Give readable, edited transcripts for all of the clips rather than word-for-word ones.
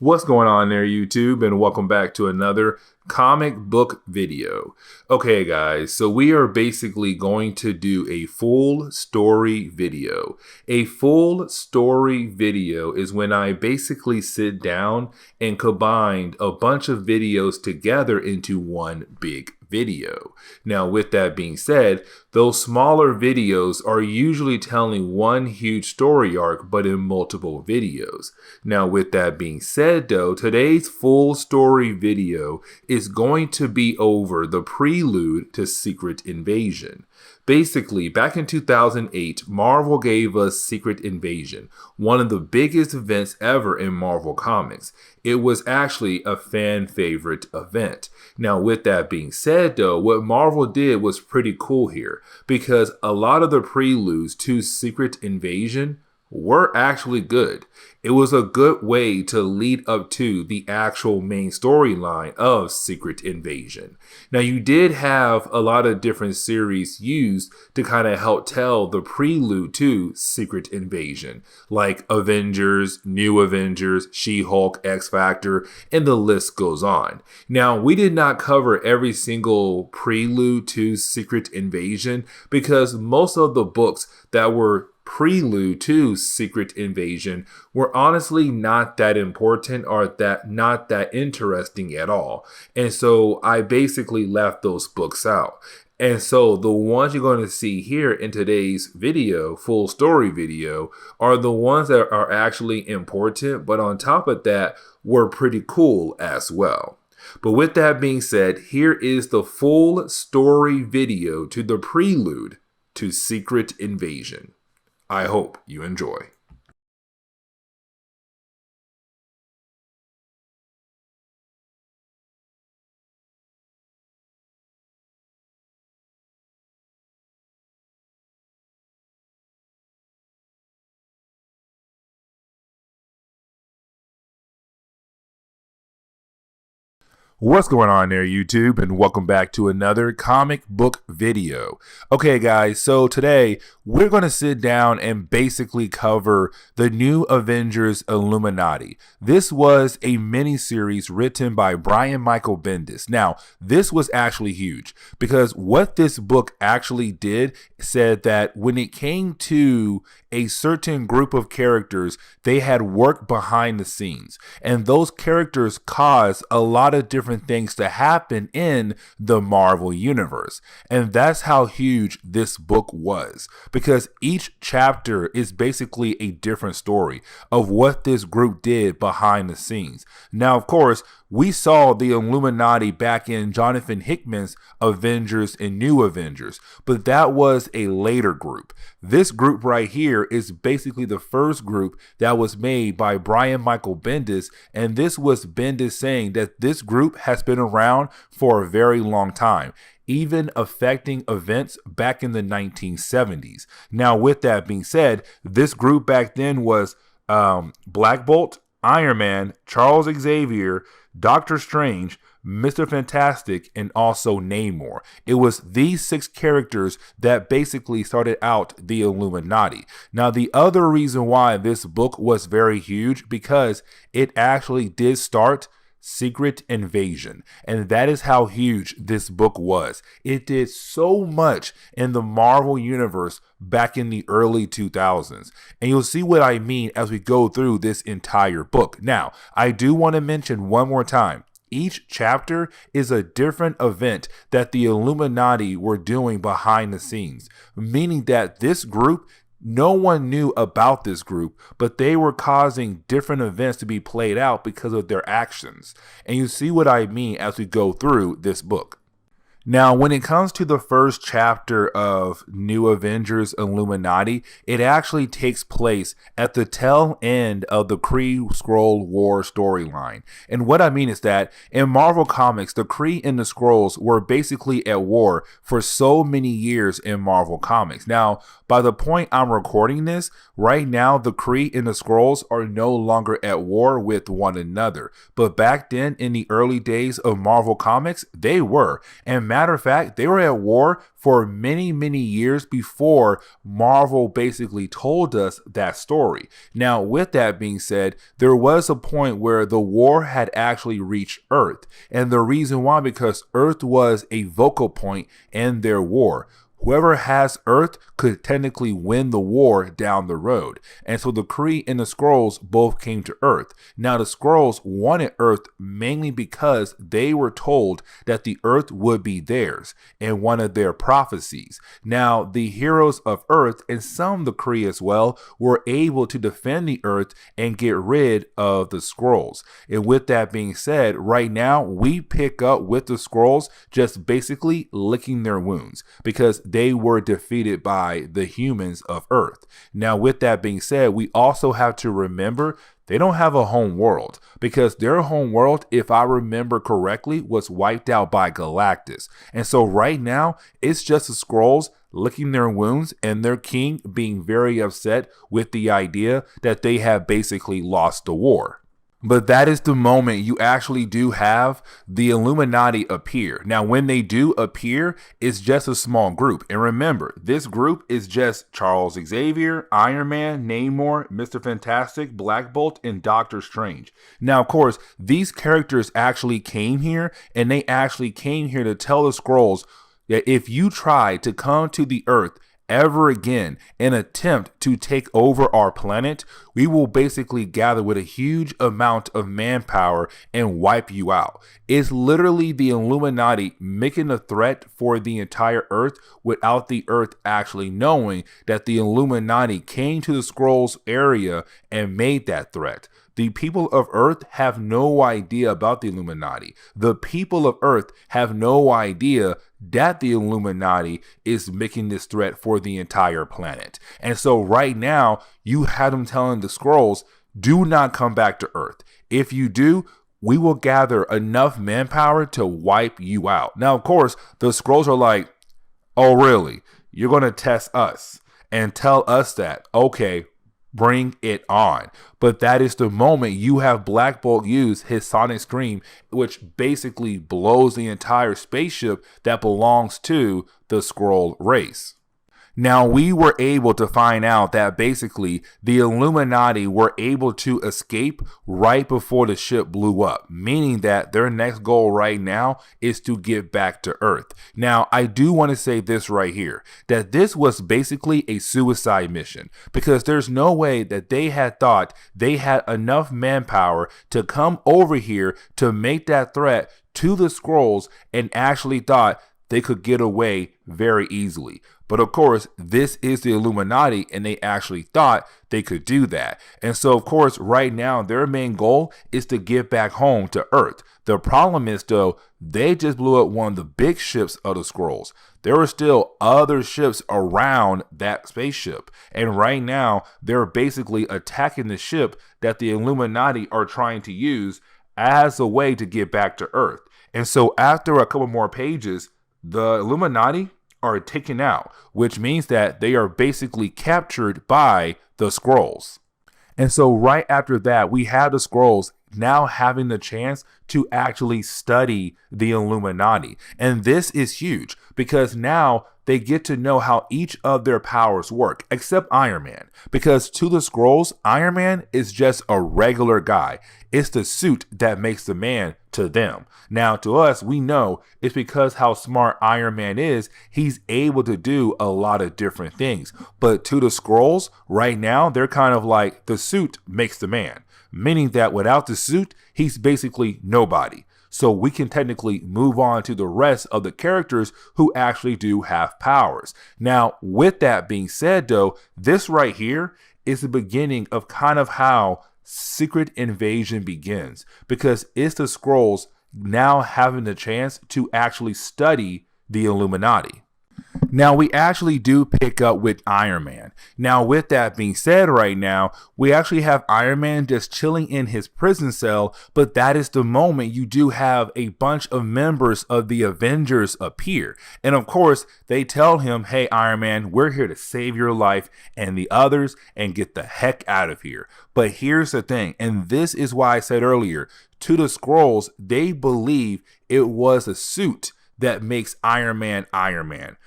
What's going on there, YouTube, and welcome back to another comic book video. Okay, guys, so we are basically going to do a full story video. A full story video is when I basically sit down and combine a bunch of videos together into one big video. Now, with that being said, those smaller videos are usually telling one huge story arc, but in multiple videos. Now, with that being said, though, today's full story video is going to be over the prelude to Secret Invasion. Basically, back in 2008, Marvel gave us Secret Invasion, one of the biggest events ever in Marvel Comics. It was actually a fan favorite event. Now, with that being said, though, what Marvel did was pretty cool here, because a lot of the preludes to Secret Invasion were actually good. It was a good way to lead up to the actual main storyline of Secret Invasion. Now, you did have a lot of different series used to kind of help tell the prelude to Secret Invasion, like Avengers, New Avengers, She-Hulk, X-Factor, and the list goes on. Now, we did not cover every single prelude to Secret Invasion because most of the books that were prelude to Secret Invasion were honestly not that important or not that interesting at all. And so I basically left those books out. And so the ones you're going to see here in today's video, full story video, are the ones that are actually important, but on top of that, were pretty cool as well. But with that being said, here is the full story video to the prelude to Secret Invasion. I hope you enjoy. What's going on there, YouTube, and welcome back to another comic book video. Okay, guys, so today we're going to sit down and basically cover the new Avengers Illuminati. This was a mini-series written by Brian Michael Bendis. Now, this was actually huge because what this book actually did said that when it came to a certain group of characters, they had work behind the scenes, and those characters caused a lot of different things to happen in the Marvel universe. And that's how huge this book was, because each chapter is basically a different story of what this group did behind the scenes. Now, of course, we saw the Illuminati back in Jonathan Hickman's Avengers and New Avengers, but that was a later group. This group right here is basically the first group that was made by Brian Michael Bendis, and this was Bendis saying that this group has been around for a very long time, even affecting events back in the 1970s. Now, with that being said, this group back then was Black Bolt, Iron Man, Charles Xavier, Doctor Strange, Mr. Fantastic, and also Namor. It was these 6 characters that basically started out the Illuminati. Now, the other reason why this book was very huge, because it actually did start Secret Invasion, and that is how huge this book was. It did so much in the Marvel universe back in the early 2000s, and you'll see what I mean as we go through this entire book. Now, I do want to mention one more time, each chapter is a different event that the Illuminati were doing behind the scenes, meaning that this group, no one knew about this group, but they were causing different events to be played out because of their actions. And you see what I mean as we go through this book. Now, when it comes to the first chapter of New Avengers Illuminati, it actually takes place at the tail end of the Kree-Skrull War storyline. And what I mean is that in Marvel Comics, the Kree and the Skrulls were basically at war for so many years in Marvel Comics. Now, by the point I'm recording this, right now the Kree and the Skrulls are no longer at war with one another. But back then, in the early days of Marvel Comics, they were. And matter of fact, they were at war for many, many years before Marvel basically told us that story. Now, with that being said, there was a point where the war had actually reached Earth. And the reason why, because Earth was a focal point in their war. Whoever has Earth could technically win the war down the road. And so the Kree and the Skrulls both came to Earth. Now the Skrulls wanted Earth mainly because they were told that the Earth would be theirs in one of their prophecies. Now the heroes of Earth, and some of the Kree as well, were able to defend the Earth and get rid of the Skrulls. And with that being said, right now we pick up with the Skrulls just basically licking their wounds because they were defeated by the humans of Earth. Now, with that being said, we also have to remember they don't have a home world because their home world, if I remember correctly, was wiped out by Galactus. And so right now, it's just the Skrulls licking their wounds and their king being very upset with the idea that they have basically lost the war. But that is the moment you actually do have the Illuminati appear. Now, when they do appear, it's just a small group. And remember, this group is just Charles Xavier, Iron Man, Namor, Mr. Fantastic, Black Bolt, and Doctor Strange. Now, of course, these characters actually came here, and they actually came here to tell the Skrulls that if you try to come to the Earth ever again and attempt to take over our planet, we will basically gather with a huge amount of manpower and wipe you out. It's literally the Illuminati making a threat for the entire Earth without the Earth actually knowing that the Illuminati came to the Skrulls area and made that threat. The people of Earth have no idea about the Illuminati. The people of Earth have no idea that the Illuminati is making this threat for the entire planet. And so right now, you have them telling the Skrulls, do not come back to Earth. If you do, we will gather enough manpower to wipe you out. Now, of course, the Skrulls are like, oh, really? You're going to test us and tell us that? Okay, bring it on. But that is the moment you have Black Bolt use his sonic scream, which basically blows the entire spaceship that belongs to the Skrull race. Now, we were able to find out that basically the Illuminati were able to escape right before the ship blew up, meaning that their next goal right now is to get back to Earth. Now, I do want to say this right here, that this was basically a suicide mission because there's no way that they had thought they had enough manpower to come over here to make that threat to the Skrulls and actually thought they could get away very easily. But of course, this is the Illuminati and they actually thought they could do that. And so, of course, right now, their main goal is to get back home to Earth. The problem is, though, they just blew up one of the big ships of the Skrulls. There were still other ships around that spaceship. And right now, they're basically attacking the ship that the Illuminati are trying to use as a way to get back to Earth. And so after a couple more pages, the Illuminati are taken out, which means that they are basically captured by the Skrulls. And so right after that, we have the Skrulls now having the chance to actually study the Illuminati. And this is huge because now they get to know how each of their powers work, except Iron Man. Because to the Skrulls, Iron Man is just a regular guy. It's the suit that makes the man to them. Now, to us, we know it's because how smart Iron Man is, he's able to do a lot of different things. But to the Skrulls, right now, they're kind of like the suit makes the man. Meaning that without the suit, he's basically nobody. So we can technically move on to the rest of the characters who actually do have powers. Now, with that being said, though, this right here is the beginning of kind of how Secret Invasion begins, because it's the Skrulls now having the chance to actually study the Illuminati. Now, we actually do pick up with Iron Man. Now, with that being said right now, we actually have Iron Man just chilling in his prison cell, but that is the moment you do have a bunch of members of the Avengers appear. And of course, they tell him, hey, Iron Man, we're here to save your life and the others and get the heck out of here. But here's the thing, and this is why I said earlier, to the Skrulls, they believe it was a suit that makes Iron Man Iron Man.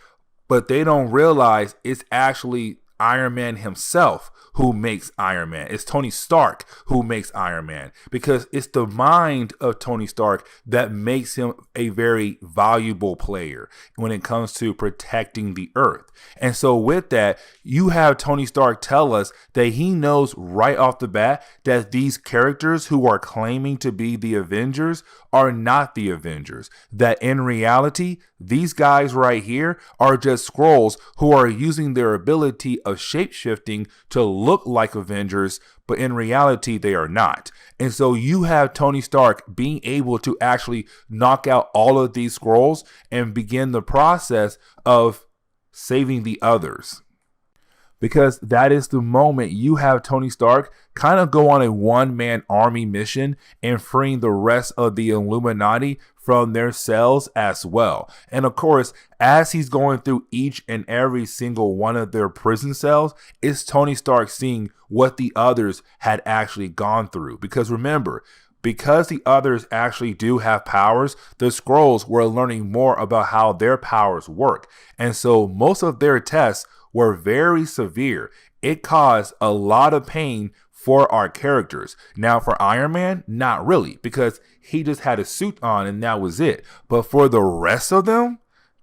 But they don't realize it's actually Iron Man himself who makes Iron Man. It's Tony Stark who makes Iron Man, because it's the mind of Tony Stark that makes him a very valuable player when it comes to protecting the Earth. And so with that, you have Tony Stark tell us that he knows right off the bat that these characters who are claiming to be the Avengers are not the Avengers. That in reality, these guys right here are just Skrulls who are using their ability of shape-shifting to look like Avengers, but in reality, they are not. And so you have Tony Stark being able to actually knock out all of these Skrulls and begin the process of saving the others. Because that is the moment you have Tony Stark kind of go on a one-man army mission and freeing the rest of the Illuminati from their cells as well. And of course, as he's going through each and every single one of their prison cells, it's Tony Stark seeing what the others had actually gone through. Because remember, because the others actually do have powers, the Skrulls were learning more about how their powers work. And so most of their tests were very severe. It caused a lot of pain for our characters. Now for Iron Man, not really, because he just had a suit on and that was it. But for the rest of them,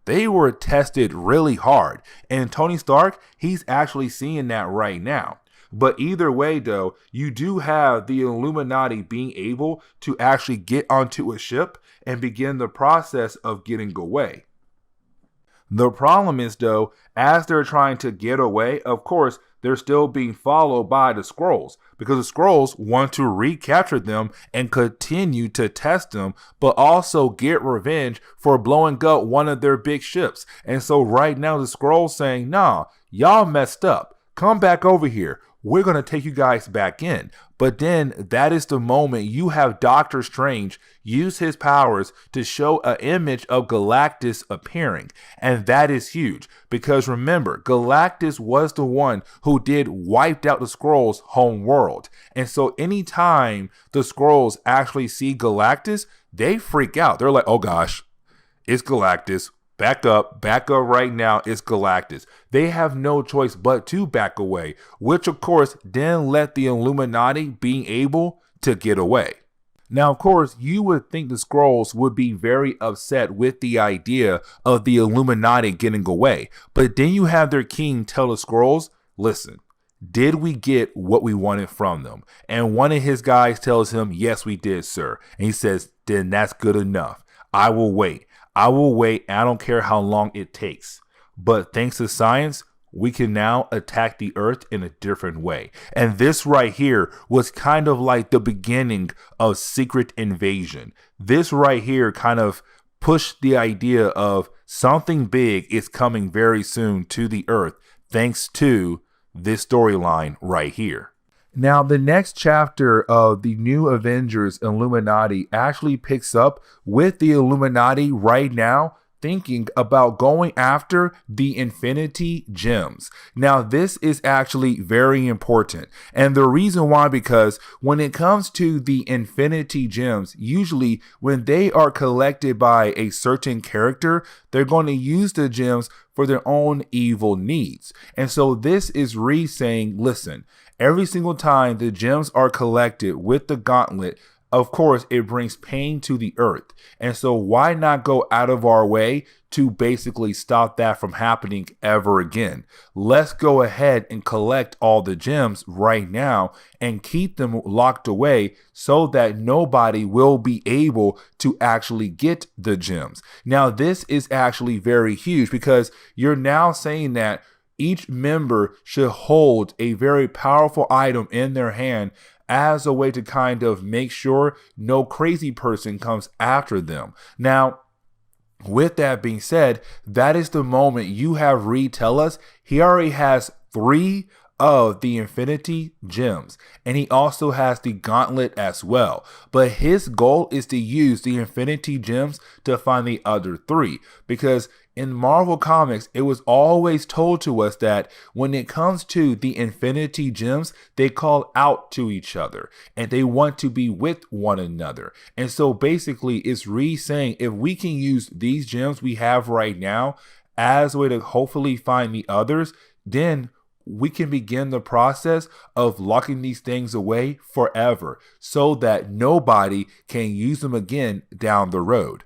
they were tested really hard. And Tony Stark, he's actually seeing that right now. But either way, though, you do have the Illuminati being able to actually get onto a ship and begin the process of getting away. The problem is, though, as they're trying to get away, of course, they're still being followed by the Skrulls, because the Skrulls want to recapture them and continue to test them, but also get revenge for blowing up one of their big ships. And so right now the Skrulls saying, nah, y'all messed up. Come back over here. We're going to take you guys back in. But then that is the moment you have Doctor Strange use his powers to show an image of Galactus appearing. And that is huge, because remember, Galactus was the one who did wiped out the Skrulls' home world. And so anytime the Skrulls actually see Galactus, they freak out. They're like, oh gosh, it's Galactus. Back up right now, it's Galactus. They have no choice but to back away, which of course then let the Illuminati being able to get away. Now, of course, you would think the Skrulls would be very upset with the idea of the Illuminati getting away. But then you have their king tell the Skrulls, listen, did we get what we wanted from them? And one of his guys tells him, yes, we did, sir. And he says, then that's good enough. I will wait. I don't care how long it takes. But thanks to science, we can now attack the Earth in a different way. And this right here was kind of like the beginning of Secret Invasion. This right here kind of pushed the idea of something big is coming very soon to the Earth, thanks to this storyline right here. Now, the next chapter of the new Avengers Illuminati actually picks up with the Illuminati right now thinking about going after the Infinity Gems. Now, this is actually very important. And the reason why, because when it comes to the Infinity Gems, usually when they are collected by a certain character, they're going to use the gems for their own evil needs. And so this is Reed saying, listen, every single time the gems are collected with the gauntlet, of course, it brings pain to the Earth. And so why not go out of our way to basically stop that from happening ever again? Let's go ahead and collect all the gems right now and keep them locked away so that nobody will be able to actually get the gems. Now, this is actually very huge, because you're now saying that each member should hold a very powerful item in their hand as a way to kind of make sure no crazy person comes after them. Now, with that being said, that is the moment you have Reed tell us he already has 3 of the Infinity Gems, and he also has the Gauntlet as well. But his goal is to use the Infinity Gems to find the other three, because in Marvel Comics, it was always told to us that when it comes to the Infinity Gems, they call out to each other and they want to be with one another. And so basically, it's Reed saying if we can use these gems we have right now as a way to hopefully find the others, then we can begin the process of locking these things away forever so that nobody can use them again down the road.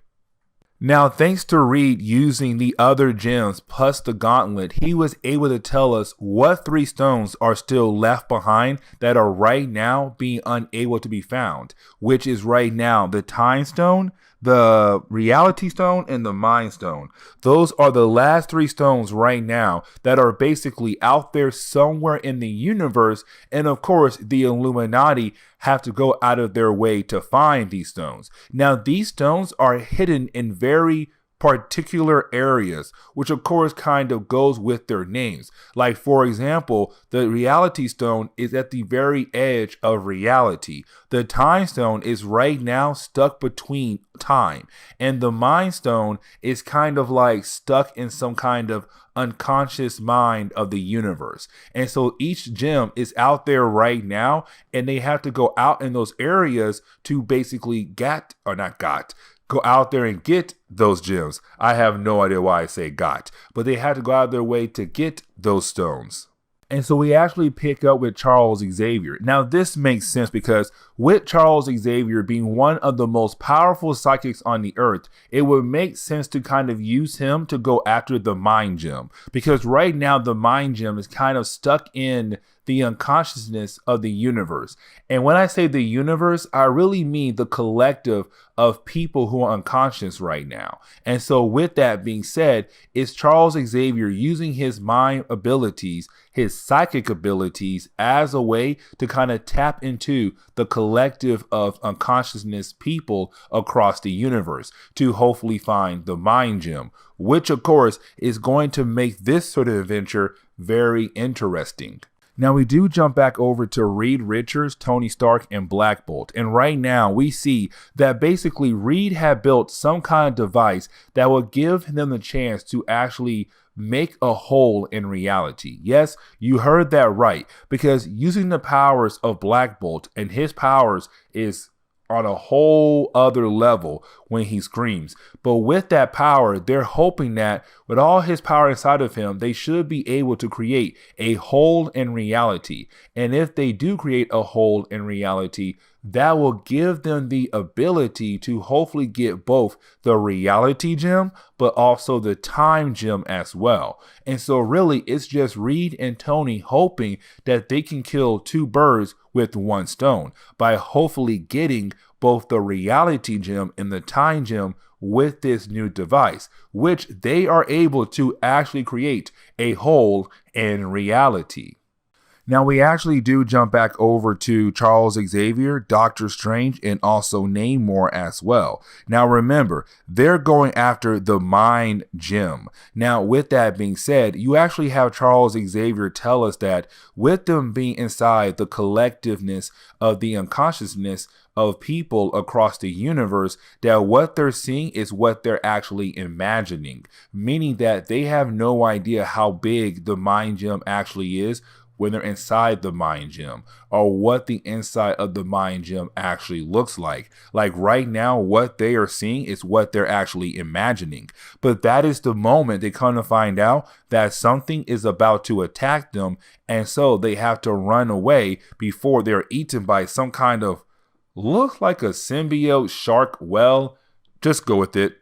Now, thanks to Reed using the other gems plus the gauntlet, he was able to tell us what 3 stones are still left behind that are right now being unable to be found, which is right now the Time Stone, the Reality Stone, and the Mind Stone. Those are the last 3 stones right now that are basically out there somewhere in the universe, and of course the Illuminati have to go out of their way to find these stones. Now, these stones are hidden in very particular areas, which of course kind of goes with their names. Like, for example, the Reality Stone is at the very edge of reality. The Time Stone is right now stuck between time, and the Mind Stone is kind of like stuck in some kind of unconscious mind of the universe. And so each gem is out there right now, and they have to go out in those areas to basically go out there and get those gems. I have no idea why I say got, but they had to go out of their way to get those stones. And so we actually pick up with Charles Xavier. Now, this makes sense because with Charles Xavier being one of the most powerful psychics on the earth, it would make sense to kind of use him to go after the Mind Gem. Because right now, the Mind Gem is kind of stuck in the unconsciousness of the universe. And when I say the universe, I really mean the collective of people who are unconscious right now. And so with that being said, it's Charles Xavier using his mind abilities, his psychic abilities as a way to kind of tap into the collective of unconsciousness people across the universe to hopefully find the Mind Gem, which of course is going to make this sort of adventure very interesting. Now, we do jump back over to Reed Richards, Tony Stark, and Black Bolt. And right now we see that basically Reed had built some kind of device that will give them the chance to actually make a hole in reality. Yes, you heard that right, because using the powers of Black Bolt, and his powers is on a whole other level when he screams. But with that power, they're hoping that with all his power inside of him, they should be able to create a hole in reality. And if they do create a hole in reality, that will give them the ability to hopefully get both the Reality Gem, but also the Time Gem as well. And so really, it's just Reed and Tony hoping that they can kill 2 birds with 1 stone by hopefully getting both the Reality Gem and the Time Gem with this new device, which they are able to actually create a hole in reality. Now, we actually do jump back over to Charles Xavier, Doctor Strange, and also Namor as well. Now, remember, they're going after the Mind Gem. Now, with that being said, you actually have Charles Xavier tell us that with them being inside the collectiveness of the unconsciousness of people across the universe, that what they're seeing is what they're actually imagining, meaning that they have no idea how big the Mind Gem actually is when they're inside the Mind Gem, or what the inside of the Mind Gem actually looks like. Like right now, what they are seeing is what they're actually imagining. But that is the moment they come to find out that something is about to attack them, and so they have to run away before they're eaten by some kind of, looks like a symbiote shark. Well, just go with it.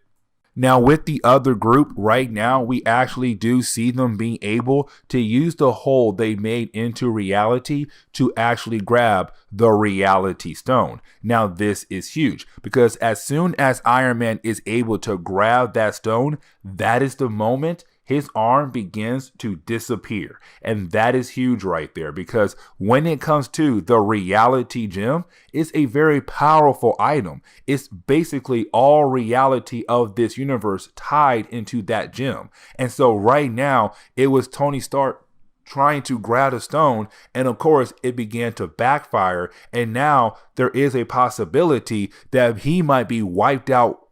Now, with the other group right now, we actually do see them being able to use the hole they made into reality to actually grab the Reality Stone. Now, this is huge because as soon as Iron Man is able to grab that stone, that is the moment his arm begins to disappear. And that is huge right there, because when it comes to the Reality Gem, it's a very powerful item. It's basically all reality of this universe tied into that gem. And so right now, it was Tony Stark. trying to grab a stone, and of course it began to backfire, and now there is a possibility that he might be wiped out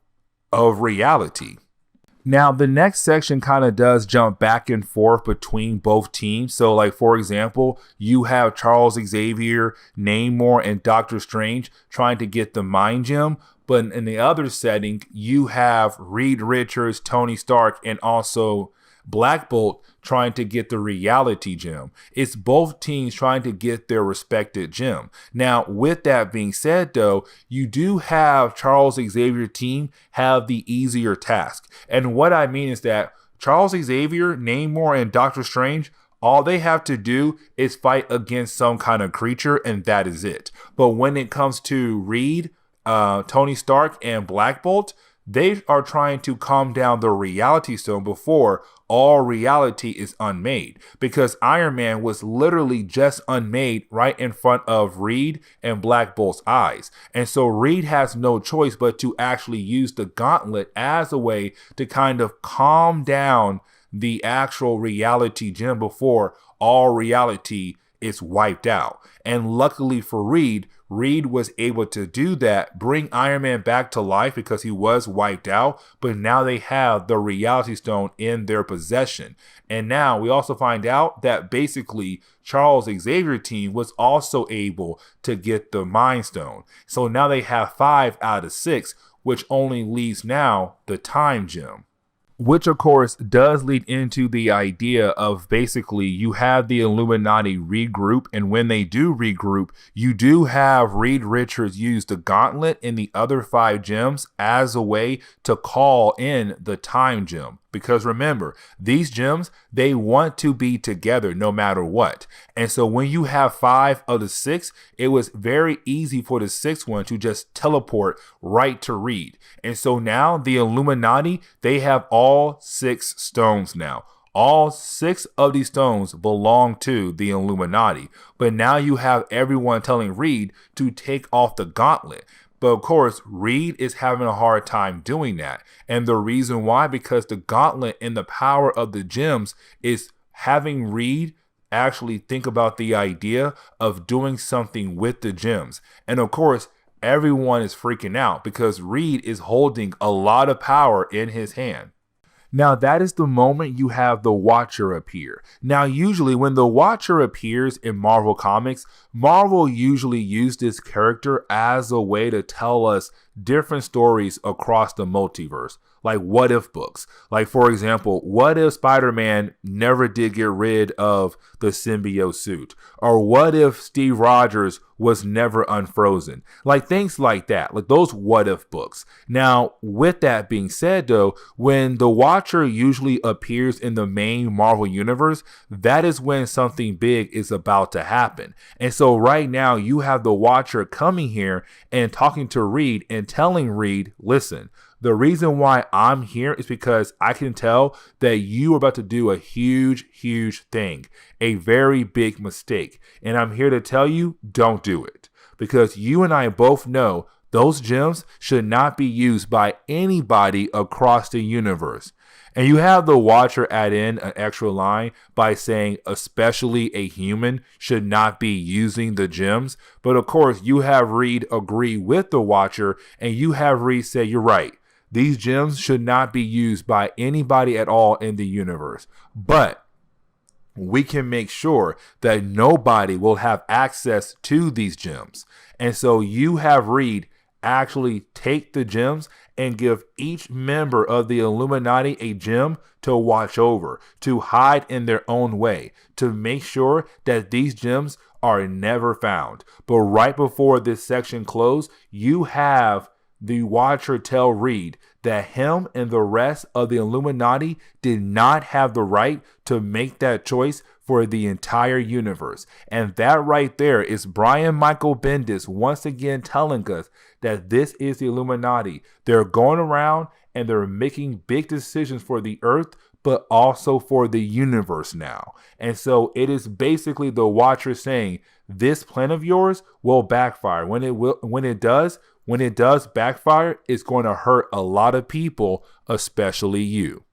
of reality. Now, the next section kind of does jump back and forth between both teams. So, like, for example, you have Charles Xavier, Namor, and Doctor Strange trying to get the Mind Gem. But in the other setting, you have Reed Richards, Tony Stark, and also Black Bolt trying to get the reality gem. It's both teams trying to get their respected gem. Now, with that being said, though, you do have Charles Xavier team have the easier task. And what I mean is that Charles Xavier, Namor, and Doctor Strange, all they have to do is fight against some kind of creature, and that is it. But when it comes to Reed, Tony Stark, and Black Bolt, they are trying to calm down the reality stone before all reality is unmade, because Iron Man was literally just unmade right in front of Reed and Black Bolt's eyes. And so Reed has no choice but to actually use the gauntlet as a way to kind of calm down the actual reality gem before all reality is wiped out. And luckily for Reed was able to do that, bring Iron Man back to life because he was wiped out, but now they have the reality stone in their possession. And now we also find out that basically Charles Xavier team was also able to get the Mind Stone. So now they have 5 out of 6, which only leaves now the Time Gem. Which, of course, does lead into the idea of basically you have the Illuminati regroup, and when they do regroup, you do have Reed Richards use the gauntlet and the other 5 gems as a way to call in the Time Gem. Because remember, these gems, they want to be together no matter what. And so when you have 5 of the 6, it was very easy for the 6th one to just teleport right to Reed. And so now the Illuminati, they have all 6 stones now. All 6 of these stones belong to the Illuminati. But now you have everyone telling Reed to take off the gauntlet. But of course, Reed is having a hard time doing that. And the reason why, because the gauntlet and the power of the gems is having Reed actually think about the idea of doing something with the gems. And of course, everyone is freaking out because Reed is holding a lot of power in his hand. Now, that is the moment you have the Watcher appear. Now, usually when the Watcher appears in Marvel Comics, Marvel usually used this character as a way to tell us different stories across the multiverse, like what if books. Like, for example, what if Spider-Man never did get rid of the symbiote suit? Or what if Steve Rogers was never unfrozen? Like things like that, like those what if books. Now, with that being said, though, when the Watcher usually appears in the main Marvel universe, that is when something big is about to happen. And so right now you have the Watcher coming here and talking to Reed and telling Reed, listen, the reason why I'm here is because I can tell that you are about to do a huge, huge thing, a very big mistake. And I'm here to tell you, don't do it. Because you and I both know those gems should not be used by anybody across the universe. And you have the Watcher add in an extra line by saying especially a human should not be using the gems. But of course, you have Reed agree with the Watcher, and you have Reed say, you're right. These gems should not be used by anybody at all in the universe. But we can make sure that nobody will have access to these gems. And so you have Reed actually take the gems and give each member of the Illuminati a gem to watch over, to hide in their own way, to make sure that these gems are never found. But right before this section closes, you have the Watcher tell Reed that him and the rest of the Illuminati did not have the right to make that choice for the entire universe. And that right there is Brian Michael Bendis once again telling us that this is the Illuminati. They're going around and they're making big decisions for the Earth, but also for the universe now. And so it is basically the Watcher saying, this plan of yours will backfire. When it does backfire, it's going to hurt a lot of people, especially you.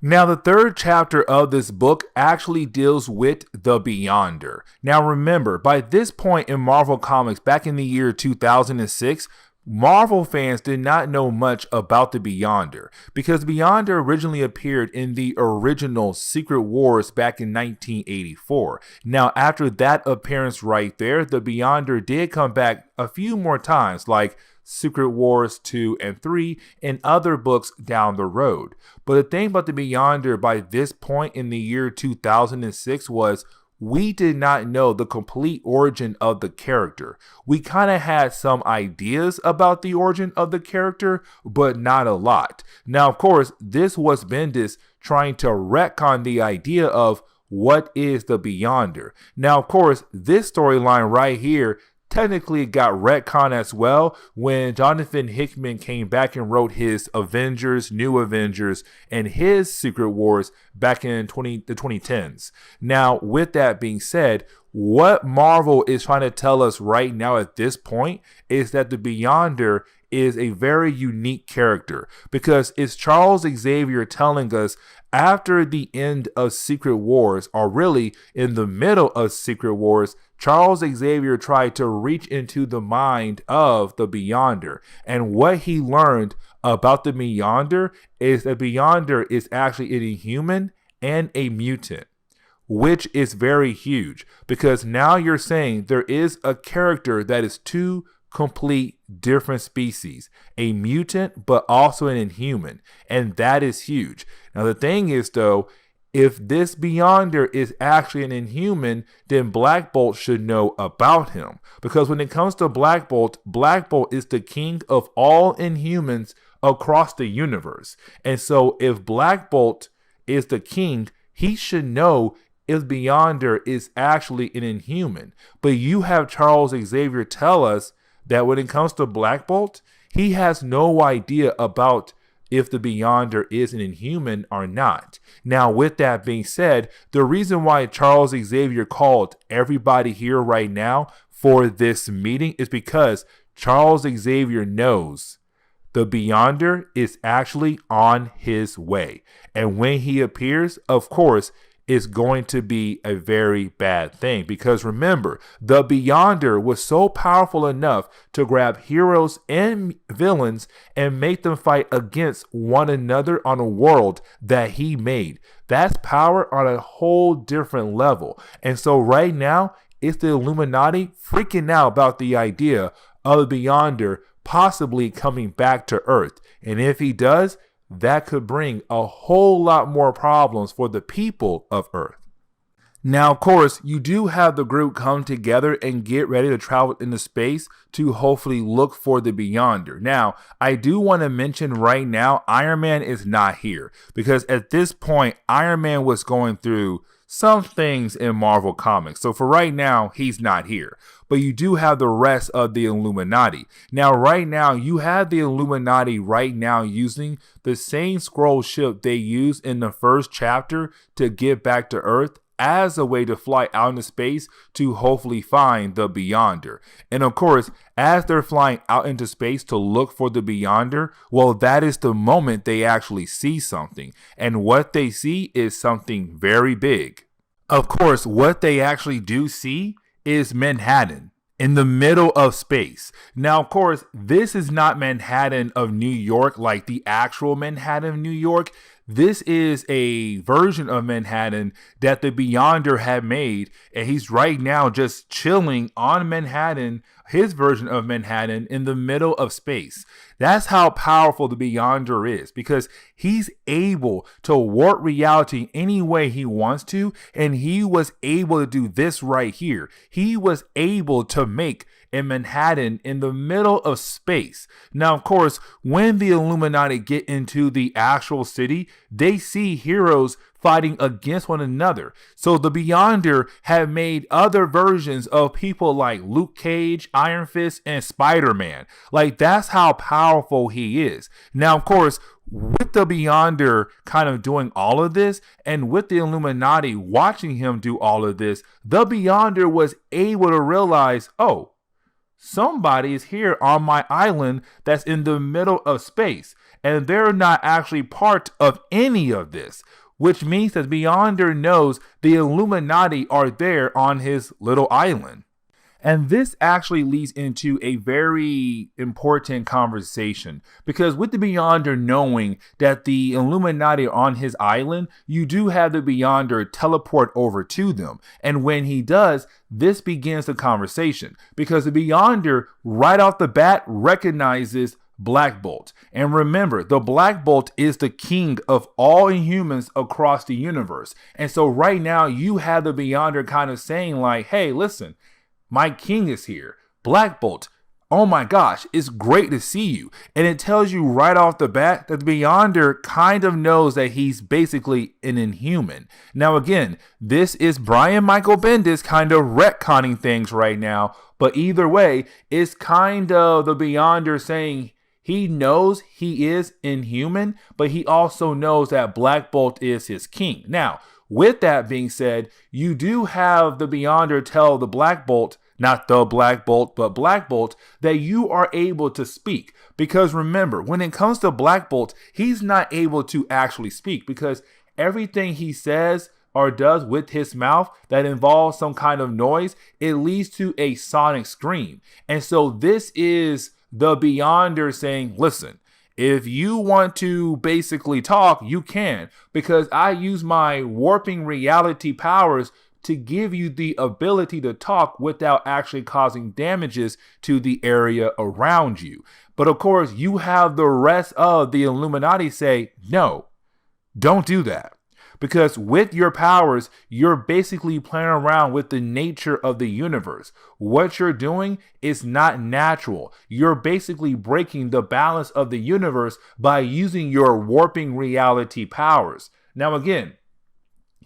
Now, the third chapter of this book actually deals with the Beyonder. Now, remember, by this point in Marvel Comics, back in the year 2006, Marvel fans did not know much about the Beyonder because Beyonder originally appeared in the original Secret Wars back in 1984. Now, after that appearance right there, the Beyonder did come back a few more times, like Secret Wars 2 and 3 and other books down the road. But the thing about the Beyonder by this point in the year 2006 was we did not know the complete origin of the character. We kind of had some ideas about the origin of the character, but not a lot. Now, of course, this was Bendis trying to retcon the idea of what is the Beyonder. Now, of course, this storyline right here technically got retcon as well when Jonathan Hickman came back and wrote his Avengers, New Avengers, and his Secret Wars back in the 2010s. Now, with that being said, what Marvel is trying to tell us right now at this point is that the Beyonder is a very unique character because it's Charles Xavier telling us after the end of Secret Wars, or really in the middle of Secret Wars, Charles Xavier tried to reach into the mind of the Beyonder. And what he learned about the Beyonder is that Beyonder is actually an Inhuman and a mutant, which is very huge because now you're saying there is a character that is two complete different species, a mutant but also an Inhuman, and that is huge. Now the thing is though, if this Beyonder is actually an Inhuman, then Black Bolt should know about him. Because when it comes to Black Bolt is the king of all Inhumans across the universe. And so if Black Bolt is the king, he should know if Beyonder is actually an Inhuman. But you have Charles Xavier tell us that when it comes to Black Bolt, he has no idea about if the Beyonder is an Inhuman or not. Now, with that being said, the reason why Charles Xavier called everybody here right now for this meeting is because Charles Xavier knows the Beyonder is actually on his way. And when he appears, of course, is going to be a very bad thing because remember, the Beyonder was so powerful enough to grab heroes and villains and make them fight against one another on a world that he made. That's power on a whole different level. And so right now, it's the Illuminati freaking out about the idea of the Beyonder possibly coming back to Earth. And if he does, that could bring a whole lot more problems for the people of Earth. Now, of course, you do have the group come together and get ready to travel into space to hopefully look for the Beyonder. Now, I do want to mention right now, Iron Man is not here because at this point, Iron Man was going through some things in Marvel Comics. So for right now, he's not here. But you do have the rest of the Illuminati. Now, right now, you have the Illuminati right now using the same Skrull ship they used in the first chapter to get back to Earth as a way to fly out into space to hopefully find the Beyonder. And of course, as they're flying out into space to look for the Beyonder, well, that is the moment they actually see something. And what they see is something very big. Of course, what they actually do see is Manhattan in the middle of space. Now, of course, this is not Manhattan of New York like the actual Manhattan of New York. This is a version of Manhattan that the Beyonder had made, and he's right now just chilling on Manhattan, his version of Manhattan in the middle of space. That's how powerful the Beyonder is, because he's able to warp reality any way he wants to, and he was able to do this right here. He was able to make in Manhattan in the middle of space. Now, of course, when the Illuminati get into the actual city, they see heroes fighting against one another. So the Beyonder have made other versions of people like Luke Cage, Iron Fist, and Spider-Man. Like, that's how powerful he is. Now, of course, with the Beyonder kind of doing all of this, and with the Illuminati watching him do all of this, the Beyonder was able to realize, oh, somebody is here on my island that's in the middle of space, and they're not actually part of any of this, which means that Beyonder knows the Illuminati are there on his little island. And this actually leads into a very important conversation, because with the Beyonder knowing that the Illuminati are on his island, you do have the Beyonder teleport over to them. And when he does, this begins the conversation, because the Beyonder right off the bat recognizes Black Bolt. And remember, the Black Bolt is the king of all Inhumans across the universe. And so right now you have the Beyonder kind of saying like, hey, listen, my king is here. Black Bolt, oh my gosh, it's great to see you. And it tells you right off the bat that the Beyonder kind of knows that he's basically an Inhuman. Now again, this is Brian Michael Bendis kind of retconning things right now. But either way, it's kind of the Beyonder saying he knows he is Inhuman, but he also knows that Black Bolt is his king. Now, with that being said, you do have the Beyonder tell the Black Bolt, not the Black Bolt, but Black Bolt, that you are able to speak. Because remember, when it comes to Black Bolt, he's not able to actually speak, because everything he says or does with his mouth that involves some kind of noise, it leads to a sonic scream. And so this is the Beyonder saying, listen, if you want to basically talk, you can, because I use my warping reality powers to give you the ability to talk without actually causing damages to the area around you. But of course, you have the rest of the Illuminati say, no, don't do that. Because with your powers, you're basically playing around with the nature of the universe. What you're doing is not natural. You're basically breaking the balance of the universe by using your warping reality powers. Now again,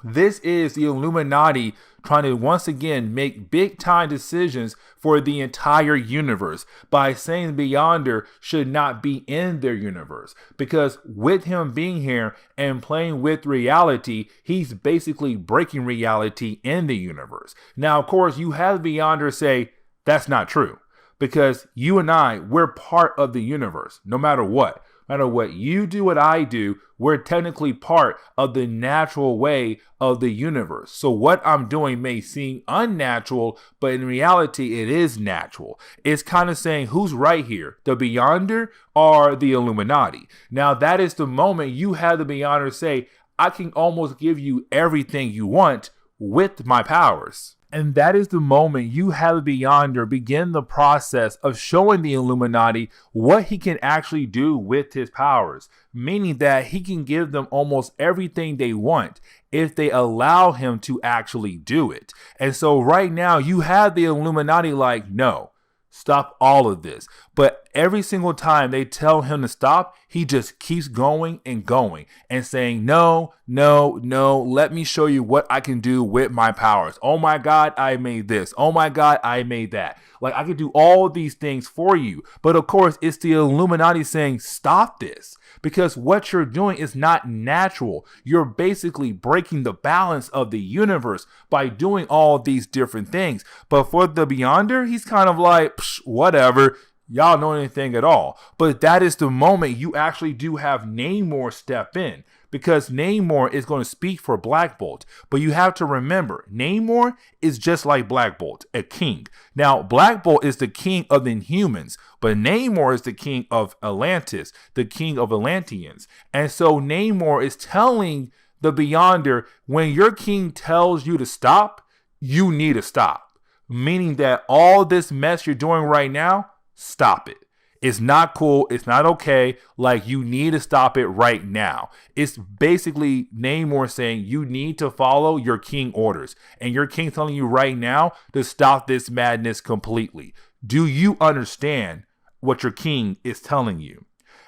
this is the Illuminati trying to once again make big time decisions for the entire universe by saying Beyonder should not be in their universe. Because with him being here and playing with reality, he's basically breaking reality in the universe. Now, of course, you have Beyonder say that's not true, because you and I, we're part of the universe no matter what. No matter what you do, what I do, we're technically part of the natural way of the universe. So what I'm doing may seem unnatural, but in reality, it is natural. It's kind of saying who's right here, the Beyonder or the Illuminati. Now that is the moment you have the Beyonder say, I can almost give you everything you want with my powers. And that is the moment you have the Beyonder begin the process of showing the Illuminati what he can actually do with his powers, meaning that he can give them almost everything they want if they allow him to actually do it. And so right now you have the Illuminati like, no, stop all of this. But every single time they tell him to stop, he just keeps going and saying, no, no, no, let me show you what I can do with my powers. Oh my God, I made this. Oh my God, I made that. Like I can do all these things for you. But of course, it's the Illuminati saying, stop this. Because what you're doing is not natural. You're basically breaking the balance of the universe by doing all these different things. But for the Beyonder, he's kind of like, whatever. Y'all know anything at all. But that is the moment you actually do have Namor step in. Because Namor is going to speak for Black Bolt. But you have to remember, Namor is just like Black Bolt, a king. Now, Black Bolt is the king of the Inhumans, but Namor is the king of Atlantis, the king of Atlanteans. And so Namor is telling the Beyonder, when your king tells you to stop, you need to stop. Meaning that all this mess you're doing right now, stop it. It's not cool. It's not okay. Like, you need to stop it right now. It's basically Namor saying you need to follow your king orders. And your king telling you right now to stop this madness completely. Do you understand what your king is telling you?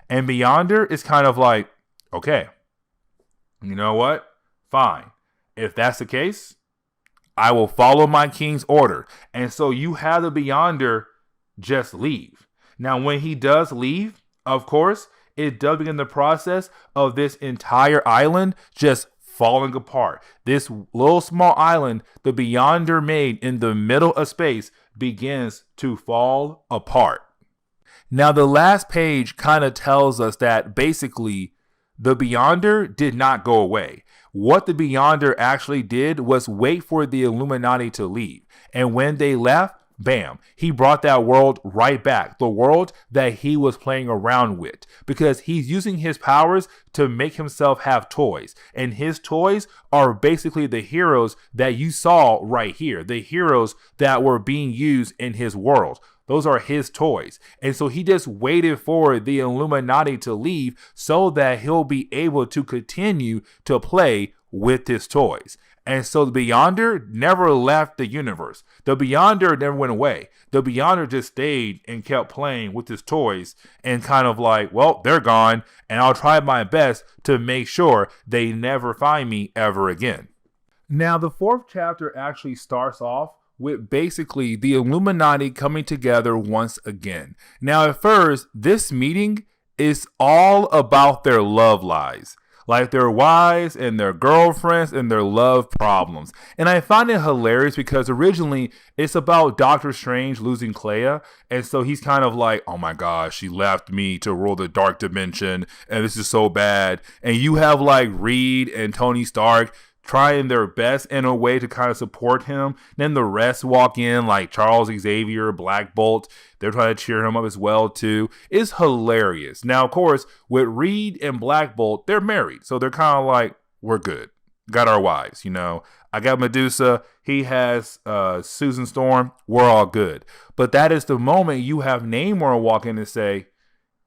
And Beyonder is kind of like, okay, you know what? Fine. If that's the case, I will follow my king's order. And so you have the Beyonder just leave. Now, when he does leave, of course, it does begin the process of this entire island just falling apart. This little small island the Beyonder made in the middle of space begins to fall apart. Now, the last page kind of tells us that basically the Beyonder did not go away. What the Beyonder actually did was wait for the Illuminati to leave. And when they left, bam, he brought that world right back. The world that he was playing around with. Because he's using his powers to make himself have toys. And his toys are basically the heroes that you saw right here. The heroes that were being used in his world. Those are his toys. And so he just waited for the Illuminati to leave so that he'll be able to continue to play with his toys. And so the Beyonder never left the universe. The Beyonder never went away. The Beyonder just stayed and kept playing with his toys and kind of like, well, they're gone, and I'll try my best to make sure they never find me ever again. Now, the fourth chapter actually starts off with basically the Illuminati coming together once again. Now, at first, this meeting is all about their love lives. Like their wives and their girlfriends and their love problems. And I find it hilarious because originally it's about Doctor Strange losing Clea. And so he's kind of like, oh my gosh, she left me to rule the dark dimension. And this is so bad. And you have like Reed and Tony Stark trying their best in a way to kind of support him. Then the rest walk in like Charles Xavier, Black Bolt. They're trying to cheer him up as well too. It's hilarious. Now, of course, with Reed and Black Bolt, they're married. So they're kind of like, we're good. Got our wives, you know. I got Medusa. He has Susan Storm. We're all good. But that is the moment you have Namor walk in and say,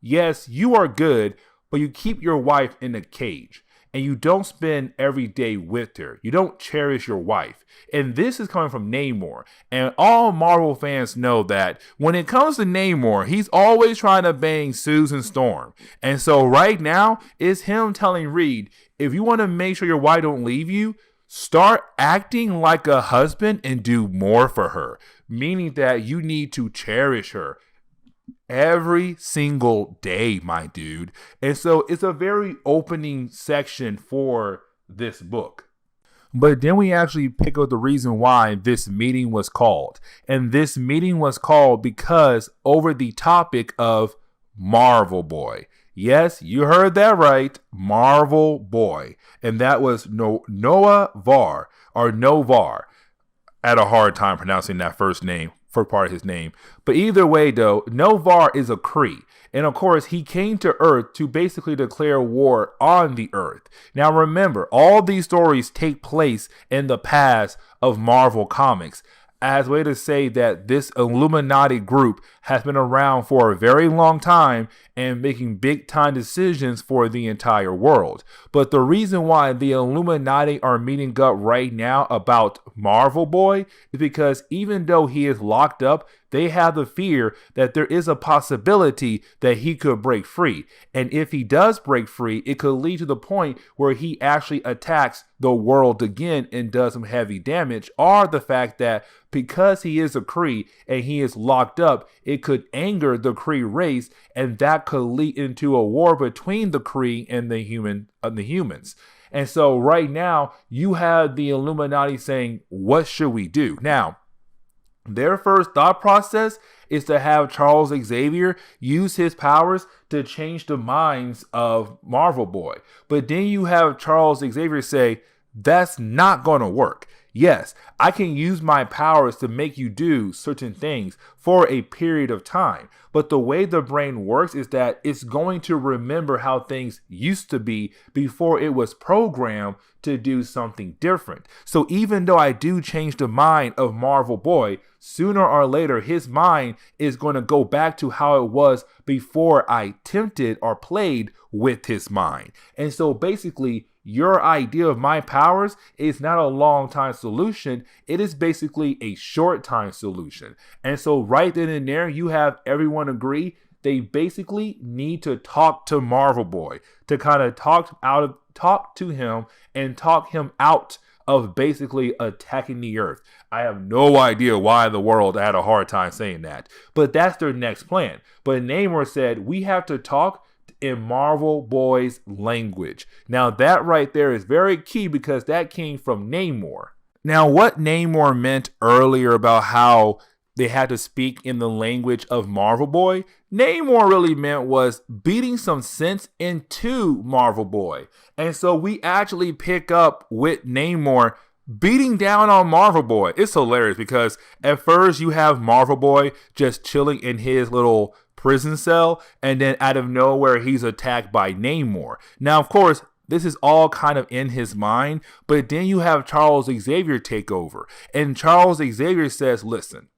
yes, you are good, but you keep your wife in a cage. And you don't spend every day with her. You don't cherish your wife. And this is coming from Namor. And all Marvel fans know that when it comes to Namor, he's always trying to bang Susan Storm. And so right now, it's him telling Reed, if you want to make sure your wife don't leave you, start acting like a husband and do more for her. Meaning that you need to cherish her every single day, my dude. And so it's a very opening section for this book. But then we actually pick up the reason why this meeting was called. And this meeting was called because over the topic of Marvel Boy. Yes, you heard that right. Marvel Boy. And that was Noah Var or Novar. I had a hard time pronouncing that first part of his name. But either way, though, Novar is a Kree. And of course, he came to Earth to basically declare war on the Earth. Now remember, all these stories take place in the past of Marvel Comics. As a way to say that this Illuminati group has been around for a very long time and making big time decisions for the entire world. But the reason why the Illuminati are meeting up right now about Marvel Boy is because even though he is locked up, they have the fear that there is a possibility that he could break free. And if he does break free, it could lead to the point where he actually attacks the world again and does some heavy damage, or the fact that because he is a Kree and he is locked up, it could anger the Kree race, and that could lead into a war between the Kree and the humans. And so right now, you have the Illuminati saying, what should we do? Now, their first thought process is to have Charles Xavier use his powers to change the minds of Marvel Boy. But then you have Charles Xavier say, that's not going to work. Yes, I can use my powers to make you do certain things for a period of time. But the way the brain works is that it's going to remember how things used to be before it was programmed to do something different. So even though I do change the mind of Marvel Boy, sooner or later his mind is going to go back to how it was before I tempted or played with his mind. And so basically, your idea of my powers is not a long time solution. It is basically a short time solution. And so right then and there, you have everyone agree they basically need to talk to Marvel Boy to kind of talk to him and talk him out of basically attacking the Earth. I have no idea why in the world I had a hard time saying that, but that's their next plan. But Namor said, we have to talk in Marvel Boy's language. Now that right there is very key because that came from Namor. Now what Namor meant earlier about how they had to speak in the language of Marvel Boy, Namor really meant was beating some sense into Marvel Boy. And so we actually pick up with Namor beating down on Marvel Boy. It's hilarious because at first you have Marvel Boy just chilling in his little prison cell, and then out of nowhere he's attacked by Namor. Now, of course, this is all kind of in his mind, but then you have Charles Xavier take over. And Charles Xavier says, listen,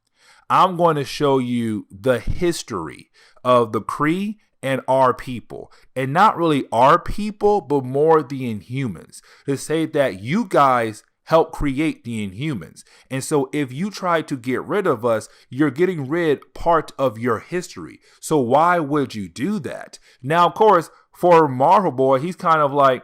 I'm going to show you the history of the Kree and our people. And not really our people, but more the Inhumans. To say that you guys help create the Inhumans. And so if you try to get rid of us, you're getting rid part of your history. So why would you do that? Now, of course, for Marvel Boy, he's kind of like,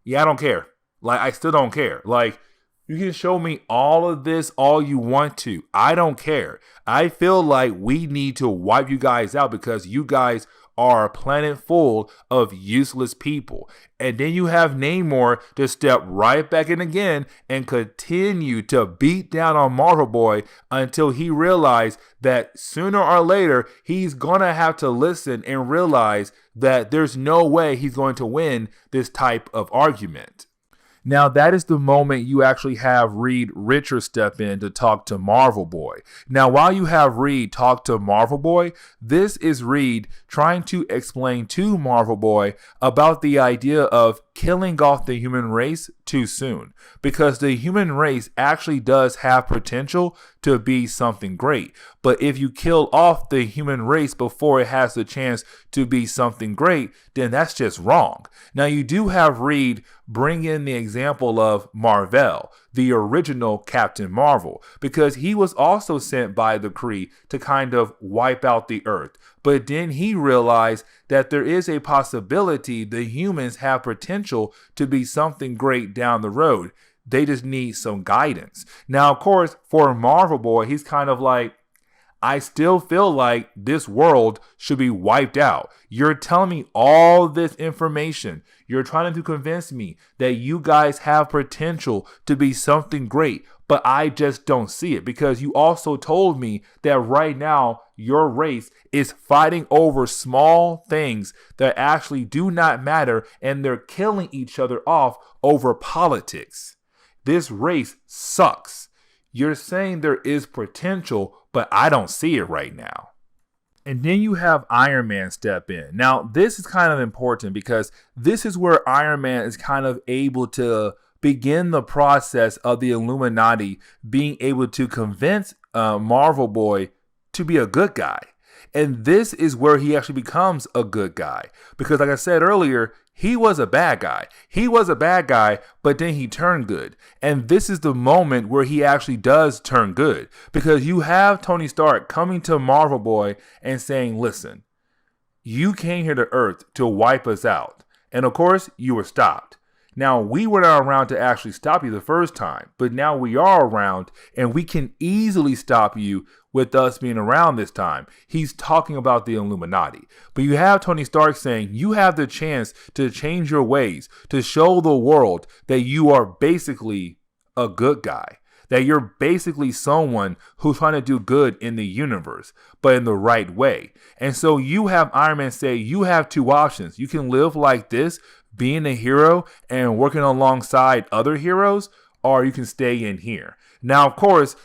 yeah, I don't care. Like, I still don't care. Like, you can show me all of this all you want to. I don't care. I feel like we need to wipe you guys out because you guys are a planet full of useless people. And then you have Namor to step right back in again and continue to beat down on Marvel Boy until he realized that sooner or later he's gonna have to listen and realize that there's no way he's going to win this type of argument. Now, that is the moment you actually have Reed Richards step in to talk to Marvel Boy. Now, while you have Reed talk to Marvel Boy, this is Reed trying to explain to Marvel Boy about the idea of killing off the human race too soon, because the human race actually does have potential to be something great. But if you kill off the human race before it has the chance to be something great, then that's just wrong. Now, you do have Reed bring in the example of Marvel, the original Captain Marvel, because he was also sent by the Kree to kind of wipe out the Earth. But then he realized that there is a possibility the humans have potential to be something great down the road. They just need some guidance. Now, of course, for Marvel Boy, he's kind of like, I still feel like this world should be wiped out. You're telling me all this information. You're trying to convince me that you guys have potential to be something great, but I just don't see it, because you also told me that right now your race is fighting over small things that actually do not matter, and they're killing each other off over politics. This race sucks. You're saying there is potential, but I don't see it right now. And then you have Iron Man step in. Now, this is kind of important because this is where Iron Man is kind of able to begin the process of the Illuminati being able to convince Marvel Boy to be a good guy. And this is where he actually becomes a good guy. Because like I said earlier, he was a bad guy. He was a bad guy, but then he turned good. And this is the moment where he actually does turn good. Because you have Tony Stark coming to Marvel Boy and saying, listen, you came here to Earth to wipe us out. And of course, you were stopped. Now, we were not around to actually stop you the first time, but now we are around and we can easily stop you with us being around this time. He's talking about the Illuminati. But you have Tony Stark saying you have the chance to change your ways, to show the world that you are basically a good guy, that you're basically someone who's trying to do good in the universe, but in the right way. And so you have Iron Man say you have two options. You can live like this, being a hero and working alongside other heroes, or you can stay in here. Now, of course,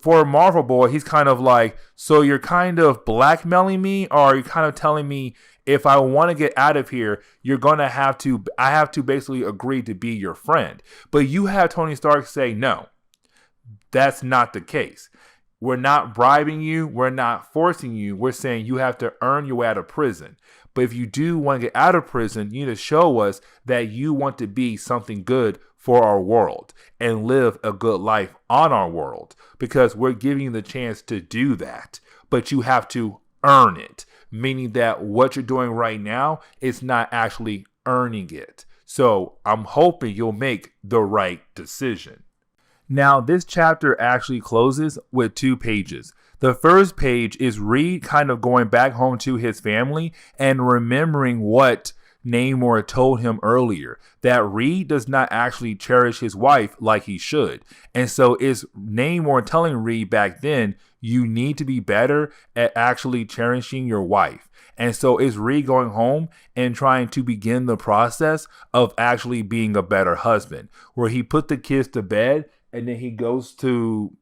for Marvel Boy, he's kind of like, so you're kind of blackmailing me, or you're kind of telling me if I want to get out of here, I have to basically agree to be your friend. But you have Tony Stark say, no, that's not the case. We're not bribing you. We're not forcing you. We're saying you have to earn your way out of prison. But if you do want to get out of prison, you need to show us that you want to be something good for our world and live a good life on our world, because we're giving you the chance to do that. But you have to earn it, meaning that what you're doing right now is not actually earning it. So I'm hoping you'll make the right decision. Now, this chapter actually closes with 2 pages. The first page is Reed kind of going back home to his family and remembering what Namor told him earlier, that Reed does not actually cherish his wife like he should. And so it's Namor telling Reed back then, you need to be better at actually cherishing your wife. And so it's Reed going home and trying to begin the process of actually being a better husband, where he put the kids to bed and then he goes to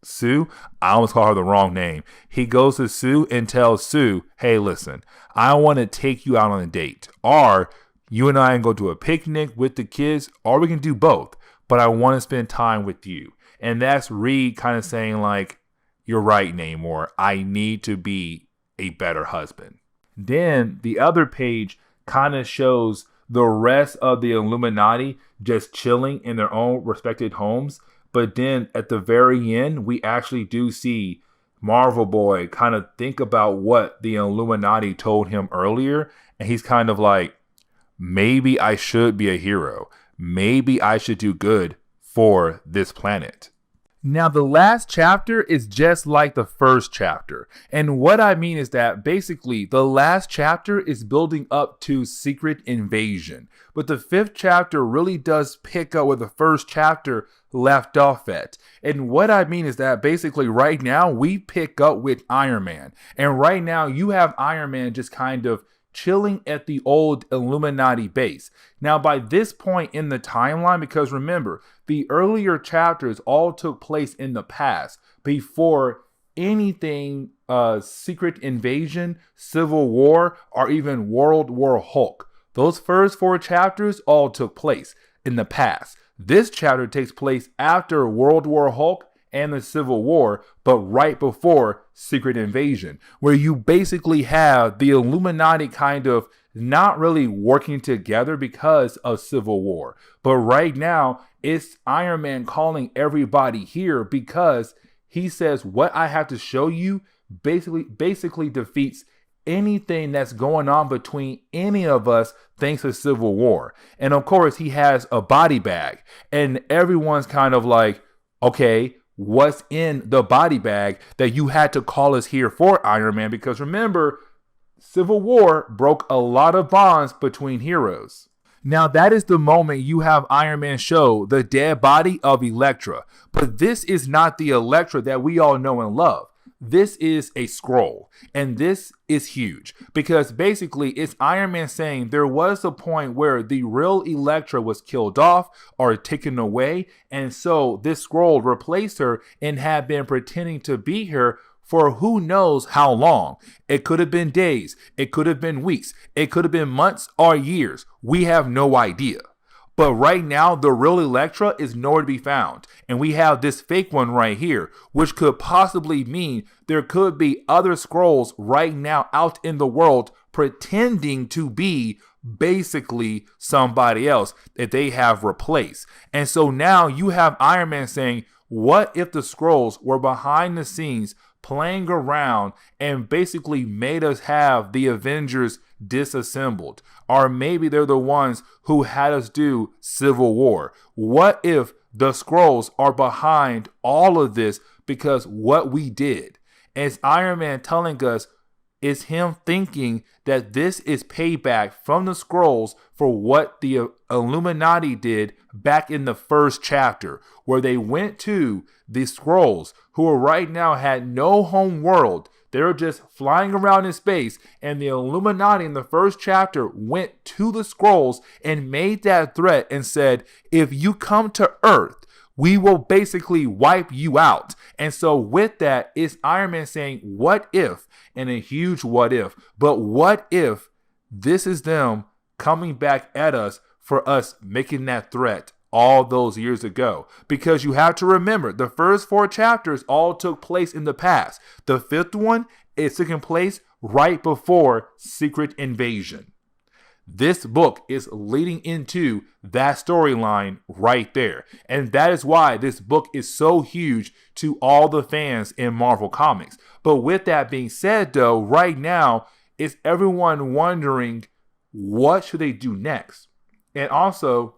Sue. I almost call her the wrong name. He goes to Sue and tells Sue, hey, listen, I want to take you out on a date. Or you and I can go to a picnic with the kids, or we can do both. But I want to spend time with you. And that's Reed kind of saying like, you're right, Namor. I need to be a better husband. Then the other page kind of shows the rest of the Illuminati just chilling in their own respected homes. But then at the very end, we actually do see Marvel Boy kind of think about what the Illuminati told him earlier. And he's kind of like, maybe I should be a hero. Maybe I should do good for this planet. Now, the last chapter is just like the first chapter. And what I mean is that basically the last chapter is building up to Secret Invasion. But the fifth chapter really does pick up where the first chapter left off at. And what I mean is that basically right now we pick up with Iron Man. And right now you have Iron Man just kind of chilling at the old Illuminati base. Now, by this point in the timeline, because remember, the earlier chapters all took place in the past before anything Secret Invasion, Civil War, or even World War Hulk. Those first 4 chapters all took place in the past. This chapter takes place after World War Hulk and the Civil War, but right before Secret Invasion, where you basically have the Illuminati kind of not really working together because of Civil War. But right now, it's Iron Man calling everybody here because he says what I have to show you basically defeats anything that's going on between any of us thanks to Civil War. And of course, he has a body bag, and everyone's kind of like, okay, what's in the body bag that you had to call us here for, Iron Man? Because remember, Civil War broke a lot of bonds between heroes. Now that is the moment you have Iron Man show the dead body of Elektra. But this is not the Elektra that we all know and love. This is a Skrull, and this is huge because basically it's Iron Man saying there was a point where the real Elektra was killed off or taken away, and so this Skrull replaced her and had been pretending to be her for who knows how long. It could have been days, it could have been weeks, it could have been months or years. We have no idea. But right now, the real Elektra is nowhere to be found. And we have this fake one right here, which could possibly mean there could be other Skrulls right now out in the world pretending to be basically somebody else that they have replaced. And so now you have Iron Man saying, what if the Skrulls were behind the scenes playing around and basically made us have the Avengers disassembled? Or maybe they're the ones who had us do Civil War. What if the Skrulls are behind all of this because what we did? And it's Iron Man telling us it's him thinking that this is payback from the Skrulls for what the Illuminati did back in the first chapter, where they went to the Skrulls, who right now had no home world. They were just flying around in space, and the Illuminati in the first chapter went to the Skrulls and made that threat and said, if you come to Earth, we will basically wipe you out. And so with that, it's Iron Man saying, what if, and a huge what if, but what if this is them coming back at us for us making that threat all those years ago? Because you have to remember, the first 4 chapters all took place in the past. The 5th one is taking place right before Secret Invasion. This book is leading into that storyline right there. And that is why this book is so huge to all the fans in Marvel Comics. But with that being said, though, right now, it's everyone wondering, what should they do next? And also,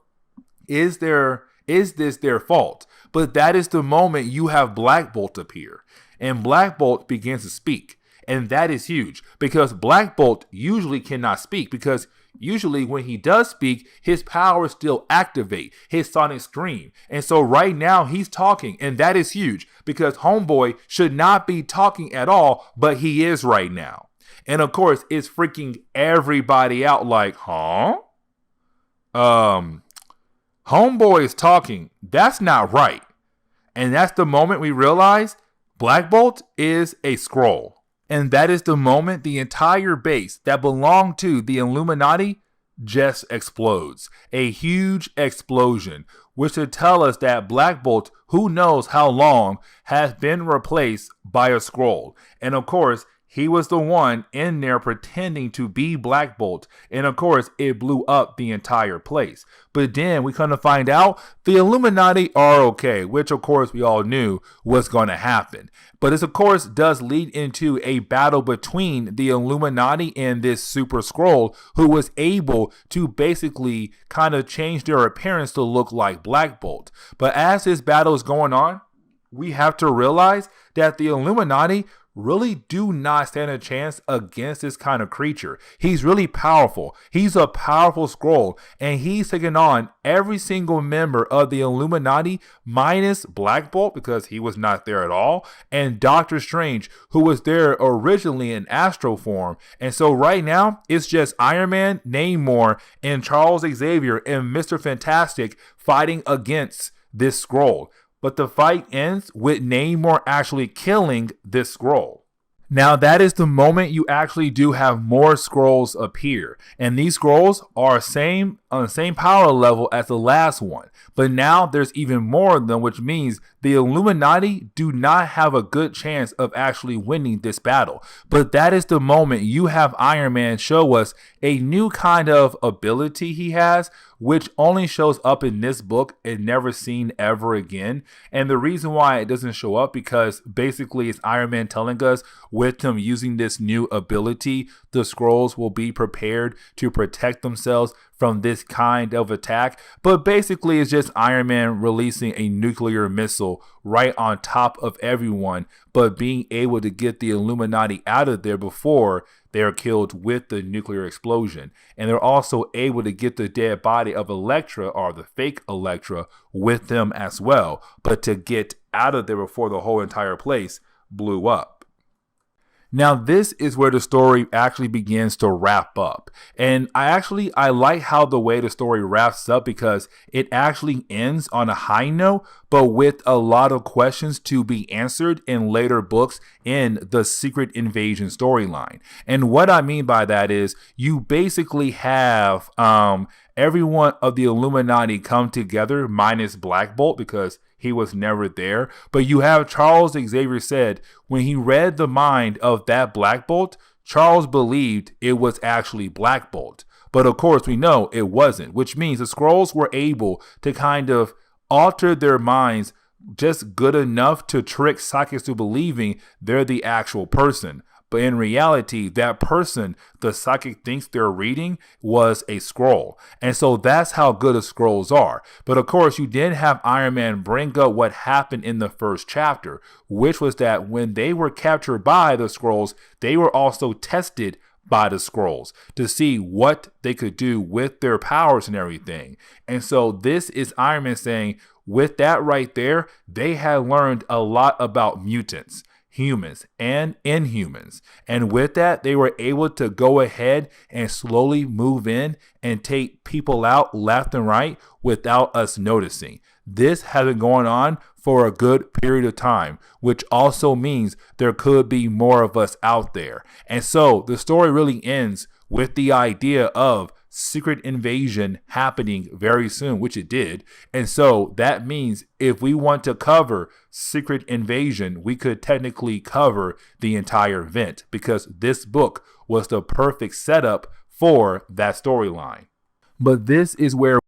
is this their fault? But that is the moment you have Black Bolt appear. And Black Bolt begins to speak. And that is huge because Black Bolt usually cannot speak because usually when he does speak, his powers still activate, his sonic scream. And so right now he's talking, and that is huge because Homeboy should not be talking at all, but he is right now. And of course, it's freaking everybody out like, huh? Homeboy is talking. That's not right. And that's the moment we realize Black Bolt is a Skrull. And that is the moment the entire base that belonged to the Illuminati just explodes. A huge explosion, which should tell us that Black Bolt, who knows how long, has been replaced by a Skrull. And of course, he was the one in there pretending to be Black Bolt. And of course, it blew up the entire place. But then we come to find out the Illuminati are okay, which of course we all knew was going to happen. But this of course does lead into a battle between the Illuminati and this Super Skrull who was able to basically kind of change their appearance to look like Black Bolt. But as this battle is going on, we have to realize that the Illuminati really do not stand a chance against this kind of creature. He's really powerful. He's a powerful Skrull, and he's taking on every single member of the Illuminati minus Black Bolt because he was not there at all, and Doctor Strange, who was there originally in Astro form. And so right now, it's just Iron Man, Namor, and Charles Xavier and Mr. Fantastic fighting against this Skrull. But the fight ends with Namor actually killing this Skrull. Now that is the moment you actually do have more Skrulls appear. And these Skrulls are on the same power level as the last one. But now there's even more of them, which means the Illuminati do not have a good chance of actually winning this battle. But that is the moment you have Iron Man show us a new kind of ability he has, which only shows up in this book and never seen ever again. And the reason why it doesn't show up because basically it's Iron Man telling us with him using this new ability, the Skrulls will be prepared to protect themselves from this kind of attack. But basically it's just Iron Man releasing a nuclear missile right on top of everyone, but being able to get the Illuminati out of there before they're killed with the nuclear explosion. And they're also able to get the dead body of Elektra, or the fake Elektra, with them as well, but to get out of there before the whole entire place blew up. Now this is where the story actually begins to wrap up. And I like how the way the story wraps up because it actually ends on a high note, but with a lot of questions to be answered in later books in the Secret Invasion storyline. And what I mean by that is you basically have everyone of the Illuminati come together minus Black Bolt because he was never there. But you have Charles Xavier said when he read the mind of that Black Bolt, Charles believed it was actually Black Bolt. But of course we know it wasn't, which means the Skrulls were able to kind of alter their minds just good enough to trick psychics to believing they're the actual person. But in reality, that person the psychic thinks they're reading was a Skrull. And so that's how good the Skrulls are. But of course, you did have Iron Man bring up what happened in the first chapter, which was that when they were captured by the Skrulls, they were also tested by the Skrulls to see what they could do with their powers and everything. And so this is Iron Man saying, with that right there, they had learned a lot about mutants, humans, and Inhumans. And with that, they were able to go ahead and slowly move in and take people out left and right without us noticing. This has been going on for a good period of time, which also means there could be more of us out there. And so the story really ends with the idea of Secret Invasion happening very soon, which it did. And so that means if we want to cover Secret Invasion, we could technically cover the entire event because this book was the perfect setup for that storyline. But this is where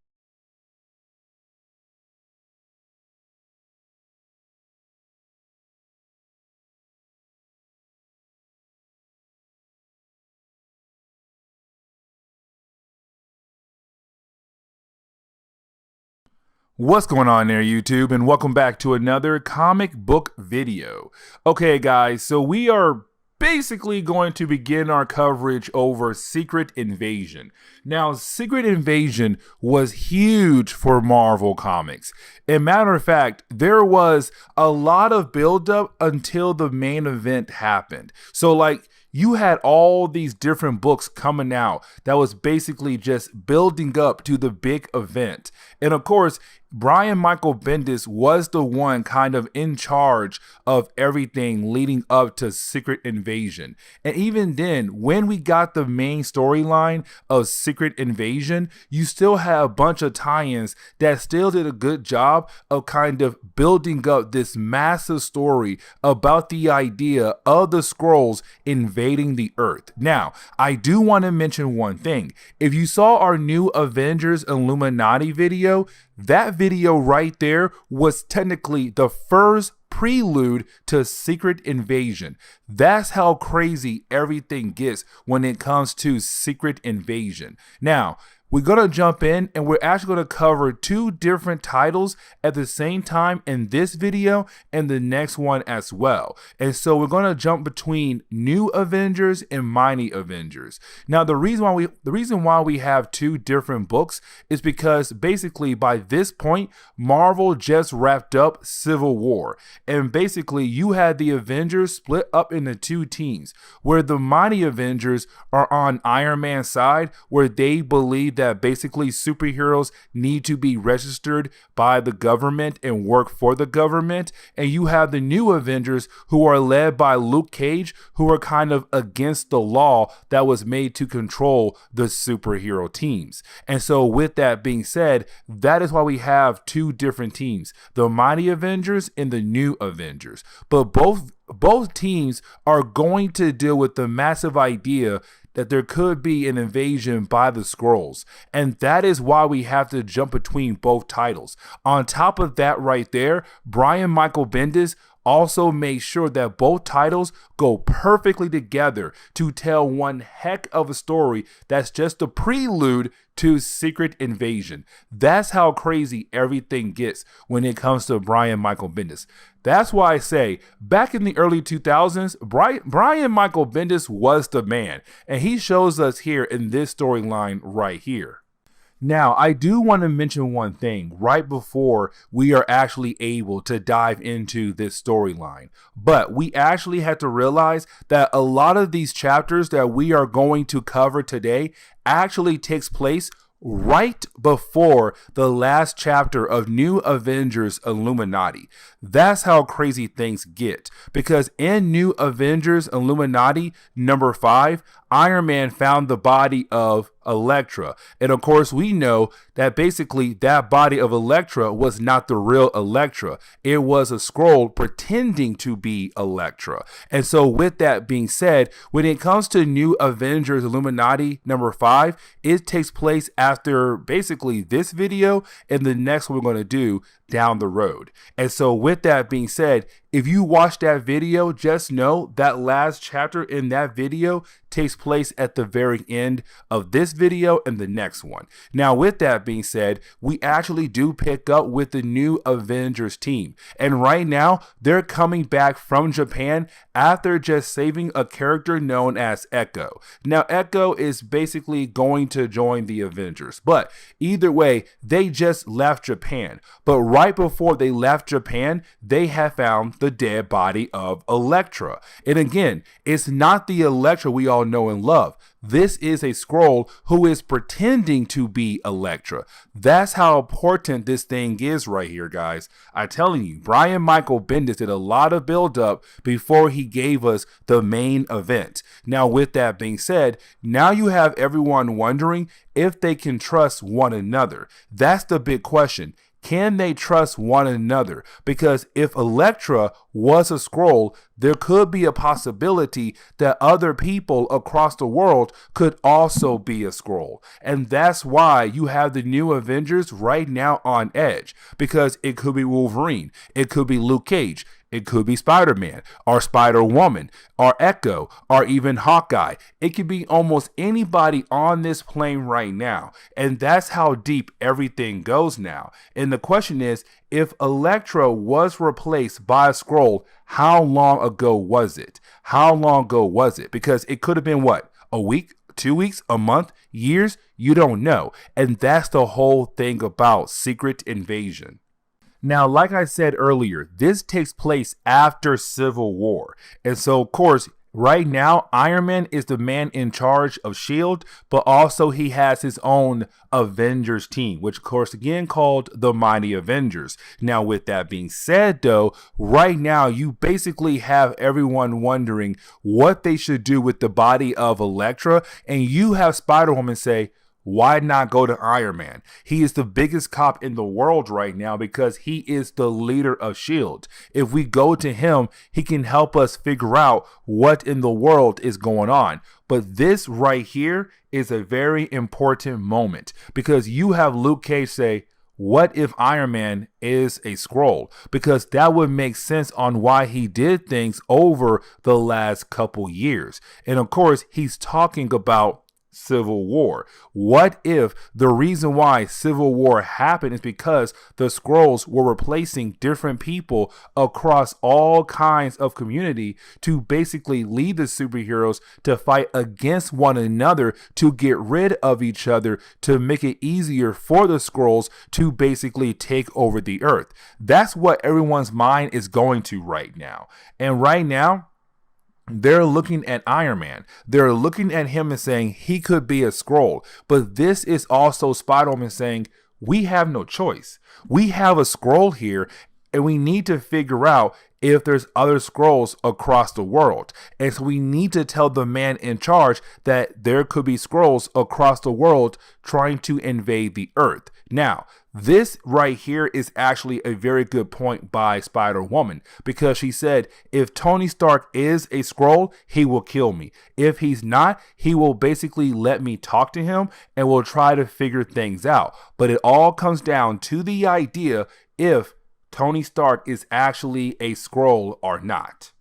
What's going on there, YouTube, and welcome back to another comic book video. Okay, guys, so we are basically going to begin our coverage over Secret Invasion. Now, Secret Invasion was huge for Marvel Comics. As a matter of fact, there was a lot of buildup until the main event happened. So, like, you had all these different books coming out that was basically just building up to the big event. And of course, Brian Michael Bendis was the one kind of in charge of everything leading up to Secret Invasion. And even then, when we got the main storyline of Secret Invasion, you still had a bunch of tie-ins that still did a good job of kind of building up this massive story about the idea of the Skrulls invading the Earth. Now, I do want to mention one thing. If you saw our new Avengers Illuminati video, that video right there was technically the first prelude to Secret Invasion. That's how crazy everything gets when it comes to Secret Invasion. Now, we're going to jump in and we're actually going to cover two different titles at the same time in this video and the next one as well. And so we're going to jump between New Avengers and Mighty Avengers. Now, the reason why we have two different books is because basically by this point, Marvel just wrapped up Civil War. And basically you had the Avengers split up into two teams where the Mighty Avengers are on Iron Man's side, where they believe that basically superheroes need to be registered by the government and work for the government. And you have the New Avengers who are led by Luke Cage, who are kind of against the law that was made to control the superhero teams. And so with that being said, that is why we have two different teams, the Mighty Avengers and the New Avengers. But both teams are going to deal with the massive idea that there could be an invasion by the Skrulls. And that is why we have to jump between both titles. On top of that right there, Brian Michael Bendis also made sure that both titles go perfectly together to tell one heck of a story that's just a prelude to Secret Invasion. That's how crazy everything gets when it comes to Brian Michael Bendis. That's why I say, back in the early 2000s, Brian Michael Bendis was the man. And he shows us here in this storyline right here. Now, I do want to mention one thing right before we are actually able to dive into this storyline. But we actually have to realize that a lot of these chapters that we are going to cover today actually takes place right before the last chapter of New Avengers Illuminati. That's how crazy things get. Because in New Avengers Illuminati number 5, Iron Man found the body of Elektra. And of course, we know that basically that body of Elektra was not the real Elektra. It was a Skrull pretending to be Elektra. And so with that being said, when it comes to New Avengers Illuminati number 5, it takes place after basically this video and the next one we're going to do down the road. And so with that being said, if you watch that video, just know that last chapter in that video takes place at the very end of this video and the next one. Now, with that being said, we actually do pick up with the New Avengers team. And right now, they're coming back from Japan after just saving a character known as Echo. Now, Echo is basically going to join the Avengers. But either way, they just left Japan. But right before they left Japan, they have found the dead body of Elektra. And again, it's not the Elektra we all know and love. This is a Skrull who is pretending to be Elektra. That's how important this thing is right here, guys. I'm telling you, Brian Michael Bendis did a lot of build up before he gave us the main event. Now, with that being said, now you have everyone wondering if they can trust one another. That's the big question. Can they trust one another? Because if Elektra was a Skrull, there could be a possibility that other people across the world could also be a Skrull. And that's why you have the New Avengers right now on edge. Because it could be Wolverine. It could be Luke Cage. It could be Spider-Man or Spider-Woman or Echo or even Hawkeye. It could be almost anybody on this plane right now. And that's how deep everything goes now. And the question is, if Elektra was replaced by a Skrull, how long ago was it? How long ago was it? Because it could have been what? A week? 2 weeks, a month, years, you don't know. And that's the whole thing about Secret Invasion. Now, like I said earlier, this takes place after Civil War. And so, of course, right now, Iron Man is the man in charge of S.H.I.E.L.D., but also he has his own Avengers team, which of course again called the Mighty Avengers. Now, with that being said, though, right now you basically have everyone wondering what they should do with the body of Elektra, and you have Spider-Woman say, why not go to Iron Man? He is the biggest cop in the world right now because he is the leader of S.H.I.E.L.D. If we go to him, he can help us figure out what in the world is going on. But this right here is a very important moment because you have Luke Cage say, what if Iron Man is a Skrull? Because that would make sense on why he did things over the last couple years. And of course, he's talking about Civil War. What if the reason why Civil War happened is because the Skrulls were replacing different people across all kinds of community to basically lead the superheroes to fight against one another to get rid of each other to make it easier for the Skrulls to basically take over the earth. That's what everyone's mind is going to right now. And right now, they're looking at Iron Man. They're looking at him and saying he could be a Skrull. But this is also Spider-Man saying, we have no choice. We have a Skrull here, and we need to figure out if there's other Skrulls across the world. And so we need to tell the man in charge that there could be Skrulls across the world trying to invade the earth. Now, this right here is actually a very good point by Spider-Woman because she said, if Tony Stark is a Skrull, he will kill me. If he's not, he will basically let me talk to him and we'll try to figure things out. But it all comes down to the idea if Tony Stark is actually a Skrull or not.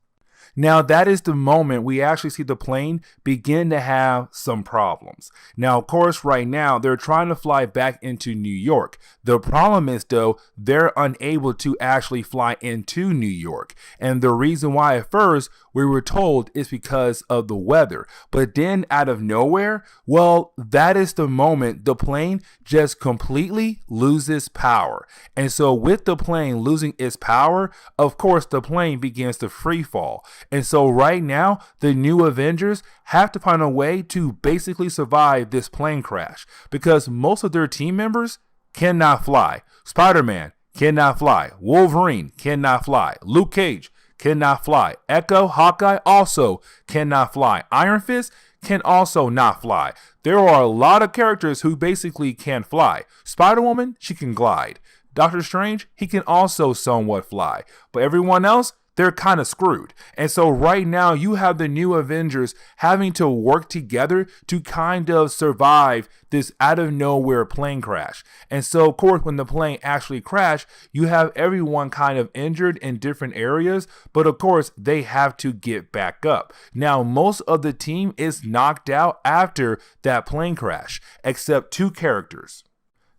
Now, that is the moment we actually see the plane begin to have some problems. Now, of course, right now, they're trying to fly back into New York. The problem is, though, they're unable to actually fly into New York. And the reason why at first we were told is because of the weather. But then out of nowhere, well, that is the moment the plane just completely loses power. And so with the plane losing its power, of course, the plane begins to free fall. And so right now, the new Avengers have to find a way to basically survive this plane crash because most of their team members cannot fly. Spider-Man cannot fly. Wolverine cannot fly. Luke Cage cannot fly. Echo, Hawkeye also cannot fly. Iron Fist can also not fly. There are a lot of characters who basically can fly. Spider-Woman, she can glide. Doctor Strange, he can also somewhat fly. But everyone else, they're kind of screwed. And so right now you have the new Avengers having to work together to kind of survive this out of nowhere plane crash. And so of course, when the plane actually crashed, you have everyone kind of injured in different areas, but of course they have to get back up. Now, most of the team is knocked out after that plane crash, except two characters.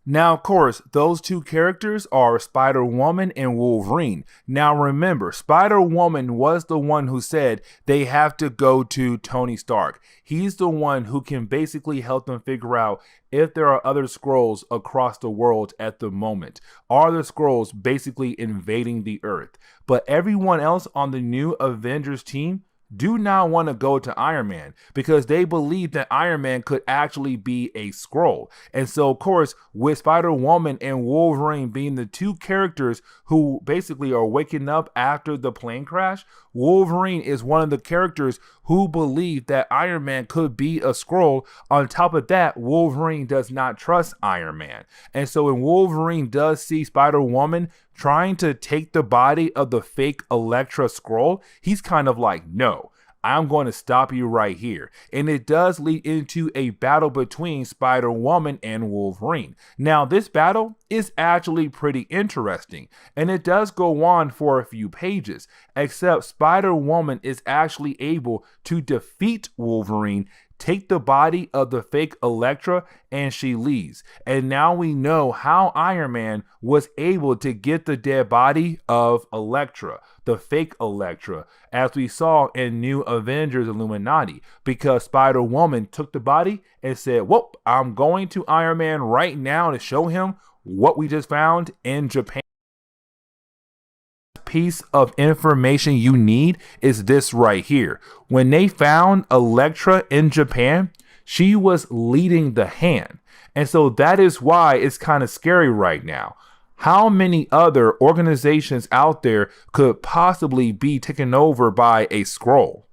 Now, of course, those two characters are Spider-Woman and Wolverine. Now, remember, Spider-Woman was the one who said they have to go to Tony Stark. He's the one who can basically help them figure out if there are other Skrulls across the world at the moment. Are the Skrulls basically invading the Earth? But everyone else on the new Avengers team do not want to go to Iron Man because they believe that Iron Man could actually be a Skrull. And so, of course, with Spider-Woman and Wolverine being the two characters who basically are waking up after the plane crash, Wolverine is one of the characters who believe that Iron Man could be a Skrull. On top of that, Wolverine does not trust Iron Man. And so when Wolverine does see Spider-Woman trying to take the body of the fake Elektra Skrull, he's kind of like, no, I'm going to stop you right here. And it does lead into a battle between Spider-Woman and Wolverine. Now, this battle is actually pretty interesting, and it does go on for a few pages, except Spider-Woman is actually able to defeat Wolverine, take the body of the fake Elektra, and she leaves. And now we know how Iron Man was able to get the dead body of Elektra, the fake Elektra, as we saw in New Avengers Illuminati, because Spider-Woman took the body and said, "Whoop, I'm going to Iron Man right now to show him what we just found in Japan." Piece of information you need is this right here. When they found Elektra in Japan, she was leading the hand. And so that is why it's kind of scary right now. How many other organizations out there could possibly be taken over by a Skrull?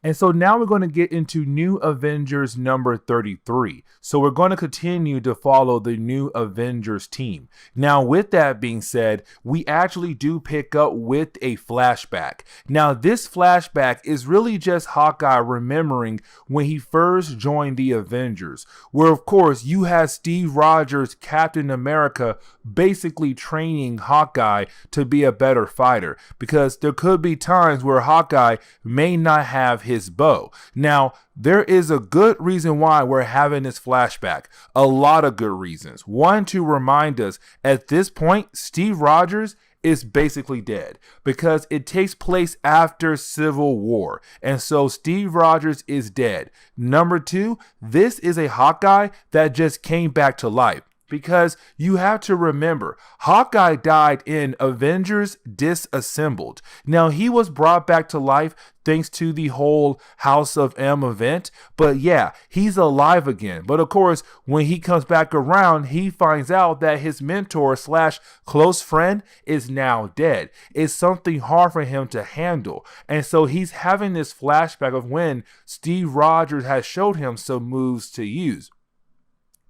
And so now we're going to get into New Avengers number 33. So we're going to continue to follow the New Avengers team. Now, with that being said, we actually do pick up with a flashback. Now, this flashback is really just Hawkeye remembering when he first joined the Avengers, where of course you had Steve Rogers, Captain America, basically training Hawkeye to be a better fighter, because there could be times where Hawkeye may not have his bow. Now, there is a good reason why we're having this flashback. A lot of good reasons. One, to remind us at this point, Steve Rogers is basically dead because it takes place after Civil War. And so Steve Rogers is dead. Number two, this is a Hawkeye that just came back to life. Because you have to remember, Hawkeye died in Avengers Disassembled. Now, he was brought back to life thanks to the whole House of M event. But yeah, he's alive again. But of course, when he comes back around, he finds out that his mentor slash close friend is now dead. It's something hard for him to handle. And so he's having this flashback of when Steve Rogers has showed him some moves to use.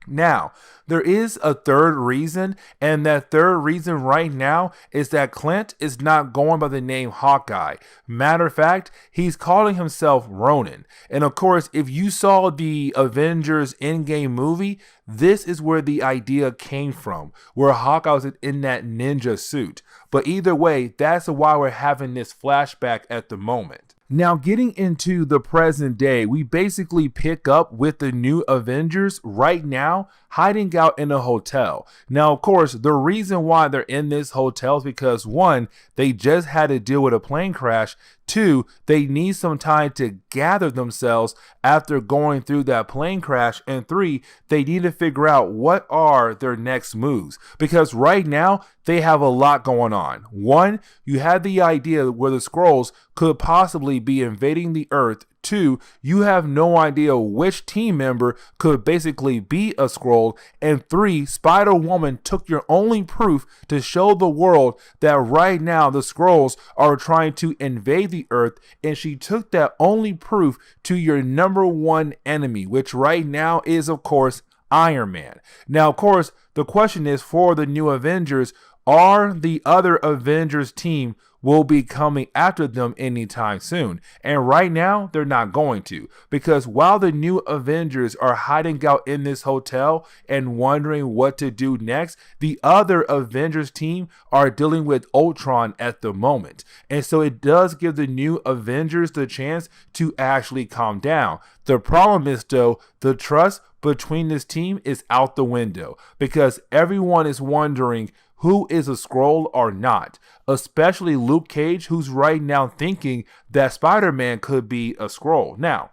Now, there is a third reason, and that third reason right now is that Clint is not going by the name Hawkeye. Matter of fact, he's calling himself Ronin. And of course, if you saw the Avengers Endgame movie, this is where the idea came from, where Hawkeye was in that ninja suit. But either way, that's why we're having this flashback at the moment. Now, getting into the present day, we basically pick up with the New Avengers right now hiding out in a hotel. Now, of course, the reason why they're in this hotel is because, one, they just had to deal with a plane crash. Two, they need some time to gather themselves after going through that plane crash. And three, they need to figure out what are their next moves. Because right now, they have a lot going on. One, you had the idea where the Skrulls could possibly be invading the Earth. Two, you have no idea which team member could basically be a Skrull. And three, Spider-Woman took your only proof to show the world that right now the Skrulls are trying to invade the Earth, and she took that only proof to your number one enemy, which right now is, of course, Iron Man. Now, of course, the question is for the New Avengers, are the other Avengers team will be coming after them anytime soon? And right now, they're not going to, because while the New Avengers are hiding out in this hotel and wondering what to do next, the other Avengers team are dealing with Ultron at the moment. And so it does give the New Avengers the chance to actually calm down. The problem is, though, the trust between this team is out the window, because everyone is wondering who is a Skrull or not, especially Luke Cage, who's right now thinking that Spider-Man could be a Skrull. Now,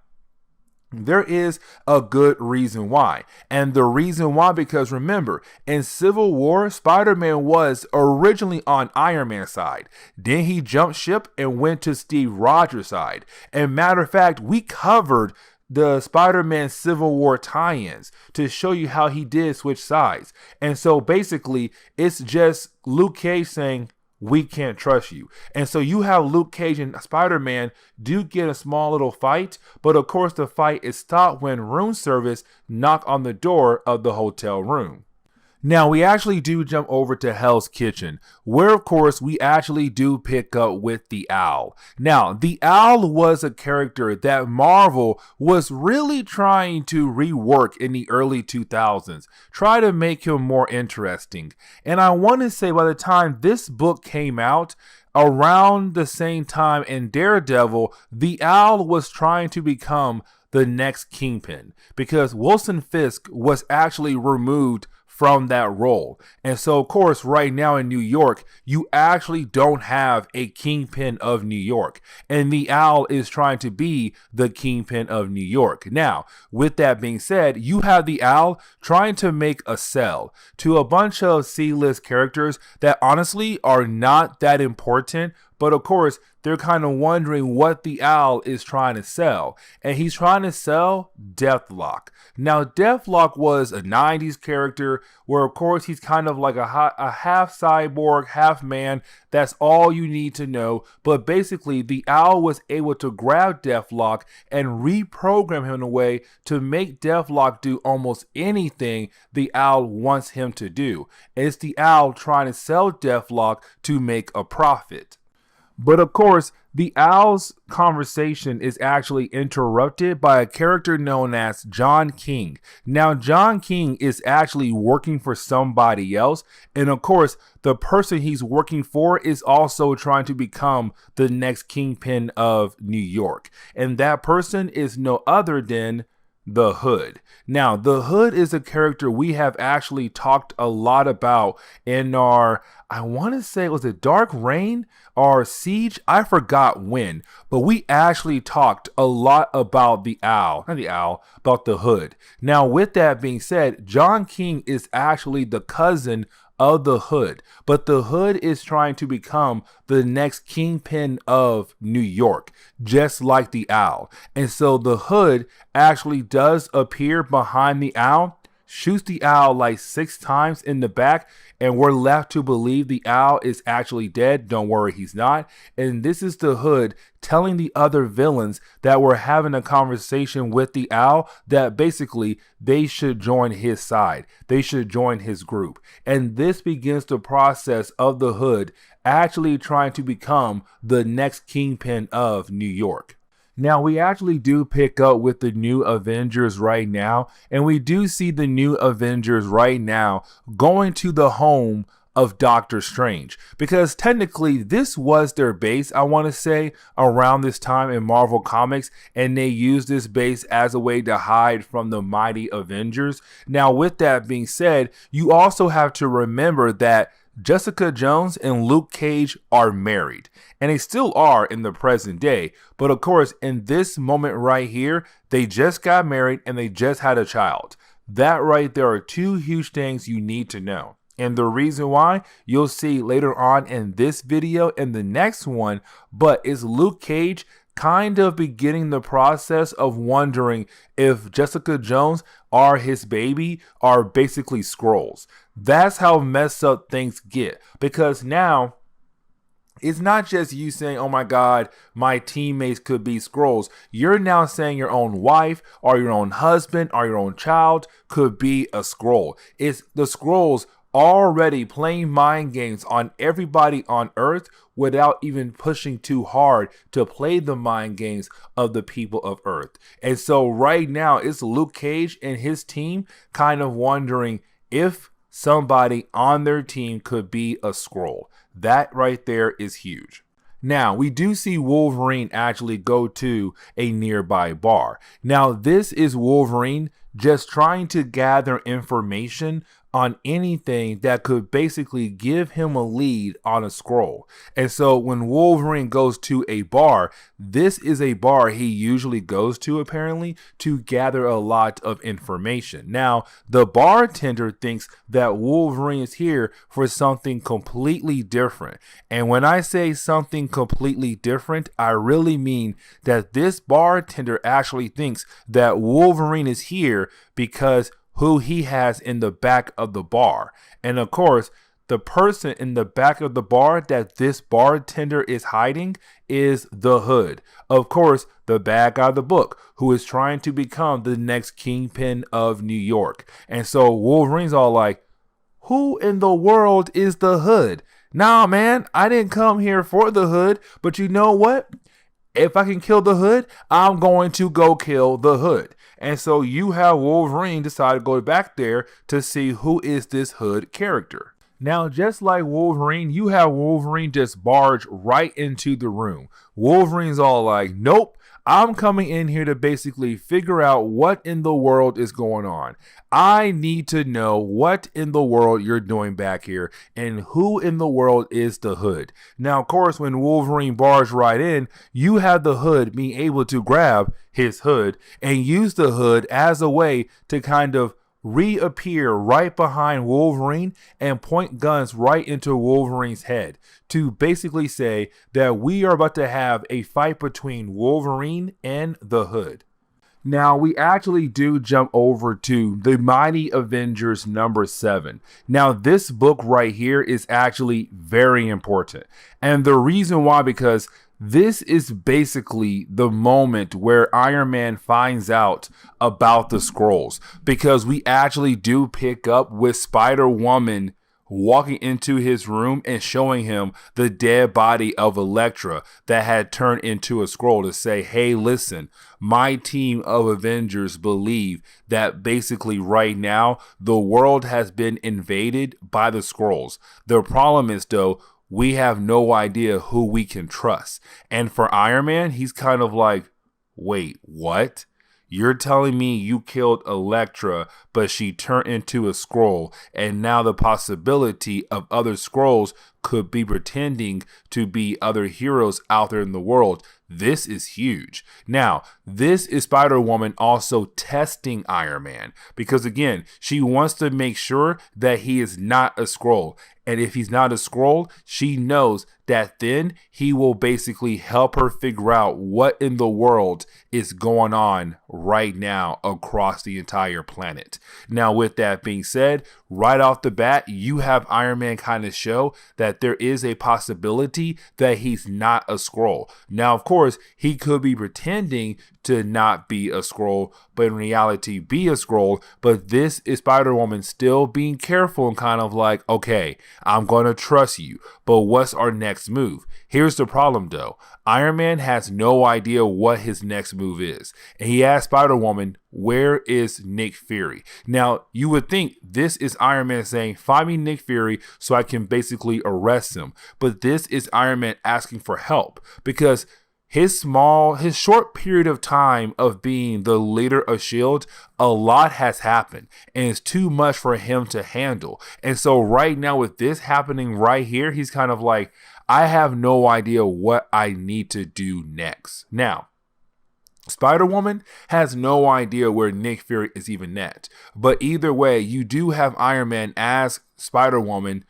there is a good reason why. And the reason why, because remember, in Civil War, Spider-Man was originally on Iron Man's side. Then he jumped ship and went to Steve Rogers' side. And matter of fact, we covered the Spider-Man Civil War tie-ins to show you how he did switch sides. And so basically, it's just Luke Cage saying, we can't trust you. And so you have Luke Cage and Spider-Man do get a small little fight, but of course the fight is stopped when room service knock on the door of the hotel room. Now, we actually do jump over to Hell's Kitchen, where, of course, we actually do pick up with the Owl. Now, the Owl was a character that Marvel was really trying to rework in the early 2000s, try to make him more interesting. And I want to say by the time this book came out, around the same time in Daredevil, the Owl was trying to become the next Kingpin, because Wilson Fisk was actually removed from that role. And so, of course, right now in New York, you actually don't have a Kingpin of New York. And the Owl is trying to be the Kingpin of New York. Now, with that being said, you have the Owl trying to make a sell to a bunch of C-list characters that honestly are not that important. But of course, they're kind of wondering what the Owl is trying to sell. And he's trying to sell Deathlock. Now, Deathlock was a 90s character where, of course, he's kind of like a half cyborg, half man. That's all you need to know. But basically, the Owl was able to grab Deathlock and reprogram him in a way to make Deathlock do almost anything the Owl wants him to do. It's the Owl trying to sell Deathlock to make a profit. But of course, the Owl's conversation is actually interrupted by a character known as John King. Now, John King is actually working for somebody else. And of course, the person he's working for is also trying to become the next Kingpin of New York. And that person is no other than the Hood. Now, the Hood is a character we have actually talked a lot about in our, I want to say, was it Dark Reign or Siege? I forgot when, but we actually talked a lot about the Owl, not the Owl, about the Hood. Now, with that being said, John King is actually the cousin of the Hood, but the Hood is trying to become the next Kingpin of New York, just like the Owl. And so the Hood actually does appear behind the Owl, shoots the Owl like 6 times in the back, and we're left to believe the Owl is actually dead. Don't worry, he's not. And this is the Hood telling the other villains that were having a conversation with the Owl that basically they should join his side. They should join his group. And this begins the process of the Hood actually trying to become the next Kingpin of New York. Now, we actually do pick up with the new Avengers right now, and we do see the new Avengers right now going to the home of Doctor Strange, because technically this was their base, I want to say, around this time in Marvel Comics, and they used this base as a way to hide from the mighty Avengers. Now, with that being said, you also have to remember that Jessica Jones and Luke Cage are married, and they still are in the present day. But of course, in this moment right here, they just got married and they just had a child. That right there are 2 huge things you need to know. And the reason why, you'll see later on in this video and the next one, but is Luke Cage kind of beginning the process of wondering if Jessica Jones or his baby are basically Skrulls. That's how messed up things get, because now it's not just you saying, oh my God, my teammates could be Skrulls. You're now saying your own wife or your own husband or your own child could be a Skrull. It's the Skrulls already playing mind games on everybody on Earth without even pushing too hard to play the mind games of the people of Earth. And so right now it's Luke Cage and his team kind of wondering if somebody on their team could be a Skrull. That right there is huge. Now, we do see Wolverine actually go to a nearby bar. Now, this is Wolverine just trying to gather information on anything that could basically give him a lead on a Skrull. And so when Wolverine goes to a bar, this is a bar he usually goes to apparently to gather a lot of information. Now, the bartender thinks that Wolverine is here for something completely different. And when I say something completely different, I really mean that this bartender actually thinks that Wolverine is here because who he has in the back of the bar. And of course, the person in the back of the bar that this bartender is hiding is the Hood. Of course, the bad guy of the book, who is trying to become the next Kingpin of New York. And so Wolverine's all like, who in the world is the Hood? Nah, man, I didn't come here for the Hood, but you know what? If I can kill the Hood, I'm going to go kill the Hood. And so you have Wolverine decide to go back there to see who is this Hood character. Now, just like Wolverine, you have Wolverine just barge right into the room. Wolverine's all like, nope, I'm coming in here to basically figure out what in the world is going on. I need to know what in the world you're doing back here and who in the world is the Hood. Now, of course, when Wolverine barged right in, you have the Hood being able to grab his hood and use the hood as a way to kind of reappear right behind Wolverine and point guns right into Wolverine's head to basically say that we are about to have a fight between Wolverine and the Hood. Now, we actually do jump over to the Mighty Avengers #7. Now, this book right here is actually very important. And the reason why, because this is basically the moment where Iron Man finds out about the Skrulls, because we actually do pick up with Spider-Woman walking into his room and showing him the dead body of Elektra that had turned into a Skrull to say, hey, listen, my team of Avengers believe that basically right now the world has been invaded by the Skrulls. The problem is, though, we have no idea who we can trust. And for Iron Man, he's kind of like, wait, what? You're telling me you killed Elektra, but she turned into a Skrull, and now the possibility of other Skrulls could be pretending to be other heroes out there in the world. This is huge. Now, this is Spider-Woman also testing Iron Man, because again, she wants to make sure that he is not a Skrull. And if he's not a Skrull, she knows that then he will basically help her figure out what in the world is going on right now across the entire planet. Now, with that being said, right off the bat, you have Iron Man kind of show that there is a possibility that he's not a Skrull. Now, of course, he could be pretending to not be a Skrull, but in reality be a Skrull. But this is Spider-Woman still being careful and kind of like, okay, I'm going to trust you, but what's our next move? Here's the problem, though. Iron Man has no idea what his next move is. And he asks Spider-Woman, where is Nick Fury? Now, you would think this is Iron Man saying, find me Nick Fury so I can basically arrest him. But this is Iron Man asking for help, because his short period of time of being the leader of S.H.I.E.L.D., a lot has happened and it's too much for him to handle. And so right now with this happening right here, he's kind of like, I have no idea what I need to do next. Now, Spider-Woman has no idea where Nick Fury is even at. But either way, you do have Iron Man ask Spider-Woman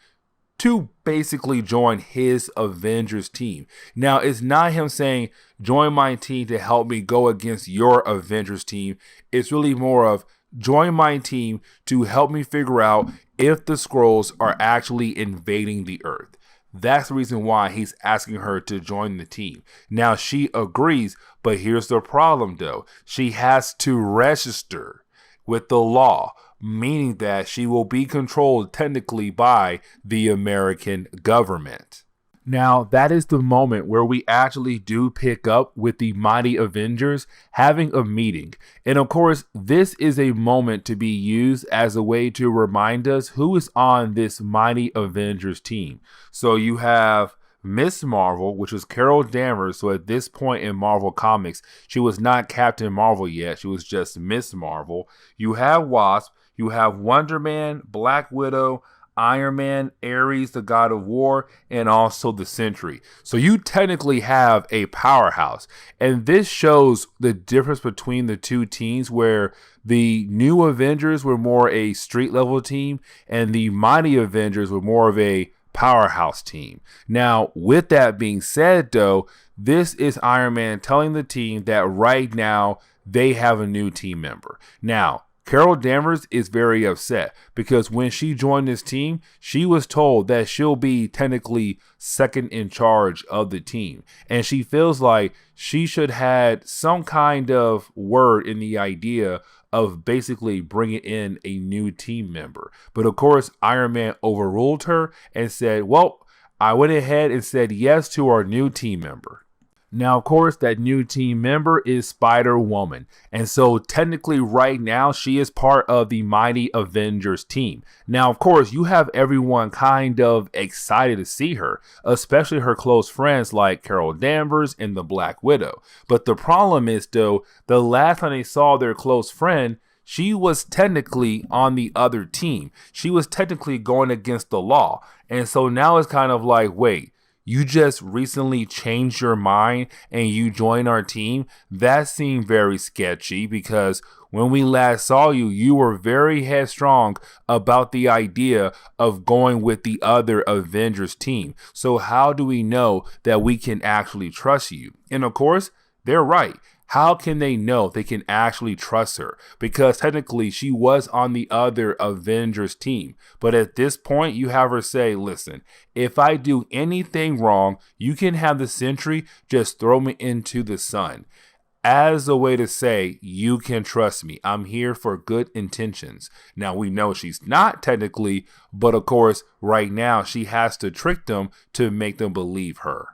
to basically join his Avengers team. Now, it's not him saying, join my team to help me go against your Avengers team. It's really more of, join my team to help me figure out if the Skrulls are actually invading the Earth. That's the reason why he's asking her to join the team. Now, she agrees, but here's the problem, though. She has to register with the law, meaning that she will be controlled technically by the American government. Now, that is the moment where we actually do pick up with the Mighty Avengers having a meeting. And of course, this is a moment to be used as a way to remind us who is on this Mighty Avengers team. So you have Miss Marvel, which was Carol Danvers. So at this point in Marvel Comics, she was not Captain Marvel yet. She was just Miss Marvel. You have Wasp. You have Wonder Man, Black Widow, Iron Man, Ares, the God of War, and also the Sentry. So you technically have a powerhouse. And this shows the difference between the two teams, where the new Avengers were more a street level team and the Mighty Avengers were more of a powerhouse team. Now, with that being said, though, this is Iron Man telling the team that right now they have a new team member. Now, Carol Danvers is very upset because when she joined this team, she was told that she'll be technically second in charge of the team. And she feels like she should had some kind of word in the idea of basically bringing in a new team member. But of course, Iron Man overruled her and said, well, I went ahead and said yes to our new team member. Now, of course, that new team member is Spider-Woman. And so technically right now, she is part of the mighty Avengers team. Now, of course, you have everyone kind of excited to see her, especially her close friends like Carol Danvers and the Black Widow. But the problem is, though, the last time they saw their close friend, she was technically on the other team. She was technically going against the law. And so now it's kind of like, wait, you just recently changed your mind and you joined our team? That seemed very sketchy because when we last saw you, you were very headstrong about the idea of going with the other Avengers team. So how do we know that we can actually trust you? And of course, they're right. How can they know they can actually trust her? Because technically she was on the other Avengers team. But at this point, you have her say, listen, if I do anything wrong, you can have the Sentry just throw me into the sun. As a way to say, you can trust me. I'm here for good intentions. Now, we know she's not technically, but of course, right now, she has to trick them to make them believe her.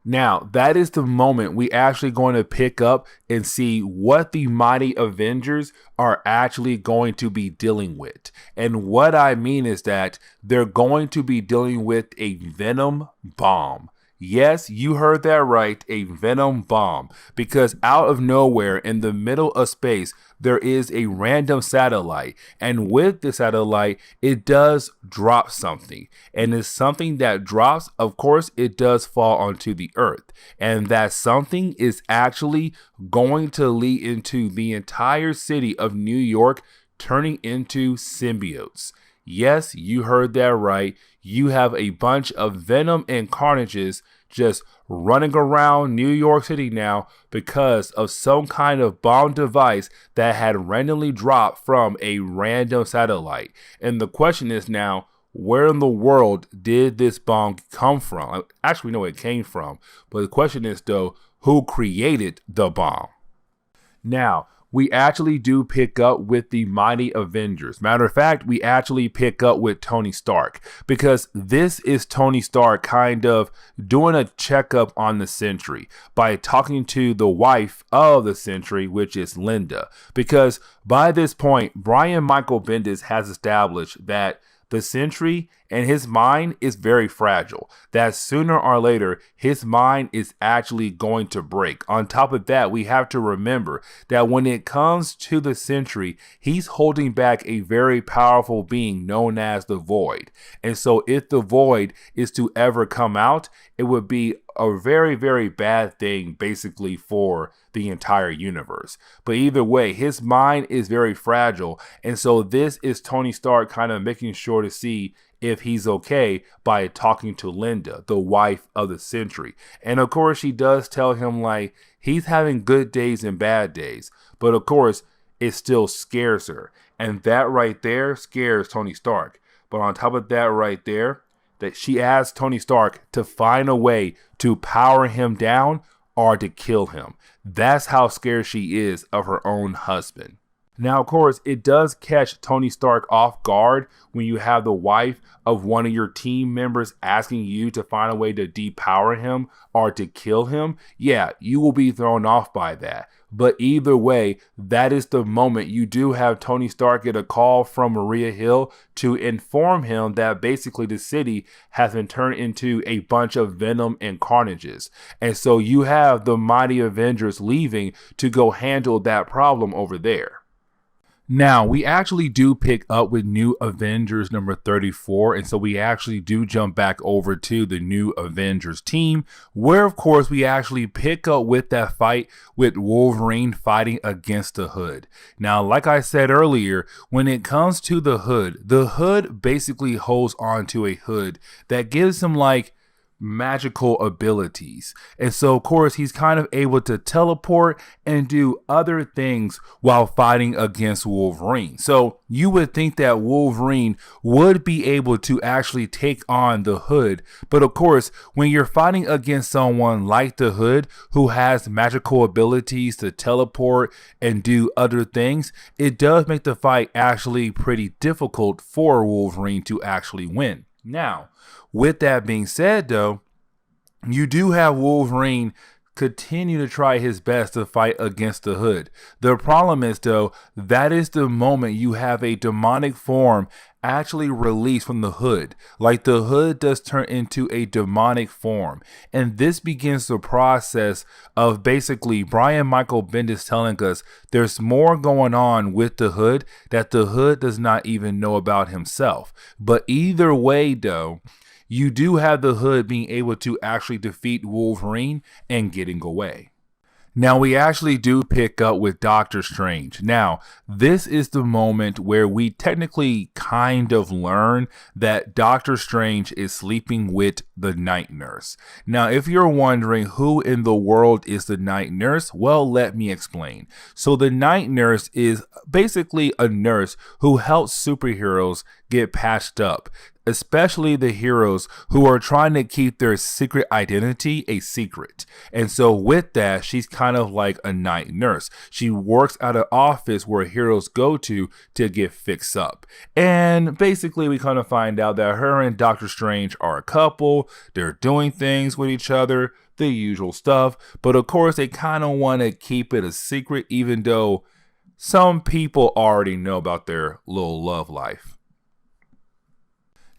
Now, that is the moment we actually going to pick up and see what the mighty Avengers are actually going to be dealing with. And what I mean is that they're going to be dealing with a Venom bomb. Yes, you heard that right, a Venom bomb. Because out of nowhere, in the middle of space, there is a random satellite. And with the satellite, it does drop something. And it's something that drops, of course, it does fall onto the earth. And that something is actually going to lead into the entire city of New York turning into symbiotes. Yes, you heard that right. You have a bunch of Venom and Carnages just running around New York City now because of some kind of bomb device that had randomly dropped from a random satellite. And the question is now, where in the world did this bomb come from? Actually, we know where it came from. But the question is, though, who created the bomb? Now, we actually do pick up with the mighty Avengers. Matter of fact, we actually pick up with Tony Stark because this is Tony Stark kind of doing a checkup on the Sentry by talking to the wife of the Sentry, which is Linda. Because by this point, Brian Michael Bendis has established that the Sentry and his mind is very fragile, that sooner or later his mind is actually going to break. On top of that, we have to remember that when it comes to the Sentry, he's holding back a very powerful being known as the Void. And so if the Void is to ever come out, it would be a very, very bad thing basically for the entire universe. But either way, his mind is very fragile. And so this is Tony Stark kind of making sure to see if he's okay by talking to Linda, the wife of the Sentry. And of course, she does tell him like he's having good days and bad days. But of course, it still scares her. And that right there scares Tony Stark. But on top of that right there, that she asks Tony Stark to find a way to power him down or to kill him. That's how scared she is of her own husband. Now, of course, it does catch Tony Stark off guard when you have the wife of one of your team members asking you to find a way to depower him or to kill him. Yeah, you will be thrown off by that. But either way, that is the moment you do have Tony Stark get a call from Maria Hill to inform him that basically the city has been turned into a bunch of Venom and Carnages. And so you have the mighty Avengers leaving to go handle that problem over there. Now, we actually do pick up with New Avengers number 34, and so we actually do jump back over to the New Avengers team, where, of course, we actually pick up with that fight with Wolverine fighting against the Hood. Now, like I said earlier, when it comes to the Hood basically holds on to a hood that gives him, like, magical abilities. And so, of course, he's kind of able to teleport and do other things while fighting against Wolverine. So you would think that Wolverine would be able to actually take on the Hood. But of course, when you're fighting against someone like the Hood who has magical abilities to teleport and do other things, it does make the fight actually pretty difficult for Wolverine to actually win. Now, with that being said, though, you do have Wolverine continue to try his best to fight against the Hood. The problem is, though, that is the moment you have a demonic form actually released from the Hood. Like the Hood does turn into a demonic form. And this begins the process of basically Brian Michael Bendis telling us there's more going on with the Hood that the Hood does not even know about himself. But either way, though, you do have the Hood being able to actually defeat Wolverine and getting away. Now, we actually do pick up with Doctor Strange. Now, this is the moment where we technically kind of learn that Doctor Strange is sleeping with the night nurse. Now, if you're wondering who in the world is the night nurse, well, let me explain. So the night nurse is basically a nurse who helps superheroes get patched up, especially the heroes who are trying to keep their secret identity a secret. And so with that, she's kind of like a night nurse. She works at an office where heroes go to get fixed up. And basically we kind of find out that her and Doctor Strange are a couple. They're doing things with each other, the usual stuff. But of course they kind of want to keep it a secret, even though some people already know about their little love life.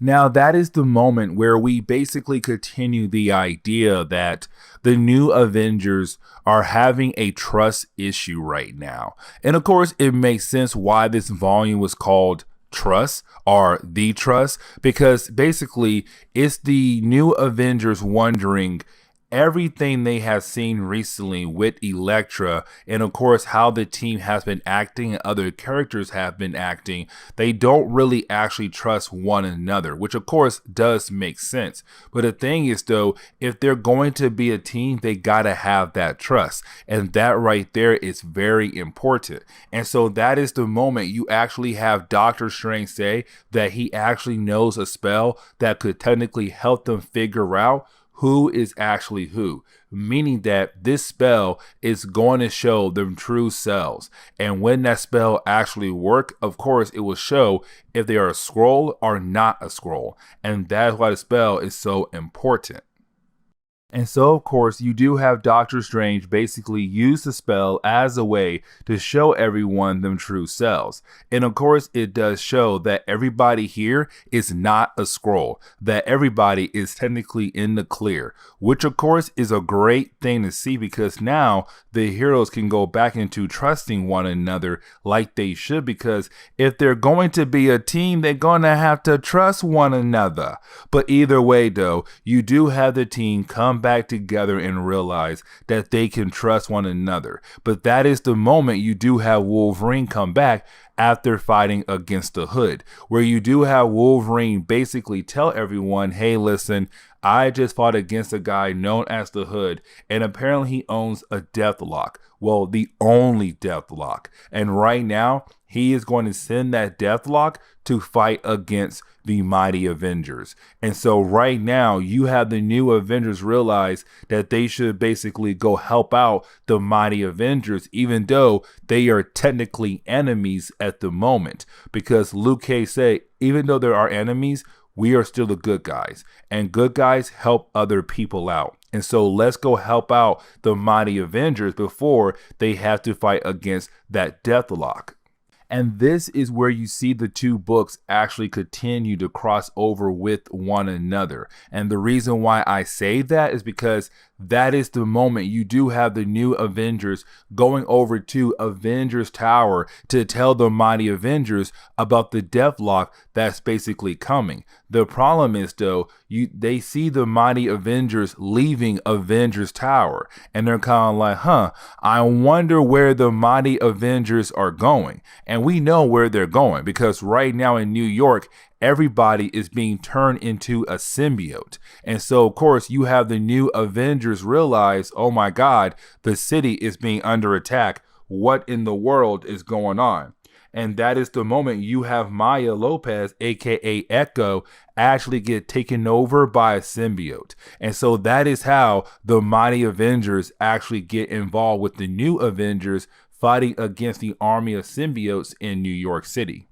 Now, that is the moment where we basically continue the idea that the new Avengers are having a trust issue right now. And of course, it makes sense why this volume was called Trust or The Trust, because basically it's the new Avengers wondering everything they have seen recently with Elektra, and of course how the team has been acting and other characters have been acting. They don't really actually trust one another, which of course does make sense. But the thing is, though, if they're going to be a team, they gotta have that trust, and that right there is very important. And so that is the moment you actually have Doctor Strange say that he actually knows a spell that could technically help them figure out who is actually who, meaning that this spell is going to show them true selves. And when that spell actually work, of course, it will show if they are a Skrull or not a Skrull. And that's why the spell is so important. And so, of course, you do have Doctor Strange basically use the spell as a way to show everyone them true selves. And of course, it does show that everybody here is not a Skrull, that everybody is technically in the clear, which of course is a great thing to see, because now the heroes can go back into trusting one another like they should, because if they're going to be a team, they're going to have to trust one another. But either way, though, you do have the team come back together and realize that they can trust one another. But that is the moment you do have Wolverine come back after fighting against the Hood, where you do have Wolverine basically tell everyone, hey, listen, I just fought against a guy known as the Hood, and apparently he owns a deathlock. Well, the only deathlock. And right now, he is going to send that deathlock to fight against the mighty Avengers. And so right now, you have the new Avengers realize that they should basically go help out the mighty Avengers, even though they are technically enemies at the moment. Because Luke Cage said, even though there are enemies, we are still the good guys, and good guys help other people out. And so let's go help out the mighty Avengers before they have to fight against that deathlock. And this is where you see the two books actually continue to cross over with one another. And the reason why I say that is because that is the moment you do have the new Avengers going over to Avengers Tower to tell the mighty Avengers about the deathlock that's basically coming. The problem is, though, they see the mighty Avengers leaving Avengers Tower, and they're kind of like, I wonder where the mighty Avengers are going. And we know where they're going, because right now in New York, everybody is being turned into a symbiote. And so, of course, you have the new Avengers realize, oh my God, the city is being under attack. What in the world is going on? And that is the moment you have Maya Lopez, aka Echo, actually get taken over by a symbiote. And so that is how the mighty Avengers actually get involved with the new Avengers fighting against the army of symbiotes in New York City.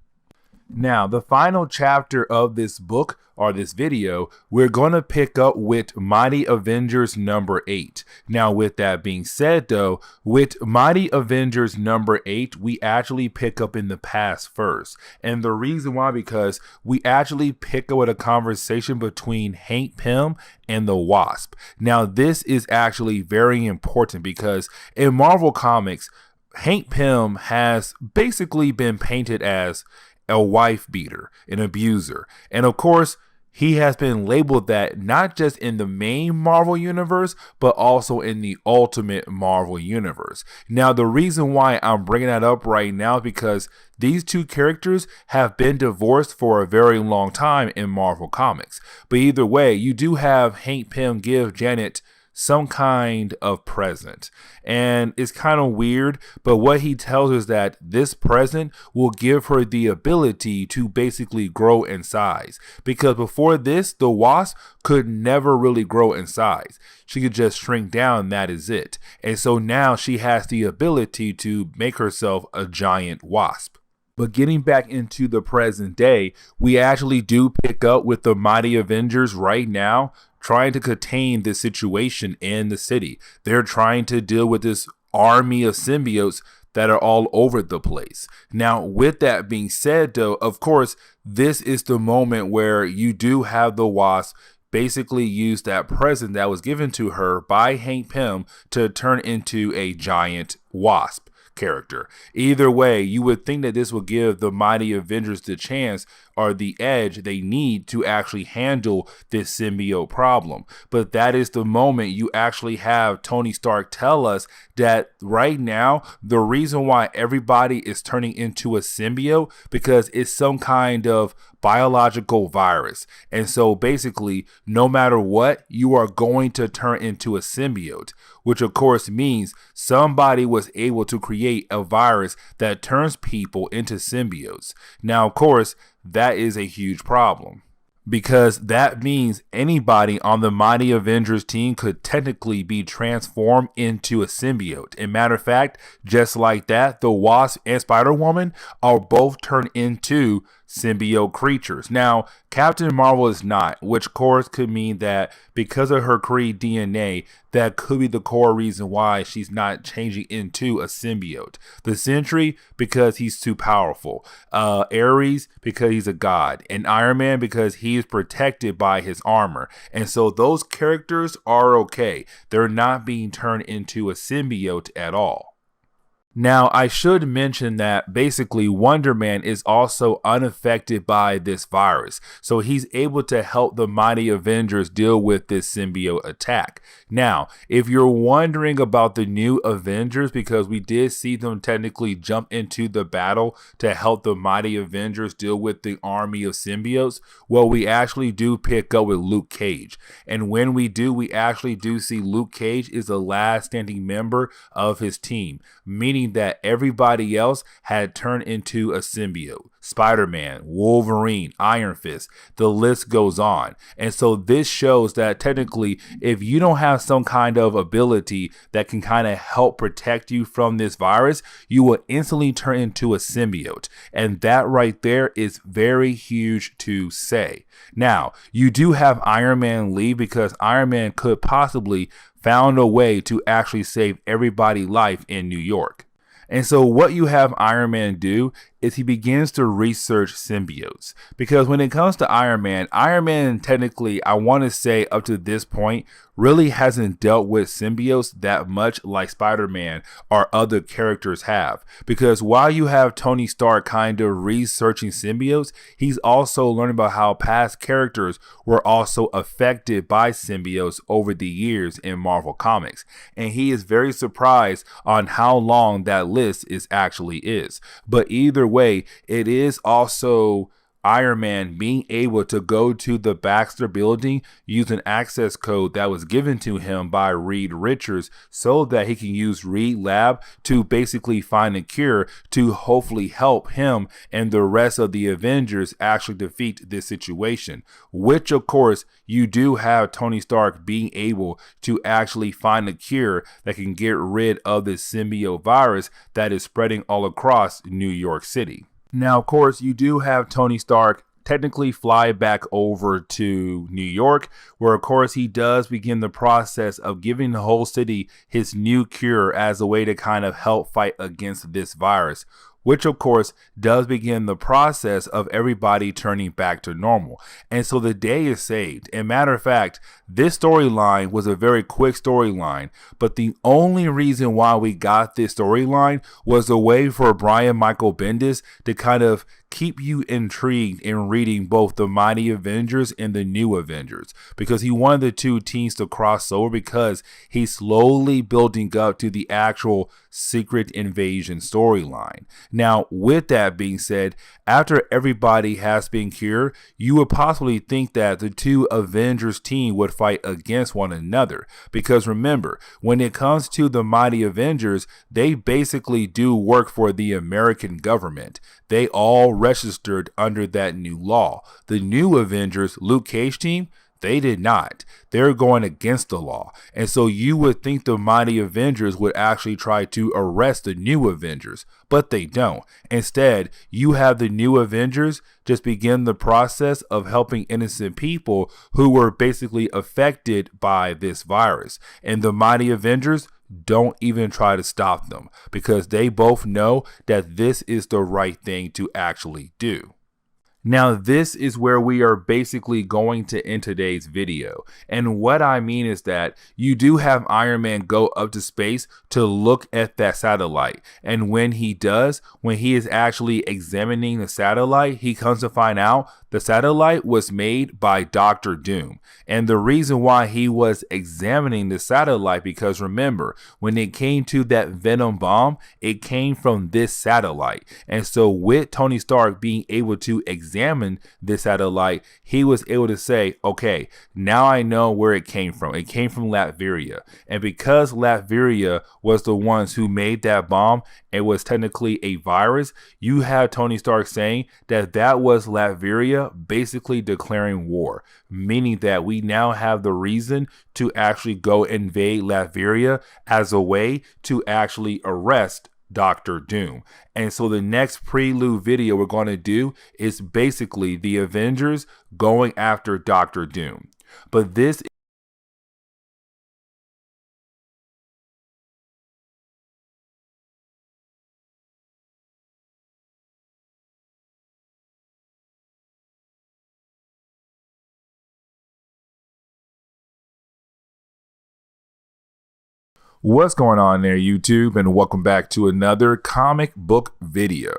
Now, the final chapter of this book or this video, we're going to pick up with Mighty Avengers number 8. Now, with that being said, though, with Mighty Avengers number 8, we actually pick up in the past first. And the reason why, because we actually pick up with a conversation between Hank Pym and the Wasp. Now, this is actually very important because in Marvel Comics, Hank Pym has basically been painted as a wife beater, an abuser. And of course, he has been labeled that not just in the main Marvel universe, but also in the Ultimate Marvel universe. Now, the reason why I'm bringing that up right now is because these two characters have been divorced for a very long time in Marvel Comics. But either way, you do have Hank Pym give Janet some kind of present, and it's kind of weird, but what he tells us that this present will give her the ability to basically grow in size, because before this the Wasp could never really grow in size. She could just shrink down, that is it. And so now she has the ability to make herself a giant wasp. But getting back into the present day, we actually do pick up with the Mighty Avengers right now trying to contain the situation in the city. They're trying to deal with this army of symbiotes that are all over the place. Now, with that being said, though, of course, this is the moment where you do have the Wasp basically use that present that was given to her by Hank Pym to turn into a giant wasp character. Either way, you would think that this would give the Mighty Avengers the chance or the edge they need to actually handle this symbiote problem. But that is the moment you actually have Tony Stark tell us that right now, the reason why everybody is turning into a symbiote because it's some kind of biological virus. And so basically, no matter what, you are going to turn into a symbiote, which of course means somebody was able to create a virus that turns people into symbiotes. Now, of course, that is a huge problem, because that means anybody on the Mighty Avengers team could technically be transformed into a symbiote. And matter of fact, just like that, the Wasp and Spider-Woman are both turned into symbiote creatures. Now, Captain Marvel is not, which of course could mean that because of her Kree DNA, that could be the core reason why she's not changing into a symbiote. The Sentry, because he's too powerful. Ares, because he's a god. And Iron Man, because he is protected by his armor. And so those characters are okay. They're not being turned into a symbiote at all. Now, I should mention that basically Wonder Man is also unaffected by this virus, so he's able to help the Mighty Avengers deal with this symbiote attack. Now, if you're wondering about the new Avengers, because we did see them technically jump into the battle to help the Mighty Avengers deal with the army of symbiotes, well, we actually do pick up with Luke Cage. And when we do, we actually do see Luke Cage is the last standing member of his team, meaning that everybody else had turned into a symbiote. Spider-Man, Wolverine, Iron Fist, the list goes on. And so this shows that technically, if you don't have some kind of ability that can kind of help protect you from this virus, you will instantly turn into a symbiote. And that right there is very huge to say. Now, you do have Iron Man leave because Iron Man could possibly found a way to actually save everybody's life in New York. And so what you have Iron Man do is he begins to research symbiotes. Because when it comes to Iron Man technically, I want to say up to this point, really hasn't dealt with symbiotes that much like Spider-Man or other characters have. Because while you have Tony Stark kind of researching symbiotes, he's also learning about how past characters were also affected by symbiotes over the years in Marvel Comics. And he is very surprised on how long that list actually is. But either way, it is also Iron Man being able to go to the Baxter building, use an access code that was given to him by Reed Richards so that he can use Reed Lab to basically find a cure to hopefully help him and the rest of the Avengers actually defeat this situation, which of course you do have Tony Stark being able to actually find a cure that can get rid of this symbiote virus that is spreading all across New York City. Now, of course, you do have Tony Stark technically fly back over to New York, where of course he does begin the process of giving the whole city his new cure as a way to kind of help fight against this virus, which of course does begin the process of everybody turning back to normal. And so the day is saved. And matter of fact, this storyline was a very quick storyline, but the only reason why we got this storyline was a way for Brian Michael Bendis to kind of keep you intrigued in reading both the Mighty Avengers and the New Avengers, because he wanted the two teams to cross over, because he's slowly building up to the actual Secret Invasion storyline. Now, with that being said, after everybody has been cured, you would possibly think that the two Avengers team would fight against one another, because remember, when it comes to the Mighty Avengers, they basically do work for the American government. They all registered under that new law. The New Avengers, Luke Cage team, they did not. They're going against the law. And so you would think the Mighty Avengers would actually try to arrest the New Avengers, but they don't. Instead, you have the New Avengers just begin the process of helping innocent people who were basically affected by this virus. And the Mighty Avengers don't even try to stop them, because they both know that this is the right thing to actually do. Now, this is where we are basically going to end today's video. And what I mean is that you do have Iron Man go up to space to look at that satellite. And when he does, when he is actually examining the satellite, he comes to find out the satellite was made by Dr. Doom. And the reason why he was examining the satellite, because remember, when it came to that Venom bomb, it came from this satellite. And so with Tony Stark being able to examine this satellite, he was able to say, okay, now I know where it came from. It came from Latveria. And because Latveria was the ones who made that bomb, it was technically a virus, you have Tony Stark saying that that was Latveria basically declaring war, meaning that we now have the reason to actually go invade Latveria as a way to actually arrest Dr. Doom. And so the next Prelude video we're going to do is basically the Avengers going after Dr. Doom. But this What's going on there, YouTube, and welcome back to another comic book video.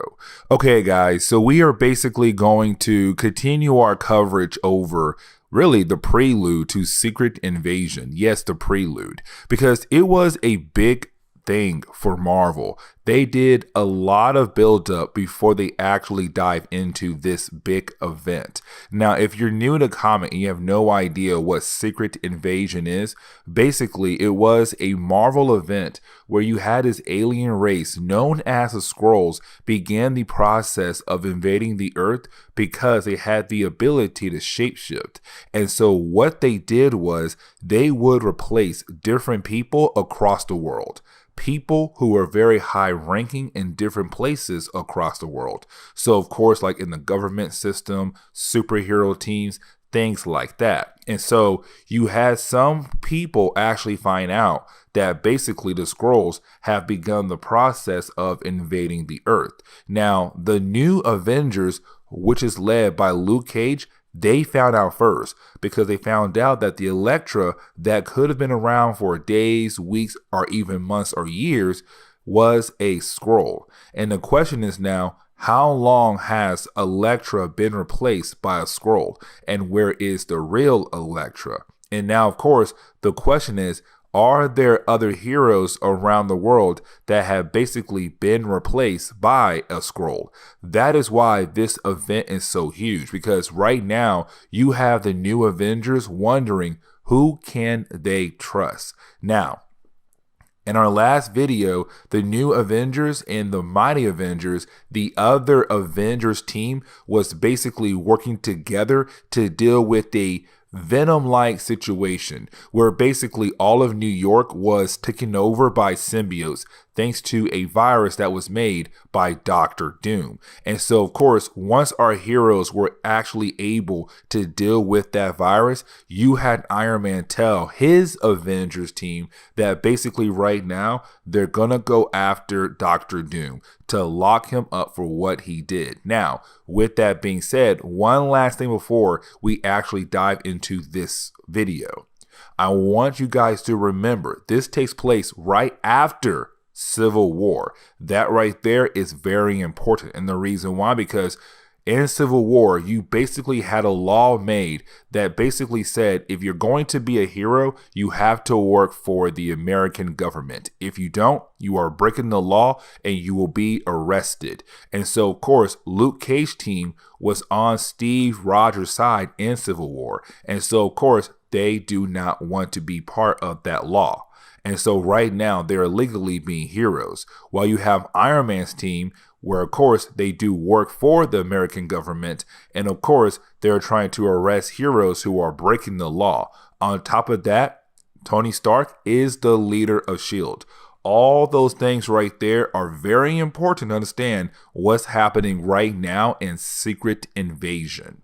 Okay, guys, so we are basically going to continue our coverage over really the prelude to Secret Invasion. Yes, the prelude, because it was a big thing for Marvel. They did a lot of build up before they actually dive into this big event. Now, if you're new to comic and you have no idea what Secret Invasion is, basically it was a Marvel event where you had this alien race known as the Skrulls begin the process of invading the Earth because they had the ability to shapeshift. And so what they did was they would replace different people across the world. People who are very high ranking in different places across the world. So of course, like in the government system, superhero teams, things like that. And so you had some people actually find out that basically the Skrulls have begun the process of invading the Earth. Now, the New Avengers, which is led by Luke Cage, they found out first, because they found out that the Elektra that could have been around for days, weeks, or even months or years was a Skrull. And the question is now, how long has Elektra been replaced by a Skrull? And where is the real Elektra? And now, of course, the question is, Are there other heroes around the world that have basically been replaced by a Skrull? That is why this event is so huge, because right now you have the new Avengers wondering who can they trust. Now, in our last video, the new Avengers and the Mighty Avengers, the other Avengers team, was basically working together to deal with a Venom-like situation where basically all of New York was taken over by symbiotes thanks to a virus that was made by Doctor Doom. And so, of course, once our heroes were actually able to deal with that virus, you had Iron Man tell his Avengers team that basically right now they're gonna go after Doctor Doom to lock him up for what he did. Now, with that being said, one last thing before we actually dive into this video. I want you guys to remember this takes place right after Civil War. That right there is very important. And the reason why, because in Civil War, you basically had a law made that basically said if you're going to be a hero, you have to work for the American government. If you don't, you are breaking the law and you will be arrested. And so, of course, Luke Cage's team was on Steve Rogers' side in Civil War. And so, of course, they do not want to be part of that law. And so right now they're illegally being heroes, while you have Iron Man's team where, of course, they do work for the American government. And of course, they're trying to arrest heroes who are breaking the law. On top of that, Tony Stark is the leader of S.H.I.E.L.D. All those things right there are very important to understand what's happening right now in Secret Invasion.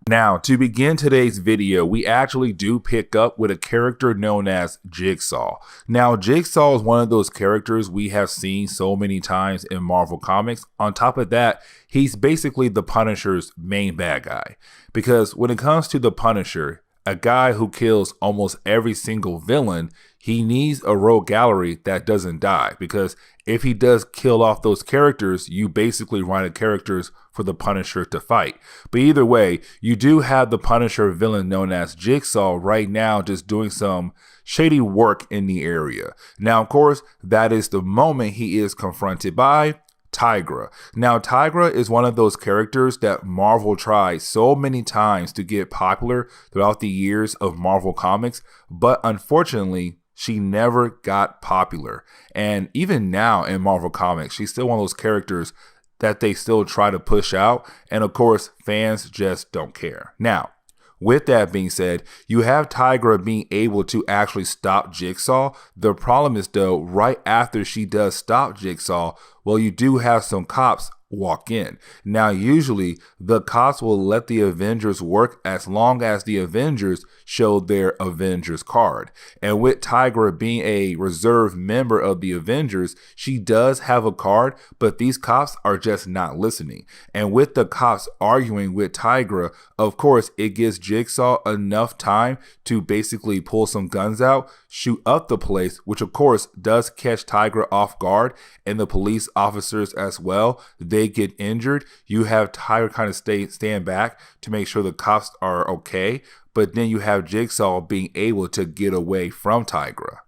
Now, to begin today's video, we actually do pick up with a character known as Jigsaw. Now, Jigsaw is one of those characters we have seen so many times in Marvel Comics. On top of that, he's basically the Punisher's main bad guy. Because when it comes to the Punisher, a guy who kills almost every single villain, he needs a rogue gallery that doesn't die. Because if he does kill off those characters, you basically run out of characters for the Punisher to fight. But either way, you do have the Punisher villain known as Jigsaw right now just doing some shady work in the area. Now, of course, that is the moment he is confronted by Tigra. Now, Tigra is one of those characters that Marvel tried so many times to get popular throughout the years of Marvel Comics, but unfortunately, she never got popular. And even now in Marvel Comics, she's still one of those characters that they still try to push out. And of course, fans just don't care. Now, with that being said, you have Tigra being able to actually stop Jigsaw. The problem is, though, right after she does stop Jigsaw, well, you do have some cops walk in. Now, usually the cops will let the Avengers work as long as the Avengers show their Avengers card. And with Tigra being a reserve member of the Avengers, she does have a card, but these cops are just not listening. And with the cops arguing with Tigra, of course, it gives Jigsaw enough time to basically pull some guns out, shoot up the place, which of course does catch Tigra off guard, and the police officers as well. They get injured. You have Tigra kind of stand back to make sure the cops are okay, but then you have Jigsaw being able to get away from Tigra.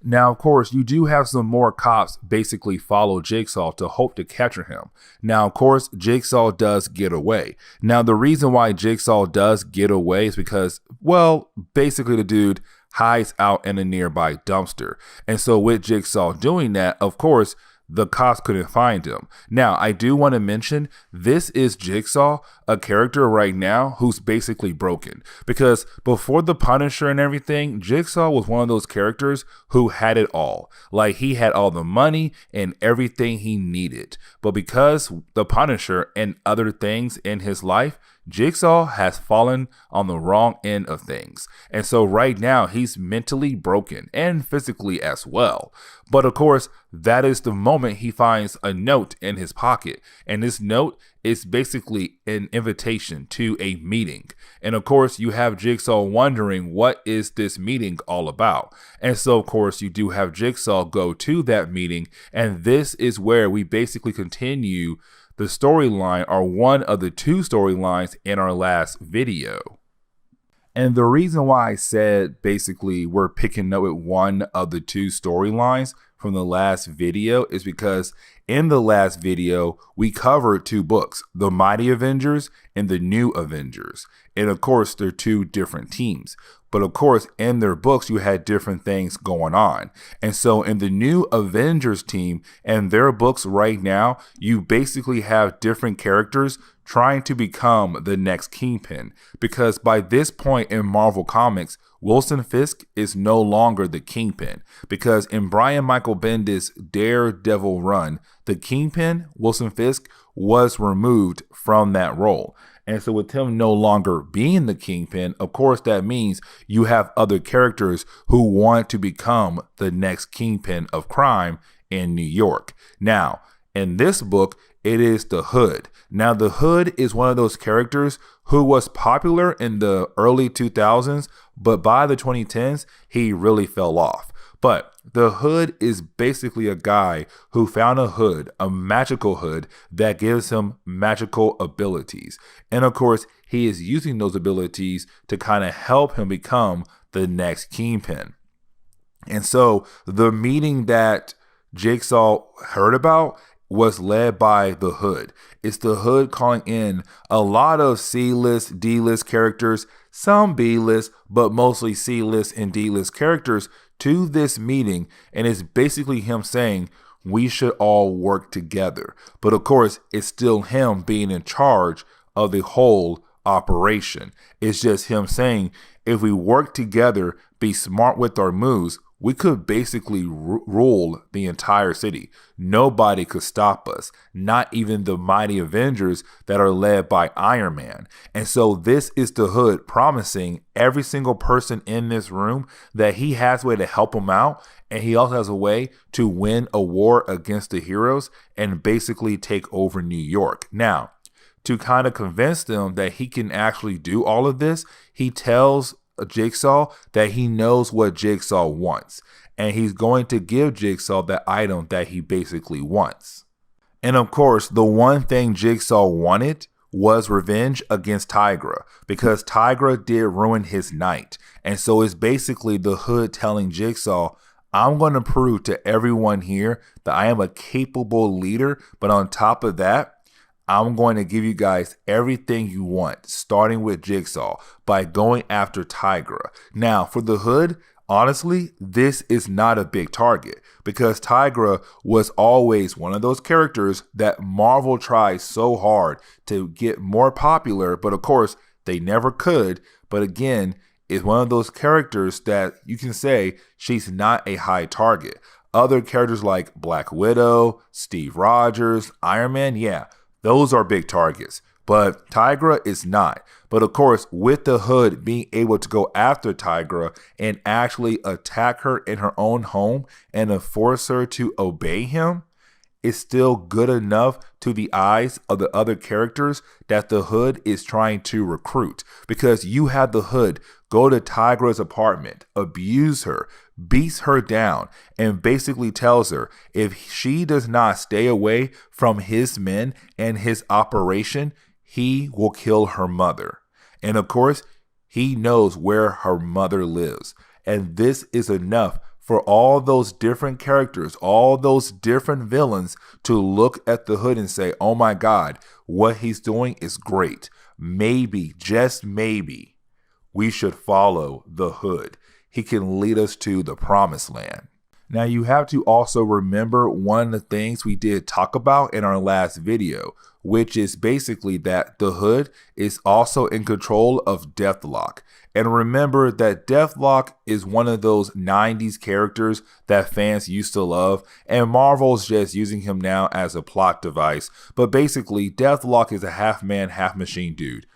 Now, of course, you do have some more cops basically follow Jigsaw to hope to capture him. Now, of course, Jigsaw does get away. Now, the reason why Jigsaw does get away is because, well, basically the dude hides out in a nearby dumpster. And so with Jigsaw doing that, of course, the cops couldn't find him. Now, I do want to mention this is Jigsaw, a character right now who's basically broken. Because before the Punisher and everything, Jigsaw was one of those characters who had it all. Like, he had all the money and everything he needed. But because the Punisher and other things in his life, Jigsaw has fallen on the wrong end of things. And so right now he's mentally broken and physically as well. But of course, that is the moment he finds a note in his pocket. And this note is basically an invitation to a meeting. And of course, you have Jigsaw wondering, what is this meeting all about? And so, of course, you do have Jigsaw go to that meeting. And this is where we basically continue the storyline, or one of the two storylines in our last video. And the reason why I said basically we're picking up with one of the two storylines from the last video is because in the last video, we covered two books, The Mighty Avengers and The New Avengers. And of course, they're two different teams. But of course, in their books, you had different things going on. And so in the New Avengers team and their books right now, you basically have different characters trying to become the next Kingpin. Because by this point in Marvel Comics, Wilson Fisk is no longer the Kingpin. Because in Brian Michael Bendis' Daredevil run, the Kingpin, Wilson Fisk, was removed from that role. And so with him no longer being the Kingpin, of course, that means you have other characters who want to become the next Kingpin of crime in New York. Now, in this book, it is the Hood. Now, the Hood is one of those characters who was popular in the early 2000s, but by the 2010s, he really fell off. But the Hood is basically a guy who found a hood, a magical hood that gives him magical abilities. And of course, he is using those abilities to kind of help him become the next Kingpin. And so the meeting that Jigsaw heard about was led by the Hood. It's the Hood calling in a lot of C-list, D-list characters, some B-list, but mostly C-list and D-list characters to this meeting, and it's basically him saying we should all work together. But of course, it's still him being in charge of the whole operation. It's just him saying if we work together, be smart with our moves, we could basically rule the entire city. Nobody could stop us, not even the mighty Avengers that are led by Iron Man. And so this is the Hood promising every single person in this room that he has a way to help them out. And he also has a way to win a war against the heroes and basically take over New York. Now, to kind of convince them that he can actually do all of this, he tells Jigsaw that he knows what Jigsaw wants, and he's going to give Jigsaw that item that he basically wants. And of course, the one thing Jigsaw wanted was revenge against Tigra, because Tigra did ruin his night. And so it's basically the Hood telling Jigsaw, I'm going to prove to everyone here that I am a capable leader, but on top of that, I'm going to give you guys everything you want, starting with Jigsaw, by going after Tigra. Now, for the Hood, honestly, this is not a big target, because Tigra was always one of those characters that Marvel tries so hard to get more popular, but of course, they never could. But again, is one of those characters that you can say she's not a high target. Other characters like Black Widow, Steve Rogers, Iron Man, yeah, those are big targets, but Tigra is not. But of course, with the Hood being able to go after Tigra and actually attack her in her own home and force her to obey him, is still good enough to the eyes of the other characters that the Hood is trying to recruit. Because you have the Hood go to Tigra's apartment, abuse her, beats her down, and basically tells her if she does not stay away from his men and his operation, he will kill her mother. And of course, he knows where her mother lives. And this is enough for all those different characters, all those different villains to look at the Hood and say, oh my God, what he's doing is great. Maybe, just maybe, we should follow the Hood. He can lead us to the promised land. Now, you have to also remember one of the things we did talk about in our last video, which is basically that the Hood is also in control of Deathlock. And remember that Deathlock is one of those 90s characters that fans used to love, and Marvel's just using him now as a plot device. But basically, Deathlock is a half man, half machine dude.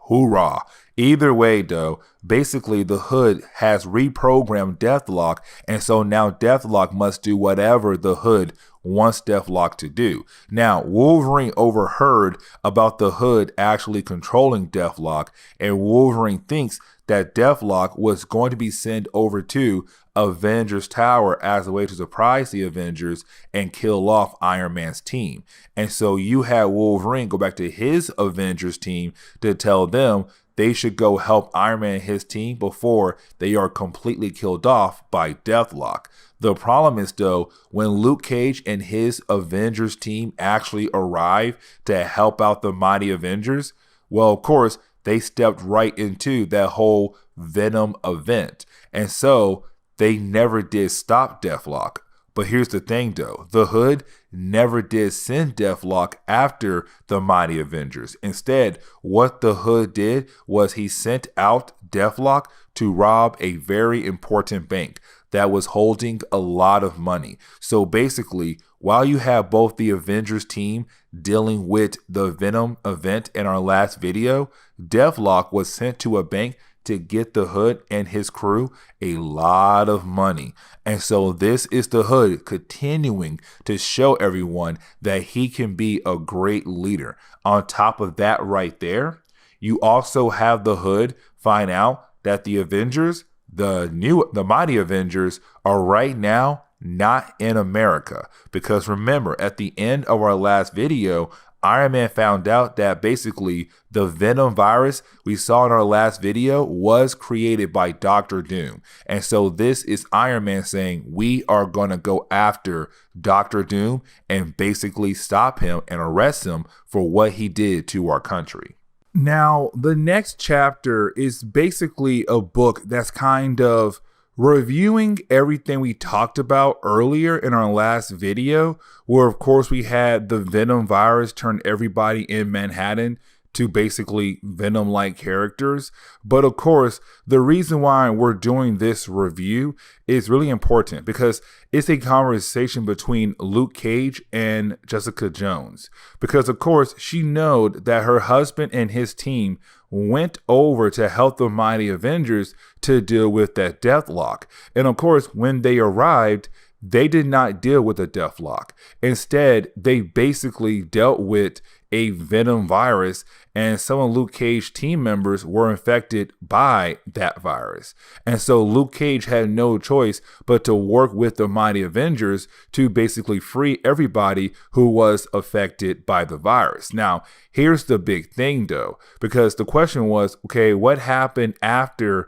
Hoorah. Either way, though, basically the Hood has reprogrammed Deathlock, and so now Deathlock must do whatever the Hood wants Deathlock to do. Now, Wolverine overheard about the Hood actually controlling Deathlock, and Wolverine thinks that Deathlock was going to be sent over to Avengers Tower as a way to surprise the Avengers and kill off Iron Man's team. And so you had Wolverine go back to his Avengers team to tell them they should go help Iron Man and his team before they are completely killed off by Deathlock. The problem is, though, when Luke Cage and his Avengers team actually arrive to help out the mighty Avengers, well, of course, they stepped right into that whole Venom event. And so they never did stop Deathlock. But here's the thing, though. The Hood never did send Deathlock after the mighty Avengers. Instead, what the Hood did was he sent out Deathlock to rob a very important bank that was holding a lot of money. So basically, while you have both the Avengers team dealing with the Venom event in our last video, Deathlock was sent to a bank to get the Hood and his crew a lot of money. And so this is the Hood continuing to show everyone that he can be a great leader. On top of that right there, you also have the Hood find out that the Avengers, the mighty Avengers, are right now not in America. Because remember, at the end of our last video, Iron Man found out that basically the Venom virus we saw in our last video was created by Dr. Doom. And so this is Iron Man saying we are going to go after Dr. Doom and basically stop him and arrest him for what he did to our country. Now, the next chapter is basically a book that's kind of reviewing everything we talked about earlier in our last video, where of course we had the Venom virus turn everybody in Manhattan to basically Venom-like characters. But of course, the reason why we're doing this review is really important because it's a conversation between Luke Cage and Jessica Jones. Because of course, she knowed that her husband and his team went over to help the mighty Avengers to deal with that Deathlock. And of course, when they arrived, they did not deal with a Deathlock. Instead, they basically dealt with a Venom virus, and some of Luke Cage's team members were infected by that virus. And so Luke Cage had no choice but to work with the mighty Avengers to basically free everybody who was affected by the virus. Now, here's the big thing though, because the question was, okay, what happened after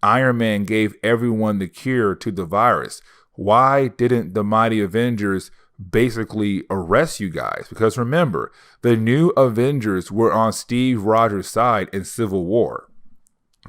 Iron Man gave everyone the cure to the virus? Why didn't the mighty Avengers basically arrest you guys? Because remember, the new Avengers were on Steve Rogers' side in Civil War.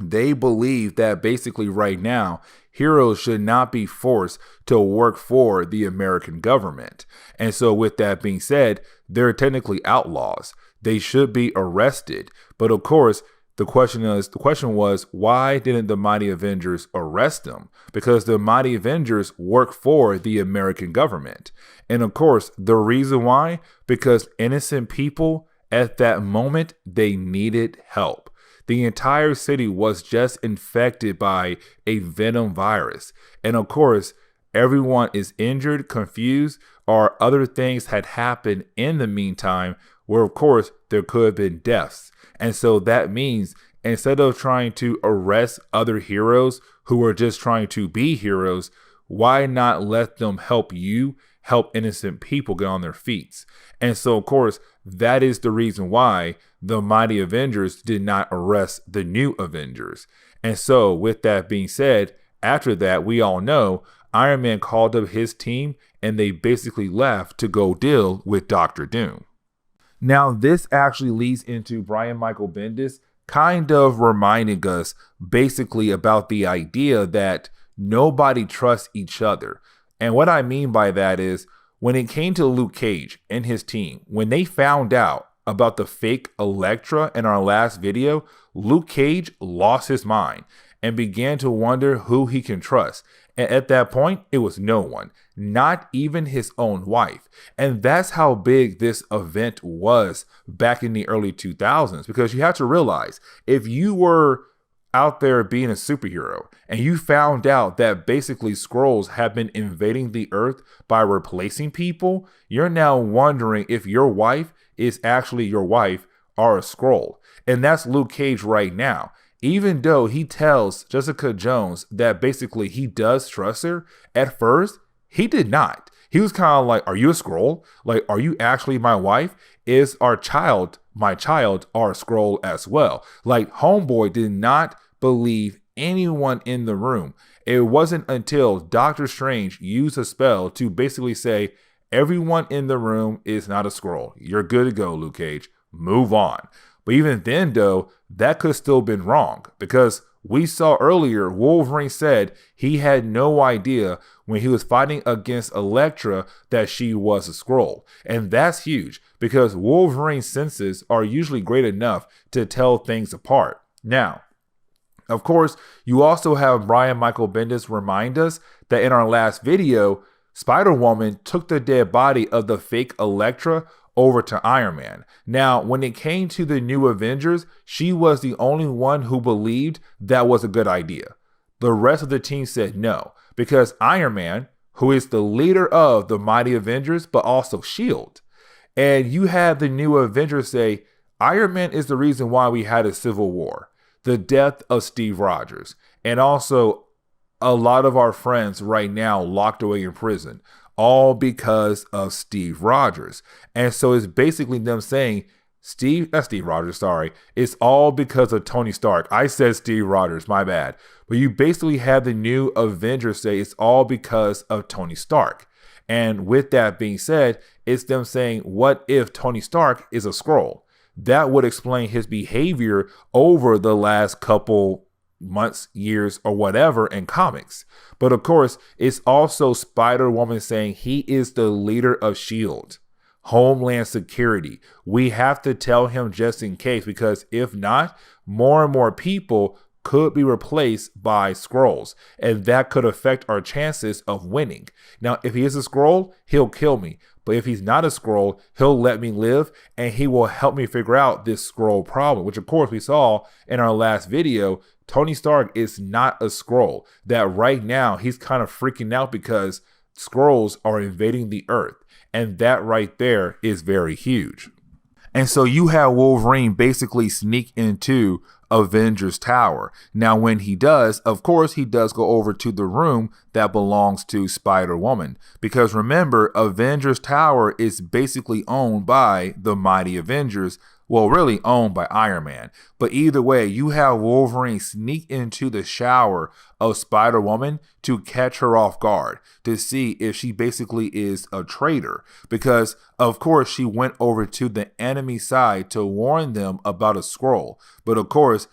They believe that basically right now, heroes should not be forced to work for the American government. And so with that being said, they're technically outlaws. They should be arrested. But of course, the question was, why didn't the mighty Avengers arrest them? Because the mighty Avengers work for the American government. And of course, the reason why, because innocent people at that moment, they needed help. The entire city was just infected by a Venom virus. And of course, everyone is injured, confused, or other things had happened in the meantime where of course there could have been deaths. And so that means instead of trying to arrest other heroes who are just trying to be heroes, why not let them help you help innocent people get on their feet? And so, of course, that is the reason why the mighty Avengers did not arrest the new Avengers. And so, with that being said, after that, we all know Iron Man called up his team and they basically left to go deal with Dr. Doom. Now, this actually leads into Brian Michael Bendis kind of reminding us basically about the idea that nobody trusts each other. And what I mean by that is when it came to Luke Cage and his team, when they found out about the fake Elektra in our last video, Luke Cage lost his mind and began to wonder who he can trust. And at that point, it was no one, not even his own wife. And that's how big this event was back in the early 2000s, because you have to realize if you were out there being a superhero and you found out that basically Skrulls have been invading the earth by replacing people, you're now wondering if your wife is actually your wife or a Skrull. And that's Luke Cage right now. Even though he tells Jessica Jones that basically he does trust her, at first, he did not. He was kind of like, are you a Skrull? Like, are you actually my wife? Is our child my child are a Skrull as well. Like, homeboy did not believe anyone in the room. It wasn't until Doctor Strange used a spell to basically say, everyone in the room is not a Skrull. You're good to go, Luke Cage. Move on. But even then, though, that could still been wrong, because we saw earlier Wolverine said he had no idea when he was fighting against Elektra that she was a Skrull. And that's huge, because Wolverine's senses are usually great enough to tell things apart. Now, of course, you also have Brian Michael Bendis remind us that in our last video, Spider-Woman took the dead body of the fake Elektra over to Iron Man. Now, when it came to the new Avengers, she was the only one who believed that was a good idea. The rest of the team said no, because Iron Man, who is the leader of the mighty Avengers, but also S.H.I.E.L.D., and you have the new Avengers say, Iron Man is the reason why we had a civil war, the death of Steve Rogers, and also a lot of our friends right now locked away in prison, all because of Steve Rogers. And so it's basically them saying, it's all because of Tony Stark. I said Steve Rogers, my bad. But you basically have the new Avengers say it's all because of Tony Stark. And with that being said, it's them saying, what if Tony Stark is a Skrull? That would explain his behavior over the last couple months, years, or whatever in comics. But of course, it's also Spider-Woman saying he is the leader of S.H.I.E.L.D., Homeland Security. We have to tell him just in case, because if not, more and more people could be replaced by Skrulls, and that could affect our chances of winning. Now, if he is a Skrull, he'll kill me. But if he's not a Skrull, he'll let me live, and he will help me figure out this Skrull problem, which of course we saw in our last video. Tony Stark is not a Skrull. That right now he's kind of freaking out because Skrulls are invading the Earth. And that right there is very huge. And so you have Wolverine basically sneak into Avengers Tower. Now, when he does, of course, he does go over to the room that belongs to Spider-Woman. Because remember, Avengers Tower is basically owned by the mighty Avengers. Well, really owned by Iron Man. But either way, you have Wolverine sneak into the shower of Spider-Woman to catch her off guard, to see if she basically is a traitor. Because, of course, she went over to the enemy side to warn them about a Skrull. But, of course,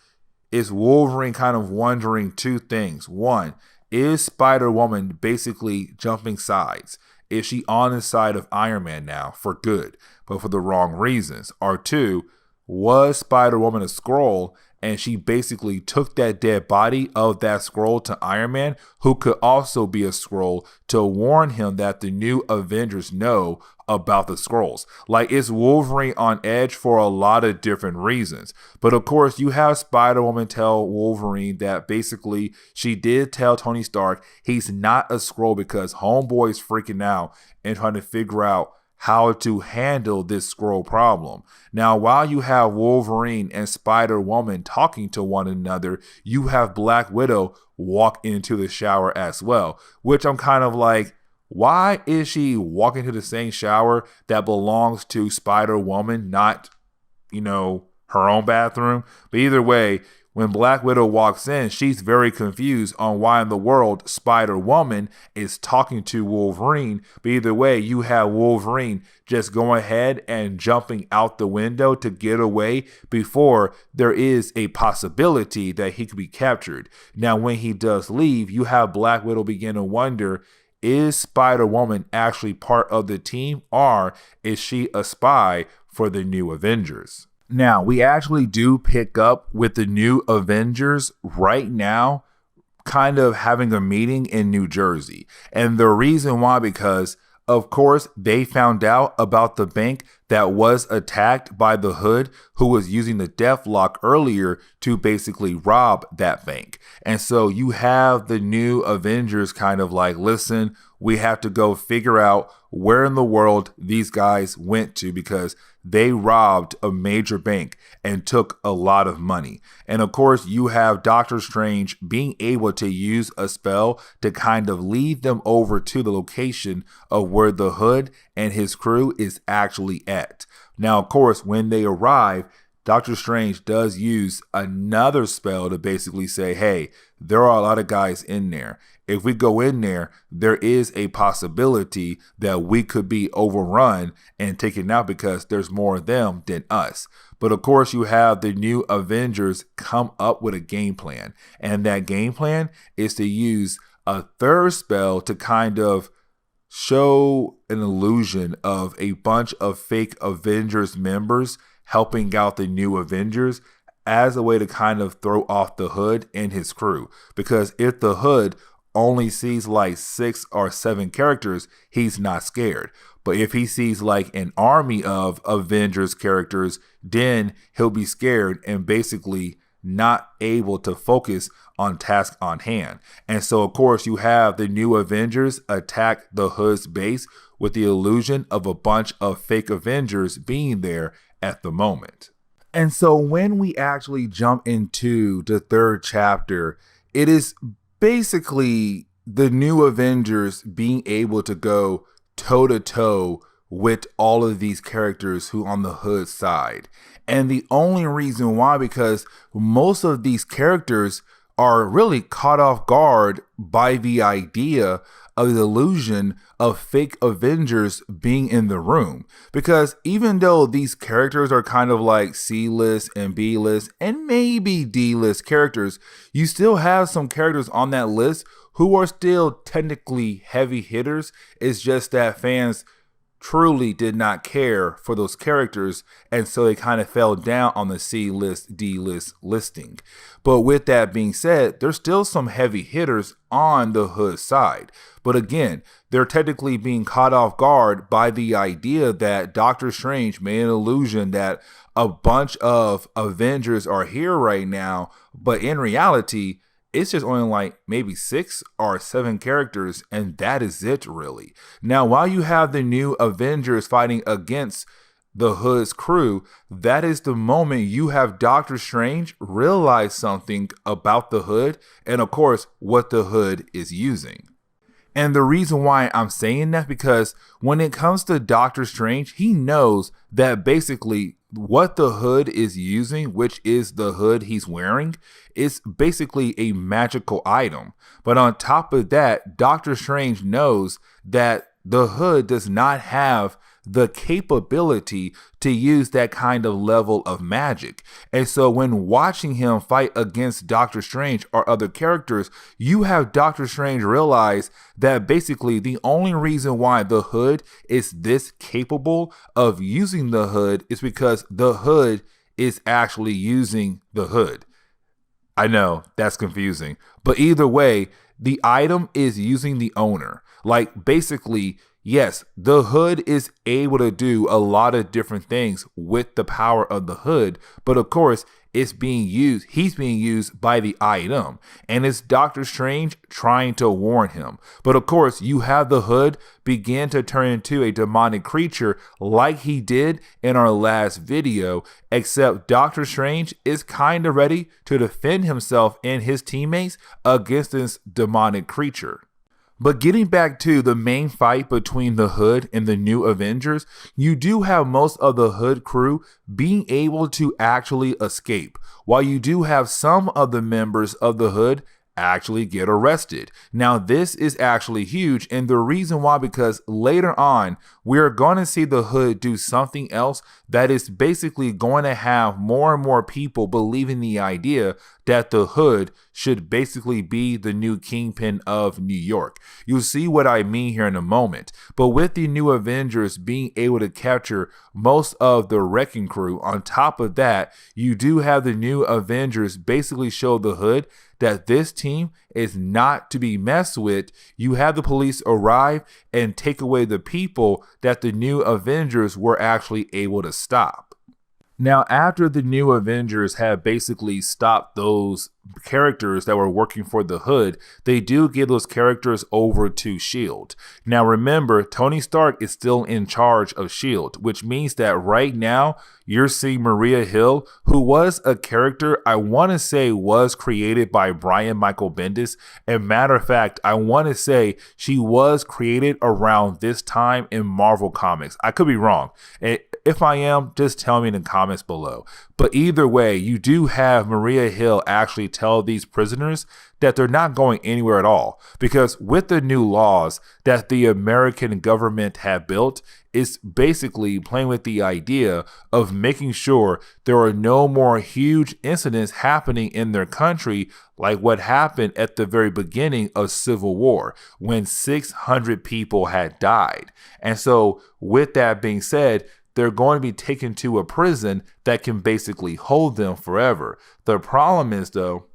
it's Wolverine kind of wondering two things. One, is Spider-Woman basically jumping sides? Is she on the side of Iron Man now for good, but for the wrong reasons? Or two, was Spider-Woman a Skrull, and she basically took that dead body of that Skrull to Iron Man, who could also be a Skrull, to warn him that the new Avengers know about the Skrulls? Like, it's Wolverine on edge for a lot of different reasons. But of course, you have Spider-Woman tell Wolverine that basically she did tell Tony Stark he's not a Skrull because homeboy is freaking out and trying to figure out how to handle this Skrull problem. Now, while you have Wolverine and Spider-Woman talking to one another, you have Black Widow walk into the shower as well, which I'm kind of like, why is she walking to the same shower that belongs to Spider-Woman, not, her own bathroom? But either way, when Black Widow walks in, she's very confused on why in the world Spider-Woman is talking to Wolverine. But either way, you have Wolverine just going ahead and jumping out the window to get away before there is a possibility that he could be captured. Now, when he does leave, you have Black Widow begin to wonder, is Spider-Woman actually part of the team, or is she a spy for the new Avengers? Now, we actually do pick up with the new Avengers right now kind of having a meeting in New Jersey. And the reason why, because of course, they found out about the bank that was attacked by the Hood, who was using the Deathlock earlier to basically rob that bank. And so you have the new Avengers kind of like, listen, we have to go figure out where in the world these guys went to, because they robbed a major bank and took a lot of money. And of course, you have Doctor Strange being able to use a spell to kind of lead them over to the location of where the Hood and his crew is actually at. at. Now, of course, when they arrive, Doctor Strange does use another spell to basically say, hey, there are a lot of guys in there. If we go in there, there is a possibility that we could be overrun and taken out because there's more of them than us. But of course, you have the new Avengers come up with a game plan. And that game plan is to use a third spell to kind of show an illusion of a bunch of fake Avengers members helping out the new Avengers as a way to kind of throw off the Hood and his crew. Because if the Hood only sees like 6 or 7 characters, he's not scared. But if he sees like an army of Avengers characters, then he'll be scared and basically not able to focus on task on hand. And so, of course, you have the new Avengers attack the Hood's base with the illusion of a bunch of fake Avengers being there at the moment. And so when we actually jump into the third chapter, it is basically the new Avengers being able to go toe to toe with all of these characters who on the Hood side. And the only reason why, because most of these characters are really caught off guard by the idea of the illusion of fake Avengers being in the room. Because even though these characters are kind of like C-list and B-list and maybe D-list characters, you still have some characters on that list who are still technically heavy hitters. It's just that fans truly did not care for those characters, and so they kind of fell down on the C-list, D-list listing. But with that being said, there's still some heavy hitters on the Hood side. But again, they're technically being caught off guard by the idea that Doctor Strange made an illusion that a bunch of Avengers are here right now, but in reality, it's just only like maybe 6 or 7 characters, and that is it really. Now, while you have the new Avengers fighting against the Hood's crew, that is the moment you have Doctor Strange realize something about the Hood and, of course, what the Hood is using. And the reason why I'm saying that, because when it comes to Doctor Strange, he knows that basically what the Hood is using, which is the hood he's wearing, is basically a magical item. But on top of that, Doctor Strange knows that the Hood does not have the capability to use that kind of level of magic. And so when watching him fight against Doctor Strange or other characters, you have Doctor Strange realize that basically the only reason why the Hood is this capable of using the Hood is because the Hood is actually using the Hood. I know that's confusing, but either way, the item is using the owner. Like basically, yes, the Hood is able to do a lot of different things with the power of the Hood, but of course, it's being used, he's being used by the item, and it's Doctor Strange trying to warn him. But of course, you have the Hood begin to turn into a demonic creature like he did in our last video, except Doctor Strange is kind of ready to defend himself and his teammates against this demonic creature. But getting back to the main fight between the Hood and the new Avengers, you do have most of the Hood crew being able to actually escape, while you do have some of the members of the Hood actually get arrested. Now, this is actually huge, and the reason why, because later on, we're going to see the Hood do something else that is basically going to have more and more people believing the idea that the Hood should basically be the new kingpin of New York. You'll see what I mean here in a moment. But with the new Avengers being able to capture most of the Wrecking Crew, on top of that, you do have the new Avengers basically show the Hood that this team is not to be messed with. You have the police arrive and take away the people that the new Avengers were actually able to stop. Now, after the new Avengers have basically stopped those characters that were working for the Hood, they do give those characters over to S.H.I.E.L.D. Now, remember, Tony Stark is still in charge of S.H.I.E.L.D., which means that right now you're seeing Maria Hill, who was a character I want to say was created by Brian Michael Bendis. And matter of fact, I want to say she was created around this time in Marvel Comics. I could be wrong. If I am, just tell me in the comments below. But either way, you do have Maria Hill actually tell these prisoners that they're not going anywhere at all, because with the new laws that the American government have built, it's basically playing with the idea of making sure there are no more huge incidents happening in their country like what happened at the very beginning of Civil War when 600 people had died. And so with that being said, they're going to be taken to a prison that can basically hold them forever. The problem is, though,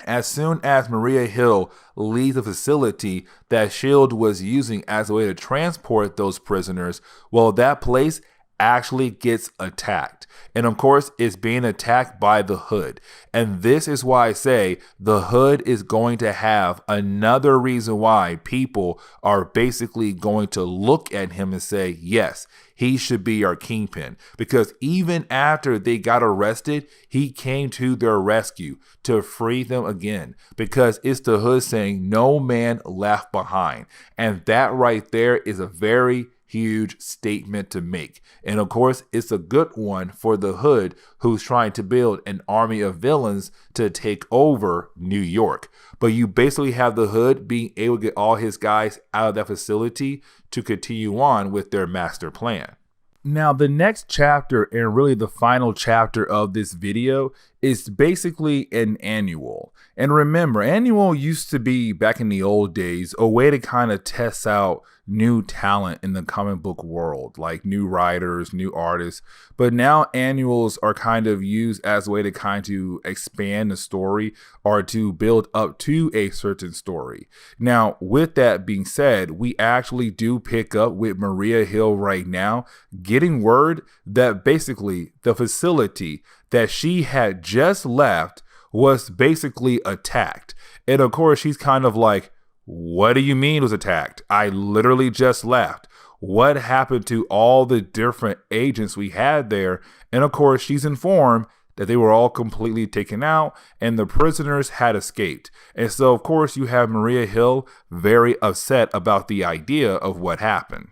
as soon as Maria Hill leaves the facility that S.H.I.E.L.D. was using as a way to transport those prisoners, well, that place actually gets attacked. And of course, it's being attacked by the Hood. And this is why I say the Hood is going to have another reason why people are basically going to look at him and say, yes, he should be our kingpin. Because even after they got arrested, he came to their rescue to free them again. Because it's the Hood saying no man left behind. And that right there is a very huge statement to make. And of course, it's a good one for the Hood, who's trying to build an army of villains to take over New York. But you basically have the Hood being able to get all his guys out of that facility to continue on with their master plan. Now, the next chapter, and really the final chapter of this video, is basically an annual. And remember, annual used to be, back in the old days, a way to kind of test out new talent in the comic book world, like new writers, new artists. But now annuals are kind of used as a way to kind of expand the story or to build up to a certain story. Now, with that being said, we actually do pick up with Maria Hill right now, getting word that basically the facility that she had just left was basically attacked. And of course, she's kind of like, what do you mean it was attacked? I literally just left. What happened to all the different agents we had there? And of course, she's informed that they were all completely taken out and the prisoners had escaped. And so, of course, you have Maria Hill very upset about the idea of what happened.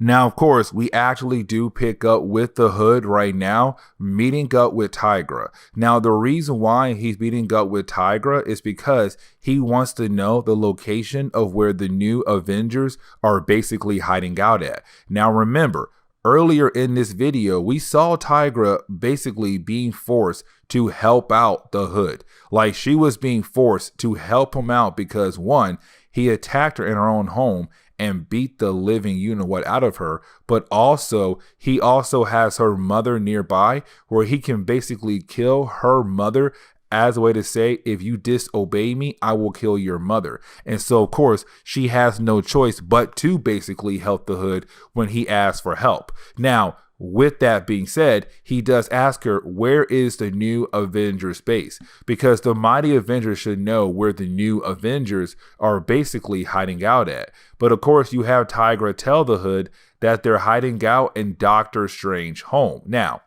Now, of course, we actually do pick up with the Hood right now, meeting up with Tigra. Now, the reason why he's meeting up with Tigra is because he wants to know the location of where the new Avengers are basically hiding out at. Now, remember, earlier in this video, we saw Tigra basically being forced to help out the Hood. Like, she was being forced to help him out because, one, he attacked her in her own home and beat the living you-know-what out of her, but also he also has her mother nearby where he can basically kill her mother as a way to say, if you disobey me, I will kill your mother. And so, of course, she has no choice but to basically help the Hood when he asks for help. Now, with that being said, he does ask her, where is the new Avengers base? Because the mighty Avengers should know where the new Avengers are basically hiding out at. But of course, you have Tigra tell the Hood that they're hiding out in Doctor Strange's home. Now,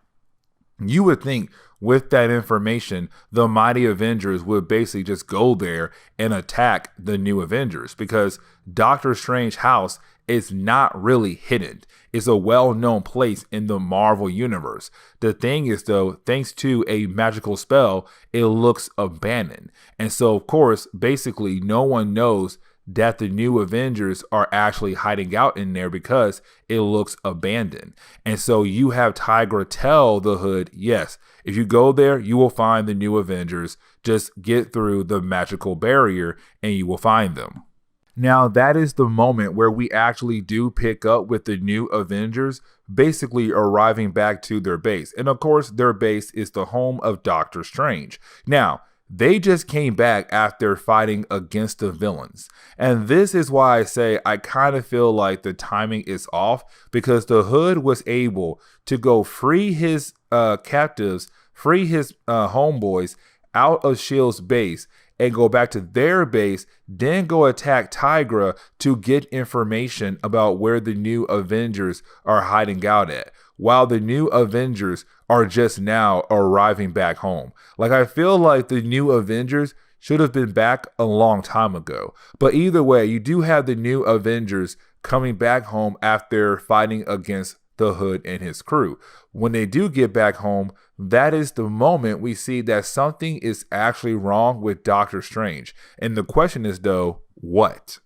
you would think with that information, the mighty Avengers would basically just go there and attack the new Avengers, because Doctor Strange's house is not really hidden. It's a well-known place in the Marvel universe. The thing is, though, thanks to a magical spell, it looks abandoned. And so, of course, basically no one knows that the new Avengers are actually hiding out in there because it looks abandoned. And so you have Tigra tell the Hood, yes, if you go there, you will find the new Avengers. Just get through the magical barrier and you will find them. Now, that is the moment where we actually do pick up with the new Avengers basically arriving back to their base. And of course, their base is the home of Doctor Strange. Now, they just came back after fighting against the villains. And this is why I say I kind of feel like the timing is off, because the Hood was able to go free his captives, free his homeboys out of S.H.I.E.L.D.'s base and go back to their base, then go attack Tigra to get information about where the new Avengers are hiding out at, while the new Avengers are just now arriving back home. Like, I feel like the new Avengers should have been back a long time ago. But either way, you do have the new Avengers coming back home after fighting against the Hood and his crew. When they do get back home, that is the moment we see that something is actually wrong with Doctor Strange. And the question is, though, what?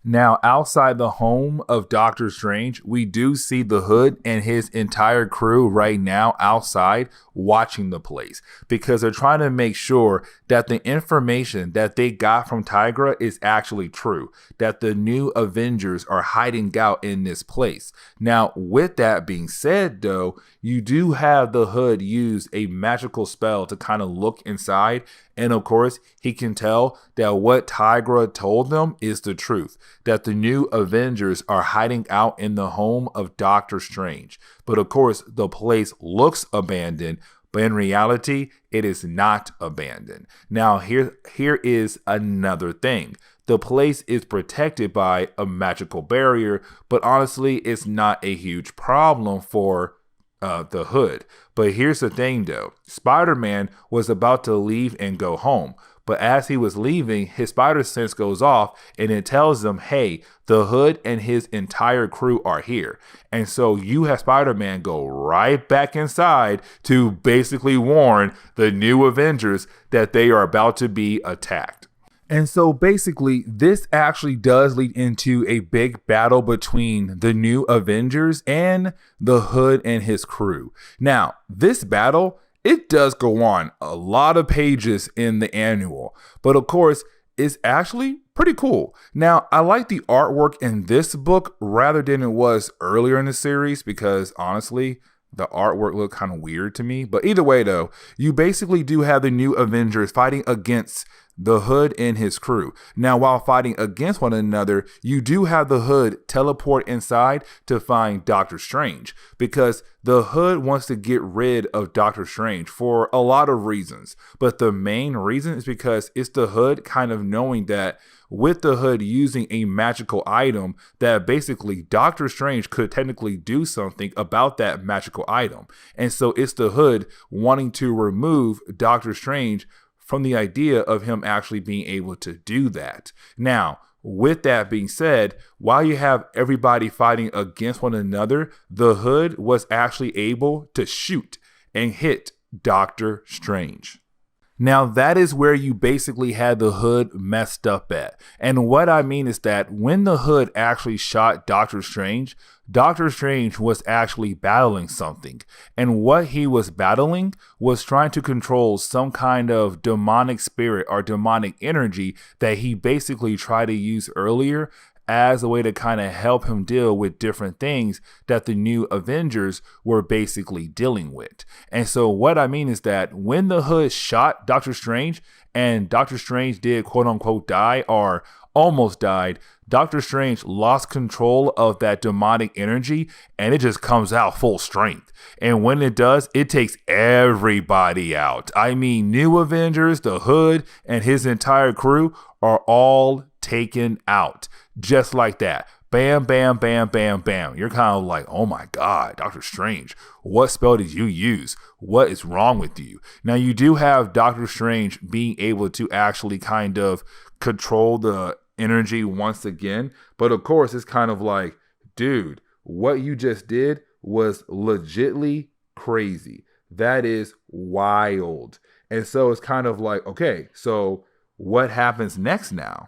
Now, outside the home of Doctor Strange, we do see the Hood and his entire crew right now outside watching the place because they're trying to make sure that the information that they got from Tigra is actually true, that the new Avengers are hiding out in this place. Now, with that being said, though, you do have the Hood use a magical spell to kind of look inside. And of course, he can tell that what Tigra told them is the truth, that the new Avengers are hiding out in the home of Doctor Strange. But of course, the place looks abandoned, but in reality, it is not abandoned. Now, here is another thing. The place is protected by a magical barrier, but honestly, it's not a huge problem for the Hood. But here's the thing, though. Spider-Man was about to leave and go home. But as he was leaving, his spider sense goes off and it tells him, hey, the Hood and his entire crew are here. And so you have Spider-Man go right back inside to basically warn the new Avengers that they are about to be attacked. And so basically, this actually does lead into a big battle between the new Avengers and the Hood and his crew. Now, this battle, it does go on a lot of pages in the annual, but of course, it's actually pretty cool. Now, I like the artwork in this book rather than it was earlier in the series because honestly, the artwork looked kind of weird to me. But either way, though, you basically do have the new Avengers fighting against the Hood and his crew. Now, while fighting against one another, you do have the Hood teleport inside to find Doctor Strange because the Hood wants to get rid of Doctor Strange for a lot of reasons. But the main reason is because it's the Hood kind of knowing that with the Hood using a magical item that basically Doctor Strange could technically do something about that magical item. And so it's the Hood wanting to remove Doctor Strange from the idea of him actually being able to do that. Now, with that being said, while you have everybody fighting against one another, the Hood was actually able to shoot and hit Doctor Strange. Now, that is where you basically had the Hood messed up at. And what I mean is that when the Hood actually shot Doctor Strange was actually battling something. And what he was battling was trying to control some kind of demonic spirit or demonic energy that he basically tried to use earlier as a way to kind of help him deal with different things that the new Avengers were basically dealing with. And so what I mean is that when the Hood shot Doctor Strange and Doctor Strange did quote unquote die or almost died, Doctor Strange lost control of that demonic energy and it just comes out full strength. And when it does, it takes everybody out. I mean, new Avengers, the Hood, and his entire crew are all taken out. Just like that. Bam, bam, bam, bam, bam. You're kind of like, oh my God, Doctor Strange, what spell did you use? What is wrong with you? Now, you do have Doctor Strange being able to actually kind of control the energy once again. But of course, it's kind of like, dude, what you just did was legitly crazy. That is wild. And so it's kind of like, okay, so what happens next now?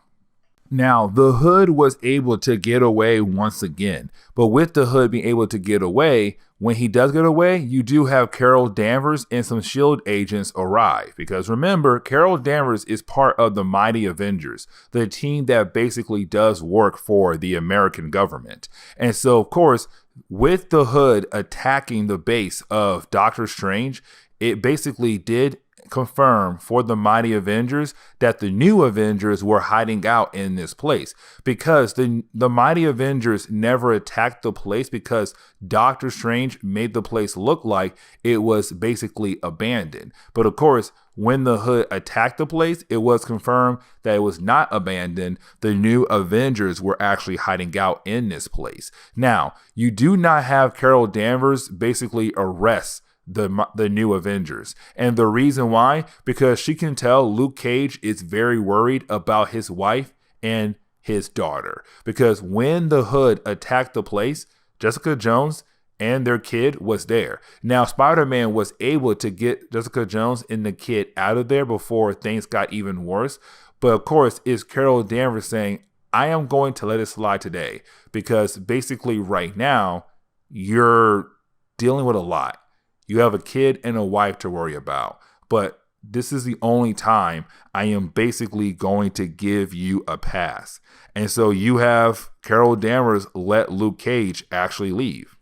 Now, the Hood was able to get away once again, but with the Hood being able to get away, when he does get away, you do have Carol Danvers and some S.H.I.E.L.D. agents arrive. Because remember, Carol Danvers is part of the Mighty Avengers, the team that basically does work for the American government. And so, of course, with the Hood attacking the base of Doctor Strange, it basically did confirm for the Mighty Avengers that the new Avengers were hiding out in this place, because the Mighty Avengers never attacked the place because Doctor Strange made the place look like it was basically abandoned. But of course, when the Hood attacked the place, it was confirmed that it was not abandoned. The new Avengers were actually hiding out in this place. Now, you do not have Carol Danvers basically arrest the new Avengers. And the reason why, because she can tell Luke Cage is very worried about his wife and his daughter. Because when the Hood attacked the place, Jessica Jones and their kid was there. Now, Spider-Man was able to get Jessica Jones and the kid out of there before things got even worse. But of course, it's Carol Danvers saying, I am going to let it slide today because basically right now you're dealing with a lot. You have a kid and a wife to worry about, but this is the only time I am basically going to give you a pass. And so you have Carol Danvers let Luke Cage actually leave.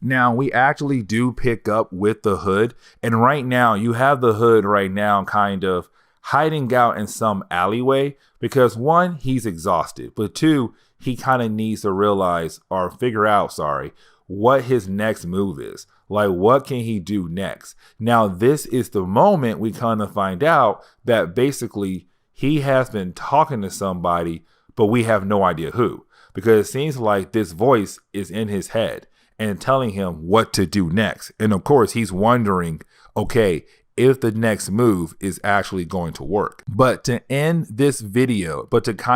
Now, we actually do pick up with the Hood. And right now, you have the Hood right now kind of hiding out in some alleyway because one, he's exhausted. But two, he kind of needs to realize or figure out, what his next move is. Like, what can he do next? Now, this is the moment we kind of find out that basically he has been talking to somebody, but we have no idea who. Because it seems like this voice is in his head and telling him what to do next. And of course, he's wondering, okay, if the next move is actually going to work. But to kind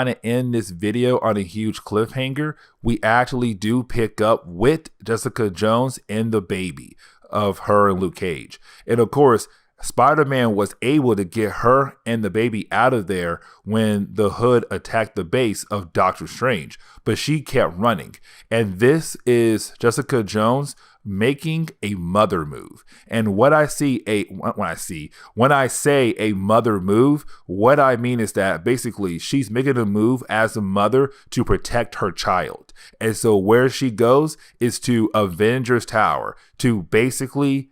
of end this video on a huge cliffhanger, we actually do pick up with Jessica Jones and the baby of her and Luke Cage. And of course, Spider-Man was able to get her and the baby out of there when the Hood attacked the base of Doctor Strange, but she kept running. And this is Jessica Jones making a mother move. And when I say a mother move, what I mean is that basically she's making a move as a mother to protect her child. And so where she goes is to Avengers Tower to basically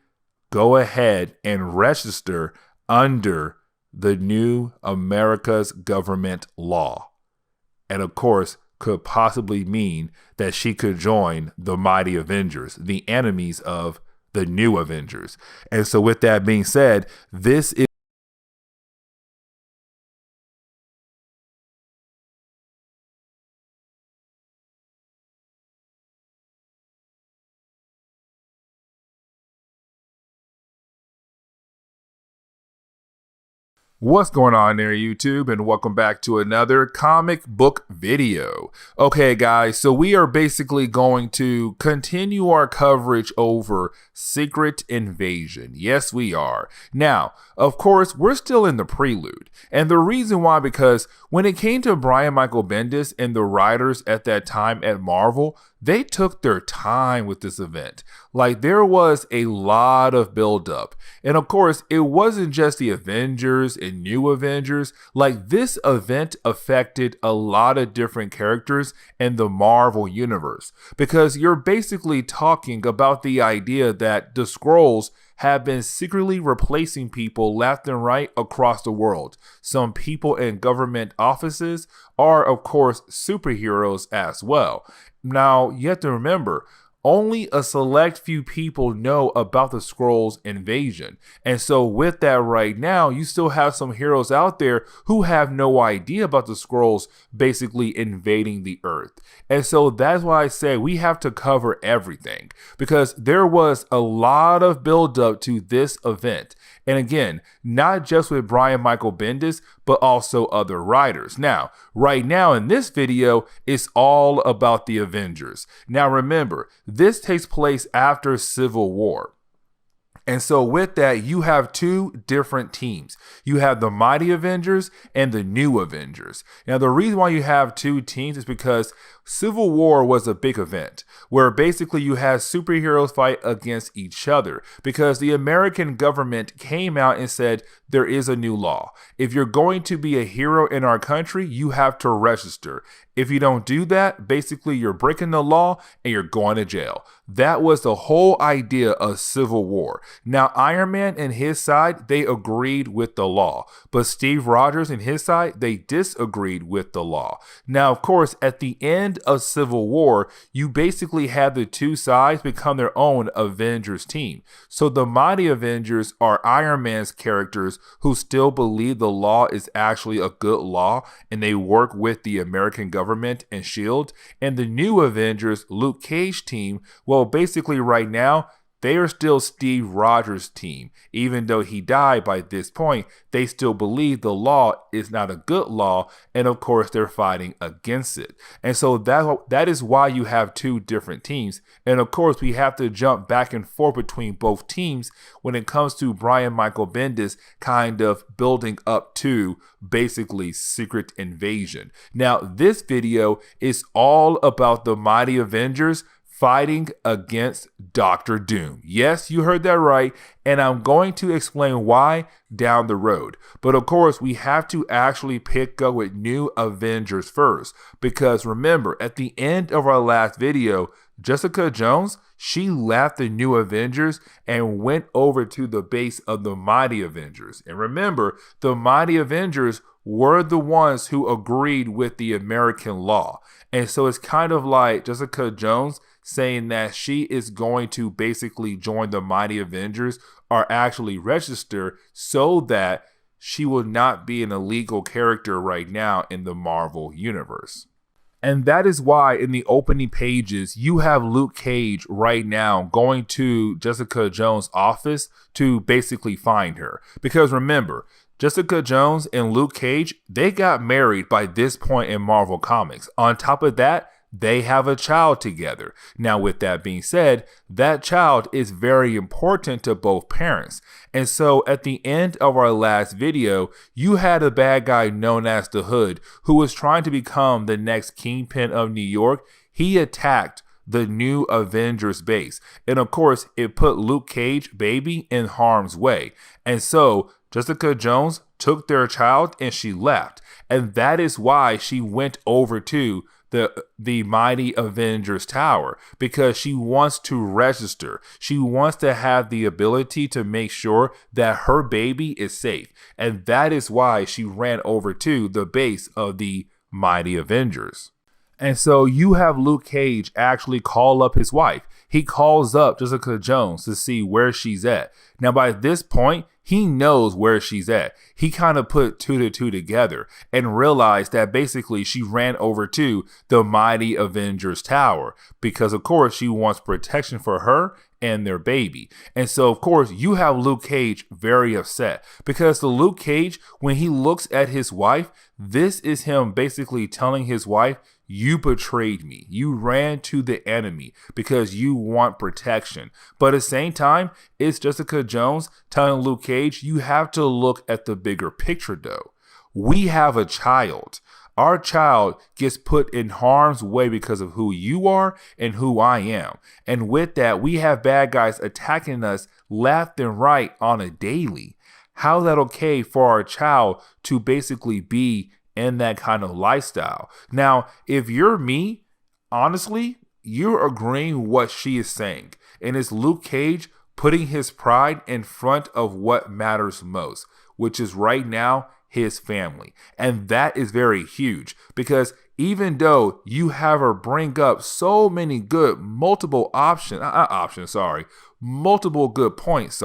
go ahead and register under the new America's government law. And of course, could possibly mean that she could join the mighty Avengers, the enemies of the new Avengers. And so with that being said, this is What's going on there, YouTube, and welcome back to another comic book video. Okay, guys, so we are basically going to continue our coverage over Secret Invasion. Yes, we are. Now, of course, we're still in the Prelude, and the reason why, because when it came to Brian Michael Bendis and the writers at that time at Marvel, they took their time with this event. Like, there was a lot of buildup. And of course, it wasn't just the Avengers and new Avengers. Like, this event affected a lot of different characters in the Marvel universe. Because you're basically talking about the idea that the Skrulls have been secretly replacing people left and right across the world. Some people in government offices are, of course, superheroes as well. Now, you have to remember, only a select few people know about the Skrulls invasion. And so with that right now, you still have some heroes out there who have no idea about the Skrulls basically invading the Earth. And so that's why I say we have to cover everything, because there was a lot of buildup to this event. And again, not just with Brian Michael Bendis, but also other writers. Now, right now in this video, it's all about the Avengers. Now remember, this takes place after Civil War. And so with that, you have two different teams. You have the Mighty Avengers and the New Avengers. Now, the reason why you have two teams is because Civil War was a big event where basically you had superheroes fight against each other because the American government came out and said there is a new law. If you're going to be a hero in our country, you have to register. If you don't do that, basically you're breaking the law and you're going to jail. That was the whole idea of Civil War. Now, Iron Man and his side, they agreed with the law. But Steve Rogers and his side, they disagreed with the law. Now, of course, at the end of Civil War, you basically had the two sides become their own Avengers team. So the Mighty Avengers are Iron Man's characters who still believe the law is actually a good law and they work with the American government and S.H.I.E.L.D. And the New Avengers, Luke Cage team, well, basically right now, they are still Steve Rogers' team. Even though he died by this point, they still believe the law is not a good law, and of course they're fighting against it. And so that is why you have two different teams. And of course we have to jump back and forth between both teams when it comes to Brian Michael Bendis kind of building up to basically Secret Invasion. Now this video is all about the Mighty Avengers fighting against Doctor Doom. Yes, you heard that right, and I'm going to explain why down the road. But of course, we have to actually pick up with New Avengers first, because remember, at the end of our last video, Jessica Jones, she left the New Avengers and went over to the base of the Mighty Avengers. And remember, the Mighty Avengers were the ones who agreed with the American law. And so it's kind of like Jessica Jones saying that she is going to basically join the Mighty Avengers or actually register so that she will not be an illegal character right now in the Marvel Universe. And that is why in the opening pages, you have Luke Cage right now going to Jessica Jones' office to basically find her. Because remember, Jessica Jones and Luke Cage, they got married by this point in Marvel Comics. On top of that, they have a child together. Now, with that being said, that child is very important to both parents. And so at the end of our last video, you had a bad guy known as the Hood who was trying to become the next kingpin of New York. He attacked the New Avengers base. And of course, it put Luke Cage, baby, in harm's way. And so Jessica Jones took their child and she left. And that is why she went over to the Mighty Avengers Tower, because she wants to register. She wants to have the ability to make sure that her baby is safe. And that is why she ran over to the base of the Mighty Avengers. And so you have Luke Cage actually call up his wife. He calls up Jessica Jones to see where she's at. Now, by this point, he knows where she's at. He kind of put two to two together and realized that basically she ran over to the Mighty Avengers Tower because, of course, she wants protection for her and their baby. And so, of course, you have Luke Cage very upset because the Luke Cage, when he looks at his wife, this is him basically telling his wife, you betrayed me. You ran to the enemy because you want protection. But at the same time, it's Jessica Jones telling Luke Cage, you have to look at the bigger picture though. We have a child. Our child gets put in harm's way because of who you are and who I am. And with that, we have bad guys attacking us left and right on a daily. How is that okay for our child to basically be in that kind of lifestyle? Now, if you're me, honestly, you're agreeing what she is saying. And it's Luke Cage putting his pride in front of what matters most, which is right now his family. And that is very huge because even though you have her bring up so many good multiple good points,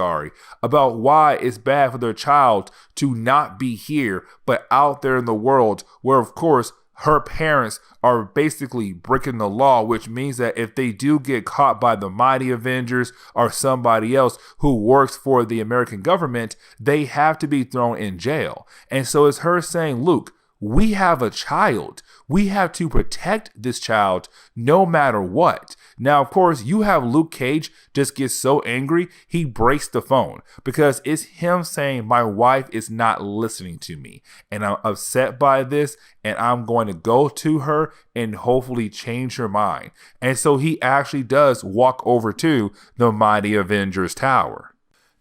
about why it's bad for their child to not be here, but out there in the world where, of course, her parents are basically breaking the law, which means that if they do get caught by the Mighty Avengers or somebody else who works for the American government, they have to be thrown in jail. And so it's her saying, Luke, we have a child. We have to protect this child no matter what. Now, of course, you have Luke Cage just get so angry, he breaks the phone because it's him saying, my wife is not listening to me. And I'm upset by this and I'm going to go to her and hopefully change her mind. And so he actually does walk over to the Mighty Avengers Tower.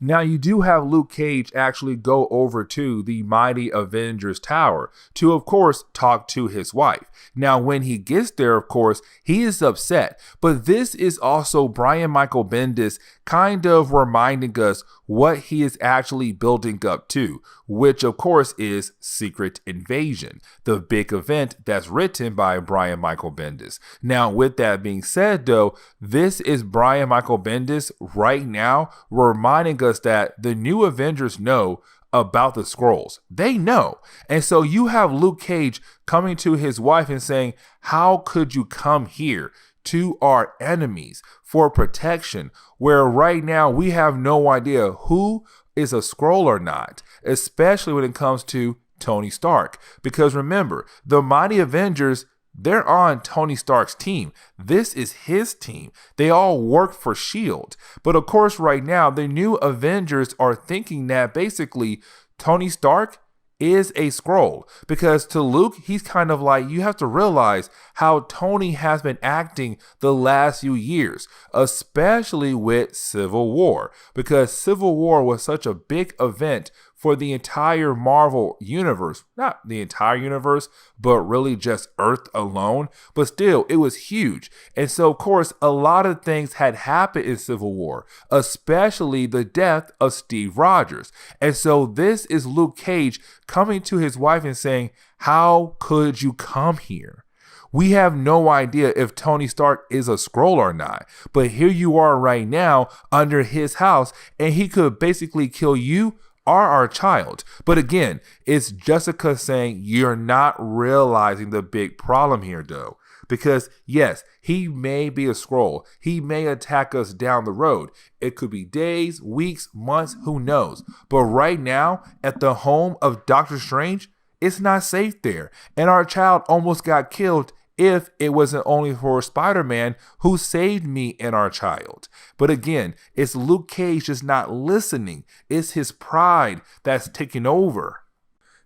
Now, you do have Luke Cage actually go over to the Mighty Avengers Tower to, of course, talk to his wife. Now, when he gets there, of course, he is upset. But this is also Brian Michael Bendis kind of reminding us what he is actually building up to, which, of course, is Secret Invasion, the big event that's written by Brian Michael Bendis. Now, with that being said, though, this is Brian Michael Bendis right now reminding us that the New Avengers know about the Skrulls. They know. And so you have Luke Cage coming to his wife and saying, how could you come here? to our enemies for protection, where right now we have no idea who is a Skrull or not, especially when it comes to Tony Stark. Because remember, the Mighty Avengers, they're on Tony Stark's team. This is his team. They all work for S.H.I.E.L.D. But of course, right now, the new Avengers are thinking that basically Tony Stark is a Skrull, because to Luke, he's kind of like, you have to realize how Tony has been acting the last few years, especially with Civil War, because Civil War was such a big event for the entire Marvel universe, not the entire universe, but really just Earth alone. But still, it was huge. And so, of course, a lot of things had happened in Civil War, especially the death of Steve Rogers. And so this is Luke Cage coming to his wife and saying, how could you come here? We have no idea if Tony Stark is a Skrull or not, but here you are right now under his house, and he could basically kill you are our child. But again, it's Jessica saying you're not realizing the big problem here, though. Because yes, he may be a Skrull. He may attack us down the road. It could be days, weeks, months, who knows. But right now, at the home of Doctor Strange, it's not safe there. And our child almost got killed if it wasn't only for Spider-Man, who saved me and our child. But again, it's Luke Cage just not listening. It's his pride that's taking over.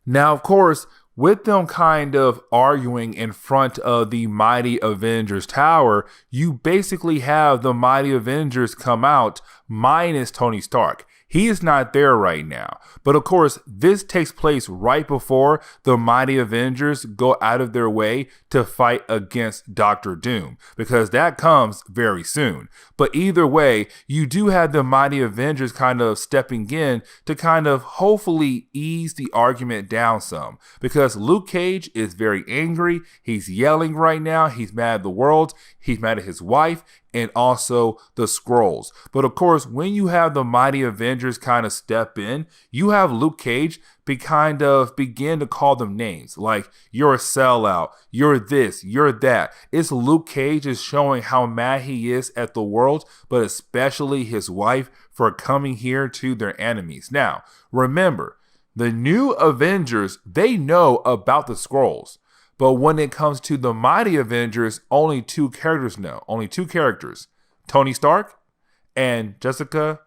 Now, of course, with them kind of arguing in front of the Mighty Avengers Tower, you basically have the Mighty Avengers come out minus Tony Stark. He is not there right now. But of course, this takes place right before the Mighty Avengers go out of their way to fight against Doctor Doom, because that comes very soon. But either way, you do have the Mighty Avengers kind of stepping in to kind of hopefully ease the argument down some, because Luke Cage is very angry. He's yelling right now. He's mad at the world. He's mad at his wife and also the Skrulls. But of course, when you have the Mighty Avengers kind of step in, you have Luke Cage begin to call them names like, you're a sellout, you're this, you're that. It's Luke Cage is showing how mad he is at the world, but especially his wife for coming here to their enemies. Now, remember, the new Avengers, they know about the Skrulls. But when it comes to the Mighty Avengers, only two characters know. Only two characters. Tony Stark and Jessica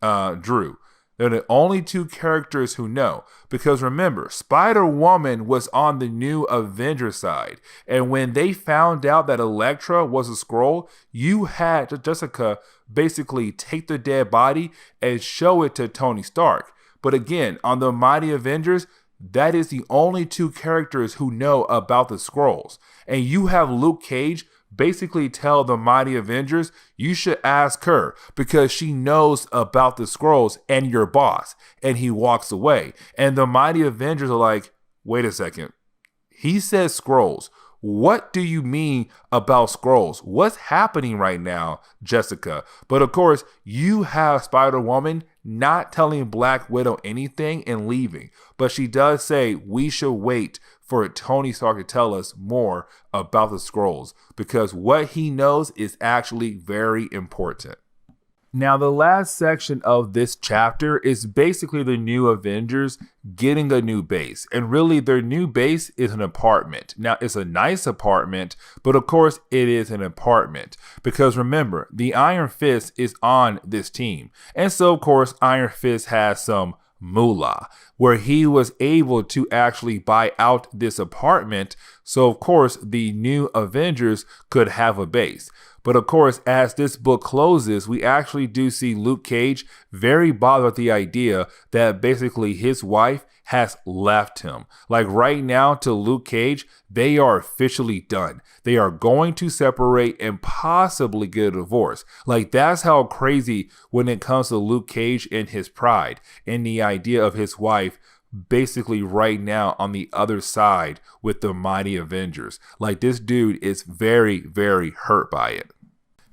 Drew. They're the only two characters who know. Because remember, Spider-Woman was on the new Avengers side. And when they found out that Elektra was a Skrull, you had Jessica basically take the dead body and show it to Tony Stark. But again, on the Mighty Avengers, that is the only two characters who know about the Skrulls. And you have Luke Cage basically tell the Mighty Avengers, you should ask her because she knows about the Skrulls and your boss. And he walks away. And the Mighty Avengers are like, wait a second. He says Skrulls. What do you mean about Skrulls? What's happening right now, Jessica? But of course, you have Spider-Woman not telling Black Widow anything and leaving. But she does say we should wait for Tony Stark to tell us more about the Skrulls, because what he knows is actually very important. Now, the last section of this chapter is basically the new Avengers getting a new base. And really, their new base is an apartment. Now, it's a nice apartment, but of course, it is an apartment. Because remember, the Iron Fist is on this team. And so, of course, Iron Fist has some moolah, where he was able to actually buy out this apartment. So, of course, the new Avengers could have a base. But of course, as this book closes, we actually do see Luke Cage very bothered with the idea that basically his wife has left him. Like right now to Luke Cage, they are officially done. They are going to separate and possibly get a divorce. Like that's how crazy when it comes to Luke Cage and his pride and the idea of his wife basically right now on the other side with the Mighty Avengers. Like this dude is very, very hurt by it.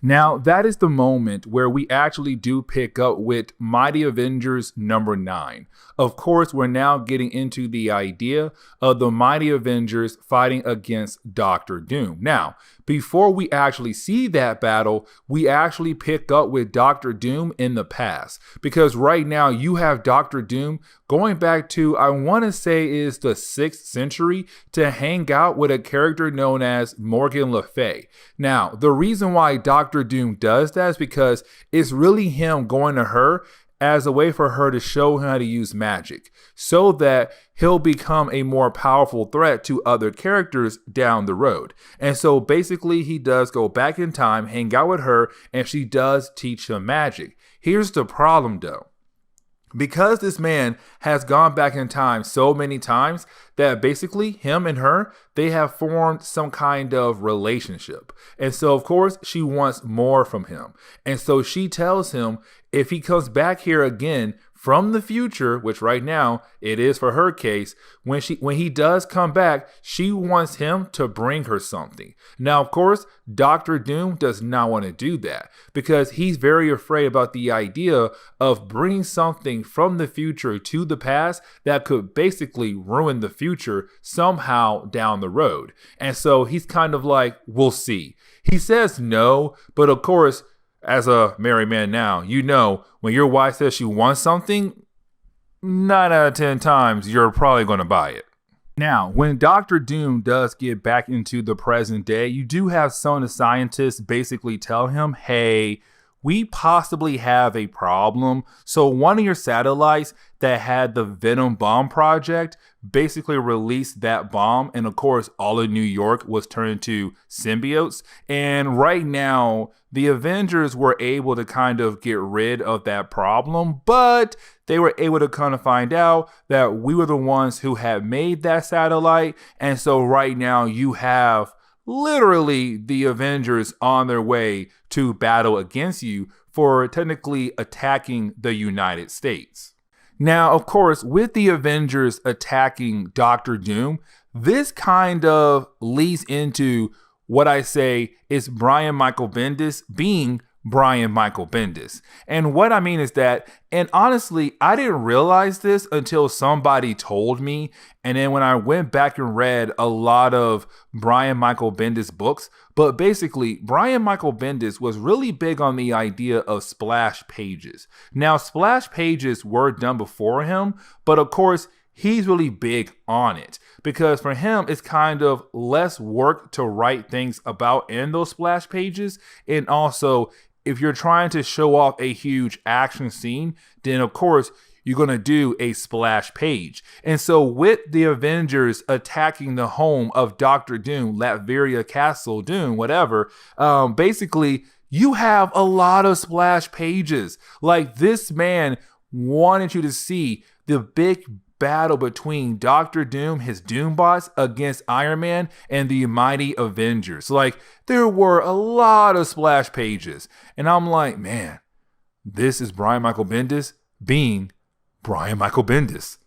Now, that is the moment where we actually do pick up with Mighty Avengers number 9. Of course, we're now getting into the idea of the Mighty Avengers fighting against Doctor Doom. Now, before we actually see that battle, we actually pick up with Doctor Doom in the past. Because right now you have Doctor Doom going back to, I want to say is the 6th century, to hang out with a character known as Morgan Le Fay. Now, the reason why Doctor Doom does that is because it's really him going to her as a way for her to show him how to use magic so that he'll become a more powerful threat to other characters down the road. And so basically he does go back in time, hang out with her, and she does teach him magic. Here's the problem though. Because this man has gone back in time so many times that basically him and her, they have formed some kind of relationship. And so, of course, she wants more from him. And so she tells him if he comes back here again from the future, which right now it is for her case, when he does come back, she wants him to bring her something. Now, of course, Doctor Doom does not want to do that because he's very afraid about the idea of bringing something from the future to the past that could basically ruin the future somehow down the road. And so he's kind of like, we'll see. He says no, but of course, as a married man now, you know, when your wife says she wants something, 9 out of 10 times, you're probably going to buy it. Now, when Doctor Doom does get back into the present day, you do have some of the scientists basically tell him, hey, we possibly have a problem. So one of your satellites that had the Venom bomb project basically released that bomb. And of course, all of New York was turned into symbiotes. And right now, the Avengers were able to kind of get rid of that problem, but they were able to kind of find out that we were the ones who had made that satellite. And so right now you have literally the Avengers on their way to battle against you for technically attacking the United States. Now, of course, with the Avengers attacking Doctor Doom, this kind of leads into what I say is Brian Michael Bendis being Brian Michael Bendis. And what I mean is that, and honestly, I didn't realize this until somebody told me. And then when I went back and read a lot of Brian Michael Bendis books, but basically Brian Michael Bendis was really big on the idea of splash pages. Now, splash pages were done before him, but of course, he's really big on it because for him, it's kind of less work to write things about in those splash pages. And also, if you're trying to show off a huge action scene, then of course, you're going to do a splash page. And so with the Avengers attacking the home of Doctor Doom, Latveria Castle, Doom, whatever, basically, you have a lot of splash pages. Like this man wanted you to see the big battle between Doctor Doom, his Doombots, against Iron Man and the Mighty Avengers. Like, there were a lot of splash pages. And I'm like, man, this is Brian Michael Bendis being Brian Michael Bendis.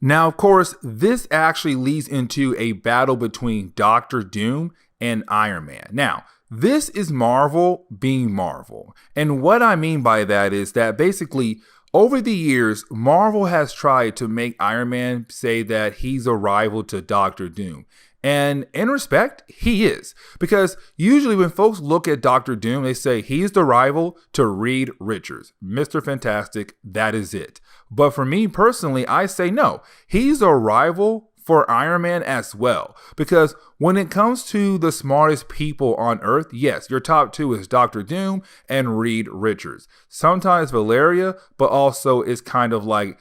Now, of course, this actually leads into a battle between Doctor Doom and Iron Man. Now, this is Marvel being Marvel. And what I mean by that is that basically, over the years, Marvel has tried to make Iron Man say that he's a rival to Doctor Doom. And in respect, he is. Because usually when folks look at Doctor Doom, they say he's the rival to Reed Richards. Mr. Fantastic, that is it. But for me personally, I say no. He's a rival for Iron Man as well. Because when it comes to the smartest people on Earth, yes, your top two is Doctor Doom and Reed Richards. Sometimes Valeria, but also it's kind of like,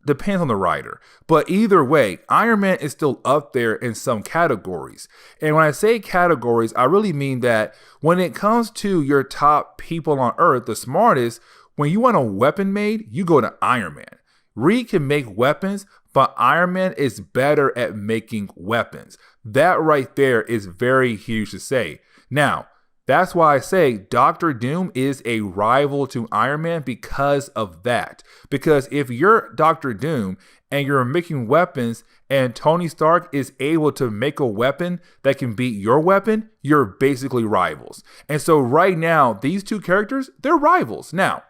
depends on the writer. But either way, Iron Man is still up there in some categories. And when I say categories, I really mean that when it comes to your top people on Earth, the smartest, when you want a weapon made, you go to Iron Man. Reed can make weapons, but Iron Man is better at making weapons. That right there is very huge to say. Now, That's why I say Doctor Doom is a rival to Iron Man because of that. Because if you're Doctor Doom and you're making weapons and Tony Stark is able to make a weapon that can beat your weapon, you're basically rivals. And so right now, these two characters, they're rivals. Now,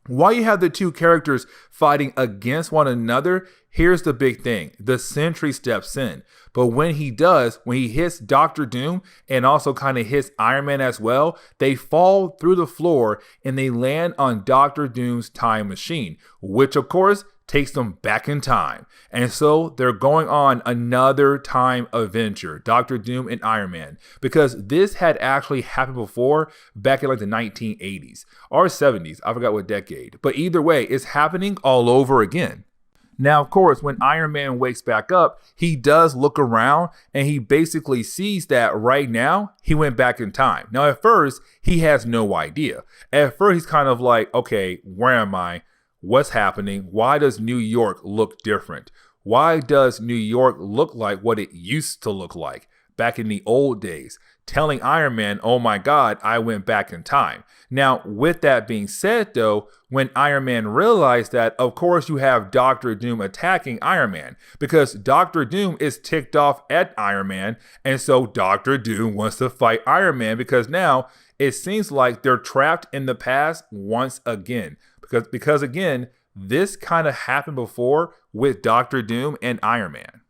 while you have the two characters fighting against one another, here's the big thing. The Sentry steps in. But when he does, when he hits Doctor Doom and also kind of hits Iron Man as well, they fall through the floor and they land on Doctor Doom's time machine, which of course takes them back in time. And so they're going on another time adventure, Doctor Doom and Iron Man, because this had actually happened before back in like the 1980s or 70s. I forgot what decade. But either way, it's happening all over again. Now, of course, when Iron Man wakes back up, he does look around and he basically sees that right now he went back in time. Now, at first, he has no idea. At first, he's kind of like, okay, where am I? What's happening? Why does New York look different? Why does New York look like what it used to look like back in the old days? Telling Iron Man, oh my God, I went back in time. Now, with that being said, though, when Iron Man realized that, of course, you have Doctor Doom attacking Iron Man because Doctor Doom is ticked off at Iron Man. And so Doctor Doom wants to fight Iron Man because now it seems like they're trapped in the past once again. Because again, this kind of happened before with Doctor Doom and Iron Man.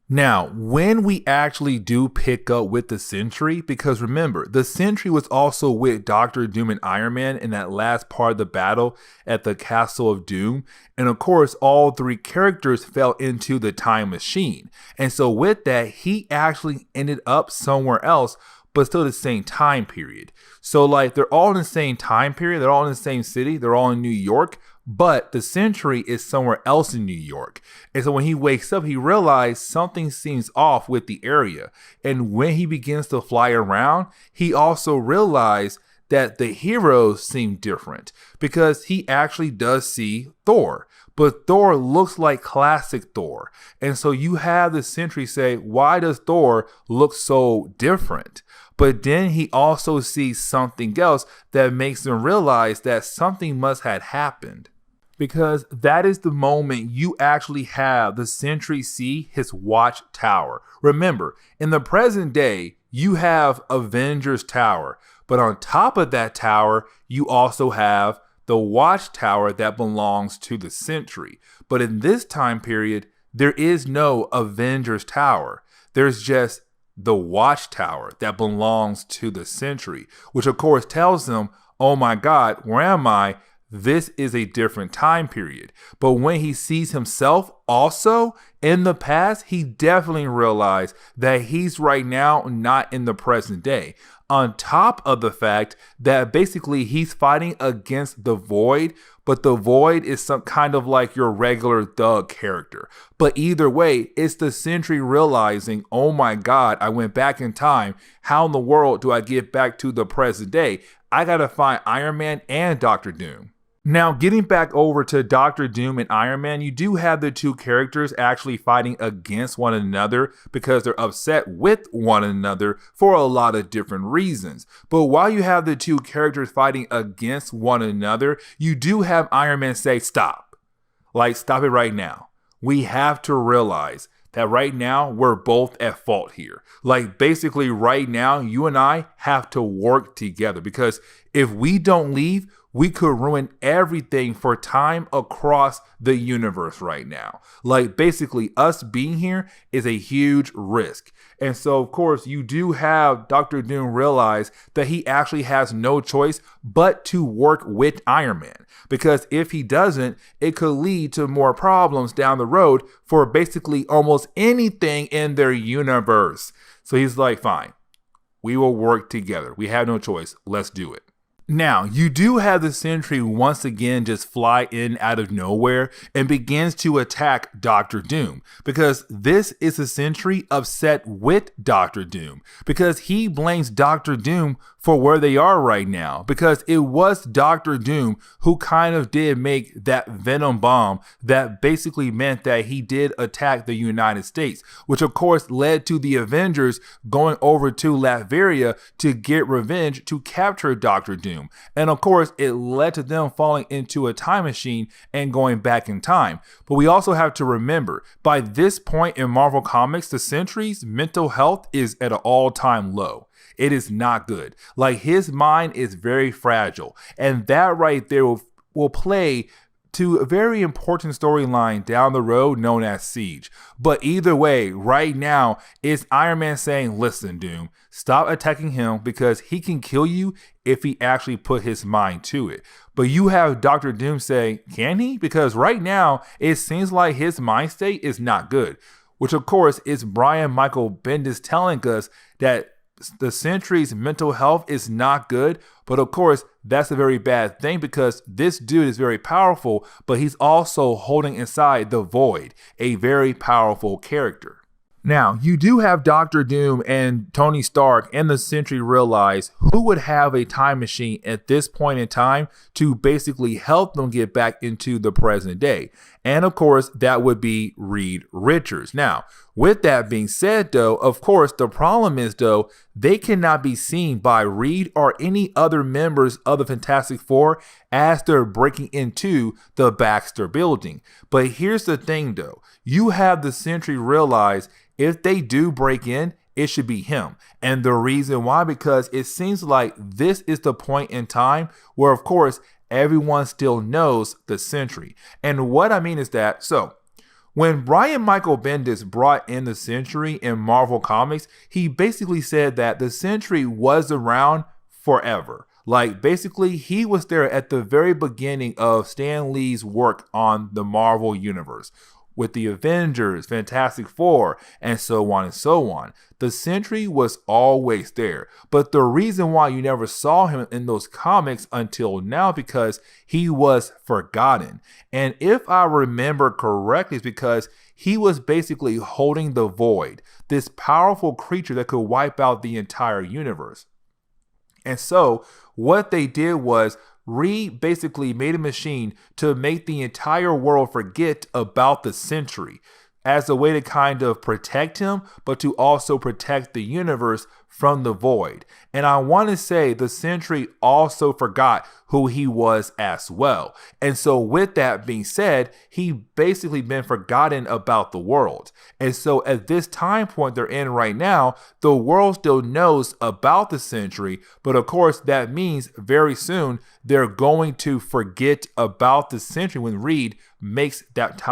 Now, when we actually do pick up with the Sentry, because remember, the Sentry was also with Doctor Doom and Iron Man in that last part of the battle at the Castle of Doom. And of course, all three characters fell into the time machine. And so with that, he actually ended up somewhere else, but still the same time period. So like they're all in the same time period. They're all in the same city. They're all in New York. But the Sentry is somewhere else in New York. And so when he wakes up, he realizes something seems off with the area. And when he begins to fly around, he also realized that the heroes seem different because he actually does see Thor. But Thor looks like classic Thor. And so you have the Sentry say, why does Thor look so different? But then he also sees something else that makes him realize that something must have happened. Because that is the moment you actually have the Sentry see his watch tower. Remember, in the present day, you have Avengers Tower. But on top of that tower, you also have the watchtower that belongs to the Sentry. But in this time period, there is no Avengers Tower. There's just the watchtower that belongs to the Sentry, which of course tells them, oh my God, where am I? This is a different time period. But when he sees himself also in the past, he definitely realized that he's right now not in the present day. On top of the fact that basically he's fighting against the Void, but the Void is some kind of like your regular thug character. But either way, it's the Sentry realizing, oh my God, I went back in time. How in the world do I get back to the present day? I gotta find Iron Man and Doctor Doom. Now, getting back over to Doctor Doom and Iron Man, you do have the two characters actually fighting against one another because they're upset with one another for a lot of different reasons. But while you have the two characters fighting against one another, you do have Iron Man say, stop. Like, stop it right now. We have to realize that right now we're both at fault here. Like basically right now, you and I have to work together because if we don't leave, we could ruin everything for time across the universe right now. Like basically us being here is a huge risk. And so of course you do have Doctor Doom realize that he actually has no choice but to work with Iron Man. Because if he doesn't, it could lead to more problems down the road for basically almost anything in their universe. So he's like, fine, we will work together. We have no choice. Let's do it. Now, you do have the Sentry once again just fly in out of nowhere and begins to attack Doctor Doom, because this is a Sentry upset with Doctor Doom because he blames Doctor Doom for where they are right now, because it was Doctor Doom who kind of did make that Venom bomb that basically meant that he did attack the United States, which of course led to the Avengers going over to Latveria to get revenge to capture Doctor Doom. And of course, it led to them falling into a time machine and going back in time. But we also have to remember, by this point in Marvel Comics, the Sentry's mental health is at an all-time low. It is not good. Like, his mind is very fragile. And that right there will play to a very important storyline down the road known as Siege. But either way, right now, it's Iron Man saying, listen, Doom, stop attacking him because he can kill you if he actually put his mind to it. But you have Doctor Doom say, can he? Because right now, it seems like his mind state is not good. Which of course is Brian Michael Bendis telling us that the Sentry's mental health is not good, but of course that's a very bad thing because this dude is very powerful, but he's also holding inside the Void, a very powerful character. Now, you do have Doctor Doom and Tony Stark and the Sentry realize who would have a time machine at this point in time to basically help them get back into the present day. And of course, that would be Reed Richards. Now, with that being said, though, of course, the problem is, though, they cannot be seen by Reed or any other members of the Fantastic Four as they're breaking into the Baxter building. But here's the thing, though. You have the Sentry realize if they do break in, it should be him. And the reason why, because it seems like this is the point in time where, of course, everyone still knows the Sentry. And what I mean is that, so when Brian Michael Bendis brought in the Sentry in Marvel Comics, he basically said that the Sentry was around forever. Like, basically, he was there at the very beginning of Stan Lee's work on the Marvel Universe, with the Avengers, Fantastic Four, and so on and so on. The Sentry was always there, but the reason why you never saw him in those comics until now, because he was forgotten. And if I remember correctly, it's because he was basically holding the Void, this powerful creature that could wipe out the entire universe. And so what they did was Reed basically made a machine to make the entire world forget about the Sentry as a way to kind of protect him, but to also protect the universe from the Void. And I want to say the Sentry also forgot who he was as well. And so with that being said, he basically been forgotten about the world. And so at this time point they're in right now, the world still knows about the Sentry, but of course that means very soon they're going to forget about the Sentry when Reed makes that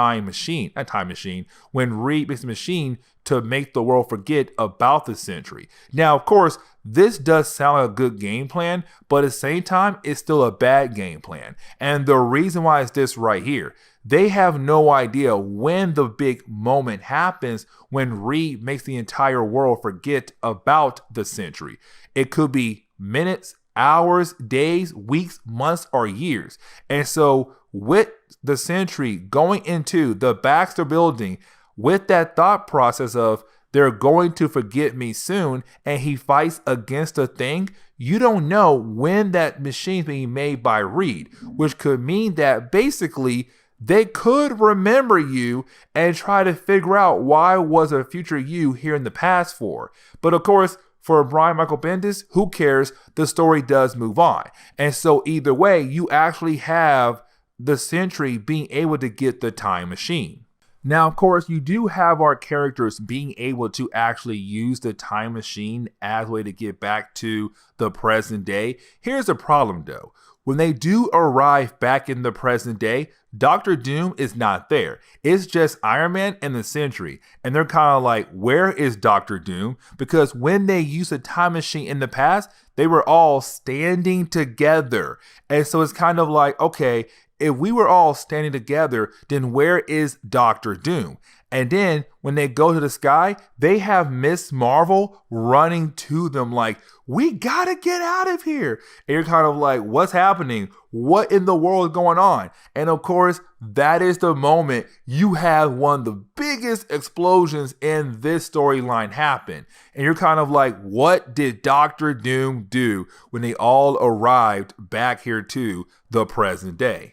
when Reed makes a machine to make the world forget about the Sentry. Now, of course, this does sound like a good game plan, but at the same time, it's still a bad game plan. And the reason why is this right here. They have no idea when the big moment happens when Reed makes the entire world forget about the Sentry. It could be minutes, hours, days, weeks, months, or years. And so with the Sentry going into the Baxter building with that thought process of they're going to forget me soon, and he fights against a thing, you don't know when that machine's being made by Reed, which could mean that basically they could remember you and try to figure out why was a future you here in the past for. But of course, for Brian Michael Bendis, who cares? The story does move on. And so either way, you actually have the Sentry being able to get the time machine. Now, of course, you do have our characters being able to actually use the time machine as a way to get back to the present day. Here's the problem, though. When they do arrive back in the present day, Doctor Doom is not there. It's just Iron Man and the Sentry. And they're kind of like, where is Doctor Doom? Because when they used a time machine in the past, they were all standing together. And so it's kind of like, okay, if we were all standing together, then where is Doctor Doom? And then when they go to the sky, they have Miss Marvel running to them like, we gotta get out of here. And you're kind of like, what's happening? What in the world is going on? And of course, that is the moment you have one of the biggest explosions in this storyline happen. And you're kind of like, what did Doctor Doom do when they all arrived back here to the present day?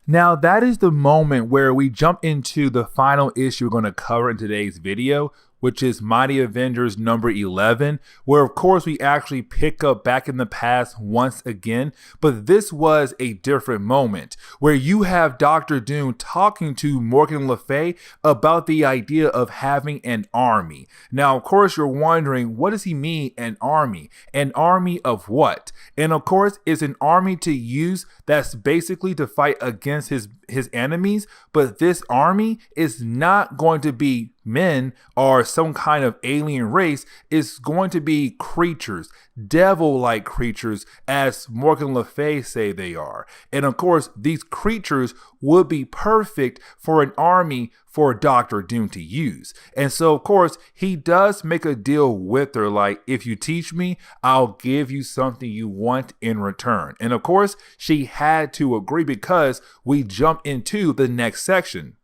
Now, that is the moment where we jump into the final issue we're going to cover in today's video, which is Mighty Avengers number 11, where of course we actually pick up back in the past once again, but this was a different moment where you have Doctor Doom talking to Morgan Le Fay about the idea of having an army. Now, of course, you're wondering, what does he mean, an army? An army of what? And of course, it's an army to use that's basically to fight against his enemies, but this army is not going to be men or some kind of alien race. Is going to be creatures, devil-like creatures, as Morgan Le Fay say they are. And of course, these creatures would be perfect for an army for Doctor Doom to use. And so of course, he does make a deal with her, like, if you teach me, I'll give you something you want in return. And of course, she had to agree because we jump into the next section.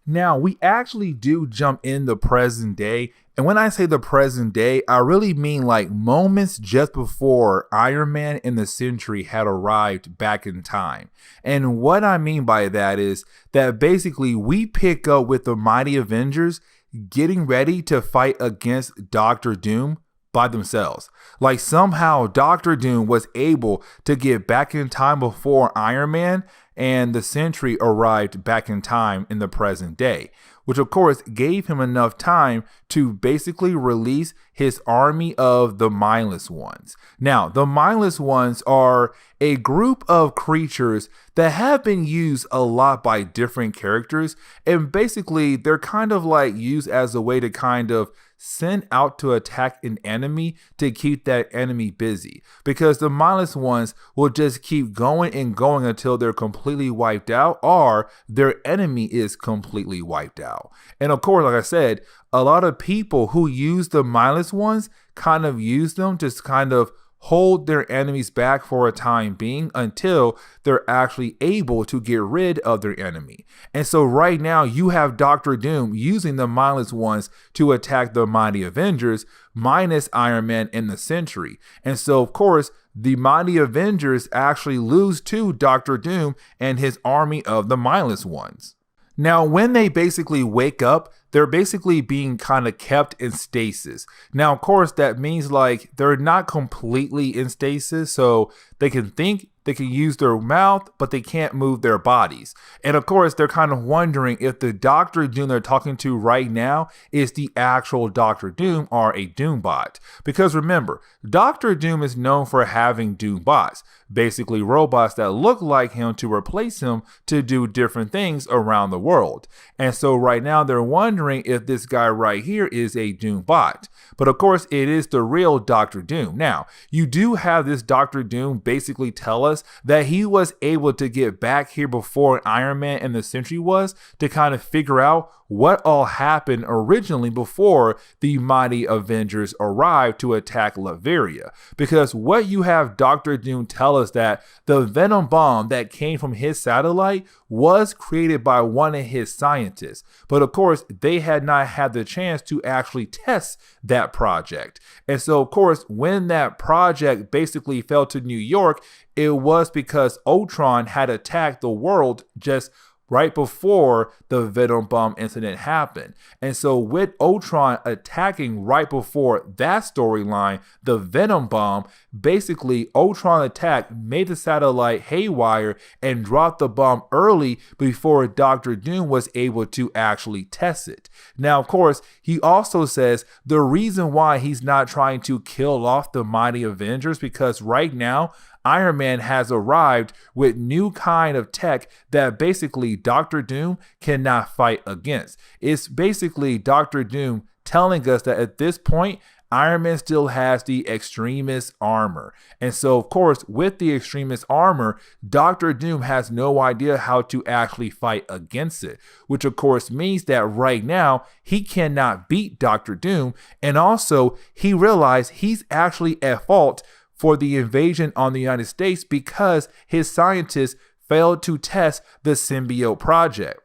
Now, we actually do jump in the present day. And when I say the present day, I really mean like moments just before Iron Man and the Sentry had arrived back in time. And what I mean by that is that basically we pick up with the Mighty Avengers getting ready to fight against Doctor Doom by themselves. Like somehow Doctor Doom was able to get back in time before Iron Man and the Sentry arrived back in time in the present day, which of course gave him enough time to basically release his army of the Mindless Ones. Now, the Mindless Ones are a group of creatures that have been used a lot by different characters, and basically they're kind of like used as a way to kind of send out to attack an enemy to keep that enemy busy, because the Mindless Ones will just keep going and going until they're completely wiped out or their enemy is completely wiped out. And of course, like I said, a lot of people who use the Mindless Ones kind of use them to kind of hold their enemies back for a time being until they're actually able to get rid of their enemy. And so right now you have Doctor Doom using the Mindless Ones to attack the Mighty Avengers minus Iron Man and the Sentry. And so of course the Mighty Avengers actually lose to Doctor Doom and his army of the Mindless Ones. Now, when they basically wake up, they're basically being kind of kept in stasis. Now, of course, that means like they're not completely in stasis, so they can think, they can use their mouth, but they can't move their bodies. And of course, they're kind of wondering if the Doctor Doom they're talking to right now is the actual Doctor Doom or a Doombot. Because remember, Doctor Doom is known for having Doombots, basically robots that look like him to replace him to do different things around the world. And so right now they're wondering if this guy right here is a Doombot. But of course, it is the real Doctor Doom. Now, you do have this Doctor Doom basically tell us that he was able to get back here before Iron Man and the Sentry was, to kind of figure out what all happened originally before the Mighty Avengers arrived to attack Latveria. Because what you have Doctor Doom tell us that the venom bomb that came from his satellite was created by one of his scientists. But of course, they had not had the chance to actually test that project. And so of course, when that project basically fell to New York, it was because Ultron had attacked the world just right before the venom bomb incident happened. And so with Ultron attacking right before that storyline, the venom bomb, basically Ultron attack made the satellite haywire and dropped the bomb early before Doctor Doom was able to actually test it. Now, of course, he also says the reason why he's not trying to kill off the Mighty Avengers, because right now Iron Man has arrived with new kind of tech that basically Doctor Doom cannot fight against. It's basically Doctor Doom telling us that at this point, Iron Man still has the extremist armor. And so, of course, with the extremist armor, Doctor Doom has no idea how to actually fight against it, which of course means that right now he cannot beat Doctor Doom. And also, he realized he's actually at fault for the invasion on the United States because his scientists failed to test the Symbiote project.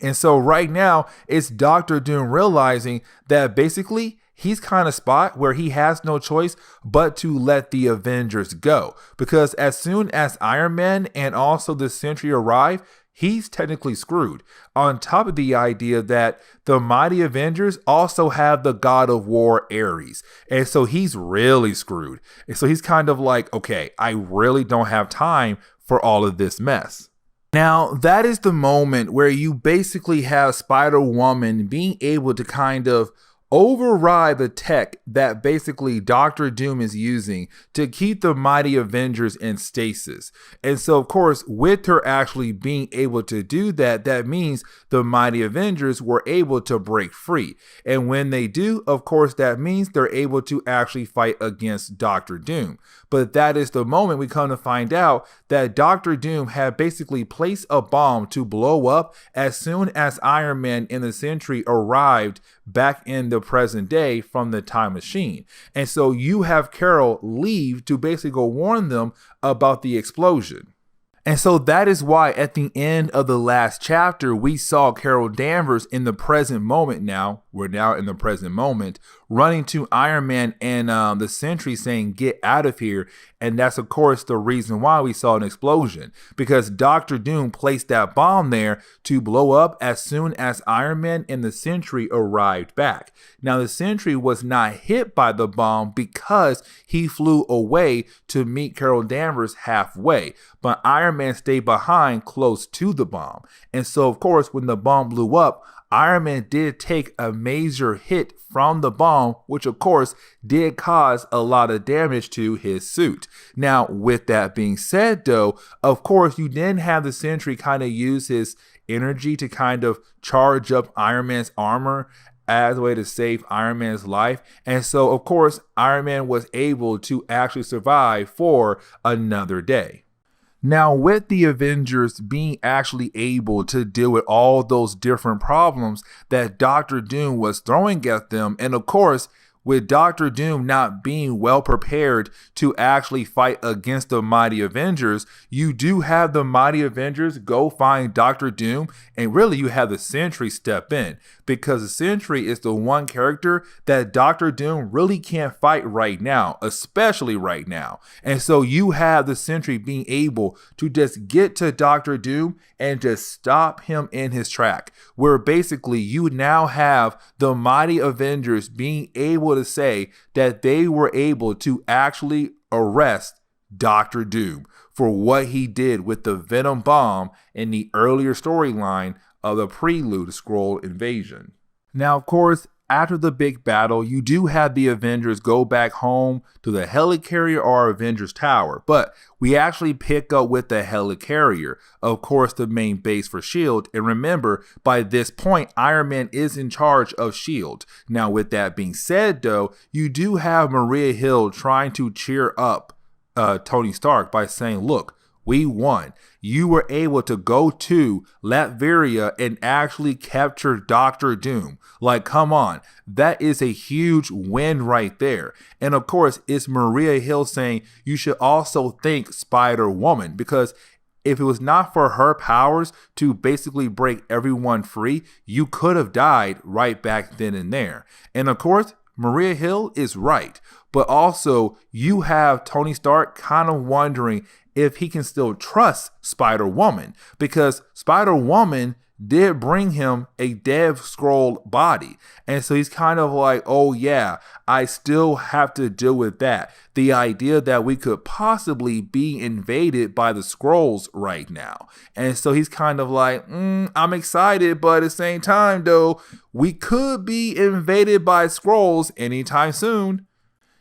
And so right now, it's Doctor Doom realizing that basically he's kind of spot where he has no choice but to let the Avengers go. Because as soon as Iron Man and also the Sentry arrive, he's technically screwed. On top of the idea that the mighty Avengers also have the God of War Ares. And so he's really screwed. And so he's kind of like, okay, I really don't have time for all of this mess. Now, that is the moment where you basically have Spider-Woman being able to kind of override the tech that basically Doctor Doom is using to keep the mighty Avengers in stasis. And so, of course, with her actually being able to do that, that means the mighty Avengers were able to break free. And when they do, of course, that means they're able to actually fight against Doctor Doom. But that is the moment we come to find out that Doctor Doom had basically placed a bomb to blow up as soon as Iron Man and the Sentry arrived back in the present day from the time machine. And so you have Carol leave to basically go warn them about the explosion. And so that is why at the end of the last chapter, we saw Carol Danvers in the present moment now. We're now in the present moment, running to Iron Man and the Sentry saying, get out of here. And that's, of course, the reason why we saw an explosion, because Doctor Doom placed that bomb there to blow up as soon as Iron Man and the Sentry arrived back. Now, the Sentry was not hit by the bomb because he flew away to meet Carol Danvers halfway, but Iron Man stayed behind close to the bomb. And so, of course, when the bomb blew up, Iron Man did take a major hit from the bomb, which of course did cause a lot of damage to his suit. Now, with that being said though, of course you then have the Sentry kind of use his energy to kind of charge up Iron Man's armor as a way to save Iron Man's life. And so of course Iron Man was able to actually survive for another day. Now, with the Avengers being actually able to deal with all those different problems that Doctor Doom was throwing at them, and of course, with Doctor Doom not being well prepared to actually fight against the mighty Avengers, you do have the mighty Avengers go find Doctor Doom, and really you have the Sentry step in, because the Sentry is the one character that Doctor Doom really can't fight right now, especially right now. And so you have the Sentry being able to just get to Doctor Doom and just stop him in his track, where basically you now have the mighty Avengers being able to say that they were able to actually arrest Doctor Doom for what he did with the Venom bomb in the earlier storyline of the Prelude Skrull invasion. Now, of course, after the big battle, you do have the Avengers go back home to the helicarrier or Avengers Tower, but we actually pick up with the helicarrier, of course, the main base for S.H.I.E.L.D. And remember, by this point, Iron Man is in charge of S.H.I.E.L.D. Now, with that being said, though, you do have Maria Hill trying to cheer up Tony Stark by saying, look, we won. You were able to go to Latveria and actually capture Doctor Doom. Like, come on. That is a huge win right there. And of course, it's Maria Hill saying you should also thank Spider-Woman, because if it was not for her powers to basically break everyone free, you could have died right back then and there. And of course, Maria Hill is right. But also, you have Tony Stark kind of wondering if he can still trust Spider-Woman, because Spider-Woman did bring him a dead Skrull body. And so he's kind of like, oh yeah, I still have to deal with that. The idea that we could possibly be invaded by the Skrulls right now. And so he's kind of like, I'm excited, but at the same time though, we could be invaded by Skrulls anytime soon.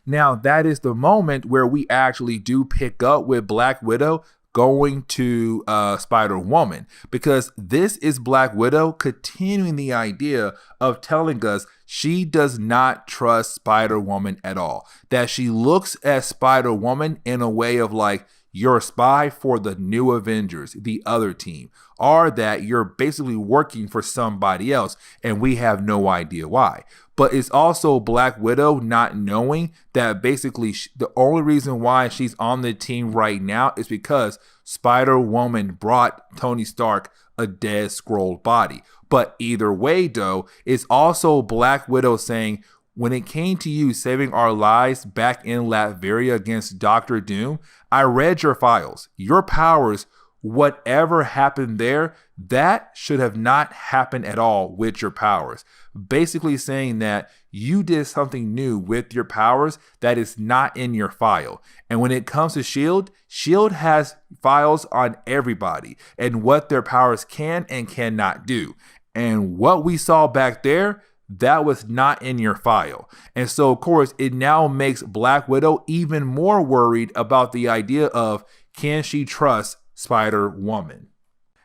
Now, that is the moment where we actually do pick up with Black Widow going to Spider-Woman, because this is Black Widow continuing the idea of telling us she does not trust Spider-Woman at all. That she looks at Spider-Woman in a way of like, you're a spy for the new Avengers, the other team, or that you're basically working for somebody else and we have no idea why. But it's also Black Widow not knowing that basically the only reason why she's on the team right now is because Spider-Woman brought Tony Stark a dead Skrull body. But either way, though, it's also Black Widow saying, when it came to you saving our lives back in Latveria against Dr. Doom, I read your files. Your powers, whatever happened there, that should have not happened at all with your powers. Basically saying that you did something new with your powers that is not in your file. And when it comes to S.H.I.E.L.D., S.H.I.E.L.D. has files on everybody and what their powers can and cannot do. And what we saw back there, that was not in your file. And so, of course, it now makes Black Widow even more worried about the idea of, can she trust Spider-Woman?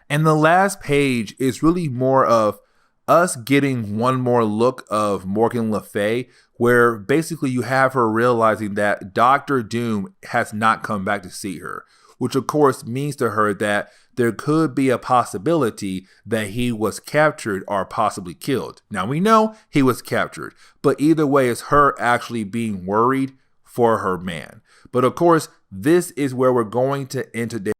And the last page is really more of us getting one more look of Morgan Le Fay, where basically you have her realizing that Dr. Doom has not come back to see her, which of course means to her that there could be a possibility that he was captured or possibly killed. Now we know he was captured, but either way it's her actually being worried for her man. But of course, this is where we're going to end today.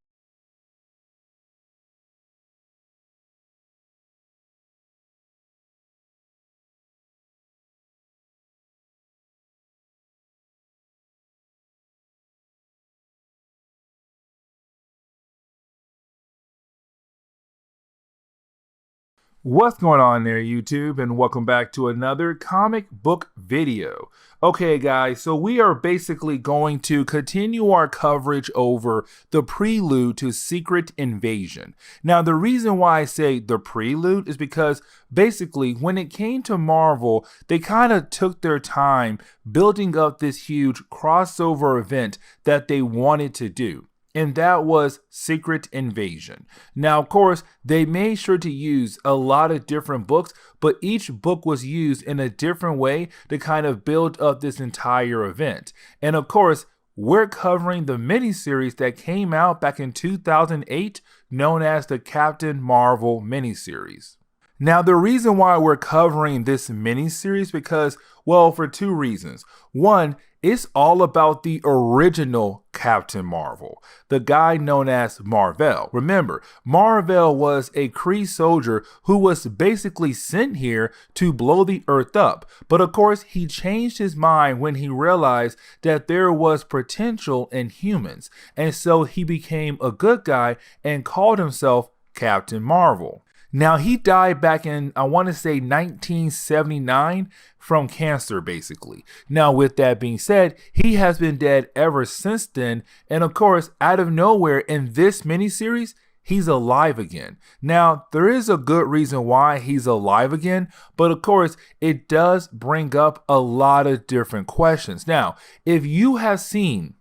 What's going on there, YouTube, and welcome back to another comic book video. Okay, guys, so we are basically going to continue our coverage over the prelude to Secret Invasion. Now, the reason why I say the prelude is because basically when it came to Marvel, they kind of took their time building up this huge crossover event that they wanted to do. And that was Secret Invasion. Now, of course, they made sure to use a lot of different books, but each book was used in a different way to kind of build up this entire event. And of course, we're covering the miniseries that came out back in 2008, known as the Captain Marvel miniseries. Now, the reason why we're covering this miniseries because, well, for two reasons. One, it's all about the original Captain Marvel, the guy known as Mar-Vell. Remember, Mar-Vell was a Kree soldier who was basically sent here to blow the Earth up. But of course, he changed his mind when he realized that there was potential in humans. And so he became a good guy and called himself Captain Marvel. Now, he died back in, I want to say 1979 from cancer, basically. Now, with that being said, he has been dead ever since then. And of course, out of nowhere in this miniseries, he's alive again. Now, there is a good reason why he's alive again, but of course, it does bring up a lot of different questions. Now, if you have seen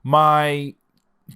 my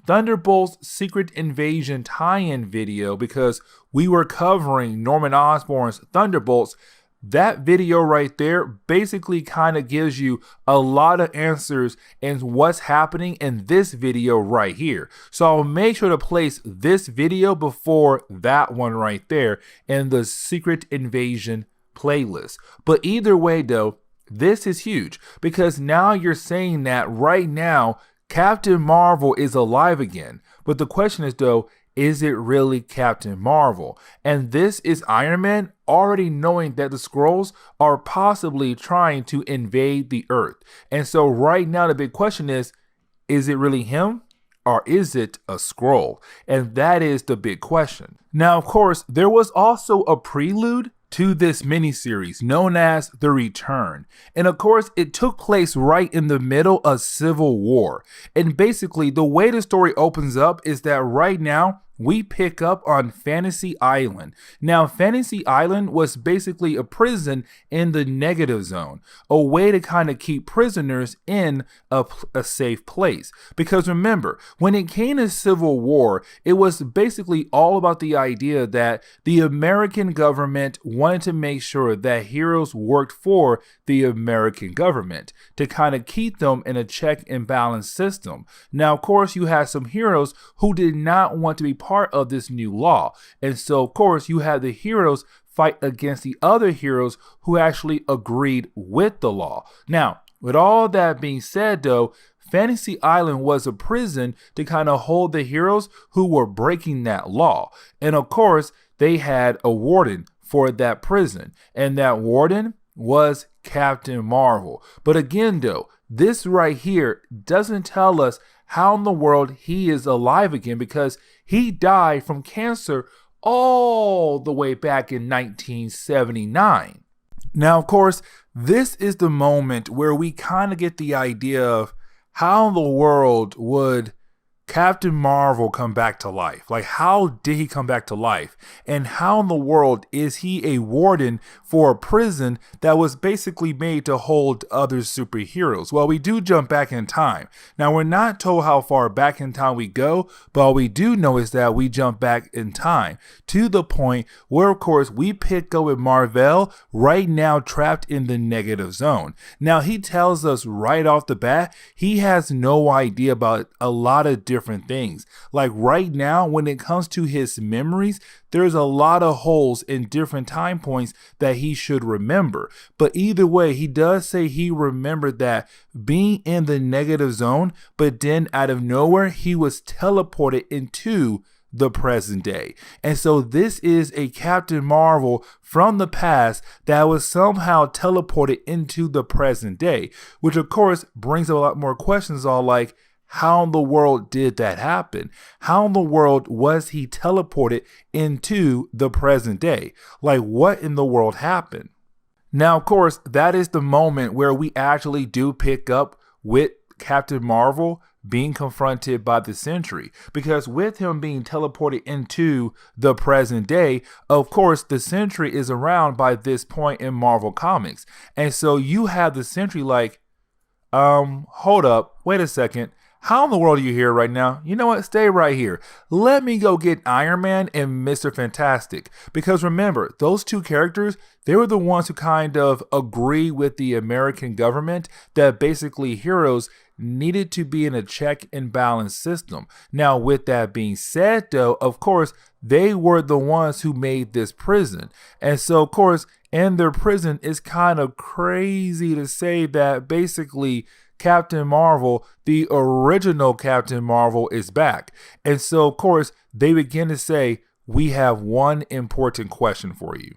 Thunderbolts Secret Invasion tie-in video, because we were covering Norman Osborn's Thunderbolts, that video right there basically kind of gives you a lot of answers in what's happening in this video right here. So I'll make sure to place this video before that one right there in the Secret Invasion playlist. But either way though, this is huge because now you're saying that right now Captain Marvel is alive again. But the question is though, is it really Captain Marvel? And this is Iron Man already knowing that the Skrulls are possibly trying to invade the Earth. And so right now the big question is it really him? Or is it a Skrull? And that is the big question. Now, of course, there was also a prelude to this miniseries known as The Return. And of course, it took place right in the middle of Civil War. And basically, the way the story opens up is that right now, we pick up on Fantasy Island. Now, Fantasy Island was basically a prison in the negative zone, a way to kind of keep prisoners in a safe place. Because remember, when it came to Civil War, it was basically all about the idea that the American government wanted to make sure that heroes worked for the American government to kind of keep them in a check and balance system. Now, of course, you had some heroes who did not want to be part of this new law. And so, of course, you had the heroes fight against the other heroes who actually agreed with the law. Now, with all that being said, though, Fantasy Island was a prison to kind of hold the heroes who were breaking that law. And of course, they had a warden for that prison. And that warden was Captain Marvel. But again, though, this right here doesn't tell us how in the world he is alive again, because he died from cancer all the way back in 1979. Now, of course, this is the moment where we kind of get the idea of how in the world would Captain Marvel come back to life? Like, how did he come back to life? And how in the world is he a warden for a prison that was basically made to hold other superheroes? Well, we do jump back in time. Now, we're not told how far back in time we go, but all we do know is that we jump back in time to the point where, of course, we pick up with Marvel right now trapped in the negative zone. Now, he tells us right off the bat, he has no idea about a lot of different things. Like right now, when it comes to his memories, there's a lot of holes in different time points that he should remember. But either way, he does say he remembered that being in the negative zone, but then out of nowhere, he was teleported into the present day. And so this is a Captain Marvel from the past that was somehow teleported into the present day, which of course brings a lot more questions, all like, how in the world did that happen? How in the world was he teleported into the present day? Like, what in the world happened? Now, of course, that is the moment where we actually do pick up with Captain Marvel being confronted by the Sentry, because with him being teleported into the present day, of course, the Sentry is around by this point in Marvel Comics. And so you have the Sentry like, hold up, wait a second. How in the world are you here right now? You know what? Stay right here. Let me go get Iron Man and Mr. Fantastic. Because remember, those two characters, they were the ones who kind of agree with the American government that basically heroes needed to be in a check and balance system. Now, with that being said, though, of course, they were the ones who made this prison. And so, of course, in their prison, it's kind of crazy to say that basically Captain Marvel, the original Captain Marvel, is back. And so, of course, they begin to say, we have one important question for you.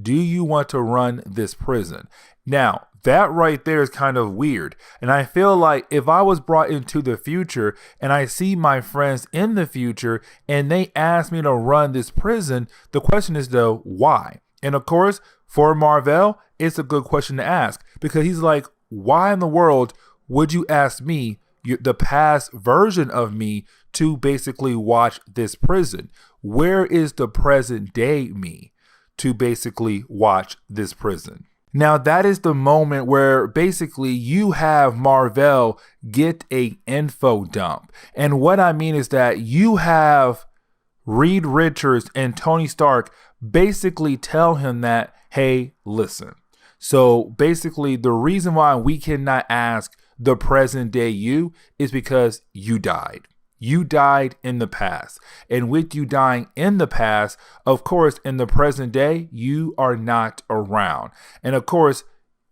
Do you want to run this prison? Now, that right there is kind of weird. And I feel like if I was brought into the future and I see my friends in the future and they ask me to run this prison, the question is, though, why? And of course, for Marvel, it's a good question to ask, because he's like, why in the world would you ask me, the past version of me, to basically watch this prison? Where is the present day me to basically watch this prison? Now, that is the moment where basically you have Marvel get a info dump. And what I mean is that you have Reed Richards and Tony Stark basically tell him that, hey, listen. So basically the reason why we cannot ask the present day you is because you died. You died in the past. And with you dying in the past, of course, in the present day, you are not around. And of course,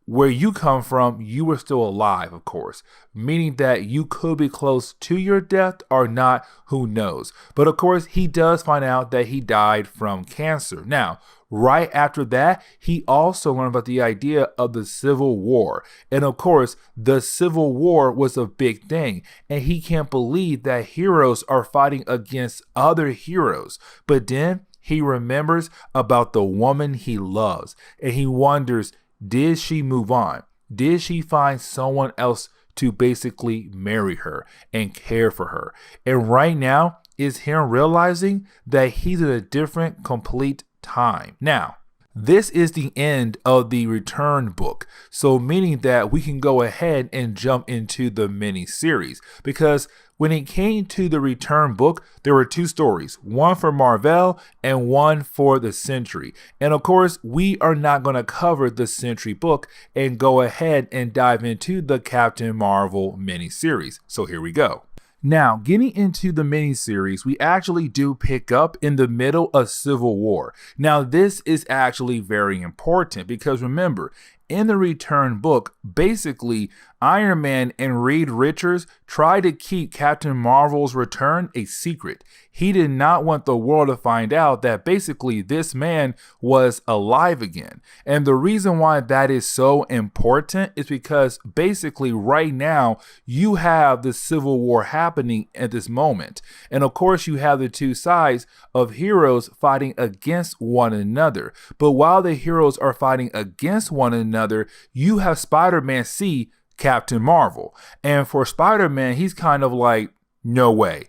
where you come from, you were still alive, of course, meaning that you could be close to your death or not, who knows. But of course, he does find out that he died from cancer. Now, right after that, he also learned about the idea of the Civil War. And of course, the Civil War was a big thing. And he can't believe that heroes are fighting against other heroes. But then he remembers about the woman he loves. And he wonders, did she move on? Did she find someone else to basically marry her and care for her? And right now, is him realizing that he's in a different, complete time. Now, this is the end of the return book, so meaning that we can go ahead and jump into the mini-series, because when it came to the return book, there were two stories, one for Marvel and one for the Sentry. And of course, we are not going to cover the Sentry book and go ahead and dive into the Captain Marvel mini-series. So here we go. Now, getting into the miniseries, we actually do pick up in the middle of Civil War. Now, this is actually very important because remember, in the return book, basically, Iron Man and Reed Richards tried to keep Captain Marvel's return a secret. He did not want the world to find out that basically this man was alive again. And the reason why that is so important is because basically right now you have the Civil War happening at this moment. And of course you have the two sides of heroes fighting against one another. But while the heroes are fighting against one another, you have Spider-Man see Captain Marvel. And for Spider-Man, he's kind of like, no way.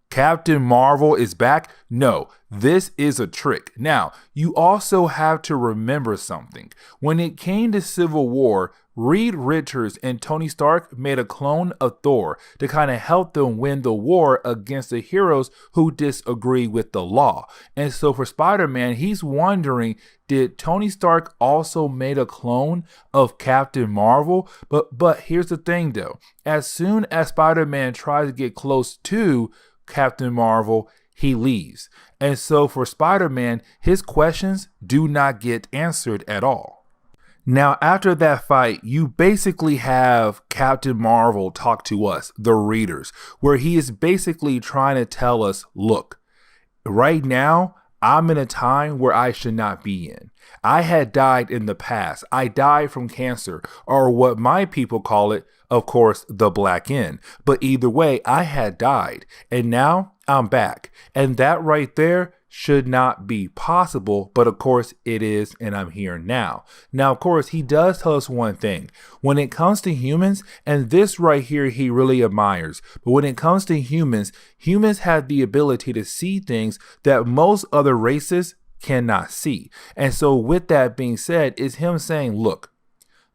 Captain Marvel is back? No, this is a trick. Now, you also have to remember something. When it came to Civil War, Reed Richards and Tony Stark made a clone of Thor to kind of help them win the war against the heroes who disagree with the law. And so for Spider-Man, he's wondering, did Tony Stark also made a clone of Captain Marvel? But here's the thing though, as soon as Spider-Man tries to get close to Captain Marvel, he leaves. And so for Spider-Man, his questions do not get answered at all. Now, after that fight, you basically have Captain Marvel talk to us, the readers, where he is basically trying to tell us, look, right now, I'm in a time where I should not be in. I had died in the past. I died from cancer, or what my people call it, of course, the black end. But either way, I had died, and now I'm back. And that right there should not be possible, but of course it is, and I'm here now. Now, of course, he does tell us one thing. When it comes to humans, and this right here he really admires, but when it comes to humans, humans have the ability to see things that most other races cannot see. And so with that being said, is him saying, look,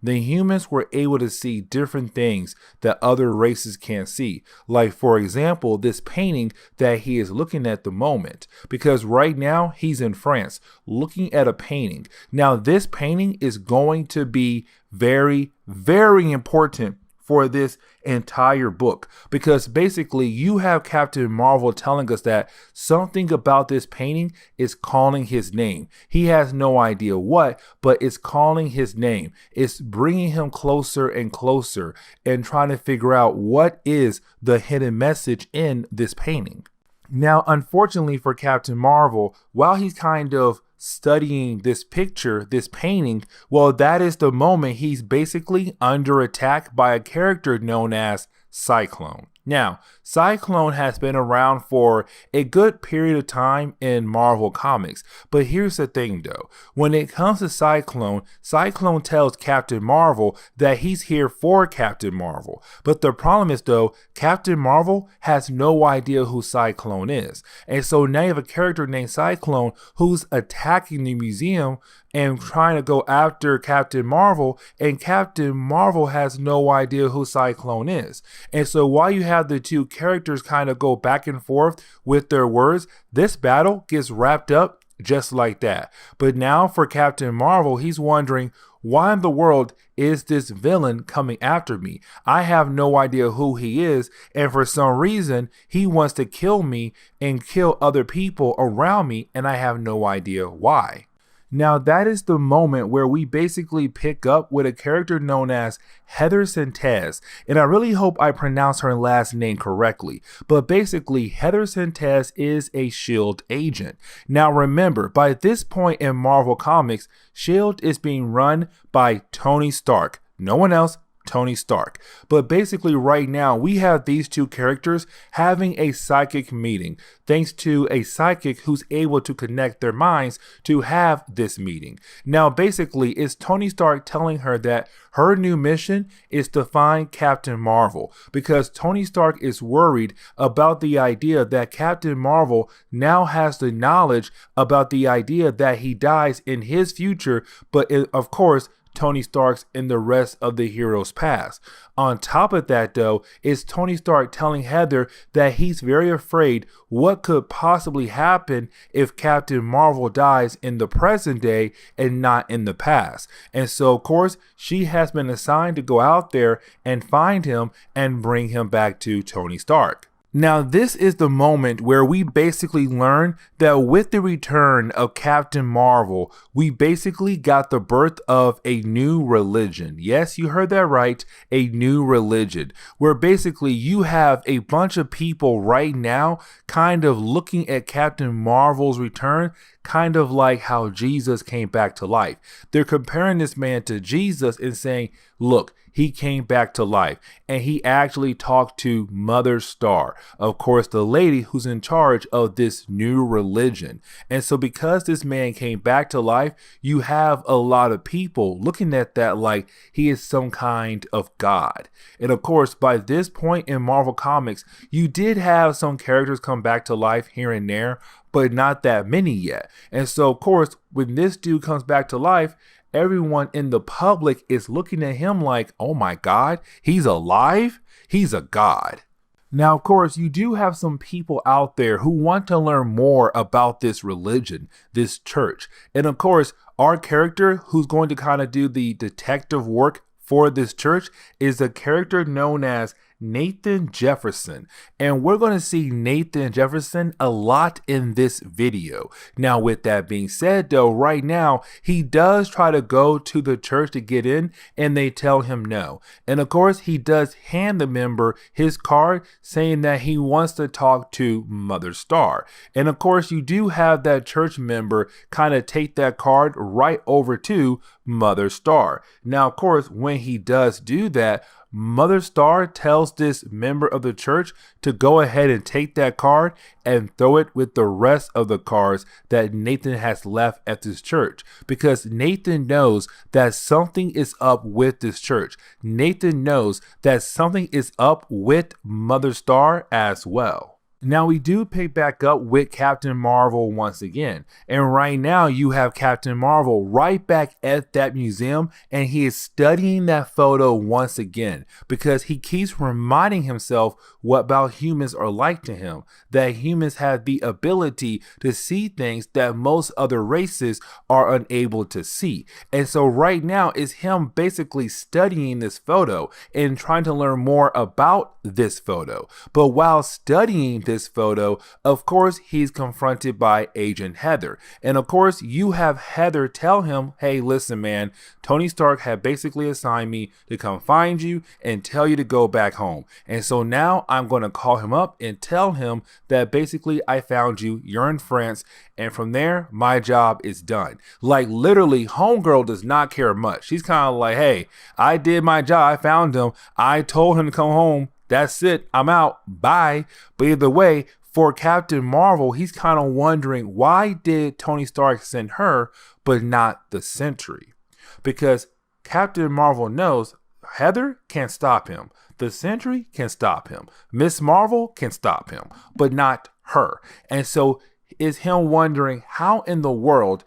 the humans were able to see different things that other races can't see. Like, for example, this painting that he is looking at the moment. Because right now, he's in France looking at a painting. Now, this painting is going to be very, very important for this entire book, because basically you have Captain Marvel telling us that something about this painting is calling his name. He has no idea what, but it's calling his name. It's bringing him closer and closer and trying to figure out what is the hidden message in this painting. Now, unfortunately for Captain Marvel, while he's kind of studying this picture, this painting, well, that is the moment he's basically under attack by a character known as Cyclone. Now, Cyclone has been around for a good period of time in Marvel Comics, but here's the thing though, when it comes to Cyclone, Cyclone tells Captain Marvel that he's here for Captain Marvel, but the problem is though, Captain Marvel has no idea who Cyclone is, and so now you have a character named Cyclone who's attacking the museum and trying to go after Captain Marvel, and Captain Marvel has no idea who Cyclone is. And so while you have the two characters kind of go back and forth with their words, this battle gets wrapped up just like that. But now for Captain Marvel, he's wondering, why in the world is this villain coming after me? I have no idea who he is, and for some reason, he wants to kill me and kill other people around me, and I have no idea why. Now, that is the moment where we basically pick up with a character known as Heather Sentez, and I really hope I pronounce her last name correctly, but basically Heather Sentez is a S.H.I.E.L.D. agent. Now remember, by this point in Marvel Comics, S.H.I.E.L.D. is being run by Tony Stark, no one else Tony Stark. But basically right now we have these two characters having a psychic meeting thanks to a psychic who's able to connect their minds to have this meeting. Now basically it's Tony Stark telling her that her new mission is to find Captain Marvel because Tony Stark is worried about the idea that Captain Marvel now has the knowledge about the idea that he dies in his future, but of course Tony Stark's in the rest of the heroes' past. On top of that, though, is Tony Stark telling Heather that he's very afraid what could possibly happen if Captain Marvel dies in the present day and not in the past. And so, of course, she has been assigned to go out there and find him and bring him back to Tony Stark. Now, this is the moment where we basically learn that with the return of Captain Marvel, we basically got the birth of a new religion. Yes, you heard that right, a new religion, where basically you have a bunch of people right now kind of looking at Captain Marvel's return, kind of like how Jesus came back to life. They're comparing this man to Jesus and saying, look, he came back to life and he actually talked to Mother Star, of course, the lady who's in charge of this new religion. And so because this man came back to life, you have a lot of people looking at that like he is some kind of God. And of course, by this point in Marvel Comics, you did have some characters come back to life here and there, but not that many yet. And so, of course, when this dude comes back to life, everyone in the public is looking at him like, oh my God, he's alive? He's a god. Now, of course, you do have some people out there who want to learn more about this religion, this church. And of course, our character who's going to kind of do the detective work for this church is a character known as Nathan Jefferson, and we're going to see Nathan Jefferson a lot in this video. Now, with that being said, though, right now he does try to go to the church to get in and they tell him no. And of course, he does hand the member his card saying that he wants to talk to Mother Star. And of course, you do have that church member kind of take that card right over to Mother Star. Now, of course, when he does do that, Mother Star tells this member of the church to go ahead and take that card and throw it with the rest of the cards that Nathan has left at this church, because Nathan knows that something is up with this church. Nathan knows that something is up with Mother Star as well. Now we do pick back up with Captain Marvel once again, and right now you have Captain Marvel right back at that museum, and he is studying that photo once again because he keeps reminding himself what about humans are like to him, that humans have the ability to see things that most other races are unable to see. And so right now is him basically studying this photo and trying to learn more about this photo. But while studying this photo, of course, he's confronted by Agent Heather. And of course, you have Heather tell him, hey, listen, man, Tony Stark had basically assigned me to come find you and tell you to go back home. And so now I'm going to call him up and tell him that basically I found you, you're in France, and from there, my job is done. Like literally, homegirl does not care much. She's kind of like, hey, I did my job. I found him. I told him to come home. That's it. I'm out. Bye. But either way, for Captain Marvel, he's kind of wondering, why did Tony Stark send her, but not the Sentry? Because Captain Marvel knows Heather can't stop him. The Sentry can stop him. Miss Marvel can stop him, but not her. And so is him wondering, how in the world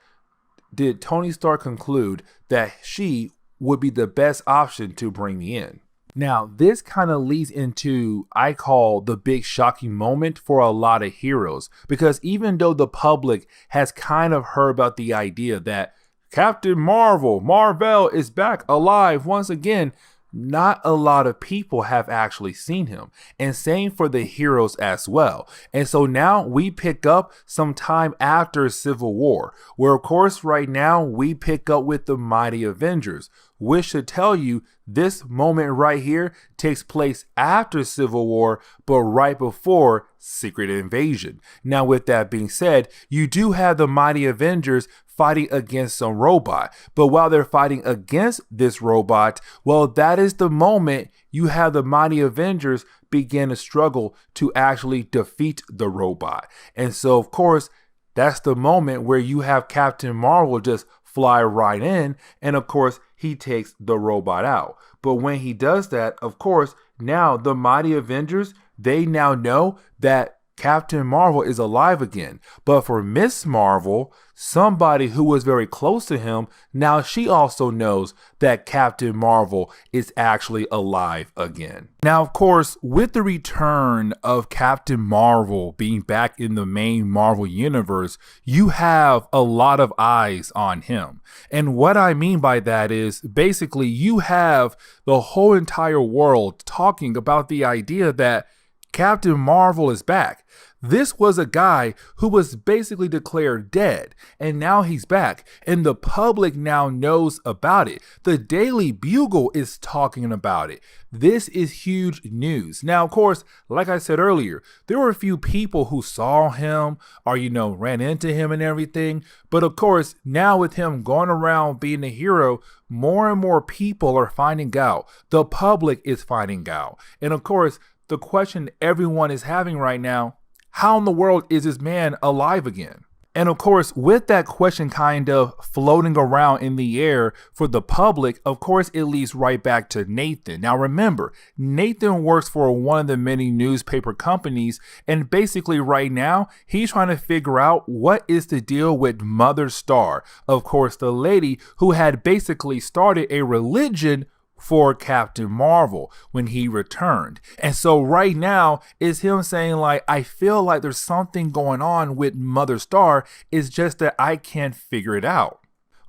did Tony Stark conclude that she would be the best option to bring me in? Now, this kind of leads into, I call, the big shocking moment for a lot of heroes, because even though the public has kind of heard about the idea that Captain Marvel is back alive once again, not a lot of people have actually seen him, and same for the heroes as well. And so now we pick up some time after Civil War, where of course right now we pick up with the mighty Avengers, wish to tell you this moment right here takes place after Civil War, but right before Secret Invasion. Now, with that being said, you do have the mighty Avengers fighting against some robot. But while they're fighting against this robot, well, that is the moment you have the mighty Avengers begin to struggle to actually defeat the robot. And so, of course, that's the moment where you have Captain Marvel just fly right in, and of course, he takes the robot out. But when he does that, of course, now the mighty Avengers, they now know that Captain Marvel is alive again. But for Miss Marvel, somebody who was very close to him, now she also knows that Captain Marvel is actually alive again. Now, of course, with the return of Captain Marvel being back in the main Marvel universe, you have a lot of eyes on him. And what I mean by that is basically you have the whole entire world talking about the idea that Captain Marvel is back. This was a guy who was basically declared dead, and now he's back, and the public now knows about it. The Daily Bugle is talking about it. This is huge news. Now, of course, like I said earlier, there were a few people who saw him or, ran into him and everything. But of course, now with him going around being a hero, more and more people are finding out. The public is finding out. And of course, the question everyone is having right now, how in the world is this man alive again? And of course, with that question kind of floating around in the air for the public, of course, it leads right back to Nathan. Now, remember, Nathan works for one of the many newspaper companies. And basically right now, he's trying to figure out what is the deal with Mother Star. Of course, the lady who had basically started a religion for Captain Marvel when he returned. And so right now is him saying like, I feel like there's something going on with Mother Star. It's just that I can't figure it out.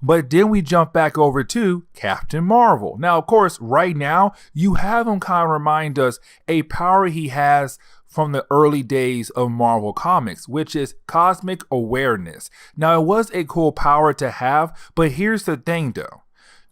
But then we jump back over to Captain Marvel. Now, of course, right now you have him kind of remind us a power he has from the early days of Marvel Comics, which is cosmic awareness. Now, it was a cool power to have, but here's the thing though.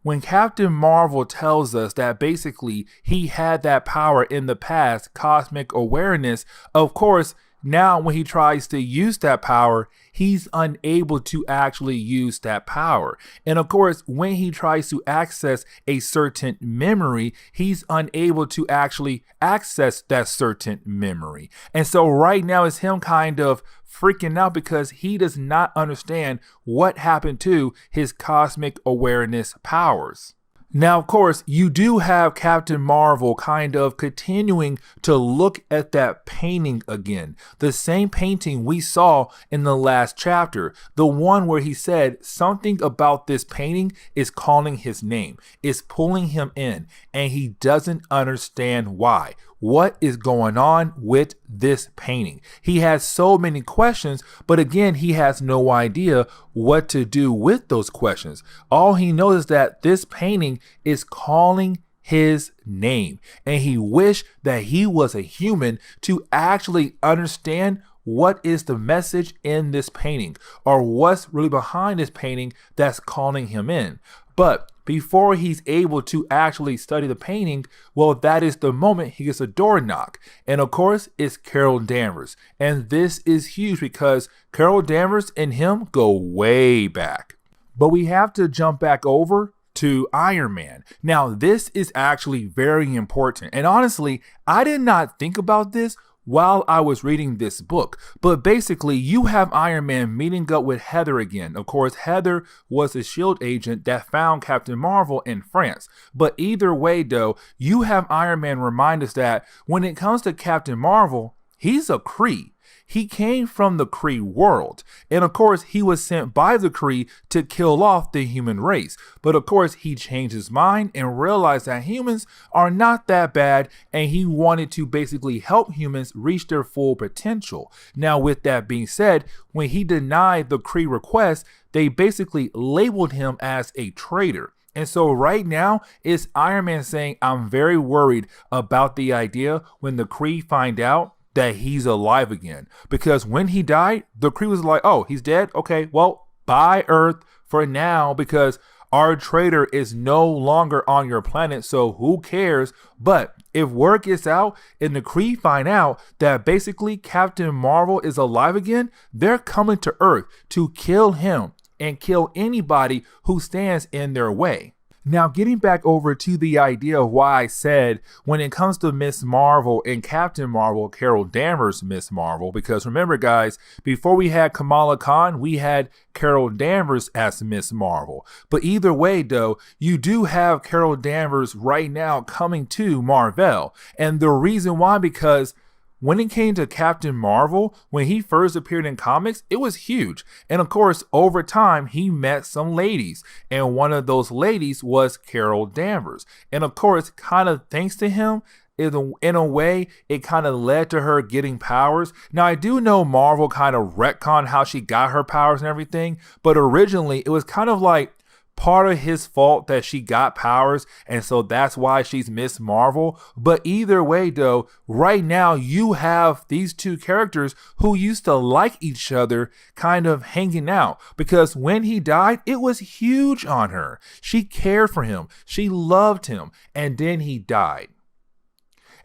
When Captain Marvel tells us that basically he had that power in the past, cosmic awareness, of course, now when he tries to use that power, he's unable to actually use that power. And of course, when he tries to access a certain memory, he's unable to actually access that certain memory. And so right now is him kind of freaking out because he does not understand what happened to his cosmic awareness powers. Now, of course, you do have Captain Marvel kind of continuing to look at that painting again. The same painting we saw in the last chapter. The one where he said something about this painting is calling his name, is pulling him in, and he doesn't understand why. What is going on with this painting? He has so many questions, but again, he has no idea what to do with those questions. All he knows is that this painting is calling his name, and he wished that he was a human to actually understand what is the message in this painting, or what's really behind this painting that's calling him in. But before he's able to actually study the painting, well, that is the moment he gets a door knock. And of course, it's Carol Danvers. And this is huge because Carol Danvers and him go way back. But we have to jump back over to Iron Man. Now, this is actually very important. And honestly, I did not think about this while I was reading this book. But basically, you have Iron Man meeting up with Heather again. Of course, Heather was a SHIELD agent that found Captain Marvel in France. But either way, though, you have Iron Man remind us that when it comes to Captain Marvel, he's a Kree. He came from the Kree world. And of course, he was sent by the Kree to kill off the human race. But of course, he changed his mind and realized that humans are not that bad. And he wanted to basically help humans reach their full potential. Now, with that being said, when he denied the Kree request, they basically labeled him as a traitor. And so right now, it's Iron Man saying, I'm very worried about the idea when the Kree find out that he's alive again. Because when he died, the Kree was like, oh, he's dead? Okay, well, bye Earth for now, because Our trader is no longer on your planet, so who cares? But if word gets out and the Kree find out that basically Captain Marvel is alive again, they're coming to Earth to kill him and kill anybody who stands in their way. Now, getting back over to the idea of why I said when it comes to Miss Marvel and Captain Marvel, Carol Danvers Miss Marvel, because remember guys, before we had Kamala Khan, we had Carol Danvers as Miss Marvel. But either way though, you do have Carol Danvers right now coming to Marvel. And the reason why, because when it came to Captain Marvel, when he first appeared in comics, it was huge. And of course, over time, he met some ladies. And one of those ladies was Carol Danvers. And of course, kind of thanks to him, in a way, it kind of led to her getting powers. Now, I do know Marvel kind of retconned how she got her powers and everything. But originally, it was kind of like part of his fault that she got powers, and so that's why she's Miss Marvel. But either way though, right now you have these two characters who used to like each other kind of hanging out, because when he died, it was huge on her. She cared for him, she loved him, and then he died.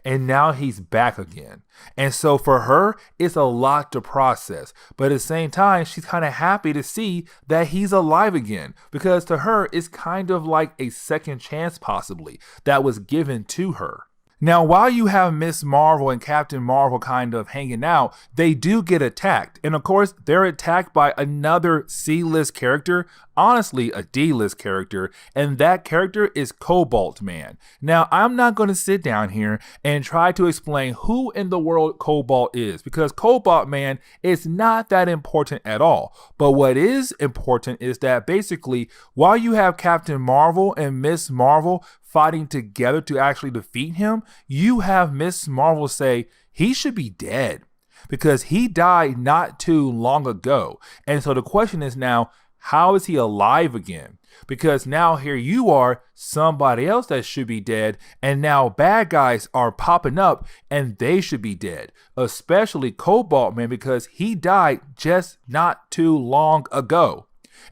And now he's back again. And so for her, it's a lot to process. But at the same time, she's kind of happy to see that he's alive again. Because to her, it's kind of like a second chance possibly that was given to her. Now, while you have Miss Marvel and Captain Marvel kind of hanging out, they do get attacked. And of course, they're attacked by another C-list character, honestly a D-list character, and that character is Cobalt Man. Now, I'm not going to sit down here and try to explain who in the world Cobalt is, because Cobalt Man is not that important at all. But what is important is that basically, while you have Captain Marvel and Miss Marvel fighting together to actually defeat him, you have Miss Marvel say he should be dead because he died not too long ago. And so the question is now, how is he alive again? Because now here you are, somebody else that should be dead, and now bad guys are popping up and they should be dead, especially Cobalt Man, because he died just not too long ago.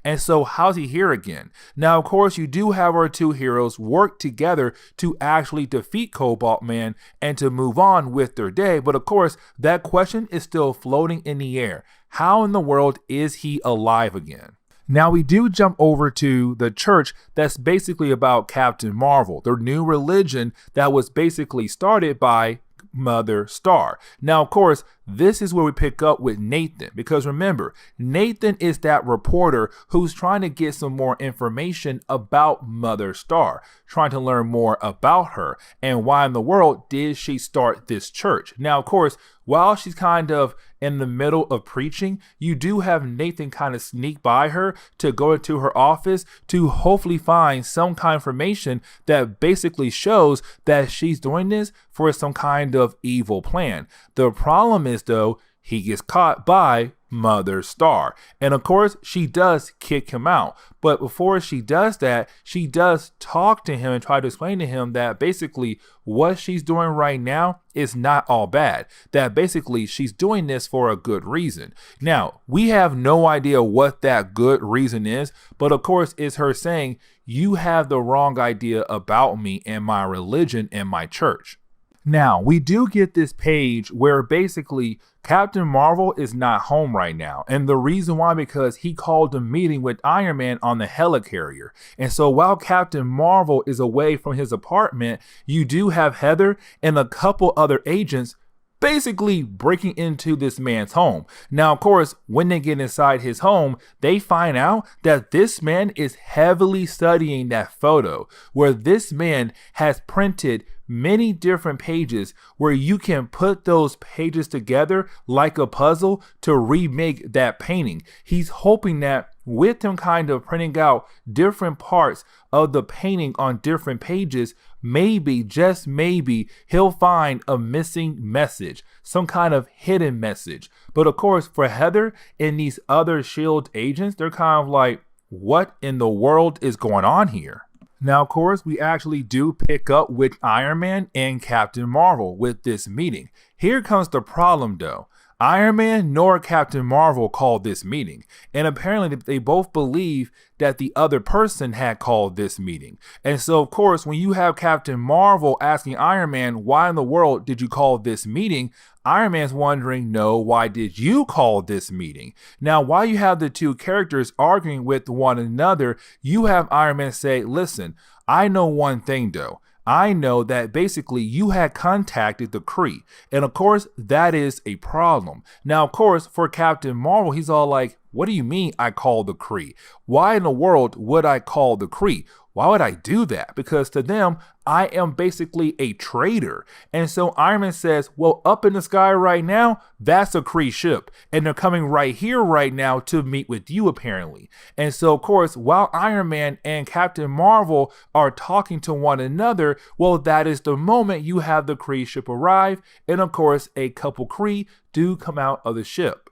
And so how's he here again? Now, of course, you do have our two heroes work together to actually defeat Cobalt Man and to move on with their day. But of course, that question is still floating in the air. How in the world is he alive again? Now, we do jump over to the church that's basically about Captain Marvel, their new religion that was basically started by Mother Star. Now, of course, this is where we pick up with Nathan, because remember, Nathan is that reporter who's trying to get some more information about Mother Star, trying to learn more about her and why in the world did she start this church. Now, of course, while she's kind of in the middle of preaching, you do have Nathan kind of sneak by her to go into her office to hopefully find some kind of information that basically shows that she's doing this for some kind of evil plan. The problem is though, he gets caught by Mother Star. And of course, she does kick him out. But before she does that, she does talk to him and try to explain to him that basically what she's doing right now is not all bad. That basically she's doing this for a good reason. Now, we have no idea what that good reason is, but of course, it's her saying, you have the wrong idea about me and my religion and my church. Now, we do get this page where basically Captain Marvel is not home right now. And the reason why, because he called a meeting with Iron Man on the helicarrier. And so while Captain Marvel is away from his apartment, you do have Heather and a couple other agents basically breaking into this man's home. Now, of course, when they get inside his home, they find out that this man is heavily studying that photo where this man has printed many different pages where you can put those pages together like a puzzle to remake that painting. He's hoping that with him kind of printing out different parts of the painting on different pages, maybe, just maybe, he'll find a missing message, some kind of hidden message. But of course, for Heather and these other S.H.I.E.L.D. agents, they're kind of like, what in the world is going on here? Now, of course, we actually do pick up with Iron Man and Captain Marvel with this meeting. Here comes the problem, though. Iron Man nor Captain Marvel called this meeting, and apparently they both believe that the other person had called this meeting. And so, of course, when you have Captain Marvel asking Iron Man, why in the world did you call this meeting? Iron Man's wondering, no, why did you call this meeting? Now, while you have the two characters arguing with one another, you have Iron Man say, listen, I know one thing though. I know that basically you had contacted the Kree. And of course, that is a problem. Now, of course, for Captain Marvel, he's all like, what do you mean I called the Kree? Why in the world would I call the Kree? Why would I do that? Because to them, I am basically a traitor. And so Iron Man says, well, up in the sky right now, that's a Kree ship. And they're coming right here right now to meet with you, apparently. And so, of course, while Iron Man and Captain Marvel are talking to one another, well, that is the moment you have the Kree ship arrive. And of course, a couple Kree do come out of the ship.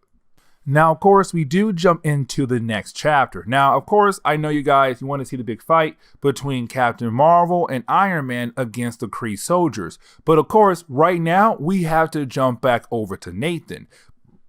Now, of course, we do jump into the next chapter. Now, of course, I know you guys, you want to see the big fight between Captain Marvel and Iron Man against the Kree soldiers. But of course, right now, we have to jump back over to Nathan.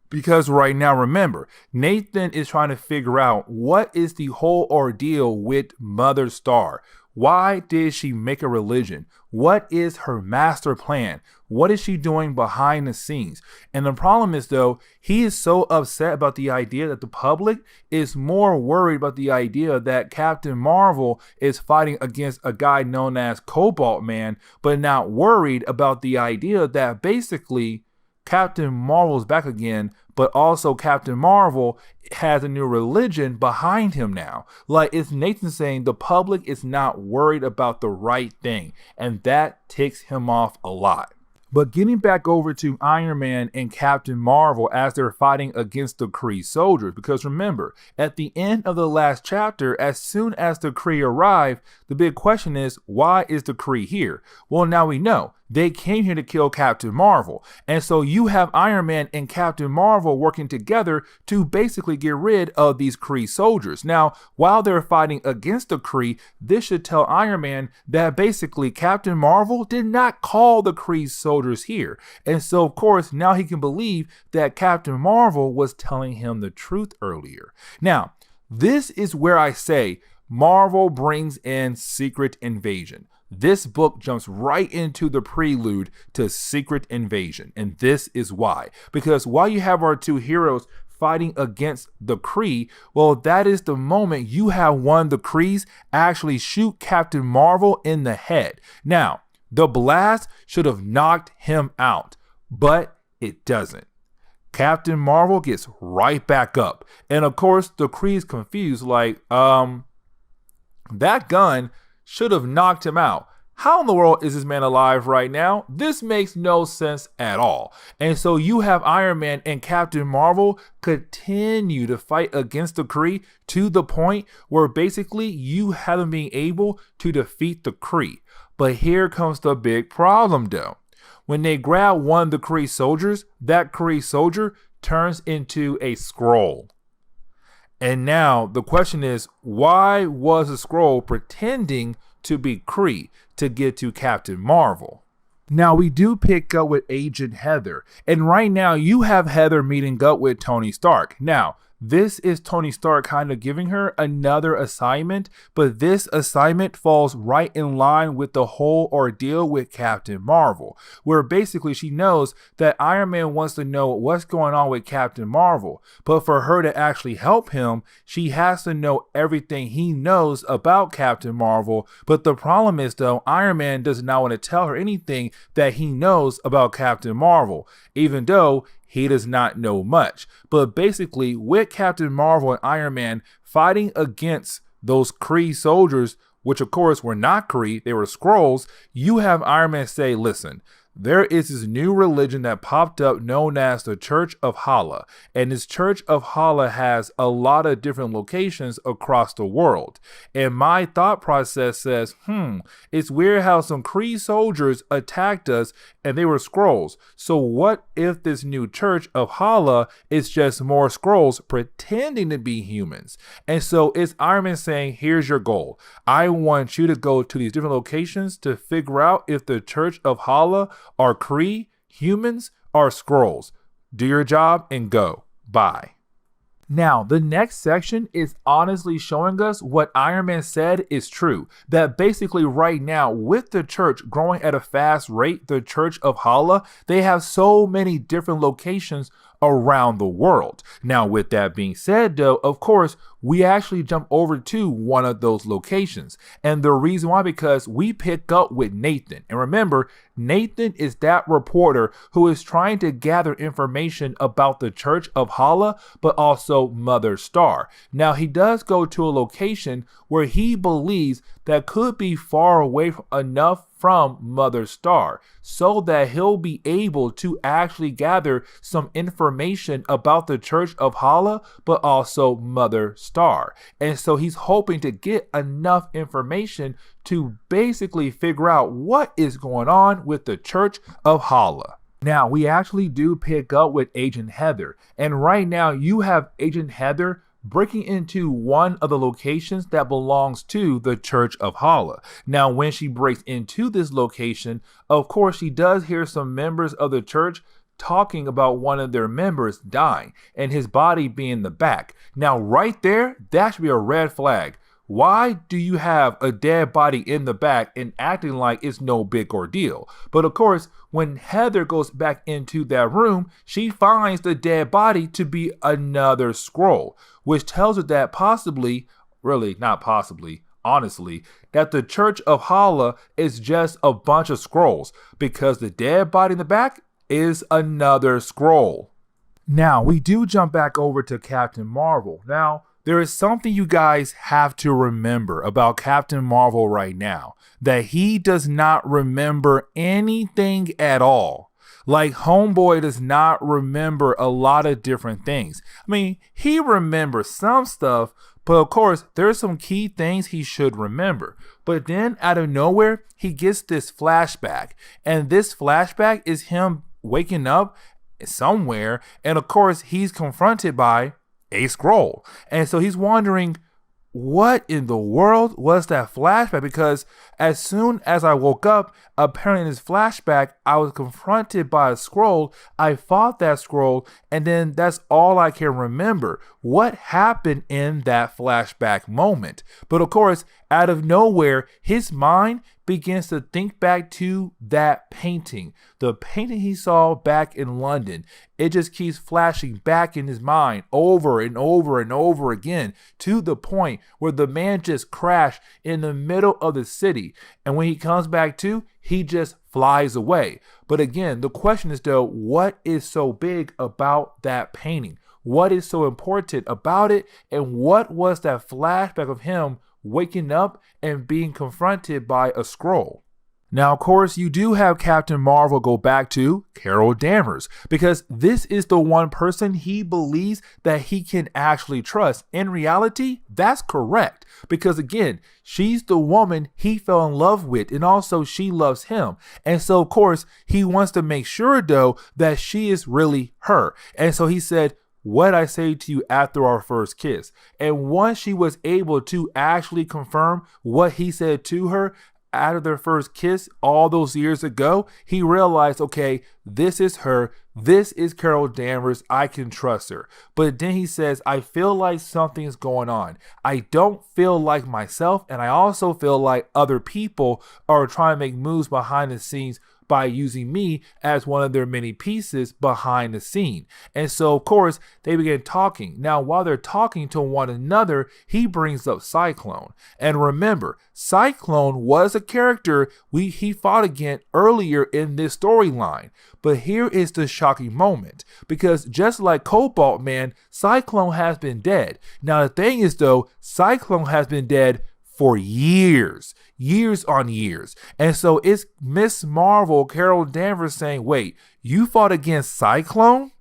Because right now, remember, Nathan is trying to figure out what is the whole ordeal with Mother Star. Why did she make a religion? What is her master plan? What is she doing behind the scenes? And the problem is, though, he is so upset about the idea that the public is more worried about the idea that Captain Marvel is fighting against a guy known as Cobalt Man, but not worried about the idea that basically Captain Marvel's back again, but also Captain Marvel has a new religion behind him now. Like, it's Nathan saying the public is not worried about the right thing, and that ticks him off a lot. But getting back over to Iron Man and Captain Marvel as they're fighting against the Kree soldiers, because remember, at the end of the last chapter, as soon as the Kree arrive, the big question is, why is the Kree here? Well, now we know. They came here to kill Captain Marvel. And so you have Iron Man and Captain Marvel working together to basically get rid of these Kree soldiers. Now, while they're fighting against the Kree, this should tell Iron Man that basically Captain Marvel did not call the Kree soldiers here. And so, of course, now he can believe that Captain Marvel was telling him the truth earlier. Now, this is where I say Marvel brings in Secret Invasion. This book jumps right into the prelude to Secret Invasion, and this is why. Because while you have our two heroes fighting against the Kree, well, that is the moment you have one of the Krees actually shoot Captain Marvel in the head. Now, the blast should have knocked him out, but it doesn't. Captain Marvel gets right back up, and of course, the Kree's confused, like, that gun should have knocked him out. How in the world is this man alive right now? This makes no sense at all. And so you have Iron Man and Captain Marvel continue to fight against the Kree to the point where basically you have them being able to defeat the Kree. But here comes the big problem though. When they grab one of the Kree soldiers, that Kree soldier turns into a Skrull. And now the question is, why was a Skrull pretending to be Kree to get to Captain Marvel? Now, we do pick up with Agent Heather, and right now you have Heather meeting up with Tony Stark. Now, this is Tony Stark kind of giving her another assignment, but this assignment falls right in line with the whole ordeal with Captain Marvel, where basically she knows that Iron Man wants to know what's going on with Captain Marvel, but for her to actually help him, she has to know everything he knows about Captain Marvel. But the problem is though, Iron Man does not want to tell her anything that he knows about Captain Marvel, even though he does not know much. But basically, with Captain Marvel and Iron Man fighting against those Kree soldiers, which of course were not Kree, they were Skrulls, you have Iron Man say, listen, there is this new religion that popped up known as the Church of Hala. And this Church of Hala has a lot of different locations across the world. And my thought process says, it's weird how some Kree soldiers attacked us and they were Skrulls. So what if this new Church of Hala is just more Skrulls pretending to be humans? And so it's Iron Man saying, here's your goal. I want you to go to these different locations to figure out if the Church of Hala are Kree, humans, or Skrulls. do your job, and go. Bye. Now, the next section is honestly showing us what Iron Man said is true. That basically right now, with the church growing at a fast rate, the Church of Hala, they have so many different locations around the world. Now, with that being said, though, of course, we actually jump over to one of those locations. And the reason why, because we pick up with Nathan. And remember, Nathan is that reporter who is trying to gather information about the Church of Hala, but also Mother Star. Now, he does go to a location where he believes that could be far away enough from Mother Star so that he'll be able to actually gather some information about the Church of Hala, but also Mother Star. And so he's hoping to get enough information to basically figure out what is going on with the Church of Hala. Now, we actually do pick up with Agent Heather, and right now you have Agent Heather breaking into one of the locations that belongs to the Church of Hala. Now, when she breaks into this location, of course, she does hear some members of the church talking about one of their members dying and his body being in the back. Now, right there, that should be a red flag. Why do you have a dead body in the back and acting like it's no big ordeal? But of course, when Heather goes back into that room, she finds the dead body to be another Skrull, which tells her that possibly, really not possibly, honestly, that the Church of Hala is just a bunch of Skrulls, because the dead body in the back is another Skrull. Now, we do jump back over to Captain Marvel. Now, there is something you guys have to remember about Captain Marvel right now, that he does not remember anything at all. Like, Homeboy does not remember a lot of different things. I mean, he remembers some stuff, but of course, there's some key things he should remember. But then out of nowhere, he gets this flashback. And this flashback is him waking up somewhere. And of course, he's confronted by a Skrull. And so he's wondering, what in the world was that flashback? Because as soon as I woke up, apparently in this flashback, I was confronted by a Skrull. I fought that Skrull, and then that's all I can remember. What happened in that flashback moment? But of course, out of nowhere, his mind begins to think back to that painting. The painting he saw back in London. It just keeps flashing back in his mind over and over and over again, to the point where the man just crashed in the middle of the city. And when he comes back to, he just flies away. But again, the question is though, what is so big about that painting? What is so important about it? And what was that flashback of him waking up and being confronted by a Skrull? Now, of course, you do have Captain Marvel go back to Carol Danvers, because this is the one person he believes that he can actually trust. In reality, that's correct, because again, she's the woman he fell in love with, and also she loves him. And so, of course, he wants to make sure, though, that she is really her. And so he said, "What I say to you after our first kiss." And once she was able to actually confirm what he said to her after their first kiss all those years ago, he realized, okay, this is her. This is Carol Danvers. I can trust her. But then he says, I feel like something's going on. I don't feel like myself. And I also feel like other people are trying to make moves behind the scenes by using me as one of their many pieces behind the scene. And so, of course, they begin talking. Now, while they're talking to one another, he brings up Cyclone. And remember, Cyclone was a character he fought against earlier in this storyline. But here is the shocking moment, because just like Cobalt Man, Cyclone has been dead. Now, the thing is, though, Cyclone has been dead for years on years. And so it's Miss Marvel, Carol Danvers, saying, wait, you fought against Cyclone?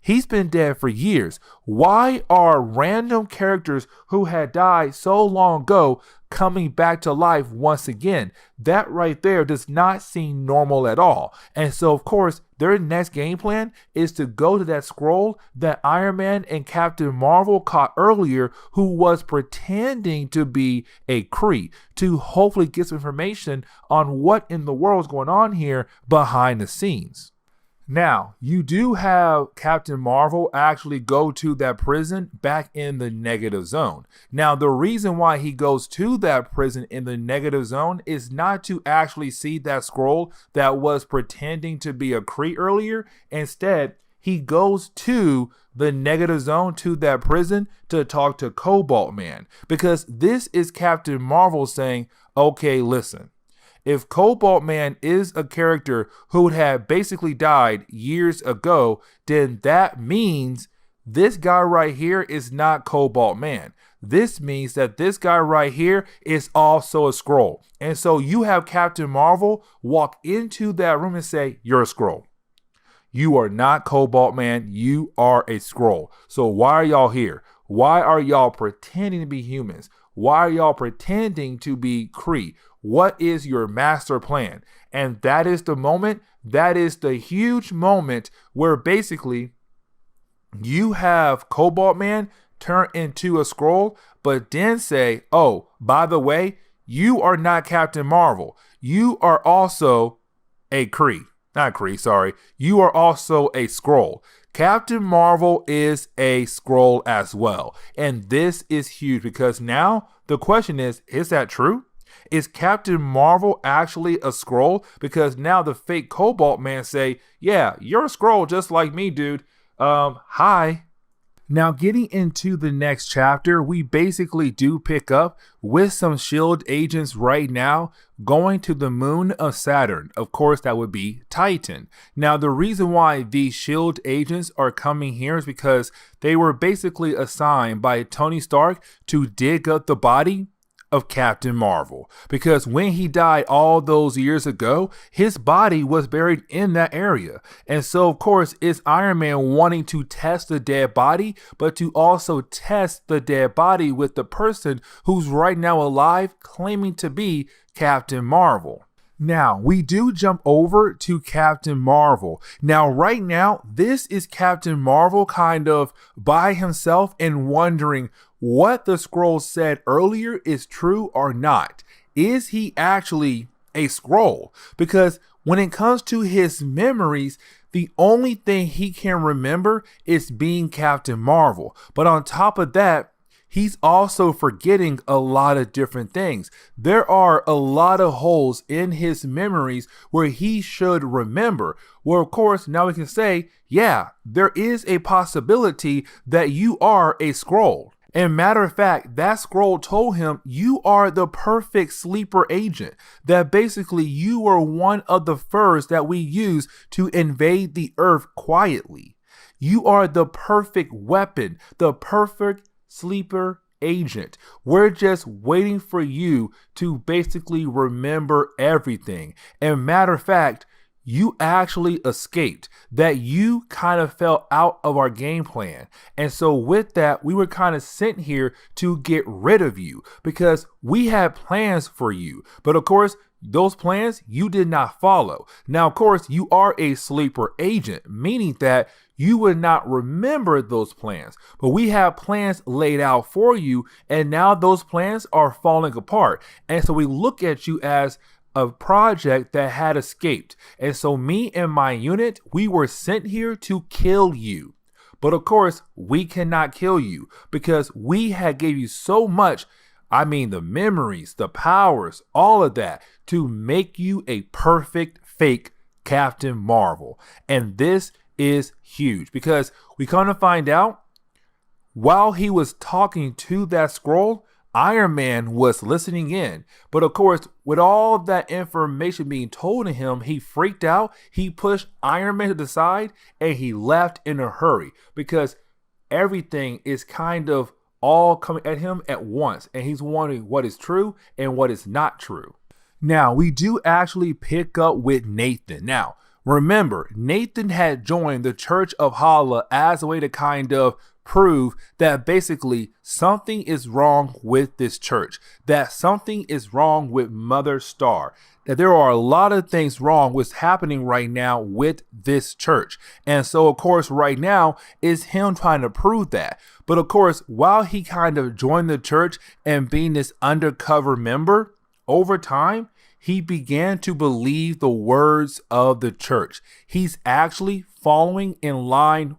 He's been dead for years. Why are random characters who had died so long ago coming back to life once again? That right there does not seem normal at all. And so, of course, their next game plan is to go to that Skrull that Iron Man and Captain Marvel caught earlier, who was pretending to be a Kree, to hopefully get some information on what in the world is going on here behind the scenes. Now, you do have Captain Marvel actually go to that prison back in the negative zone. Now, the reason why he goes to that prison in the negative zone is not to actually see that Skrull that was pretending to be a Kree earlier. Instead, he goes to the negative zone, to that prison, to talk to Cobalt Man. Because this is Captain Marvel saying, okay, listen. If Cobalt Man is a character who had basically died years ago, then that means this guy right here is not Cobalt Man. This means that this guy right here is also a Skrull. And so you have Captain Marvel walk into that room and say, you're a Skrull. You are not Cobalt Man. You are a Skrull. So why are y'all here? Why are y'all pretending to be humans? Why are y'all pretending to be Kree? What is your master plan? And that is the moment, that is the huge moment where basically you have Cobalt Man turn into a Skrull, but then say, oh, by the way, you are not Captain Marvel. You are also a Kree. Not Kree, sorry. You are also a Skrull. Captain Marvel is a Skrull as well. And this is huge because now the question is that true? Is Captain Marvel actually a Skrull? Because now the fake Cobalt Man say, yeah, you're a Skrull just like me, dude. Hi. Now, getting into the next chapter, we basically do pick up with some S.H.I.E.L.D. agents right now going to the moon of Saturn. Of course, that would be Titan. Now, the reason why these S.H.I.E.L.D. agents are coming here is because they were basically assigned by Tony Stark to dig up the body of Captain Marvel, because when he died all those years ago, his body was buried in that area. And so of course it's Iron Man wanting to test the dead body, but to also test the dead body with the person who's right now alive claiming to be Captain Marvel. Now, we do jump over to Captain Marvel. Now, right now, this is Captain Marvel kind of by himself and wondering what the Skrulls said earlier is true or not. Is he actually a Skrull? Because when it comes to his memories, the only thing he can remember is being Captain Marvel. But on top of that, he's also forgetting a lot of different things. There are a lot of holes in his memories where he should remember. Well, of course, now we can say, yeah, there is a possibility that you are a Skrull. And matter of fact, that Skrull told him you are the perfect sleeper agent, that basically you are one of the first that we use to invade the earth quietly. You are the perfect weapon, the perfect sleeper agent. We're just waiting for you to basically remember everything. And matter of fact, you actually escaped, that you kind of fell out of our game plan. And so with that, we were kind of sent here to get rid of you because we had plans for you. But of course, those plans you did not follow. Now, of course, you are a sleeper agent, meaning that you would not remember those plans. But we have plans laid out for you, and now those plans are falling apart. And so we look at you as a project that had escaped. And so me and my unit, we were sent here to kill you. But of course, we cannot kill you because we had gave you so much, I mean the memories, the powers, all of that to make you a perfect fake Captain Marvel. And this is huge because we come to find out while he was talking to that Skrull, Iron Man was listening in. But of course, with all of that information being told to him, he freaked out. He pushed Iron Man to the side and he left in a hurry because everything is kind of all coming at him at once. And he's wondering what is true and what is not true. Now, we do actually pick up with Nathan. Now, remember, Nathan had joined the Church of Hala as a way to kind of prove that basically something is wrong with this church, that something is wrong with Mother Star, that there are a lot of things wrong what's happening right now with this church. And so, of course, right now is him trying to prove that. But of course, while he kind of joined the church and being this undercover member, over time, he began to believe the words of the church. He's actually following in line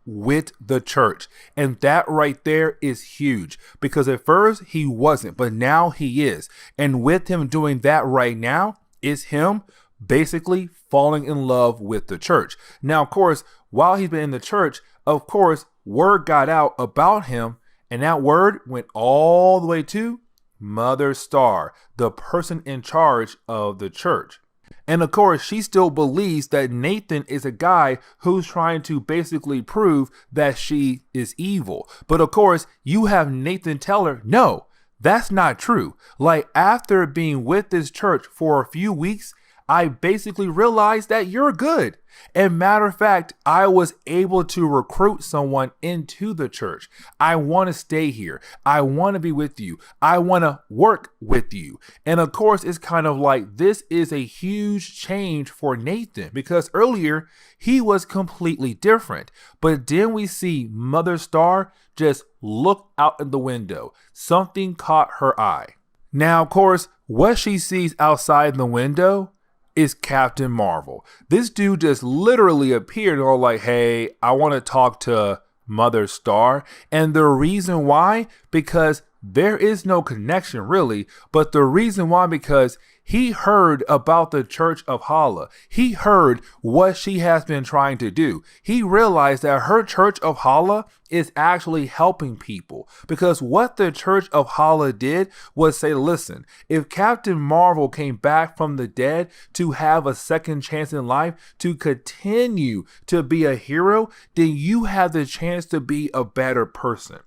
with the church. And that right there is huge, because at first he wasn't, but now he is. And with him doing that right now is him basically falling in love with the church. Now, of course, while he's been in the church, of course, word got out about him, and that word went all the way to Mother Star, the person in charge of the church. And of course, she still believes that Nathan is a guy who's trying to basically prove that she is evil. But of course, you have Nathan tell her, no, that's not true. Like, after being with this church for a few weeks, I basically realized that you're good. And matter of fact, I was able to recruit someone into the church. I want to stay here. I want to be with you. I want to work with you. And of course, it's kind of like this is a huge change for Nathan, because earlier he was completely different. But then we see Mother Star just look out in the window. Something caught her eye. Now, of course, what she sees outside the window is Captain Marvel. This dude just literally appeared and all like, hey, I want to talk to Mother Star. And the reason why, because there is no connection really, but the reason why, because he heard about the Church of Hala. He heard what she has been trying to do. He realized that her Church of Hala is actually helping people, because what the Church of Hala did was say, listen, if Captain Marvel came back from the dead to have a second chance in life, to continue to be a hero, then you have the chance to be a better person.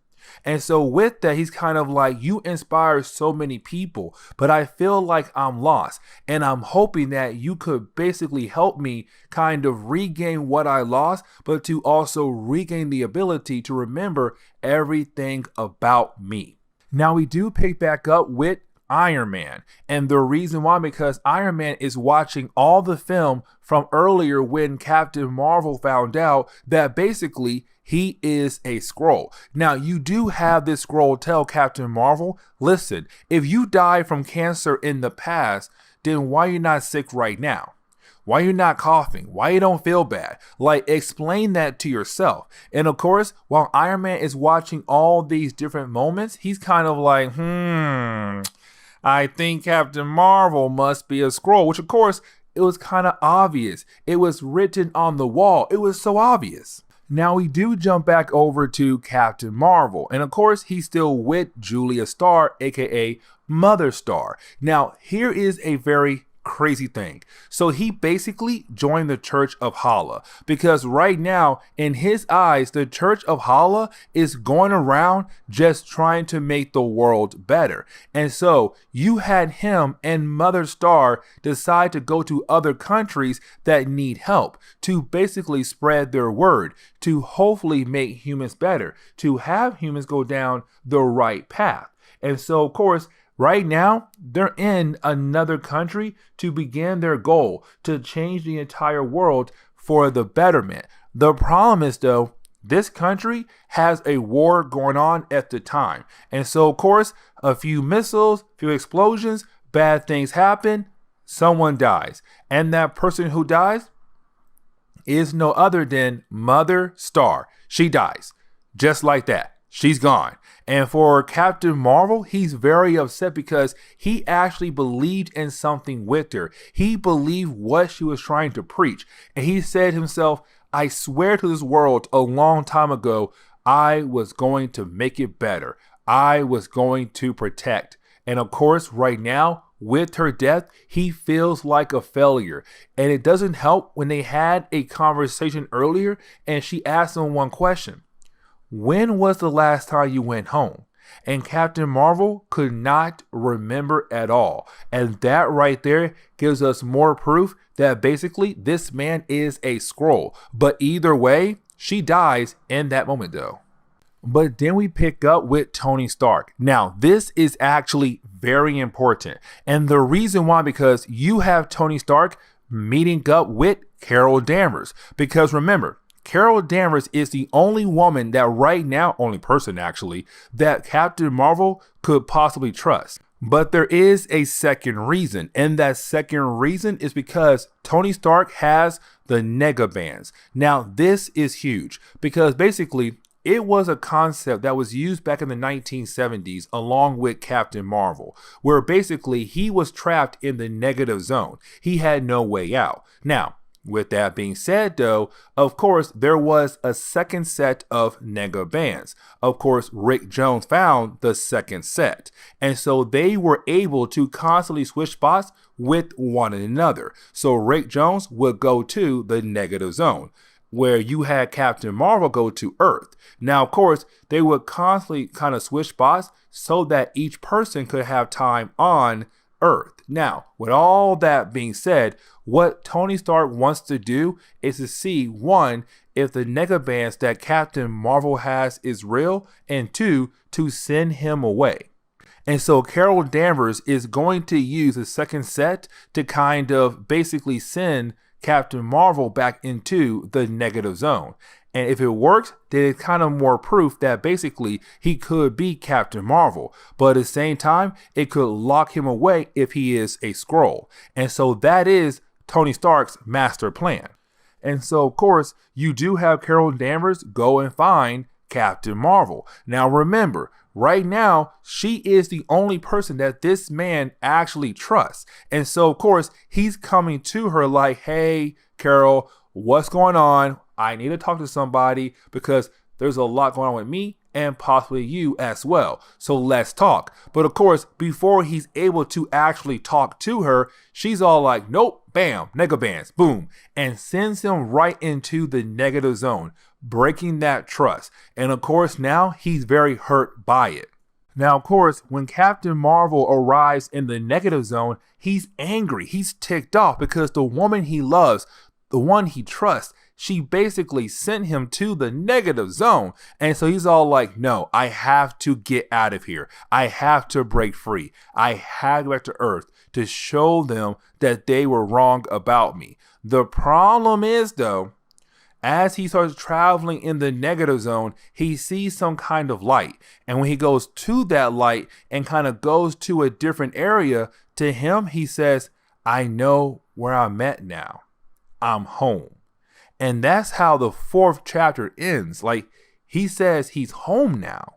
And so with that, he's kind of like, you inspire so many people, but I feel like I'm lost. And I'm hoping that you could basically help me kind of regain what I lost, but to also regain the ability to remember everything about me. Now we do pick back up with Iron Man. And the reason why, because Iron Man is watching all the film from earlier when Captain Marvel found out that basically he is a Skrull. Now, you do have this Skrull tell Captain Marvel, listen, if you died from cancer in the past, then why are you not sick right now? Why are you not coughing? Why you don't feel bad? Like, explain that to yourself. And of course, while Iron Man is watching all these different moments, he's kind of like, I think Captain Marvel must be a Skrull, which of course, it was kind of obvious. It was written on the wall. It was so obvious. Now we do jump back over to Captain Marvel. And of course, he's still with Julia Starr, aka Mother Star. Now, here is a very crazy thing. So he basically joined the Church of Hala, because right now, in his eyes, the Church of Hala is going around just trying to make the world better. And so you had him and Mother Star decide to go to other countries that need help, to basically spread their word, to hopefully make humans better, to have humans go down the right path. And so, of course, right now, they're in another country to begin their goal to change the entire world for the betterment. The problem is, though, this country has a war going on at the time. And so, of course, a few missiles, a few explosions, bad things happen, someone dies. And that person who dies is no other than Mother Star. She dies. Just like that. She's gone. And for Captain Marvel, he's very upset because he actually believed in something with her. He believed what she was trying to preach. And he said himself, I swear to this world a long time ago, I was going to make it better. I was going to protect. And of course, right now, with her death, he feels like a failure. And it doesn't help when they had a conversation earlier and she asked him one question. When was the last time you went home? And Captain Marvel could not remember at all. And that right there gives us more proof that basically this man is a Skrull. But either way, she dies in that moment though. But then we pick up with Tony Stark. Now, this is actually very important. And the reason why, because you have Tony Stark meeting up with Carol Danvers. Because remember, Carol Danvers is the only woman that right now, only person actually, that Captain Marvel could possibly trust. But there is a second reason, and that second reason is because Tony Stark has the negabands. Now, this is huge because basically it was a concept that was used back in the 1970s along with Captain Marvel, where basically he was trapped in the negative zone. He had no way out. Now, with that being said, though, of course, there was a second set of negabands. Of course, Rick Jones found the second set. And so they were able to constantly switch spots with one another. So Rick Jones would go to the negative zone, where you had Captain Marvel go to Earth. Now, of course, they would constantly kind of switch spots so that each person could have time on Earth. Now, with all that being said, what Tony Stark wants to do is to see, one, if the negabands that Captain Marvel has is real, and two, to send him away. And so Carol Danvers is going to use the second set to kind of basically send Captain Marvel back into the negative zone. And if it works, then it's kind of more proof that basically he could be Captain Marvel. But at the same time, it could lock him away if he is a Skrull. And so that is Tony Stark's master plan. And so, of course, you do have Carol Danvers go and find Captain Marvel. Now, remember, right now, she is the only person that this man actually trusts. And so, of course, he's coming to her like, hey, Carol, what's going on? I need to talk to somebody because there's a lot going on with me and possibly you as well. So let's talk. But of course, before he's able to actually talk to her, she's all like, nope, bam, negabands, boom, and sends him right into the negative zone, breaking that trust. And of course, now he's very hurt by it. Now, of course, when Captain Marvel arrives in the negative zone, he's angry. He's ticked off because the woman he loves, the one he trusts, she basically sent him to the negative zone. And so he's all like, no, I have to get out of here. I have to break free. I have to go back to Earth to show them that they were wrong about me. The problem is, though, as he starts traveling in the negative zone, he sees some kind of light. And when he goes to that light and kind of goes to a different area, to him, he says, I know where I'm at now. I'm home. And that's how the fourth chapter ends. Like, he says he's home now.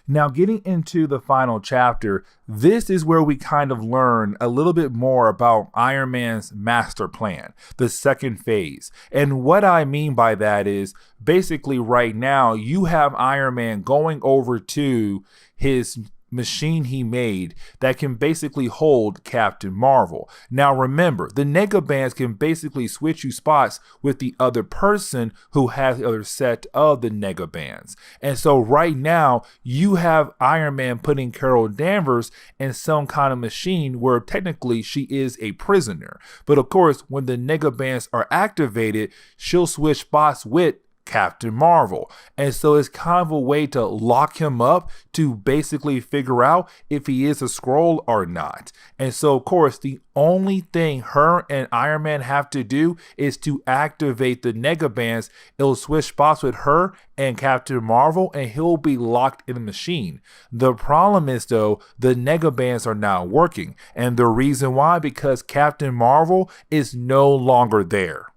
Now, getting into the final chapter, this is where we kind of learn a little bit more about Iron Man's master plan, the second phase. And what I mean by that is basically right now you have Iron Man going over to his machine he made that can basically hold Captain Marvel. Now remember, the negabands can basically switch you spots with the other person who has the other set of the negabands. And so right now you have Iron Man putting Carol Danvers in some kind of machine where technically she is a prisoner. But of course, when the negabands are activated, she'll switch spots with Captain Marvel. And so it's kind of a way to lock him up to basically figure out if he is a Skrull or not. And so, of course, the only thing her and Iron Man have to do is to activate the negabands. It'll switch spots with her and Captain Marvel, and he'll be locked in the machine. The problem is, though, the negabands are not working. And the reason why, because Captain Marvel is no longer there.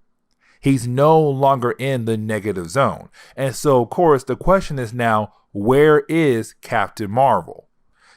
He's no longer in the negative zone. And so, of course, the question is now, where is Captain Marvel?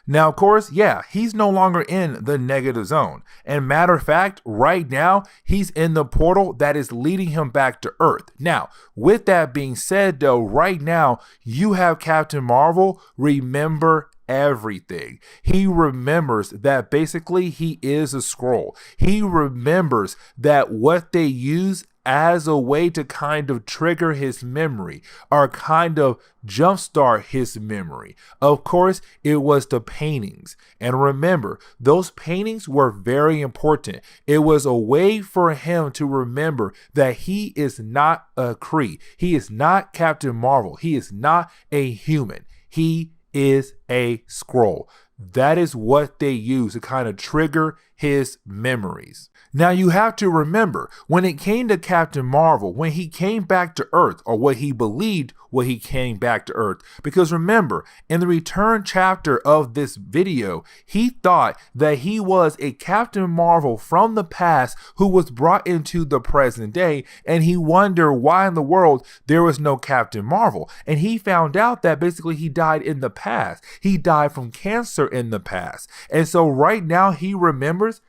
Now, of course, yeah, he's no longer in the negative zone. And matter of fact, right now, he's in the portal that is leading him back to Earth. Now, with that being said, though, right now, you have Captain Marvel remember everything. He remembers that basically he is a Skrull. He remembers that what they use as a way to kind of trigger his memory or kind of jumpstart his memory. Of course, it was the paintings. And remember, those paintings were very important. It was a way for him to remember that he is not a Kree. He is not Captain Marvel. He is not a human. He is a Skrull. That is what they use to kind of trigger his memories. Now you have to remember, when it came to Captain Marvel, when he came back to Earth, or what he believed when he came back to Earth, because remember, in the return chapter of this video, he thought that he was a Captain Marvel from the past who was brought into the present day, and he wondered why in the world there was no Captain Marvel. And he found out that basically he died in the past. He died from cancer in the past. And so right now he remembers,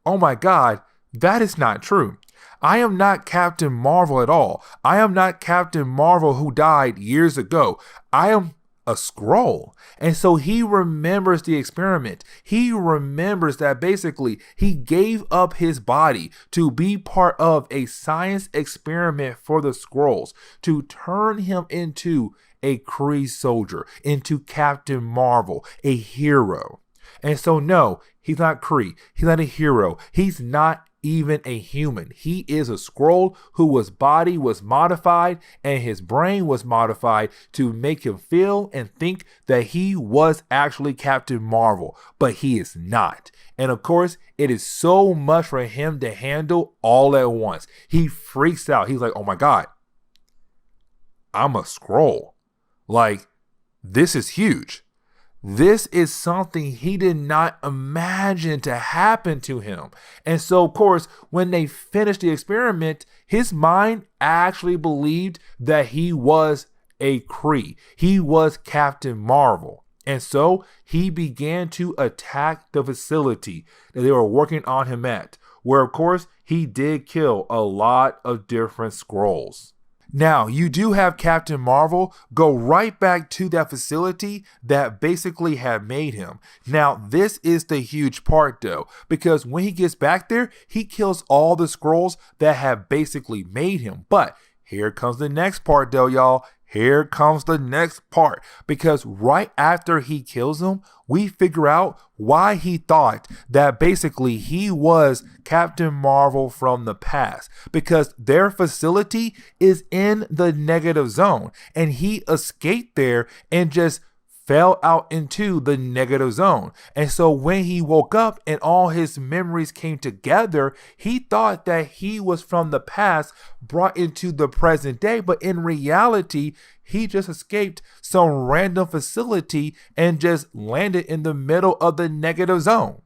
oh my God, that is not true. I am not Captain Marvel at all. I am not Captain Marvel who died years ago. I am a Skrull. And so he remembers the experiment. He remembers that basically he gave up his body to be part of a science experiment for the Skrulls, to turn him into a Kree soldier, into Captain Marvel, a hero. And so no, he's not Kree. He's not a hero. He's not even a human. He is a Skrull whose body was modified and his brain was modified to make him feel and think that he was actually Captain Marvel, but he is not. And of course, it is so much for him to handle all at once. He freaks out. He's like, oh my God, I'm a Skrull. Like, this is huge. This is something he did not imagine to happen to him. And so, of course, when they finished the experiment, his mind actually believed that he was a Kree. He was Captain Marvel. And so he began to attack the facility that they were working on him at, where, of course, he did kill a lot of different Skrulls. Now, you do have Captain Marvel go right back to that facility that basically had made him. Now, this is the huge part though, because when he gets back there, he kills all the Skrulls that have basically made him. But here comes the next part though, y'all. Here comes the next part, because right after he kills them, we figure out why he thought that basically he was Captain Marvel from the past, because their facility is in the negative zone and he escaped there and just fell out into the negative zone. And so when he woke up and all his memories came together, he thought that he was from the past brought into the present day. But in reality, he just escaped some random facility and just landed in the middle of the negative zone.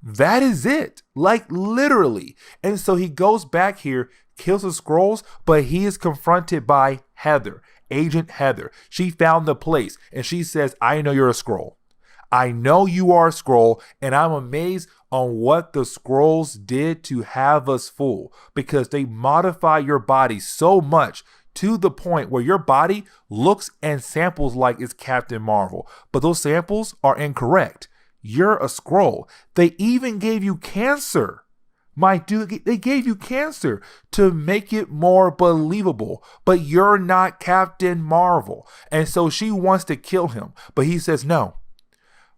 That is it, like literally. And so he goes back here, kills the Skrulls, but he is confronted by Heather. Agent Heather. She found the place and she says, I know you're a Skrull. I know you are a Skrull, and I'm amazed on what the Skrulls did to have us fool, because they modify your body so much to the point where your body looks and samples like it's Captain Marvel, but those samples are incorrect. You're a Skrull. They even gave you cancer. My dude, they gave you cancer to make it more believable, but you're not Captain Marvel. And so she wants to kill him, but he says, no,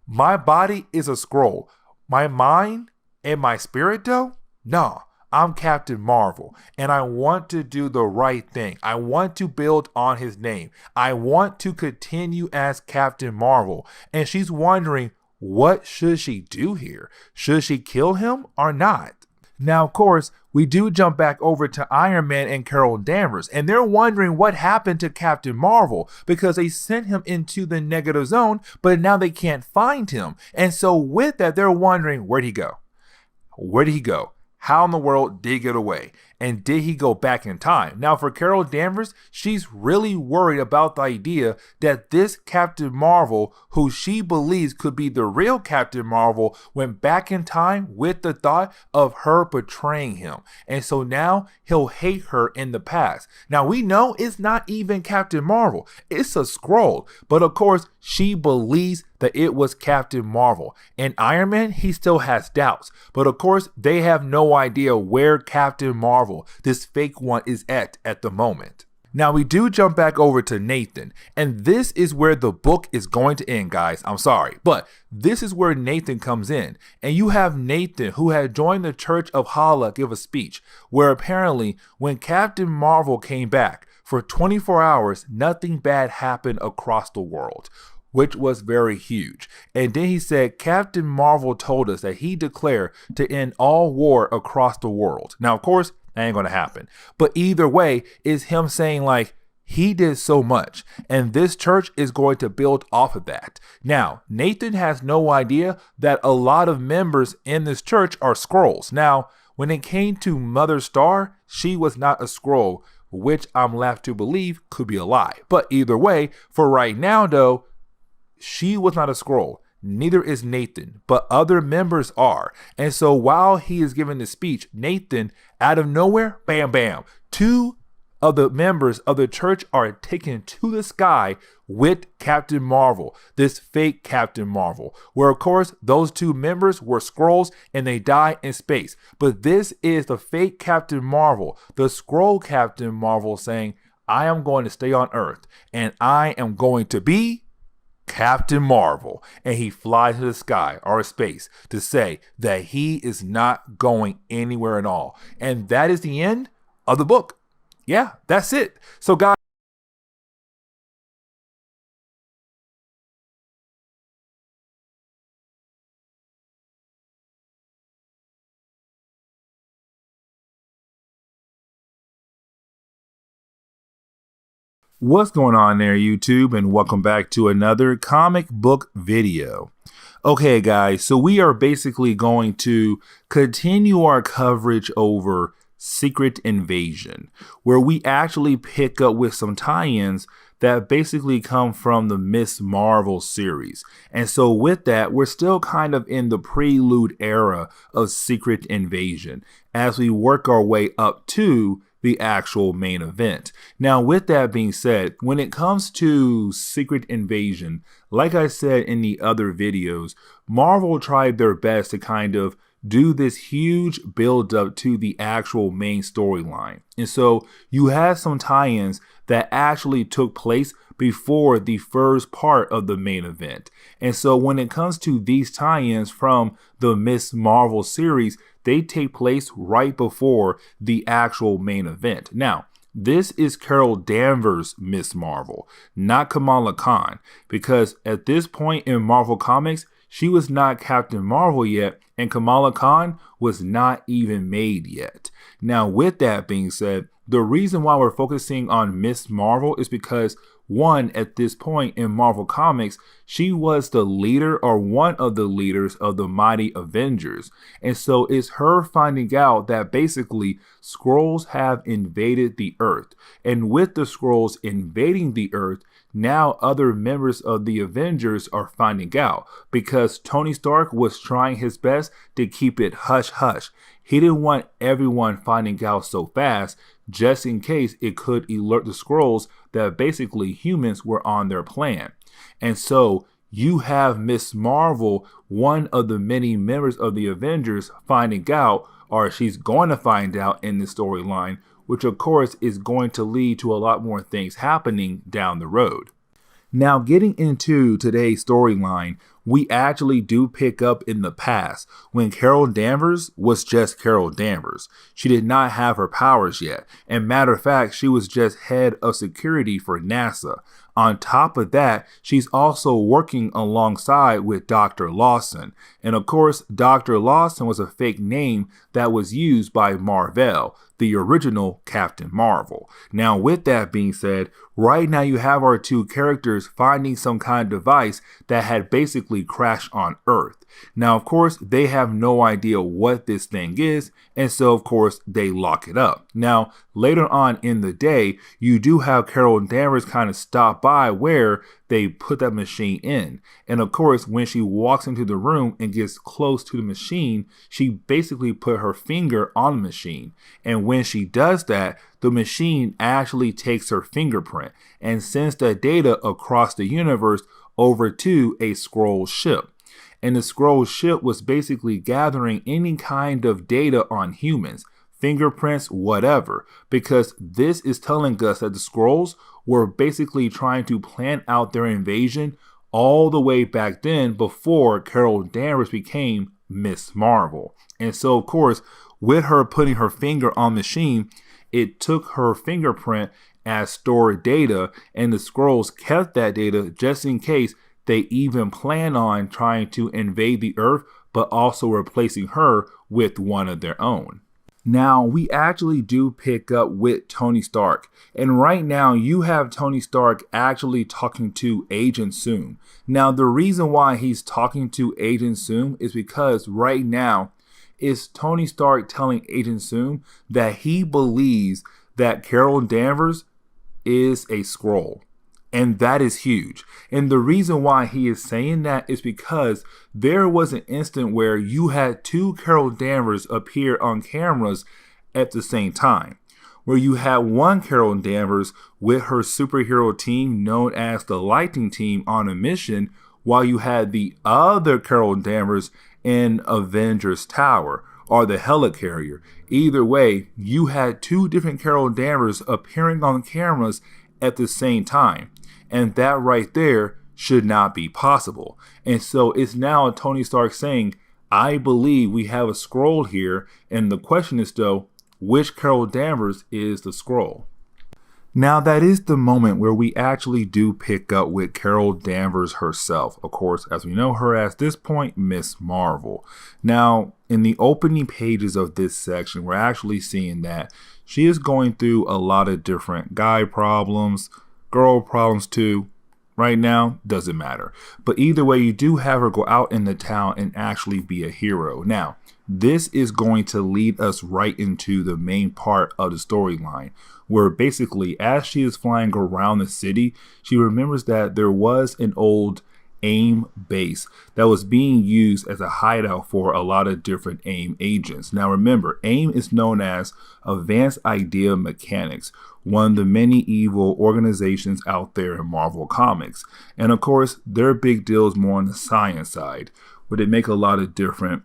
my body is a Skrull. My mind and my spirit though, no, I'm Captain Marvel and I want to do the right thing. I want to build on his name. I want to continue as Captain Marvel. And she's wondering, what should she do here? Should she kill him or not? Now, of course, we do jump back over to Iron Man and Carol Danvers, and they're wondering what happened to Captain Marvel because they sent him into the negative zone, but now they can't find him. And so with that, they're wondering, where'd he go? Where did he go? How in the world did he get away? And did he go back in time? Now, for Carol Danvers, she's really worried about the idea that this Captain Marvel, who she believes could be the real Captain Marvel, went back in time with the thought of her betraying him. And so now he'll hate her in the past. Now, we know it's not even Captain Marvel. It's a Skrull. But of course, she believes that it was Captain Marvel. And Iron Man, he still has doubts. But of course, they have no idea where Captain Marvel, this fake one, is at the moment. Now, we do jump back over to Nathan, and this is where the book is going to end, guys. I'm sorry, but this is where Nathan comes in, and you have Nathan, who had joined the Church of Hala, give a speech, where apparently when Captain Marvel came back, for 24 hours, nothing bad happened across the world. which was very huge. And then he said, Captain Marvel told us that he declared to end all war across the world. Now, of course, that ain't going to happen. But either way, it's him saying like, he did so much, and this church is going to build off of that. Now, Nathan has no idea that a lot of members in this church are Skrulls. Now, when it came to Mother Star, she was not a Skrull, which I'm left to believe could be a lie. But either way, for right now though, she was not a Skrull. Neither is Nathan, but other members are. And so while he is giving the speech, Nathan, out of nowhere, bam, bam, two of the members of the church are taken to the sky with Captain Marvel, this fake Captain Marvel, where of course those two members were Skrulls and they die in space. But this is the fake Captain Marvel, the Skrull Captain Marvel saying, I am going to stay on Earth and I am going to be Captain Marvel. And he flies to the sky or space to say that he is not going anywhere at all. And that is the end of the book. Yeah, that's it. So guys, what's going on there, YouTube, and welcome back to another comic book video. Okay, guys, so we are basically going to continue our coverage over Secret Invasion, where we actually pick up with some tie-ins that basically come from the Miss Marvel series. And so with that, we're still kind of in the Prelude era of Secret Invasion as we work our way up to the actual main event. Now, with that being said, when it comes to Secret Invasion, like I said in the other videos, Marvel tried their best to kind of do this huge build up to the actual main storyline. And so you have some tie-ins that actually took place before the first part of the main event. And so when it comes to these tie-ins from the Miss Marvel series, they take place right before the actual main event. Now, this is Carol Danvers' Miss Marvel, not Kamala Khan, because at this point in Marvel Comics, she was not Captain Marvel yet, and Kamala Khan was not even made yet. Now, with that being said, the reason why we're focusing on Miss Marvel is because, one, at this point in Marvel Comics, she was the leader or one of the leaders of the mighty Avengers. And so it's her finding out that basically Skrulls have invaded the Earth. And with the Skrulls invading the Earth, now other members of the Avengers are finding out, because Tony Stark was trying his best to keep it hush hush. He didn't want everyone finding out so fast, just in case it could alert the Skrulls that basically humans were on their plan. And so you have Miss Marvel, one of the many members of the Avengers, finding out, or she's going to find out in the storyline, which of course is going to lead to a lot more things happening down the road. Now, getting into today's storyline, we actually do pick up in the past when Carol Danvers was just Carol Danvers. She did not have her powers yet. And matter of fact, she was just head of security for NASA. On top of that, she's also working alongside with Dr. Lawson. And of course, Dr. Lawson was a fake name that was used by Marvel, the original Captain Marvel. Now, with that being said, right now you have our two characters finding some kind of device that had basically crashed on Earth. Now, of course, they have no idea what this thing is, and so, of course, they lock it up. Now, later on in the day, you do have Carol Danvers kind of stop by where they put that machine in. And of course, when she walks into the room and gets close to the machine, she basically put her finger on the machine. And when she does that, the machine actually takes her fingerprint and sends that data across the universe over to a Skrull ship. And the Skrull ship was basically gathering any kind of data on humans, fingerprints, whatever, because this is telling us that the Skrulls were basically trying to plan out their invasion all the way back then before Carol Danvers became Miss Marvel. And so, of course, with her putting her finger on the machine, it took her fingerprint as stored data, and the Skrulls kept that data just in case they even plan on trying to invade the Earth, but also replacing her with one of their own. Now, we actually do pick up with Tony Stark, and right now you have Tony Stark actually talking to Agent Zoom. Now, the reason why he's talking to Agent Zoom is because right now it's Tony Stark telling Agent Zoom that he believes that Carol Danvers is a Skrull. And that is huge. And the reason why he is saying that is because there was an instant where you had two Carol Danvers appear on cameras at the same time, where you had one Carol Danvers with her superhero team known as the Lightning Team on a mission, while you had the other Carol Danvers in Avengers Tower or the helicarrier. Either way, you had two different Carol Danvers appearing on cameras at the same time. And that right there should not be possible. And so it's now Tony Stark saying, I believe we have a Skrull here. And the question is though, which Carol Danvers is the Skrull? Now that is the moment where we actually do pick up with Carol Danvers herself. Of course, as we know her at this point, Miss Marvel. Now, in the opening pages of this section, we're actually seeing that she is going through a lot of different guy problems, girl problems too. Right now, doesn't matter. But either way, you do have her go out in the town and actually be a hero. Now, this is going to lead us right into the main part of the storyline, where basically as she is flying around the city, she remembers that there was an old AIM base that was being used as a hideout for a lot of different AIM agents. Now remember, AIM is known as Advanced Idea Mechanics, one of the many evil organizations out there in Marvel Comics. And of course, their big deal is more on the science side, where they make a lot of different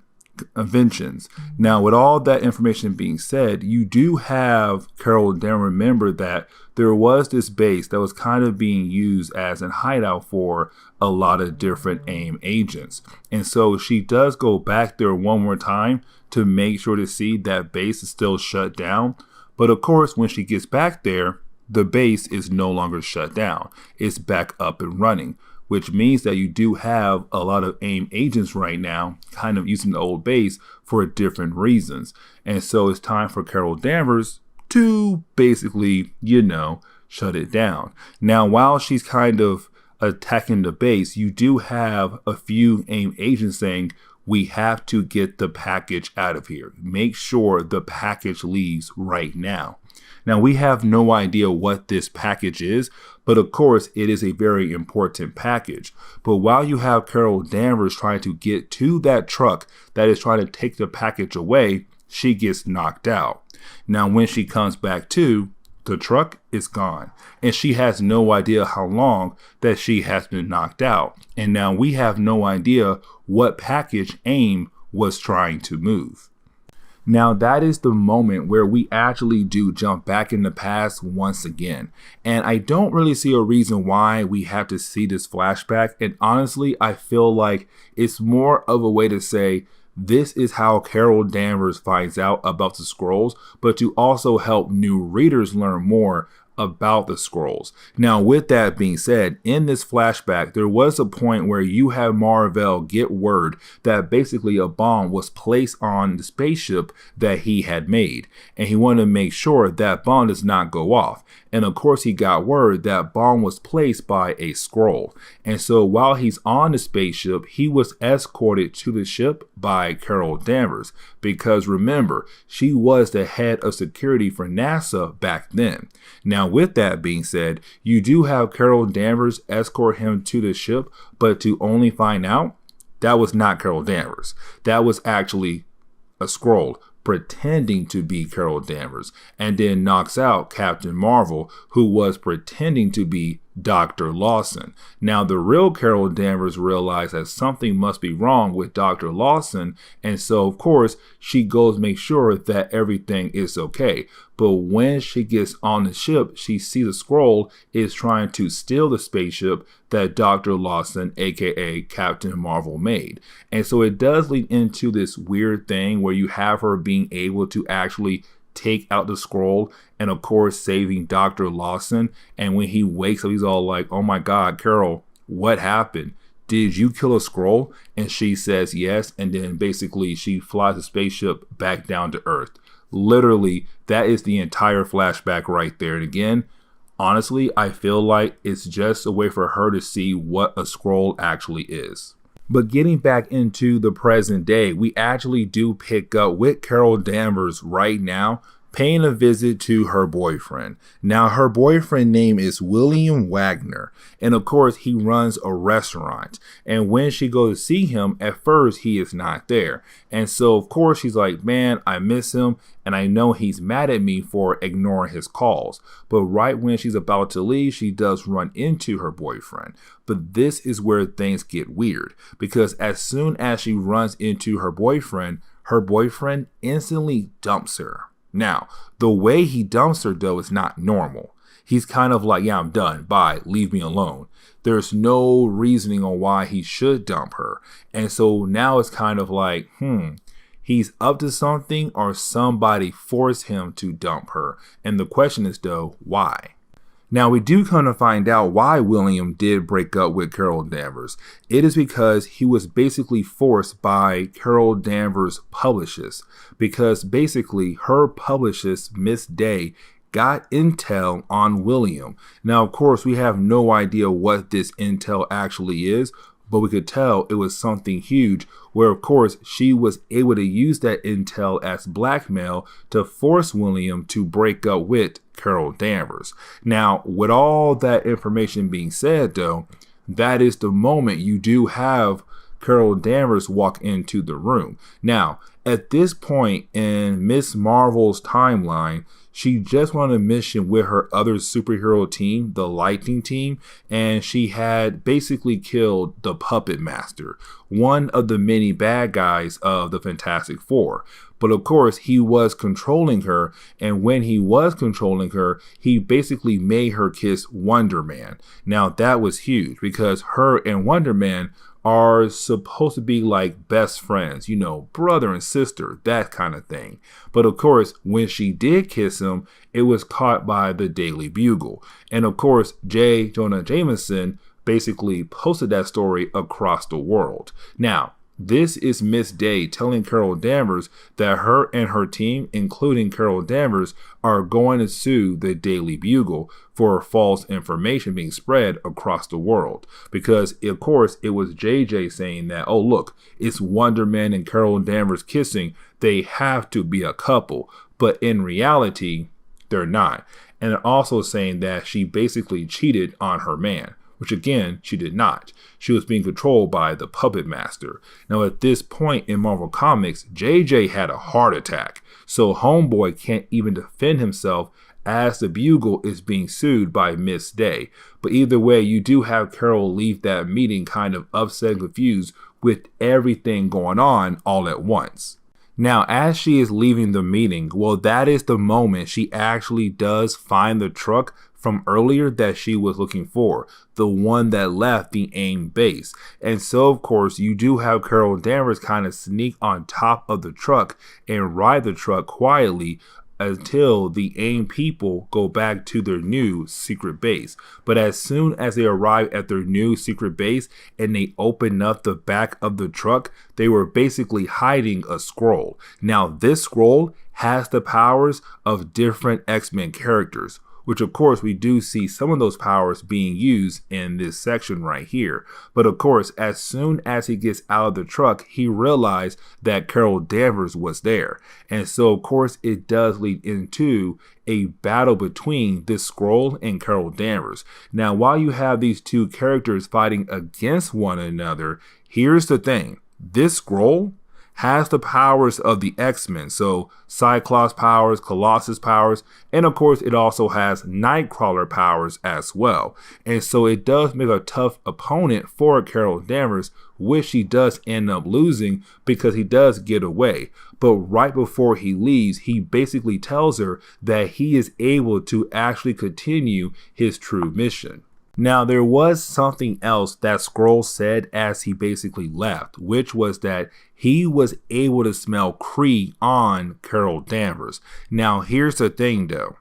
inventions. Now, with all that information being said, you do have Carol Danvers remember that there was this base that was kind of being used as a hideout for a lot of different AIM agents. And so she does go back there one more time to make sure to see that base is still shut down. But of course, when she gets back there, the base is no longer shut down. It's back up and running, which means that you do have a lot of AIM agents right now kind of using the old base for different reasons. And so it's time for Carol Danvers to basically, shut it down. Now, while she's kind of attacking the base, you do have a few AIM agents saying, we have to get the package out of here. Make sure the package leaves right now. Now, we have no idea what this package is, but of course, it is a very important package. But while you have Carol Danvers trying to get to that truck that is trying to take the package away, she gets knocked out. Now, when she comes back to, the truck is gone, and she has no idea how long that she has been knocked out. And now we have no idea what package AIM was trying to move. Now that is the moment where we actually do jump back in the past once again. And I don't really see a reason why we have to see this flashback. And honestly, I feel like it's more of a way to say, this is how Carol Danvers finds out about the Skrulls, but to also help new readers learn more about the Skrulls. Now, with that being said, in this flashback, there was a point where you have Marvel get word that basically a bomb was placed on the spaceship that he had made, and he wanted to make sure that bomb does not go off. And of course, he got word that bomb was placed by a Skrull. And so while he's on the spaceship, he was escorted to the ship by Carol Danvers, because remember, she was the head of security for NASA back then. Now, with that being said, you do have Carol Danvers escort him to the ship, but to only find out that was not Carol Danvers. That was actually a Skrull pretending to be Carol Danvers, and then knocks out Captain Marvel, who was pretending to be Dr. Lawson. Now, the real Carol Danvers realized that something must be wrong with Dr. Lawson, and so of course she goes make sure that everything is okay. But when she gets on the ship, she sees a Skrull is trying to steal the spaceship that Dr. Lawson, aka Captain Marvel, made. And so it does lead into this weird thing where you have her being able to actually take out the Skrull, and of course saving Dr. Lawson. And when he wakes up, he's all like, oh my god, Carol, what happened? did you kill a Skrull? And she says yes, and then basically she flies the spaceship back down to Earth. Literally, that is the entire flashback right there. And again, honestly, I feel like it's just a way for her to see what a Skrull actually is. But getting back into the present day, we actually do pick up with Carol Danvers right now, paying a visit to her boyfriend. Now, her boyfriend name is William Wagner, and of course, he runs a restaurant. And when she goes to see him, at first, he is not there. And so, of course, she's like, man, I miss him, and I know he's mad at me for ignoring his calls. But right when she's about to leave, she does run into her boyfriend. But this is where things get weird, because as soon as she runs into her boyfriend instantly dumps her. Now, the way he dumps her, though, is not normal. He's kind of like, yeah, I'm done. Bye. Leave me alone. There's no reasoning on why he should dump her. And so now it's kind of like, he's up to something or somebody forced him to dump her. And the question is, though, why? Now, we do kind of find out why William did break up with Carol Danvers. It is because he was basically forced by Carol Danvers' publicist, because basically her publicist, Miss Day, got intel on William. Now, of course, we have no idea what this intel actually is, but we could tell it was something huge, where of course she was able to use that intel as blackmail to force William to break up with Carol Danvers. Now, with all that information being said, though, that is the moment you do have Carol Danvers walk into the room. Now, at this point in Miss Marvel's timeline, she just went on a mission with her other superhero team, the Lightning Team, and she had basically killed the Puppet Master, one of the many bad guys of the Fantastic Four. But of course, he was controlling her, and when he was controlling her, he basically made her kiss Wonder Man. Now, that was huge, because her and Wonder Man are supposed to be like best friends, you know, brother and sister, that kind of thing. But of course, when she did kiss him, it was caught by the Daily Bugle. And of course, J. Jonah Jameson basically posted that story across the world. Now, this is Miss Day telling Carol Danvers that her and her team, including Carol Danvers, are going to sue the Daily Bugle for false information being spread across the world. Because, of course, it was JJ saying that, oh, look, it's Wonder Man and Carol Danvers kissing. They have to be a couple. But in reality, they're not. And also saying that she basically cheated on her man, which again, she did not. She was being controlled by the Puppet Master. Now, at this point in Marvel Comics, JJ had a heart attack, so Homeboy can't even defend himself as the Bugle is being sued by Miss Day. But either way, you do have Carol leave that meeting kind of upset and confused with everything going on all at once. Now, as she is leaving the meeting, well, that is the moment she actually does find the truck from earlier that she was looking for, the one that left the AIM base. And so, of course, you do have Carol Danvers kind of sneak on top of the truck and ride the truck quietly until the AIM people go back to their new secret base. But as soon as they arrive at their new secret base and they open up the back of the truck, they were basically hiding a Skrull. Now, this Skrull has the powers of different X-Men characters, which of course we do see some of those powers being used in this section right here. But of course, as soon as he gets out of the truck, he realized that Carol Danvers was there. And so of course it does lead into a battle between this Skrull and Carol Danvers. Now, while you have these two characters fighting against one another, here's the thing. This Skrull has the powers of the X-Men, so Cyclops powers, Colossus powers, and of course it also has Nightcrawler powers as well. And so it does make a tough opponent for Carol Danvers, which she does end up losing because he does get away. But right before he leaves, he basically tells her that he is able to actually continue his true mission. Now, there was something else that Skrull said as he basically left, which was that he was able to smell Kree on Carol Danvers. Now, here's the thing though.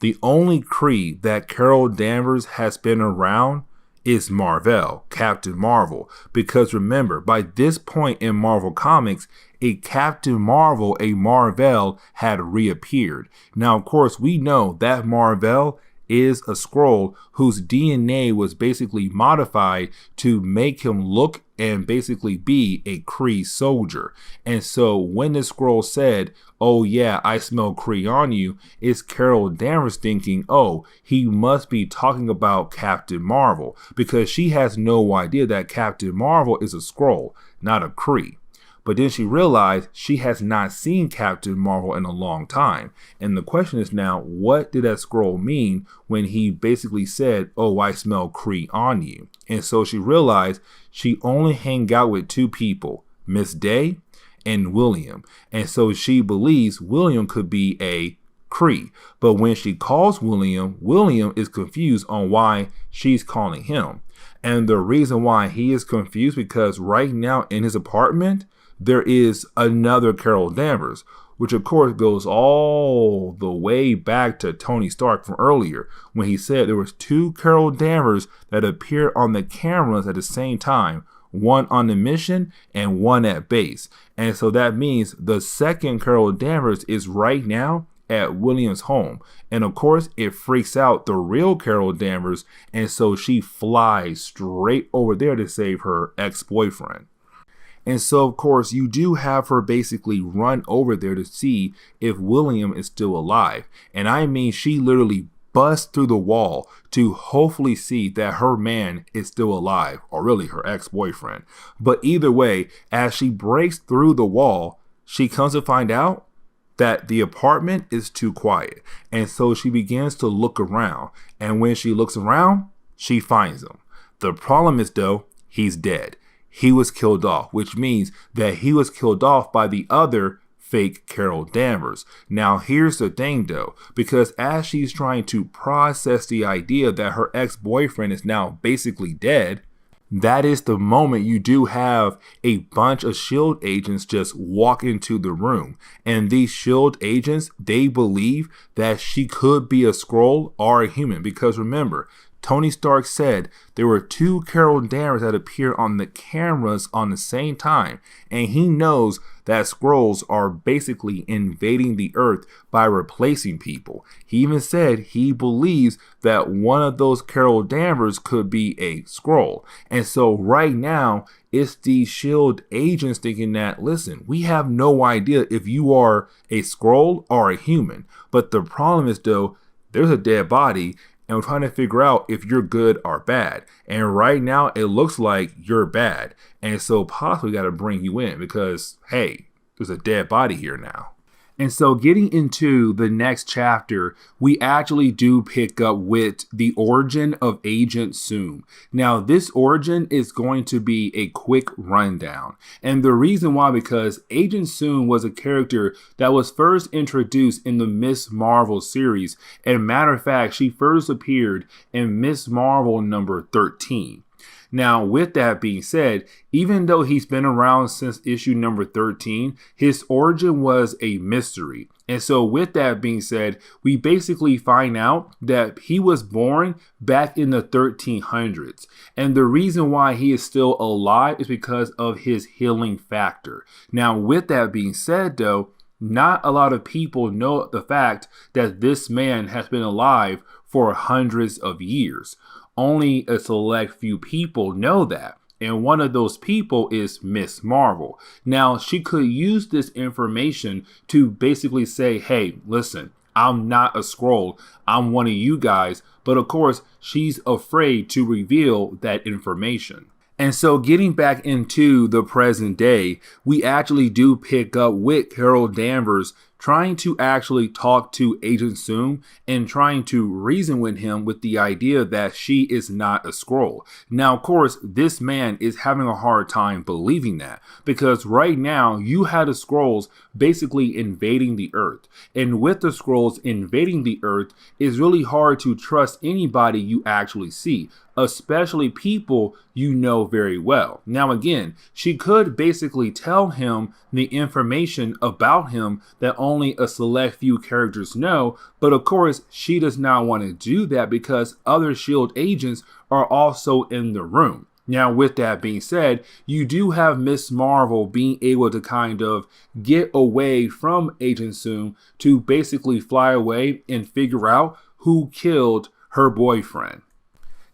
The only Kree that Carol Danvers has been around is Marvel, Captain Marvel. Because remember, by this point in Marvel Comics, a Captain Marvel, a Marvel, had reappeared. Now, of course, we know that Marvel is a Skrull whose DNA was basically modified to make him look and basically be a Kree soldier. And so when the Skrull said, "Oh yeah, I smell Kree on you," it's Carol Danvers thinking, "Oh, he must be talking about Captain Marvel," because she has no idea that Captain Marvel is a Skrull, not a Kree. But then she realized she has not seen Captain Marvel in a long time. And the question is now, what did that Skrull mean when he basically said, "Oh, I smell Kree on you"? And so she realized she only hang out with two people, Miss Day and William. And so she believes William could be a Kree. But when she calls William, William is confused on why she's calling him. And the reason why he is confused because right now in his apartment, there is another Carol Danvers, which of course goes all the way back to Tony Stark from earlier when he said there was two Carol Danvers that appeared on the cameras at the same time, one on the mission and one at base. And so that means the second Carol Danvers is right now at William's home. And of course, it freaks out the real Carol Danvers, and so she flies straight over there to save her ex-boyfriend. And so, of course, you do have her basically run over there to see if William is still alive. And I mean, she literally busts through the wall to hopefully see that her man is still alive, or really her ex-boyfriend. But either way, as she breaks through the wall, she comes to find out that the apartment is too quiet. And so she begins to look around. And when she looks around, she finds him. The problem is, though, he's dead. He was killed off, which means that he was killed off by the other fake Carol Danvers. Now, here's the thing, though, because as she's trying to process the idea that her ex-boyfriend is now basically dead, that is the moment you do have a bunch of S.H.I.E.L.D. agents just walk into the room. And these S.H.I.E.L.D. agents, they believe that she could be a Skrull or a human. Because remember, Tony Stark said there were two Carol Danvers that appeared on the cameras on the same time, and he knows that Skrulls are basically invading the Earth by replacing people. He even said he believes that one of those Carol Danvers could be a Skrull. And so right now, it's the S.H.I.E.L.D. agents thinking that, listen, we have no idea if you are a Skrull or a human. But the problem is, though, there's a dead body, and we're trying to figure out if you're good or bad. And right now, it looks like you're bad. And so possibly got to bring you in because, hey, there's a dead body here now. And so getting into the next chapter, we actually do pick up with the origin of Agent Woo. Now, this origin is going to be a quick rundown. And the reason why, because Agent Woo was a character that was first introduced in the Miss Marvel series. And matter of fact, she first appeared in Miss Marvel number 13. Now, with that being said, even though he's been around since issue number 13, his origin was a mystery. And so with that being said, we basically find out that he was born back in the 1300s. And the reason why he is still alive is because of his healing factor. Now, with that being said, though, not a lot of people know the fact that this man has been alive for hundreds of years. Only a select few people know that. And one of those people is Miss Marvel. Now, she could use this information to basically say, hey, listen, I'm not a Skrull. I'm one of you guys. But of course, she's afraid to reveal that information. And so getting back into the present day, we actually do pick up with Carol Danvers trying to actually talk to Agent Woo and trying to reason with him with the idea that she is not a Skrull. Now, of course, this man is having a hard time believing that because right now you have the Skrulls basically invading the Earth. And with the Skrulls invading the Earth, it's really hard to trust anybody you actually see, especially people you know very well. Now, again, she could basically tell him the information about him that only a select few characters know, but of course she does not want to do that because other S.H.I.E.L.D. agents are also in the room. Now, with that being said, you do have Miss Marvel being able to kind of get away from Agent Zoom to basically fly away and figure out who killed her boyfriend.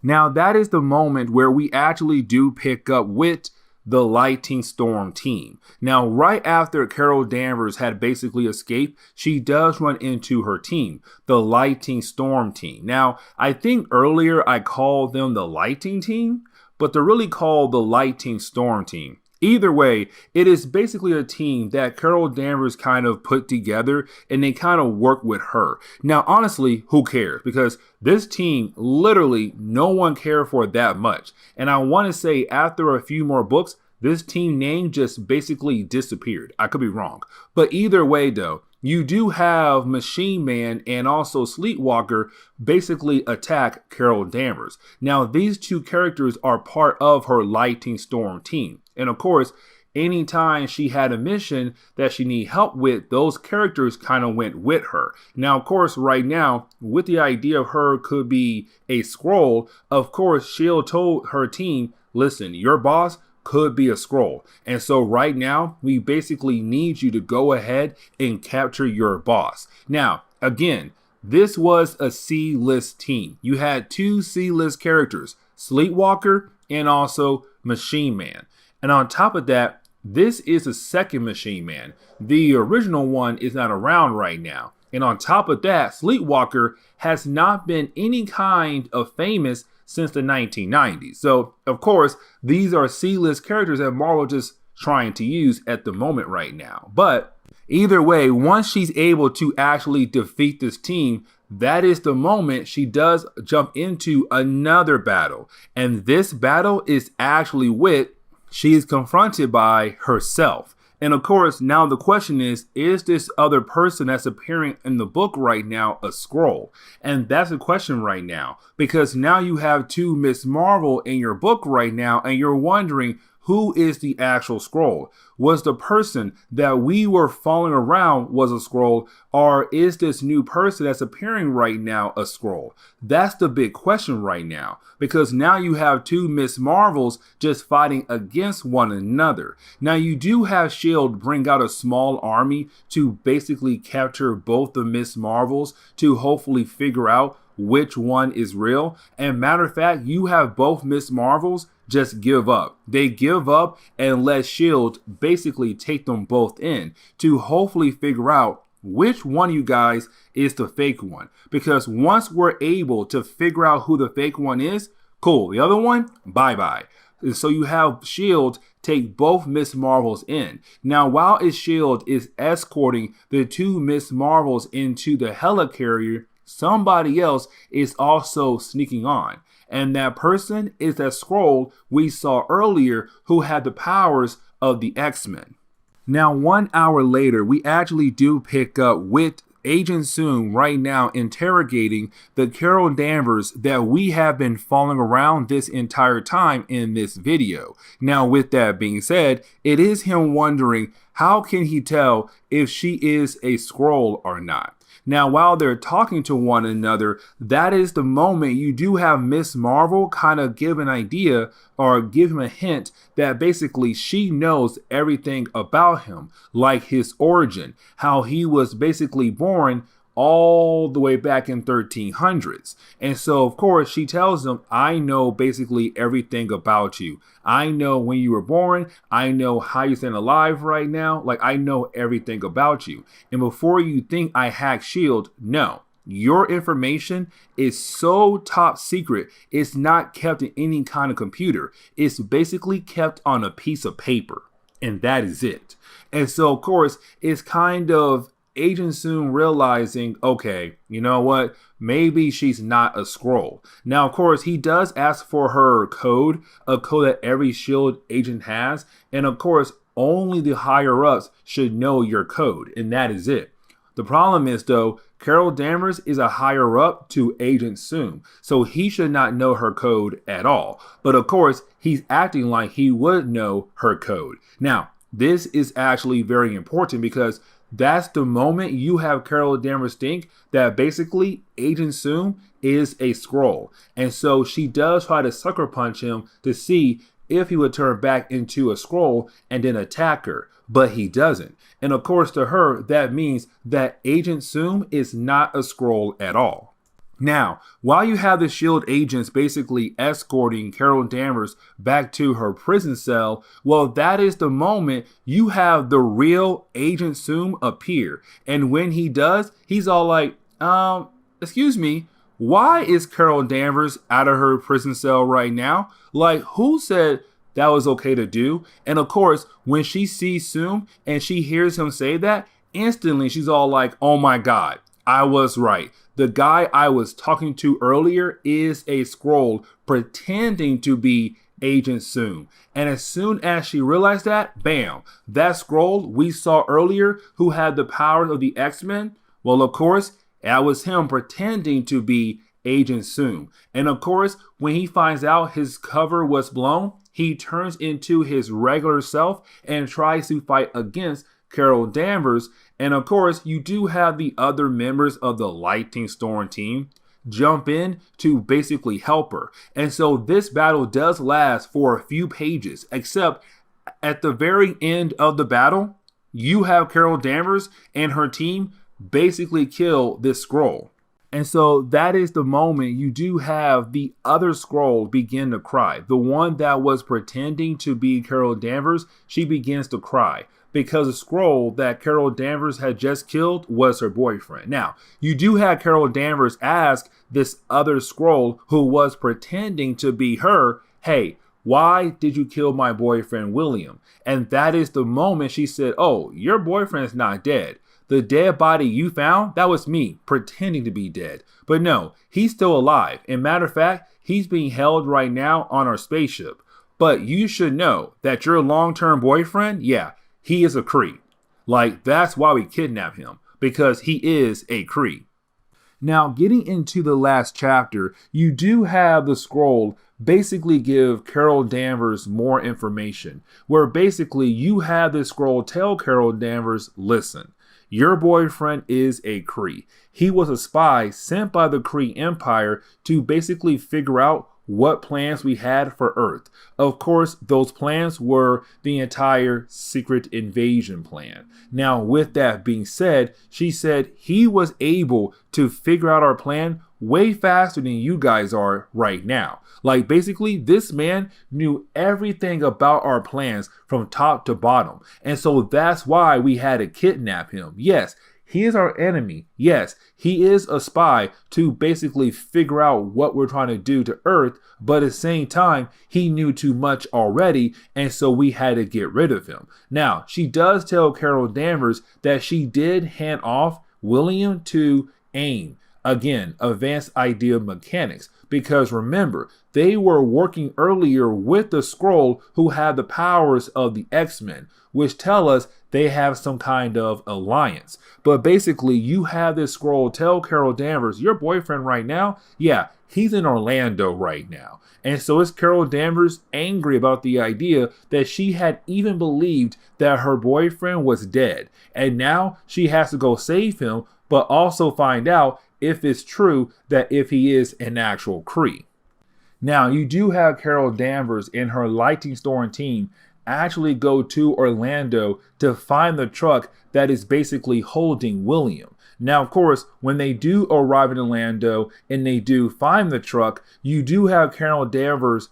Now, that is the moment where we actually do pick up with the Lightning Storm team. Now, right after Carol Danvers had basically escaped, she does run into her team, the Lightning Storm team. Now, I think earlier I called them the Lightning team, but they're really called the Lightning Storm team. Either way, it is basically a team that Carol Danvers kind of put together and they kind of work with her. Now, honestly, who cares? Because this team, literally, no one cared for that much. And I want to say after a few more books, this team name just basically disappeared. I could be wrong. But either way, though, you do have Machine Man and also Sleepwalker basically attack Carol Danvers. Now, these two characters are part of her Lightning Storm team. And of course, anytime she had a mission that she needed help with, those characters kind of went with her. Now, of course, right now, with the idea of her could be a Skrull, of course, S.H.I.E.L.D. told her team, listen, your boss could be a Skrull. And so right now, we basically need you to go ahead and capture your boss. Now, again, this was a C-list team. You had two C-list characters, Sleepwalker and also Machine Man. And on top of that, this is the second Machine Man. The original one is not around right now. And on top of that, Sleepwalker has not been any kind of famous since the 1990s. So, of course, these are C-list characters that Marvel just trying to use at the moment right now. But either way, once she's able to actually defeat this team, that is the moment she does jump into another battle. And this battle is actually with, she is confronted by herself. And of course, now the question is this other person that's appearing in the book right now a Skrull? And that's the question right now, because now you have two Miss Marvel in your book right now, and you're wondering, who is the actual Skrull? Was the person that we were following around was a Skrull, or is this new person that's appearing right now a Skrull? That's the big question right now, because now you have two Miss Marvels just fighting against one another. Now you do have S.H.I.E.L.D. bring out a small army to basically capture both the Miss Marvels to hopefully figure out which one is real. And matter of fact, you have both Miss Marvels just give up. They give up and let S.H.I.E.L.D. basically take them both in to hopefully figure out which one of you guys is the fake one. Because once we're able to figure out who the fake one is, cool. The other one, bye-bye. And so you have S.H.I.E.L.D. take both Miss Marvels in. Now, while S.H.I.E.L.D. is escorting the two Miss Marvels into the helicarrier, somebody else is also sneaking on. And that person is that Skrull we saw earlier who had the powers of the X-Men. Now, 1 hour later, we actually do pick up with Agent Zoom right now interrogating the Carol Danvers that we have been following around this entire time in this video. Now, with that being said, it is him wondering how can he tell if she is a Skrull or not. Now, while they're talking to one another, that is the moment you do have Miss Marvel kind of give an idea or give him a hint that basically she knows everything about him, like his origin, how he was basically born all the way back in 1300s. And so, of course, she tells him, I know basically everything about you. I know when you were born. I know how you're staying alive right now. Like, I know everything about you. And before you think I hacked S.H.I.E.L.D., no. Your information is so top secret, it's not kept in any kind of computer. It's basically kept on a piece of paper. And that is it. And so, of course, it's kind of Agent soon realizing, okay, you know what? Maybe she's not a Skrull. Now, of course, he does ask for her code, a code that every S.H.I.E.L.D. agent has. And of course, only the higher ups should know your code. And that is it. The problem is, though, Carol Danvers is a higher up to Agent Zoom, so he should not know her code at all. But of course, he's acting like he would know her code. Now, this is actually very important because that's the moment you have Carol Danvers think that basically Agent Zoom is a Skrull. And so she does try to sucker punch him to see if he would turn back into a Skrull and then attack her. But he doesn't. And of course, to her, that means that Agent Zoom is not a Skrull at all. Now, while you have the S.H.I.E.L.D. agents basically escorting Carol Danvers back to her prison cell, well, that is the moment you have the real Agent Zoom appear. And when he does, he's all like, excuse me, why is Carol Danvers out of her prison cell right now? Like, who said that was okay to do? And of course, when she sees Zoom and she hears him say that, instantly she's all like, oh my God, I was right. The guy I was talking to earlier is a Skrull pretending to be Agent Zoom. And as soon as she realized that, bam, that Skrull we saw earlier who had the powers of the X-Men, well, of course, that was him pretending to be Agent Zoom. And of course, when he finds out his cover was blown, he turns into his regular self and tries to fight against Carol Danvers. And of course, you do have the other members of the Lightning Storm team jump in to basically help her. And so this battle does last for a few pages, except at the very end of the battle, you have Carol Danvers and her team basically kill this Skrull. And so that is the moment you do have the other Skrull begin to cry. The one that was pretending to be Carol Danvers, she begins to cry because the Skrull that Carol Danvers had just killed was her boyfriend. Now, you do have Carol Danvers ask this other Skrull who was pretending to be her, hey, why did you kill my boyfriend, William? And that is the moment she said, oh, your boyfriend's not dead. The dead body you found, that was me pretending to be dead. But no, he's still alive. And matter of fact, he's being held right now on our spaceship. But you should know that your long-term boyfriend, yeah, he is a Kree. Like, that's why we kidnapped him, because he is a Kree. Now, getting into the last chapter, you do have the Skrull basically give Carol Danvers more information, where basically you have this Skrull tell Carol Danvers, listen, your boyfriend is a Kree. He was a spy sent by the Kree Empire to basically figure out what plans we had for Earth. Of course, those plans were the entire secret invasion plan. Now, with that being said, she said he was able to figure out our plan way faster than you guys are right now. Like, basically, this man knew everything about our plans from top to bottom. And so that's why we had to kidnap him. Yes, he is our enemy. Yes, he is a spy to basically figure out what we're trying to do to Earth. But at the same time, he knew too much already. And so we had to get rid of him. Now, she does tell Carol Danvers that she did hand off William to AIM. Again, Advanced Idea Mechanics. Because remember, they were working earlier with the Skrull who had the powers of the X-Men, which tell us they have some kind of alliance. But basically, you have this Skrull tell Carol Danvers, your boyfriend right now, yeah, he's in Orlando right now. And so is Carol Danvers angry about the idea that she had even believed that her boyfriend was dead. And now she has to go save him, but also find out if it's true that if he is an actual Kree. Now, you do have Carol Danvers and her Lightning Storm team actually go to Orlando to find the truck that is basically holding William. Now, of course, when they do arrive in Orlando and they do find the truck, you do have Carol Danvers,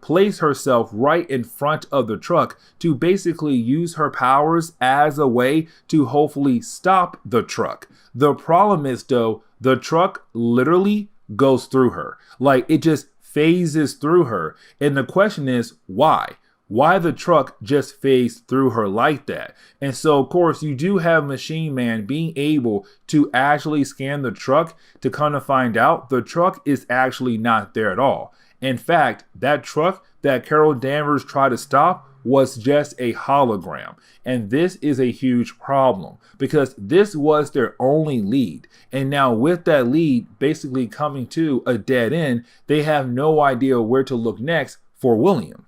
place herself right in front of the truck to basically use her powers as a way to hopefully stop the truck. The problem is, though, the truck literally goes through her. Like, it just phases through her. And the question is, why? Why the truck just phased through her like that? And so, of course, you do have Machine Man being able to actually scan the truck to kind of find out the truck is actually not there at all. In fact, that truck that Carol Danvers tried to stop was just a hologram. And this is a huge problem because this was their only lead. And now with that lead basically coming to a dead end, they have no idea where to look next for William.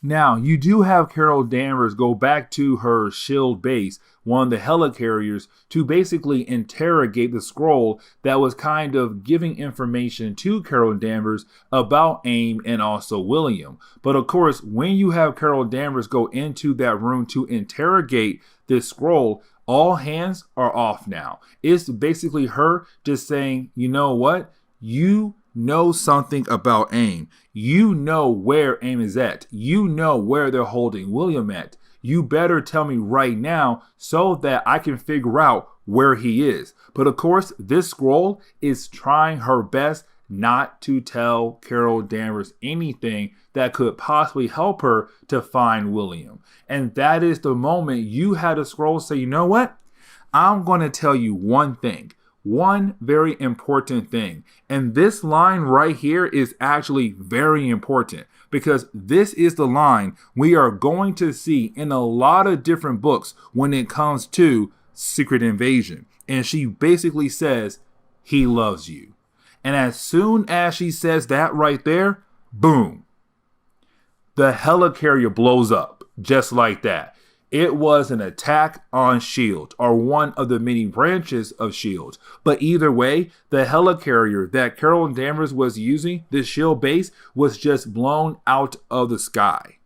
Now, you do have Carol Danvers go back to her shield base, one of the helicarriers, to basically interrogate the Skrull that was kind of giving information to Carol Danvers about AIM and also William. But of course, when you have Carol Danvers go into that room to interrogate this Skrull, all hands are off now. It's basically her just saying, you know what? You know something about AIM. You know where AIM is at. You know where they're holding William at. You better tell me right now so that I can figure out where he is. But of course, this Skrull is trying her best not to tell Carol Danvers anything that could possibly help her to find William. And that is the moment you had a Skrull say, you know what? I'm going to tell you one thing. One very important thing. And this line right here is actually very important because this is the line we are going to see in a lot of different books when it comes to Secret Invasion. And she basically says, he loves you. And as soon as she says that right there, boom, the helicarrier blows up just like that. It was an attack on S.H.I.E.L.D., or one of the many branches of S.H.I.E.L.D. But either way, the helicarrier that Carol Danvers was using, the S.H.I.E.L.D. base, was just blown out of the sky.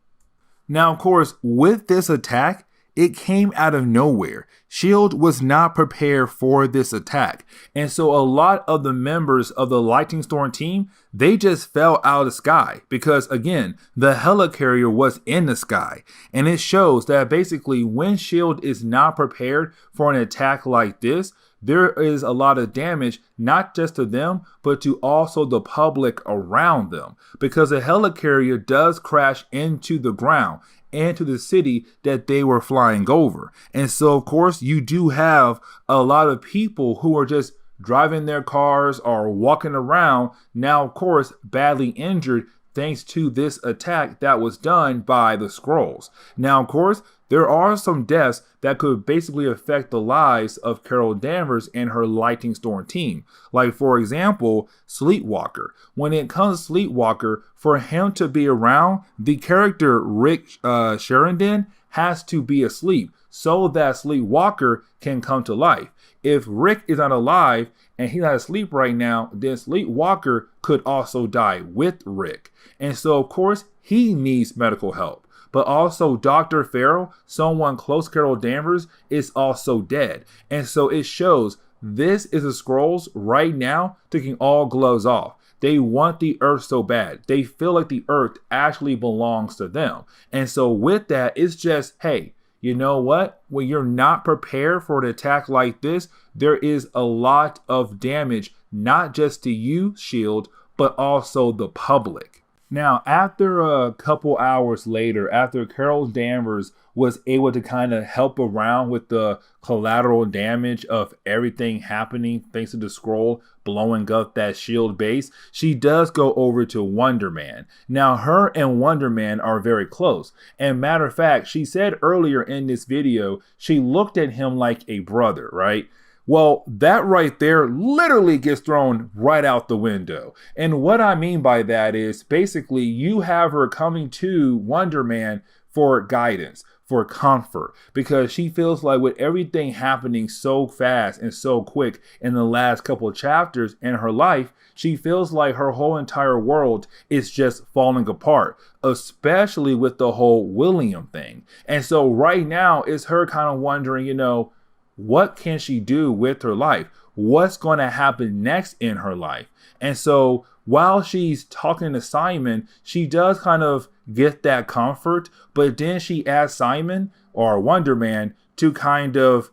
Now, of course, with this attack, it came out of nowhere. S.H.I.E.L.D. was not prepared for this attack. And so a lot of the members of the Lightning Storm team, they just fell out of the sky because, again, the helicarrier was in the sky. And it shows that basically when S.H.I.E.L.D. is not prepared for an attack like this, there is a lot of damage, not just to them, but to also the public around them. Because a helicarrier does crash into the ground and to the city that they were flying over. And so, of course, you do have a lot of people who are just driving their cars or walking around, now, of course, badly injured thanks to this attack that was done by the Skrulls. Now, of course, there are some deaths that could basically affect the lives of Carol Danvers and her Lightning Storm team. Like, for example, Sleepwalker. When it comes to Sleepwalker, for him to be around, the character Rick Sheridan has to be asleep so that Sleepwalker can come to life. If Rick is not alive and he's not asleep right now, then Sleepwalker could also die with Rick. And so, of course, he needs medical help. But also Dr. Farrell, someone close to Carol Danvers, is also dead. And so it shows this is the Skrulls right now taking all gloves off. They want the Earth so bad. They feel like the Earth actually belongs to them. And so with that, it's just, hey, you know what? When you're not prepared for an attack like this, there is a lot of damage, not just to you, S.H.I.E.L.D., but also the public. Now, after a couple hours later, after Carol Danvers was able to kind of help around with the collateral damage of everything happening thanks to the Skrull blowing up that S.H.I.E.L.D. base, she does go over to Wonder Man. Now, her and Wonder Man are very close. And matter of fact, she said earlier in this video, she looked at him like a brother, right? Well, that right there literally gets thrown right out the window. And what I mean by that is basically you have her coming to Wonder Man for guidance, for comfort, because she feels like with everything happening so fast and so quick in the last couple of chapters in her life, she feels like her whole entire world is just falling apart, especially with the whole William thing. And so right now it's her kind of wondering, you know, what can she do with her life? What's going to happen next in her life? And so while she's talking to Simon, she does kind of get that comfort, but then she asks Simon or Wonder Man to kind of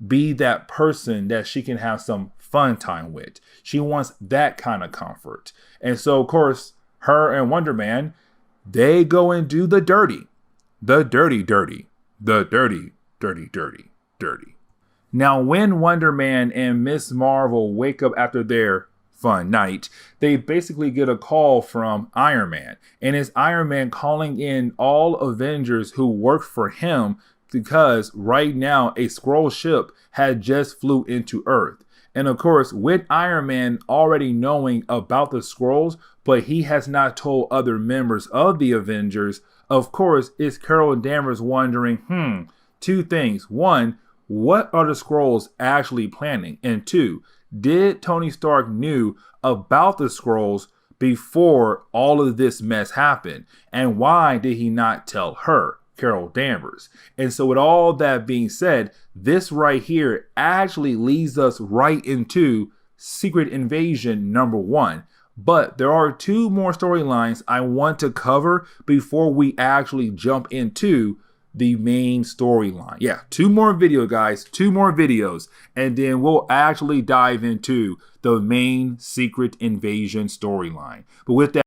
be that person that she can have some fun time with. She wants that kind of comfort. And so, of course, her and Wonder Man, they go and do the dirty. The dirty, dirty. The dirty, dirty, dirty, dirty. Now, when Wonder Man and Miss Marvel wake up after their fun night, they basically get a call from Iron Man. And it's Iron Man calling in all Avengers who work for him because right now a Skrull ship had just flew into Earth. And of course, with Iron Man already knowing about the Skrulls, but he has not told other members of the Avengers, of course, it's Carol Danvers wondering, two things. One, what are the Skrulls actually planning? And two, did Tony Stark knew about the Skrulls before all of this mess happened? And why did he not tell her, Carol Danvers? And so with all that being said, this right here actually leads us right into Secret Invasion #1. But there are two more storylines I want to cover before we actually jump into the main storyline. Yeah, two more videos, guys, two more videos, and then we'll actually dive into the main Secret Invasion storyline. But with that,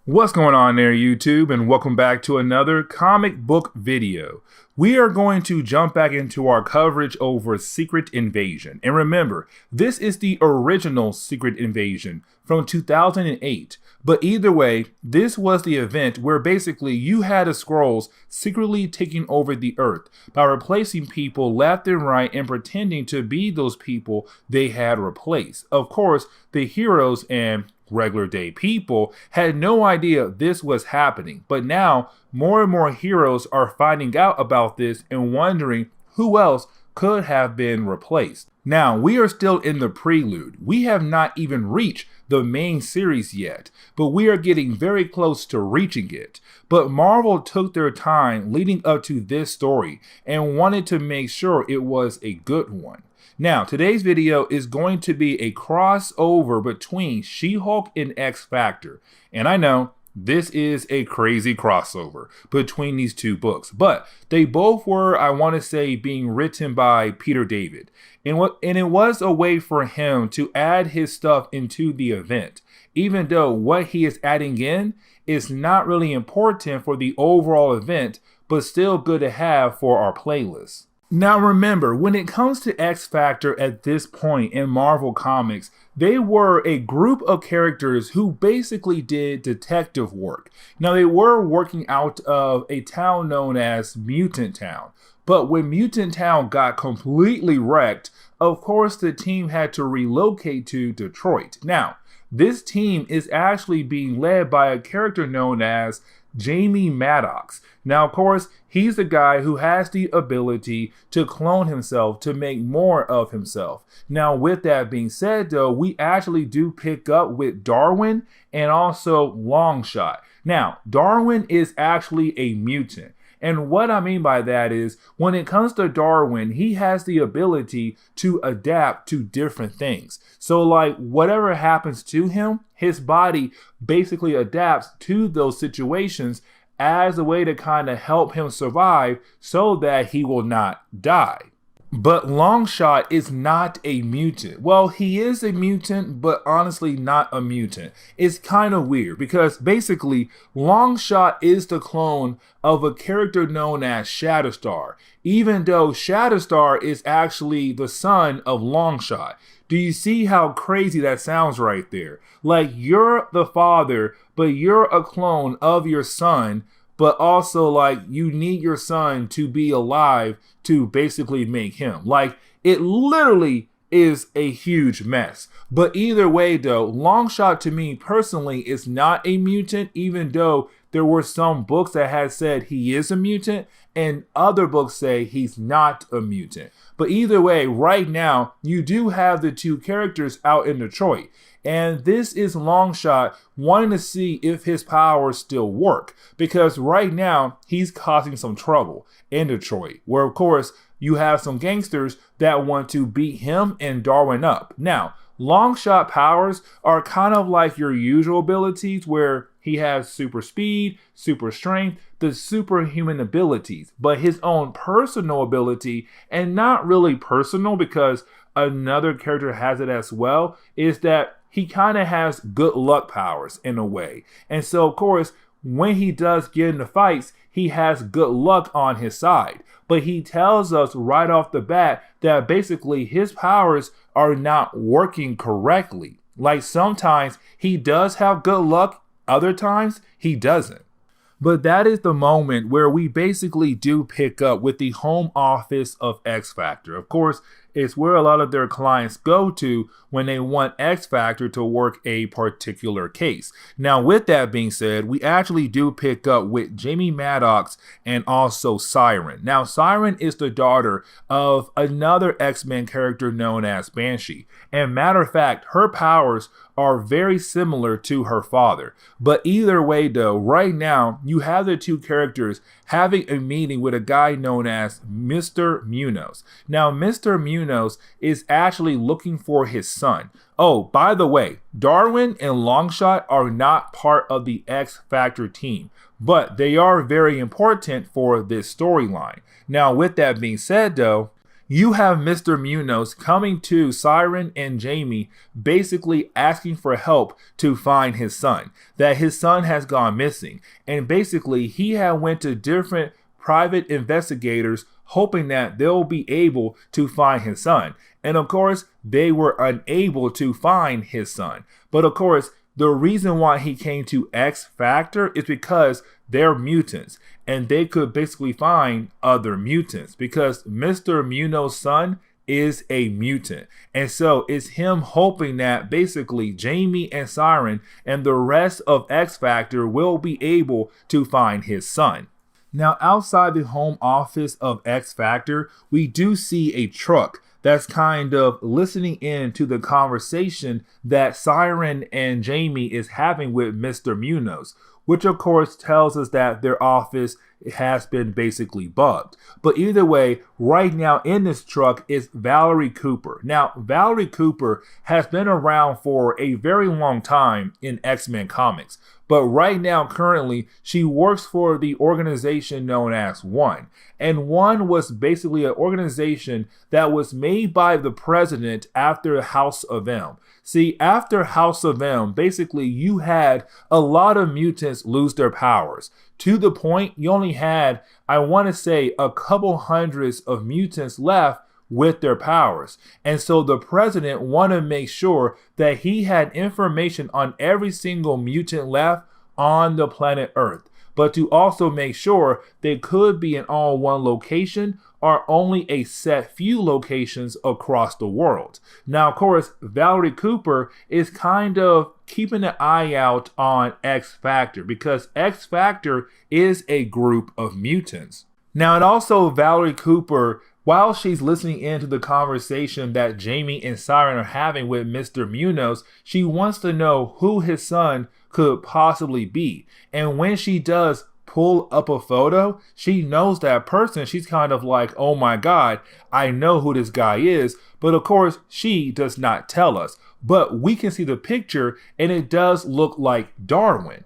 what's going on there, YouTube, and welcome back to another comic book video. We are going to jump back into our coverage over Secret Invasion. And remember, this is the original Secret Invasion from 2008. But either way, this was the event where basically you had the Skrulls secretly taking over the Earth by replacing people left and right and pretending to be those people they had replaced. Of course, the heroes and regular day people had no idea this was happening, but now more and more heroes are finding out about this and wondering who else could have been replaced. Now, we are still in the prelude. We have not even reached the main series yet, but we are getting very close to reaching it. But Marvel took their time leading up to this story and wanted to make sure it was a good one. Now, today's video is going to be a crossover between She-Hulk and X-Factor. And I know this is a crazy crossover between these two books, but they both were, I want to say, being written by Peter David. And it was a way for him to add his stuff into the event, even though what he is adding in is not really important for the overall event, but still good to have for our playlist. Now remember, when it comes to X-Factor at this point in Marvel Comics, they were a group of characters who basically did detective work. Now they were working out of a town known as Mutant Town, but when Mutant Town got completely wrecked, of course the team had to relocate to Detroit. Now, this team is actually being led by a character known as Jamie Maddox. Now, of course, he's the guy who has the ability to clone himself to make more of himself. Now, with that being said, though, we actually do pick up with Darwin and also Longshot. Now, Darwin is actually a mutant. And what I mean by that is, when it comes to Darwin, he has the ability to adapt to different things. So like whatever happens to him, his body basically adapts to those situations as a way to kind of help him survive so that he will not die. But Longshot is not a mutant. Well, he is a mutant, but honestly not a mutant. It's kind of weird because basically Longshot is the clone of a character known as Shatterstar, even though Shatterstar is actually the son of Longshot. Do you see how crazy that sounds right there? Like you're the father, but you're a clone of your son, but also like you need your son to be alive to basically make him. Like it literally is a huge mess. But either way though, Longshot to me personally is not a mutant, even though there were some books that had said he is a mutant and other books say he's not a mutant. But either way, right now you do have the two characters out in Detroit. And this is Longshot wanting to see if his powers still work, because right now he's causing some trouble in Detroit, where of course you have some gangsters that want to beat him and Darwin up. Now, Longshot powers are kind of like your usual abilities, where he has super speed, super strength, the superhuman abilities, but his own personal ability, and not really personal because another character has it as well, is that he kind of has good luck powers in a way. And so, of course, when he does get into fights, he has good luck on his side. But he tells us right off the bat that basically his powers are not working correctly. Like sometimes he does have good luck, other times he doesn't. But that is the moment where we basically do pick up with the home office of X Factor. Of course, it's where a lot of their clients go to when they want X Factor to work a particular case. Now, with that being said, we actually do pick up with Jamie Madrox and also Siren. Now, Siren is the daughter of another X-Men character known as Banshee. And matter of fact, her powers are very similar to her father. But either way though, right now, you have the two characters having a meeting with a guy known as Mr. Munoz. Now, Mr. Munoz is actually looking for his son. Oh, by the way, Darwin and Longshot are not part of the X Factor team, but they are very important for this storyline. Now, with that being said though, you have Mr. Munoz coming to Siren and Jamie basically asking for help to find his son, that his son has gone missing. And basically he had went to different private investigators hoping that they'll be able to find his son. And of course, they were unable to find his son. But of course, the reason why he came to X Factor is because they're mutants and they could basically find other mutants because Mr. Munoz's son is a mutant. And so it's him hoping that basically Jamie and Siren and the rest of X Factor will be able to find his son. Now, outside the home office of X Factor, we do see a truck that's kind of listening in to the conversation that Siren and Jamie is having with Mr. Munoz, which of course tells us that their office has been basically bugged. But either way, right now in this truck is Valerie Cooper. Now, Valerie Cooper has been around for a very long time in X-Men comics. But right now, currently, she works for the organization known as One. And One was basically an organization that was made by the president after House of M. See, after House of M, basically you had a lot of mutants lose their powers. To the point you only had, I want to say, a couple hundreds of mutants left with their powers. And so the president wanted to make sure that he had information on every single mutant left on the planet Earth, but to also make sure they could be in all one location or only a set few locations across the world. Now, of course, Valerie Cooper is kind of keeping an eye out on X Factor because X Factor is a group of mutants. Now, and also Valerie Cooper, while she's listening into the conversation that Jamie and Siren are having with Mr. Munoz, she wants to know who his son could possibly be. And when she does pull up a photo, she knows that person. She's kind of like, oh my God, I know who this guy is. But of course, she does not tell us. But we can see the picture and it does look like Darwin.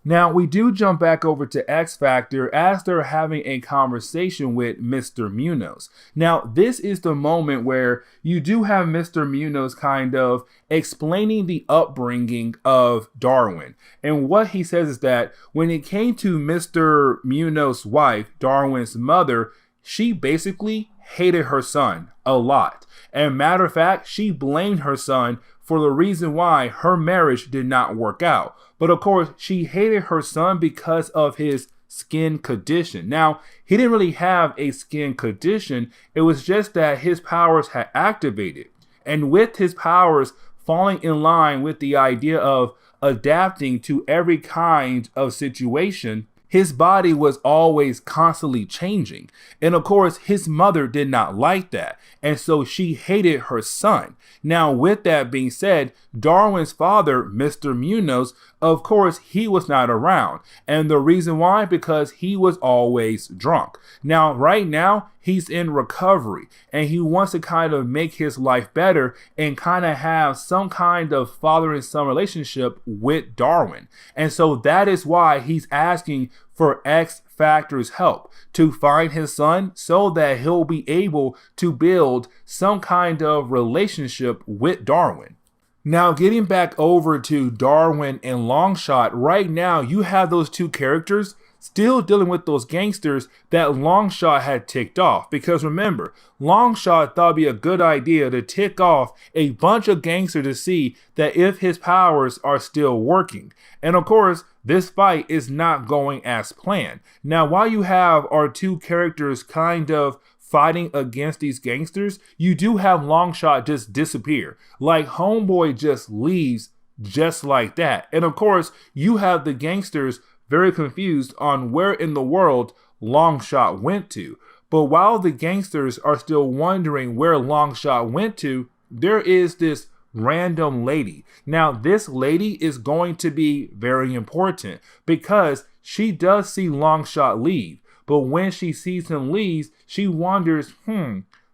Now, we do jump back over to X Factor as they're having a conversation with Mr. Munoz. Now, this is the moment where you do have Mr. Munoz kind of explaining the upbringing of Darwin. And what he says is that when it came to Mr. Munoz's wife, Darwin's mother, she basically hated her son a lot. And matter of fact, she blamed her son for the reason why her marriage did not work out. But of course, she hated her son because of his skin condition. Now, he didn't really have a skin condition. It was just that his powers had activated. And with his powers falling in line with the idea of adapting to every kind of situation, his body was always constantly changing. And of course, his mother did not like that. And so she hated her son. Now, with that being said, Darwin's father, Mr. Munoz, of course, he was not around. And the reason why? Because he was always drunk. Now, right now, he's in recovery and he wants to kind of make his life better and kind of have some kind of father and son relationship with Darwin. And so that is why he's asking for X Factor's help to find his son so that he'll be able to build some kind of relationship with Darwin. Now, getting back over to Darwin and Longshot, right now you have those two characters still dealing with those gangsters that Longshot had ticked off. Because remember, Longshot thought it'd be a good idea to tick off a bunch of gangsters to see that if his powers are still working. And of course, this fight is not going as planned. Now, while you have our two characters kind of fighting against these gangsters, you do have Longshot just disappear. Like Homeboy just leaves just like that. And of course, you have the gangsters very confused on where in the world Longshot went to. But while the gangsters are still wondering where Longshot went to, there is this random lady. Now, this lady is going to be very important because she does see Longshot leave. But when she sees him leave, she wonders,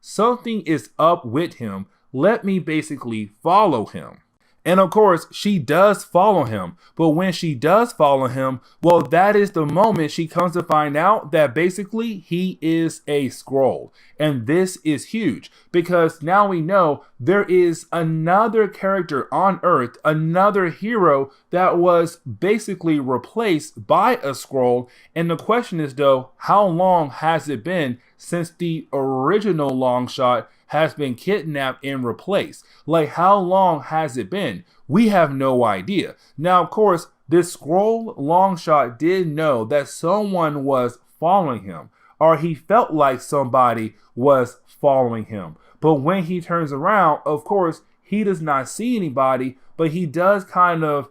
something is up with him. Let me basically follow him. And of course, she does follow him. But when she does follow him, well, that is the moment she comes to find out that basically he is a Skrull. And this is huge because now we know there is another character on Earth, another hero that was basically replaced by a Skrull. And the question is, though, how long has it been since the original Longshot has been kidnapped and replaced? Like, how long has it been? We have no idea. Now, of course, this Skrull Longshot did know that someone was following him, or he felt like somebody was following him. But when he turns around, of course, he does not see anybody, but he does kind of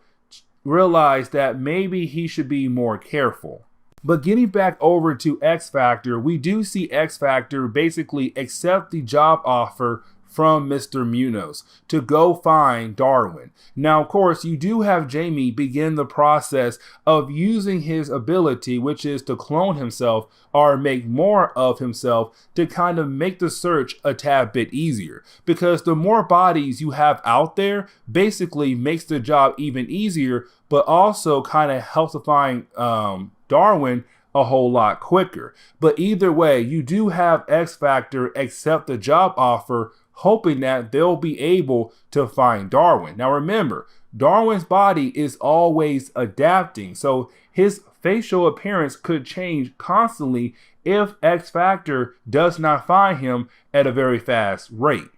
realize that maybe he should be more careful. But getting back over to X Factor, we do see X Factor basically accept the job offer from Mr. Munoz to go find Darwin. Now, of course, you do have Jamie begin the process of using his ability, which is to clone himself or make more of himself, to kind of make the search a tad bit easier. Because the more bodies you have out there basically makes the job even easier, but also kind of helps to find Darwin a whole lot quicker. But either way, you do have X Factor accept the job offer, hoping that they'll be able to find Darwin. Now remember, Darwin's body is always adapting, so his facial appearance could change constantly if X Factor does not find him at a very fast rate.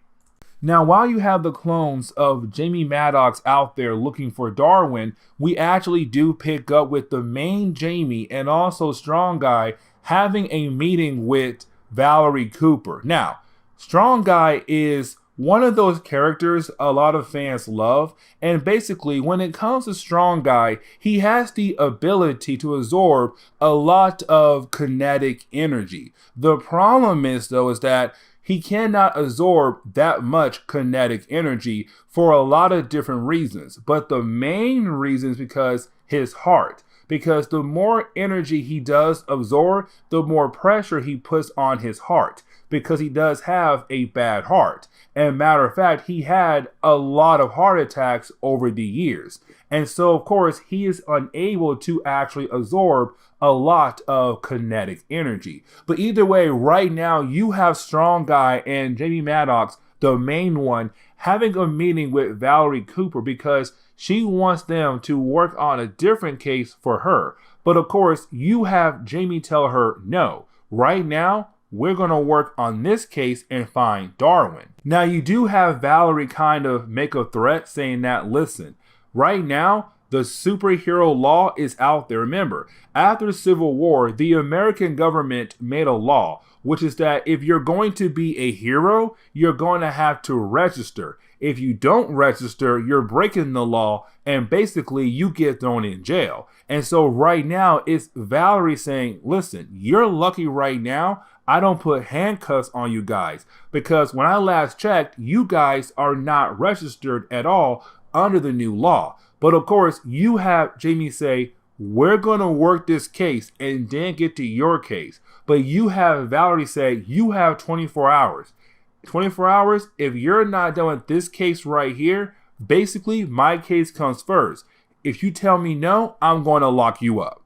Now, while you have the clones of Jamie Madrox out there looking for Darwin, we actually do pick up with the main Jamie and also Strong Guy having a meeting with Valerie Cooper. Now, Strong Guy is one of those characters a lot of fans love, and basically when it comes to Strong Guy, he has the ability to absorb a lot of kinetic energy. The problem is, though, is that he cannot absorb that much kinetic energy for a lot of different reasons. But the main reason is because his heart. Because the more energy he does absorb, the more pressure he puts on his heart. Because he does have a bad heart. And matter of fact, he had a lot of heart attacks over the years. And so, of course, he is unable to actually absorb a lot of kinetic energy. But either way, right now, you have Strong Guy and Jamie Madrox, the main one, having a meeting with Valerie Cooper because she wants them to work on a different case for her. But of course, you have Jamie tell her, no, right now, we're going to work on this case and find Darwin. Now, you do have Valerie kind of make a threat saying that, listen, right now, the superhero law is out there. Remember, after the Civil War, the American government made a law, which is that if you're going to be a hero, you're going to have to register. If you don't register, you're breaking the law, and basically you get thrown in jail. And so right now, it's Valerie saying, listen, you're lucky right now I don't put handcuffs on you guys, because when I last checked, you guys are not registered at all under the new law. But of course, you have Jamie say, we're going to work this case and then get to your case. But you have Valerie say, you have 24 hours. 24 hours, if you're not done with this case right here, basically my case comes first. If you tell me no, I'm going to lock you up.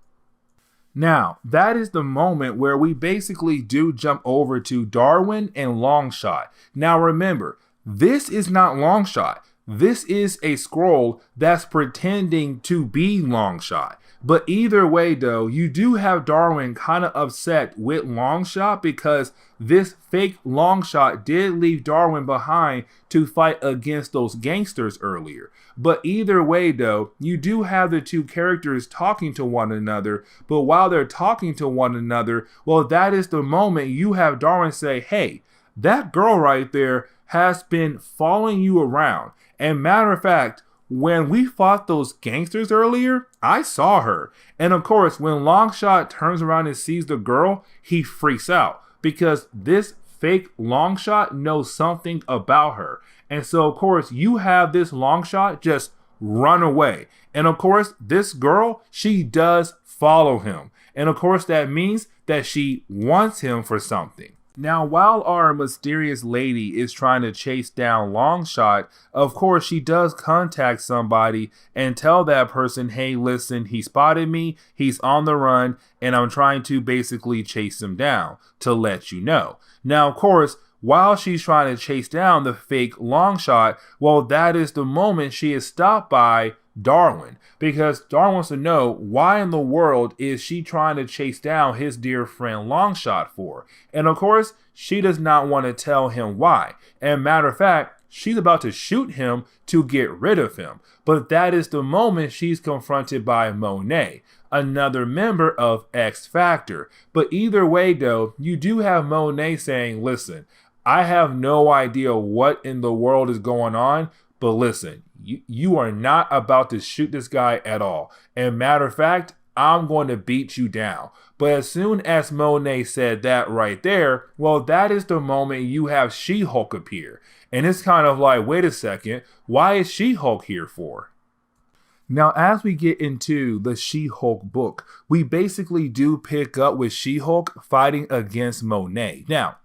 Now, that is the moment where we basically do jump over to Darwin and Longshot. Now remember, this is not Longshot. this is a Skrull that's pretending to be Longshot. But either way though, you do have Darwin kind of upset with Longshot because this fake Longshot did leave Darwin behind to fight against those gangsters earlier. But either way though, you do have the two characters talking to one another, but while they're talking to one another, well, that is the moment you have Darwin say, hey, that girl right there has been following you around. And matter of fact, when we fought those gangsters earlier, I saw her. And of course, when Longshot turns around and sees the girl, he freaks out because this fake Longshot knows something about her. And so, of course, you have this Longshot just run away. And of course, this girl, she does follow him. And of course, that means that she wants him for something. Now, while our mysterious lady is trying to chase down Longshot, of course, she does contact somebody and tell that person, hey, listen, he spotted me, he's on the run, and I'm trying to basically chase him down to let you know. Now, of course, while she's trying to chase down the fake Longshot, well, that is the moment she is stopped by Darwin, because Darwin wants to know why in the world is she trying to chase down his dear friend Longshot for. And of course, she does not want to tell him why. And matter of fact, she's about to shoot him to get rid of him. But that is the moment she's confronted by Monet, another member of X Factor. But either way though, you do have Monet saying, listen, I have no idea what in the world is going on, but listen, you are not about to shoot this guy at all. And matter of fact, I'm going to beat you down. But as soon as Monet said that right there, well, that is the moment you have She-Hulk appear. And it's kind of like, wait a second, why is She-Hulk here for? Now, as we get into the She-Hulk book, we basically do pick up with She-Hulk fighting against Monet. Now,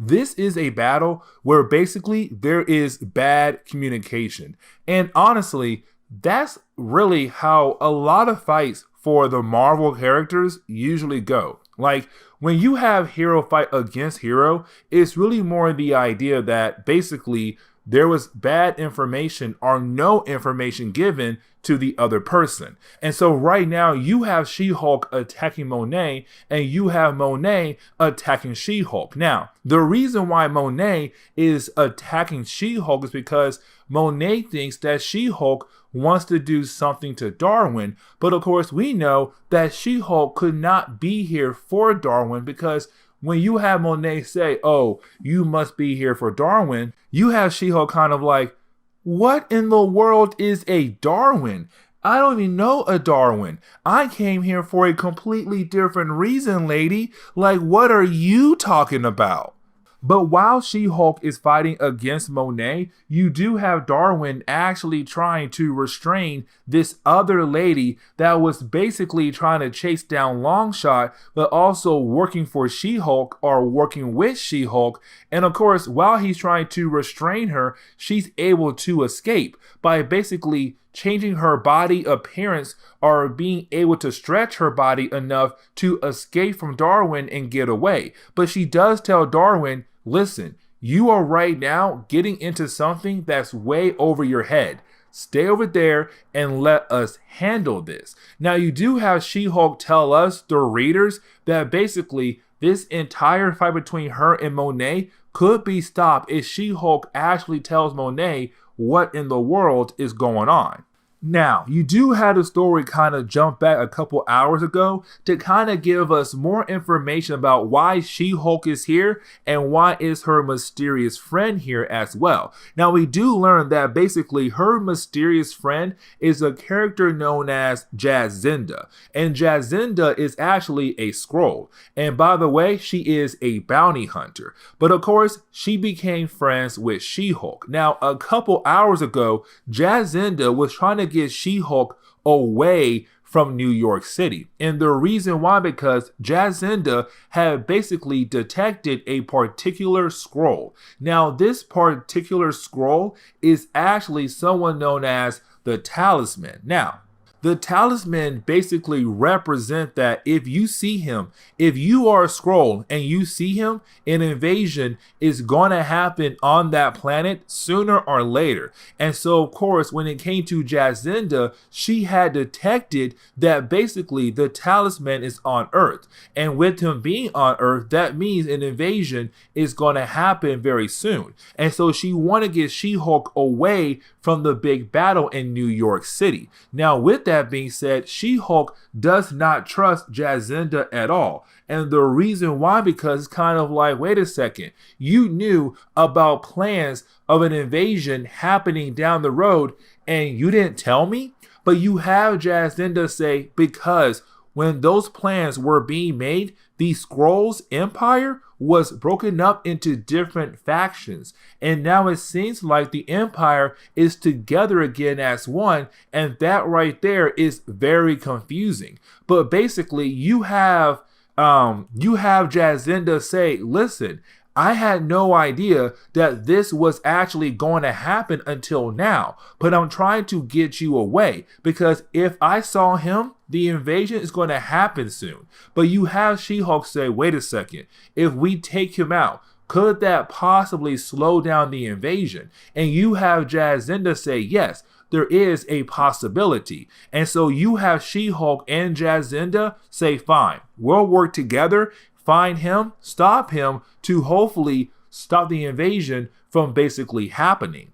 this is a battle where basically there is bad communication. And honestly, that's really how a lot of fights for the Marvel characters usually go. Like, when you have hero fight against hero, it's really more the idea that basically there was bad information or no information given to the other person. And so right now you have She-Hulk attacking Monet and you have Monet attacking She-Hulk. Now, the reason why Monet is attacking She-Hulk is because Monet thinks that She-Hulk wants to do something to Darwin. But of course, we know that She-Hulk could not be here for Darwin because when you have Monet say, oh, you must be here for Darwin, you have She-Hulk kind of like, what in the world is a Darwin? I don't even know a Darwin. I came here for a completely different reason, lady. Like, what are you talking about? But while She-Hulk is fighting against Monet, you do have Darwin actually trying to restrain this other lady that was basically trying to chase down Longshot, but also working for She-Hulk or working with She-Hulk. And of course, while he's trying to restrain her, she's able to escape by basically changing her body appearance or being able to stretch her body enough to escape from Darwin and get away. But she does tell Darwin, listen, you are right now getting into something that's way over your head. Stay over there and let us handle this. Now, you do have She-Hulk tell us, the readers, that basically this entire fight between her and Monet could be stopped if She-Hulk actually tells Monet what in the world is going on. Now, you do have the story kind of jump back a couple hours ago to kind of give us more information about why She-Hulk is here and why is her mysterious friend here as well. Now, we do learn that basically her mysterious friend is a character known as Jacinda, and Jacinda is actually a Skrull. And by the way, she is a bounty hunter. But of course, she became friends with She-Hulk. Now, a couple hours ago, Jacinda was trying to get She-Hulk away from New York City. And the reason why, because Jacinda had basically detected a particular Skrull. Now, this particular Skrull is actually someone known as the Talisman. Now, The talisman basically represent that if you see him, if you are a Skrull and you see him, an invasion is going to happen on that planet sooner or later. And so, of course, when it came to Jacinda, she had detected that basically the talisman is on Earth. And with him being on Earth, that means an invasion is going to happen very soon. And so she wanted to get She-Hulk away from the big battle in New York City. Now, with that being said, She-Hulk does not trust Jacinda at all. And the reason why, because it's kind of like, wait a second, you knew about plans of an invasion happening down the road and you didn't tell me? But you have Jacinda say, because when those plans were being made, the Skrulls Empire was broken up into different factions. And now it seems like the Empire is together again as one. And that right there is very confusing. But basically, you have Jacinda say, listen, I had no idea that this was actually going to happen until now, but I'm trying to get you away because if I saw him, the invasion is going to happen soon. But you have She-Hulk say, wait a second, if we take him out, could that possibly slow down the invasion? And you have Jacinda say, yes, there is a possibility. And so you have She-Hulk and Jacinda say, fine, we'll work together, find him, stop him to hopefully stop the invasion from basically happening.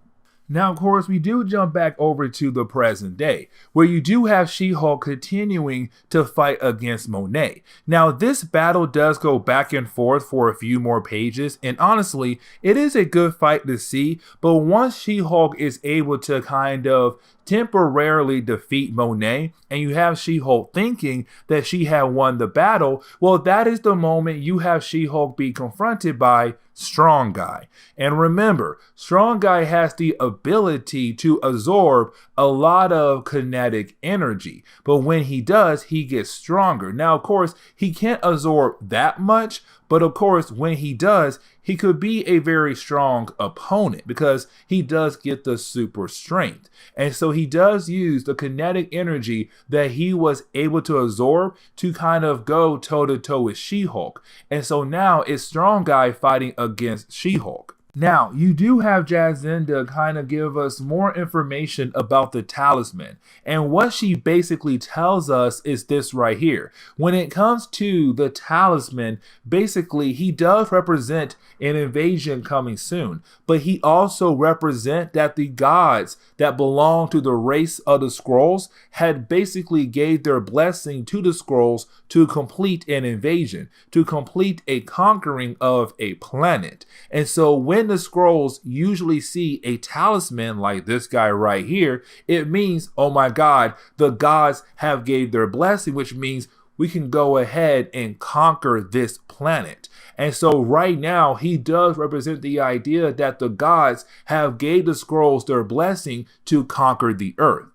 Now, of course, we do jump back over to the present day, where you do have She-Hulk continuing to fight against Monet. Now, this battle does go back and forth for a few more pages, and honestly, it is a good fight to see, but once She-Hulk is able to kind of temporarily defeat Monet, and you have She-Hulk thinking that she had won the battle, well, that is the moment you have She-Hulk be confronted by Strong Guy. And remember, Strong Guy has the ability to absorb a lot of kinetic energy, but when he does, he gets stronger. Now, of course, he can't absorb that much, but of course, when he does, he could be a very strong opponent because he does get the super strength. And so he does use the kinetic energy that he was able to absorb to kind of go toe to toe with She-Hulk. And so now it's Strong Guy fighting against She-Hulk. Now, you do have Jacinda kind of give us more information about the talisman. And what she basically tells us is this right here. When it comes to the talisman, basically he does represent an invasion coming soon. But he also represents that the gods that belong to the race of the Skrulls had basically gave their blessing to the Skrulls to complete an invasion, to complete a conquering of a planet. And so when the Skrulls usually see a talisman like this guy right here, it means, oh my God, the gods have gave their blessing, which means we can go ahead and conquer this planet. And so right now, he does represent the idea that the gods have gave the Skrulls their blessing to conquer the earth.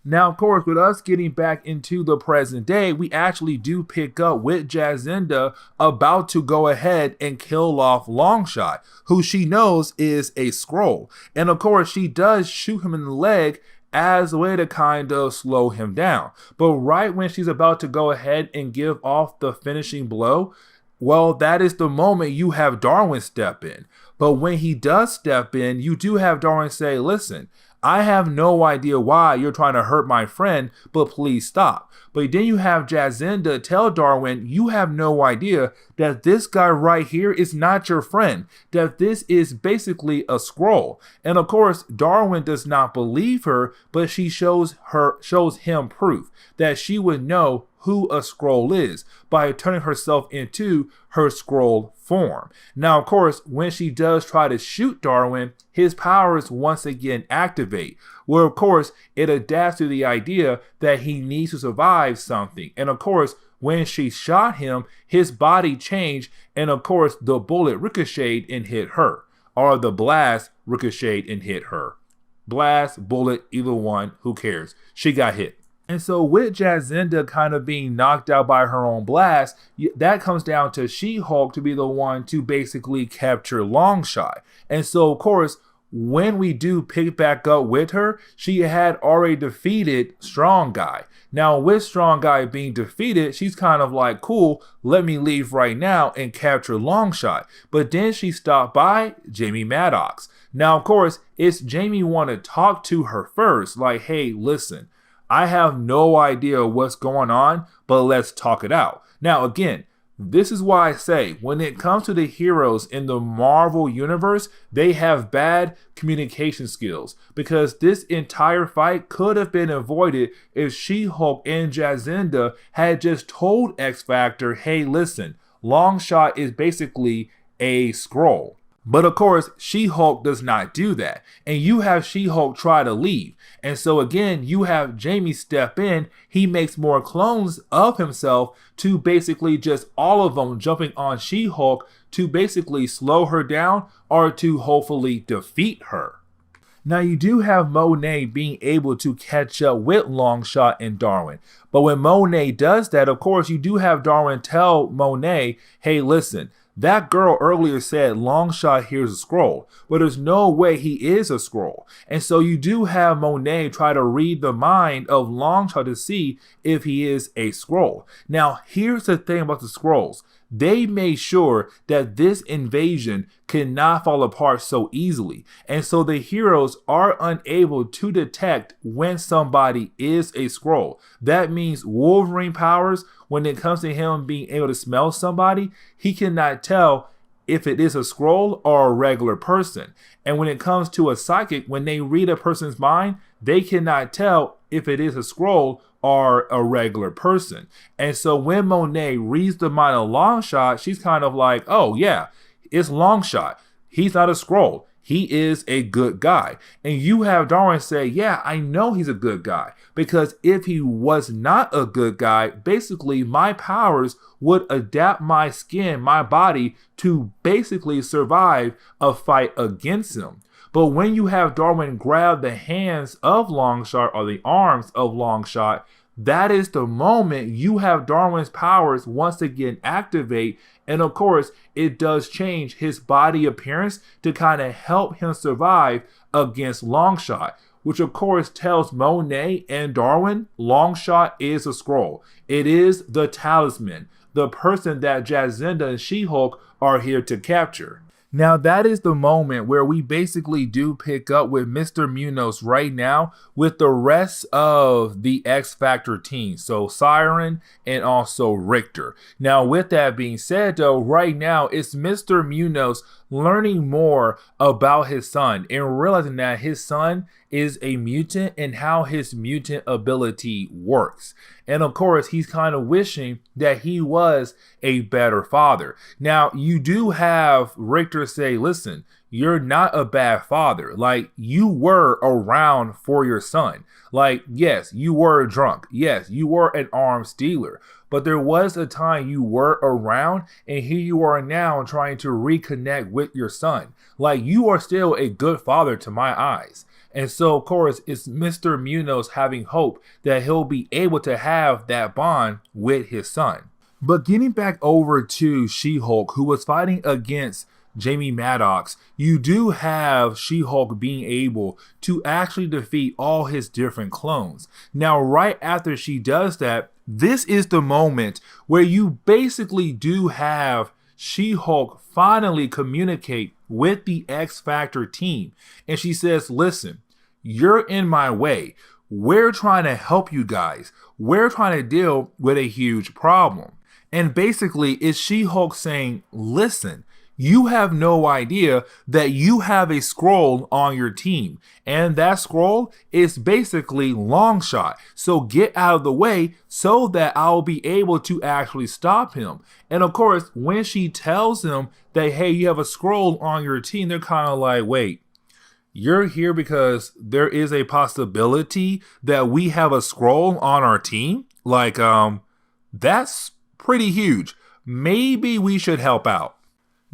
Now, of course, with us getting back into the present day, we actually do pick up with Jacinda about to go ahead and kill off Longshot, who she knows is a Skrull. And of course, she does shoot him in the leg as a way to kind of slow him down. But right when she's about to go ahead and give off the finishing blow, well, that is the moment you have Darwin step in. But when he does step in, you do have Darwin say, listen, I have no idea why you're trying to hurt my friend, but please stop. But then you have Jacinda tell Darwin, you have no idea that this guy right here is not your friend, that this is basically a Skrull. And of course, Darwin does not believe her, but she shows him proof that she would know who a Skrull is by turning herself into her Skrull form. Now, of course, when she does try to shoot Darwin, his powers once again activate, where of course it adapts to the idea that he needs to survive something. And of course, when she shot him, his body changed, and of course the bullet ricocheted and hit her, or the blast ricocheted and hit her. Blast, bullet, either one, who cares? She got hit. And so with Jacinda kind of being knocked out by her own blast, that comes down to She-Hulk to be the one to basically capture Longshot. And so, of course, when we do pick back up with her, she had already defeated Strong Guy. Now, with Strong Guy being defeated, she's kind of like, cool, let me leave right now and capture Longshot. But then she stopped by Jamie Madrox. Now, of course, it's Jamie want to talk to her first, like, hey, listen, I have no idea what's going on, but let's talk it out. Now, again, this is why I say when it comes to the heroes in the Marvel universe, they have bad communication skills, because this entire fight could have been avoided if She-Hulk and Jacinda had just told X-Factor, hey, listen, Longshot is basically a Skrull. But of course, She-Hulk does not do that. And you have She-Hulk try to leave. And so again, you have Jamie step in. He makes more clones of himself to basically just all of them jumping on She-Hulk to basically slow her down or to hopefully defeat her. Now, you do have Monet being able to catch up with Longshot and Darwin. But when Monet does that, of course, you do have Darwin tell Monet, hey, listen, that girl earlier said Longshot here's a Skrull, but there's no way he is a Skrull. And so you do have Monet try to read the mind of Longshot to see if he is a Skrull. Now, here's the thing about the Skrulls. They made sure that this invasion cannot fall apart so easily. And so the heroes are unable to detect when somebody is a Skrull. That means Wolverine powers, when it comes to him being able to smell somebody, he cannot tell if it is a Skrull or a regular person. And when it comes to a psychic, when they read a person's mind, they cannot tell if it is a Skrull or a regular person. And so when Monet reads the mind of Longshot, she's kind of like, oh yeah, it's Longshot. He's not a Skrull. He is a good guy. And you have Darwin say, yeah, I know he's a good guy. Because if he was not a good guy, basically my powers would adapt my skin, my body, to basically survive a fight against him. But when you have Darwin grab the hands of Longshot or the arms of Longshot, that is the moment you have Darwin's powers once again activate. And of course, it does change his body appearance to kind of help him survive against Longshot, which of course tells Monet and Darwin Longshot is a Skrull. It is the Talisman, the person that Jacinda and She-Hulk are here to capture. Now that is the moment where we basically do pick up with Mr. Munoz right now with the rest of the X-Factor team. So Siren and also Richter. Now with that being said though, right now it's Mr. Munoz learning more about his son and realizing that his son is a mutant and how his mutant ability works. And of course, he's kind of wishing that he was a better father. Now, you do have Richter say, listen, you're not a bad father. Like, you were around for your son. Like, yes, you were drunk. Yes, you were an arms dealer. But there was a time you were around, and here you are now trying to reconnect with your son. Like, you are still a good father to my eyes. And so, of course, it's Mr. Munoz having hope that he'll be able to have that bond with his son. But getting back over to She-Hulk, who was fighting against Jamie Madrox, you do have She-Hulk being able to actually defeat all his different clones. Now, right after she does that, this is the moment where you basically do have She-Hulk finally communicate with the X-Factor team. And she says, listen, you're in my way. We're trying to help you guys. We're trying to deal with a huge problem. And basically, it's She-Hulk saying, listen, you have no idea that you have a Skrull on your team. And that Skrull is basically Longshot. So get out of the way so that I'll be able to actually stop him. And of course, when she tells him that, hey, you have a Skrull on your team, they're kind of like, wait, you're here because there is a possibility that we have a Skrull on our team? Like, that's pretty huge. Maybe we should help out.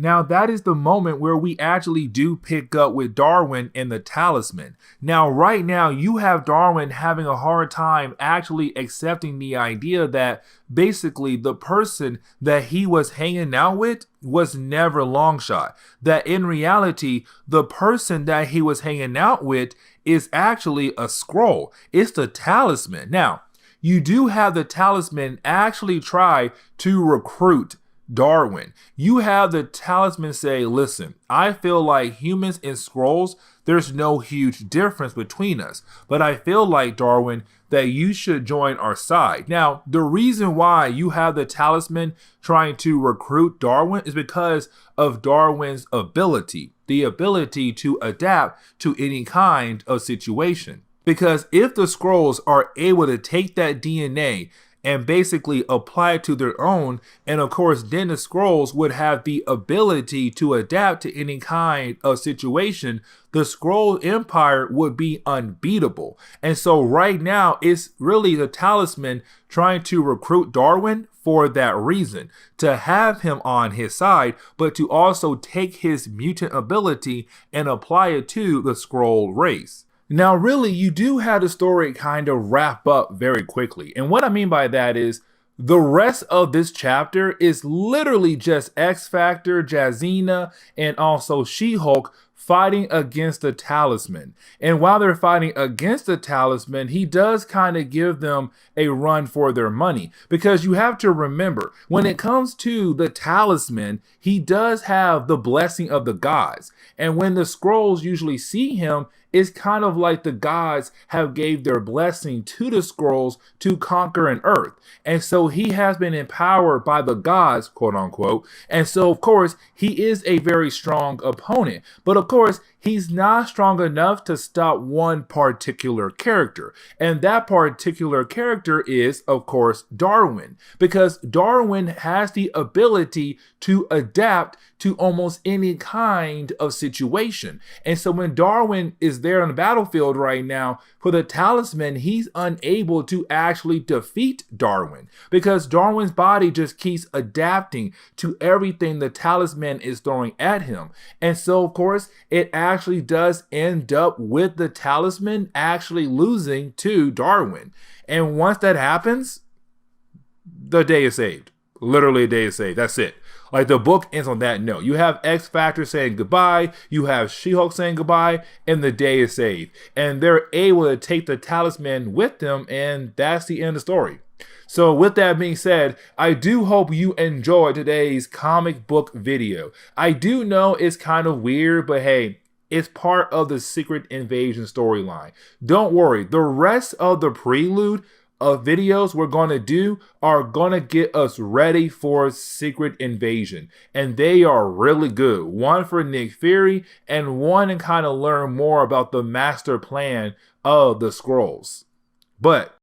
Now, that is the moment where we actually do pick up with Darwin and the Talisman. Now, right now, you have Darwin having a hard time actually accepting the idea that basically the person that he was hanging out with was never Longshot. That in reality, the person that he was hanging out with is actually a Skrull. It's the Talisman. Now, you do have the Talisman actually try to recruit Darwin. You have the Talisman say, listen, I feel like humans and Skrulls, there's no huge difference between us. But I feel like, Darwin, that you should join our side. Now, the reason why you have the Talisman trying to recruit Darwin is because of Darwin's ability, the ability to adapt to any kind of situation. Because if the Skrulls are able to take that DNA and basically apply it to their own, and of course then the Skrulls would have the ability to adapt to any kind of situation, the Skrull Empire would be unbeatable. And so right now it's really the Talisman trying to recruit Darwin for that reason, to have him on his side, but to also take his mutant ability and apply it to the Skrull race. Now, really, you do have the story kind of wrap up very quickly. And what I mean by that is the rest of this chapter is literally just X-Factor, Jazina, and also She-Hulk fighting against the Talisman. And while they're fighting against the Talisman, he does kind of give them a run for their money. Because you have to remember, when it comes to the Talisman, he does have the blessing of the gods. And when the Skrulls usually see him, it's kind of like the gods have gave their blessing to the Skrulls to conquer an earth. And so he has been empowered by the gods, quote unquote. And so, of course, he is a very strong opponent. But of course, he's not strong enough to stop one particular character. And that particular character is, of course, Darwin. Because Darwin has the ability to adapt to almost any kind of situation. And so when Darwin is there on the battlefield right now for the Talisman, he's unable to actually defeat Darwin because Darwin's body just keeps adapting to everything the Talisman is throwing at him. And so, of course, it actually does end up with the Talisman actually losing to Darwin. And once that happens, the day is saved. Literally, a day is saved. That's it. Like, the book ends on that note. You have X-Factor saying goodbye, you have She-Hulk saying goodbye, and the day is saved. And they're able to take the Talisman with them, and that's the end of the story. So with that being said, I do hope you enjoyed today's comic book video. I do know it's kind of weird, but hey, it's part of the Secret Invasion storyline. Don't worry, the rest of the Prelude of videos we're going to do are going to get us ready for Secret Invasion. And they are really good. One for Nick Fury and one to kind of learn more about the master plan of the Skrulls. But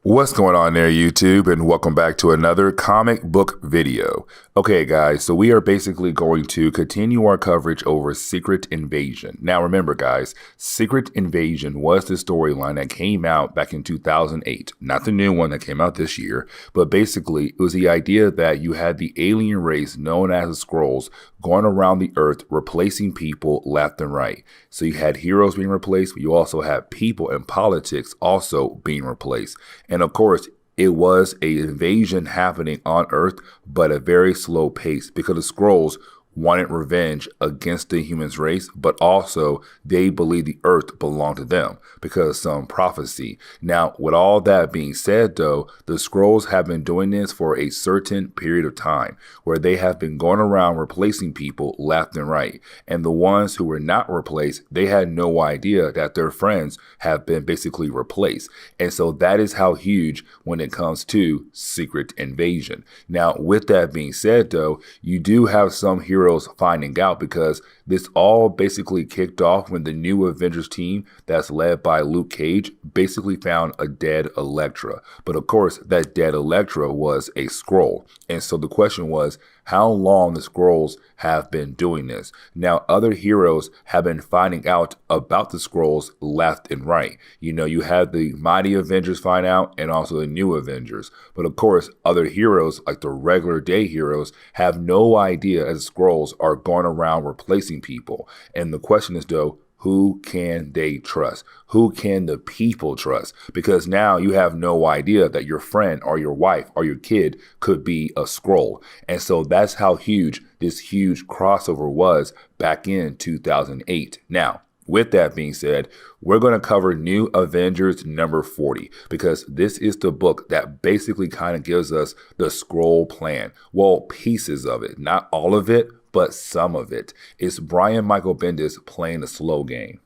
what's going on there, YouTube, and welcome back to another comic book video. Okay, guys, so we are basically going to continue our coverage over Secret Invasion. Now, remember, guys, Secret Invasion was the storyline that came out back in 2008. Not the new one that came out this year, but basically, it was the idea that you had the alien race known as the Skrulls going around the earth, replacing people left and right. So you had heroes being replaced, but you also had people and politics also being replaced. And of course, it was an invasion happening on Earth, but at a very slow pace because the Skrulls wanted revenge against the humans race, but also they believed the Earth belonged to them because of some prophecy. Now, with all that being said, though, the Skrulls have been doing this for a certain period of time where they have been going around replacing people left and right. And the ones who were not replaced, they had no idea that their friends have been basically replaced. And so that is how huge when it comes to Secret Invasion. Now, with that being said, though, you do have some heroes finding out because this all basically kicked off when the new Avengers team that's led by Luke Cage basically found a dead Elektra. But of course, that dead Elektra was a Skrull. And so the question was, how long the Skrulls have been doing this. Now, other heroes have been finding out about the Skrulls left and right. You know, you have the Mighty Avengers find out and also the New Avengers. But of course, other heroes, like the regular day heroes, have no idea as Skrulls are going around replacing people. And the question is, though, who can they trust? Who can the people trust? Because now you have no idea that your friend or your wife or your kid could be a Skrull. And so that's how huge this huge crossover was back in 2008. Now, with that being said, we're going to cover New Avengers number 40 because this is the book that basically kind of gives us the Skrull plan. Well, pieces of it, not all of it, but some of it. It's Brian Michael Bendis playing the slow game.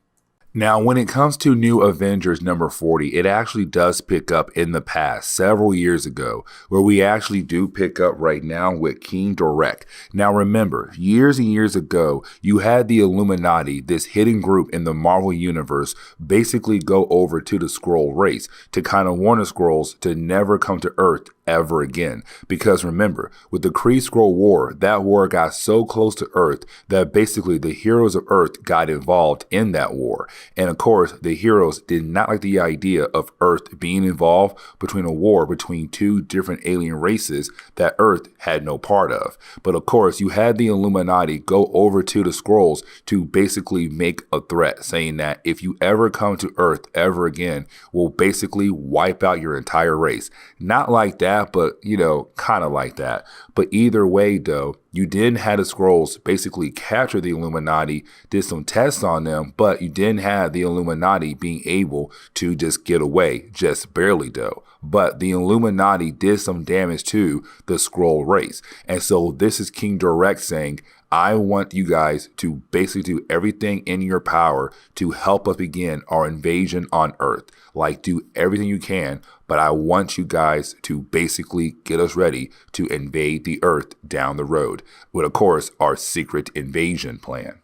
Now, when it comes to New Avengers number 40, it actually does pick up in the past, several years ago, where we actually do pick up right now with King Direct. Now, remember, years and years ago, you had the Illuminati, this hidden group in the Marvel Universe, basically go over to the Skrull race to kind of warn the Skrulls to never come to Earth ever again. Because remember, with the Kree-Skrull War, that war got so close to Earth that basically the heroes of Earth got involved in that war. And of course, the heroes did not like the idea of Earth being involved between a war between two different alien races that Earth had no part of. But of course, you had the Illuminati go over to the Skrulls to basically make a threat, saying that if you ever come to Earth ever again, we'll basically wipe out your entire race. Not like that, but, you know, kind of like that. But either way, though, you didn't have the Skrulls basically capture the Illuminati, did some tests on them, but you didn't have the Illuminati being able to just get away, just barely though. But the Illuminati did some damage to the Skrull race. And so this is King Direct saying, I want you guys to basically do everything in your power to help us begin our invasion on Earth. Like, do everything you can, but I want you guys to basically get us ready to invade the Earth down the road with, of course, our secret invasion plan.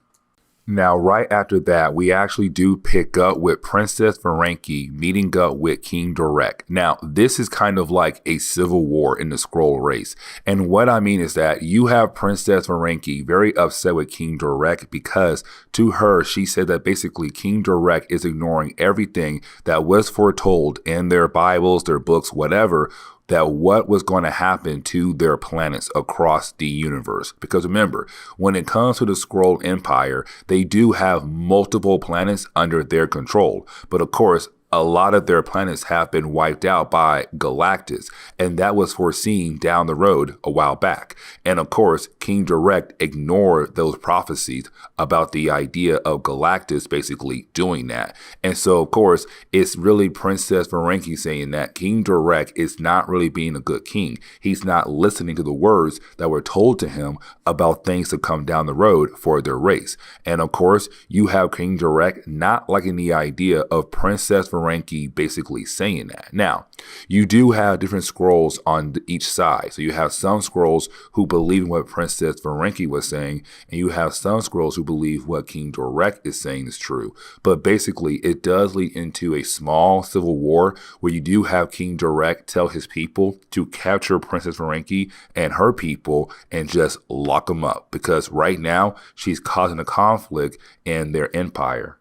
Now, right after that, we actually do pick up with Princess Ferengi meeting up with King Direct. Now, this is kind of like a civil war in the Skrull race. And what I mean is that you have Princess Ferengi very upset with King Direct because to her, she said that basically King Direct is ignoring everything that was foretold in their Bibles, their books, whatever, that what was going to happen to their planets across the universe. Because remember, when it comes to the Skrull Empire, they do have multiple planets under their control. But of course, a lot of their planets have been wiped out by Galactus, and that was foreseen down the road a while back. And of course, King Direct ignored those prophecies about the idea of Galactus basically doing that. And so, of course, it's really Princess Ferengi saying that King Direct is not really being a good king. He's not listening to the words that were told to him about things to come down the road for their race. And of course, you have King Direct not liking the idea of Princess Ferengi basically saying that. Now, you do have different Skrulls on each side. So you have some Skrulls who believe in what Princess Ferengi was saying, and you have some Skrulls who believe what King Direct is saying is true. But basically, it does lead into a small civil war where you do have King Direct tell his people to capture Princess Ferengi and her people and just lock them up, because right now she's causing a conflict in their empire.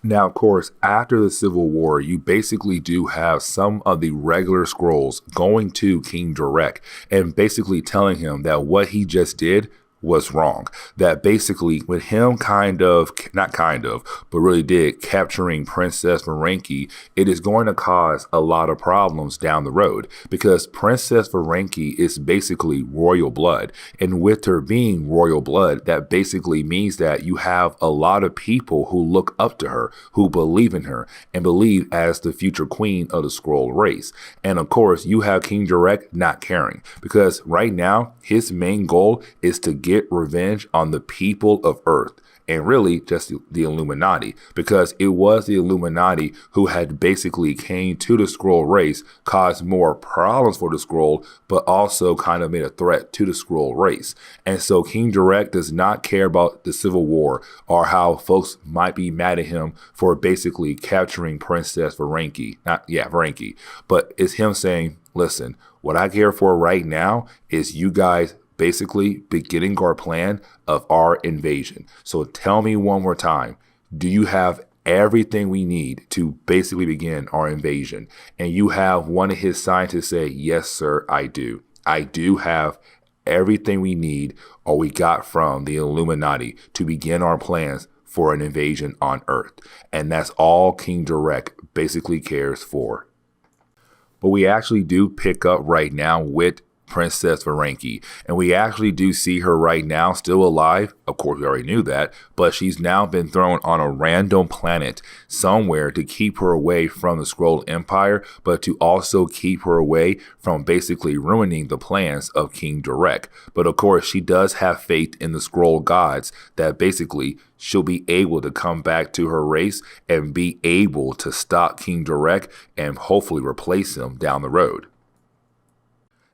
Now, of course, after the Civil War, you basically do have some of the regular Skrulls going to King Direct and basically telling him that what he just did was wrong. That basically with him but really did capturing Princess Ferengi, it is going to cause a lot of problems down the road, because Princess Ferengi is basically royal blood. And with her being royal blood, that basically means that you have a lot of people who look up to her, who believe in her and believe as the future queen of the Skrull race. And of course, you have King Direct not caring, because right now his main goal is to get revenge on the people of Earth, and really just the Illuminati, because it was the Illuminati who had basically came to the Skrull race, caused more problems for the Skrull, but also kind of made a threat to the Skrull race. And so King Direct does not care about the Civil War or how folks might be mad at him for basically capturing Princess Ferengi. Ferengi. But it's him saying, listen, what I care for right now is you guys basically beginning our plan of our invasion. So tell me one more time, do you have everything we need to basically begin our invasion? And you have one of his scientists say, yes, sir, I do. I do have everything we need or we got from the Illuminati to begin our plans for an invasion on Earth. And that's all King Direct basically cares for. But we actually do pick up right now with Princess Varanki, and we actually do see her right now still alive. Of course, we already knew that, but she's now been thrown on a random planet somewhere to keep her away from the Skrull Empire, but to also keep her away from basically ruining the plans of King Direct. But of course, she does have faith in the Skrull gods that basically she'll be able to come back to her race and be able to stop King Direct and hopefully replace him down the road.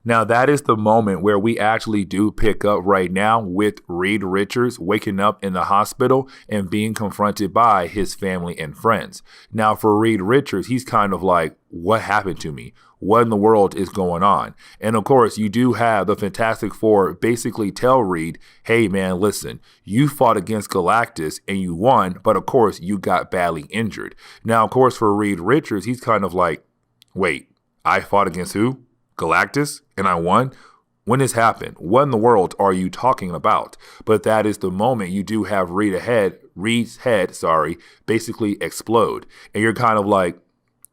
Now, that is the moment where we actually do pick up right now with Reed Richards waking up in the hospital and being confronted by his family and friends. Now, for Reed Richards, he's kind of like, what happened to me? What in the world is going on? And of course, you do have the Fantastic Four basically tell Reed, hey, man, listen, you fought against Galactus and you won, but of course, you got badly injured. Now, of course, for Reed Richards, he's kind of like, wait, I fought against who? Galactus, and I won? When this happened? What in the world are you talking about? But that is the moment you do have Reed's head, basically explode. And you're kind of like,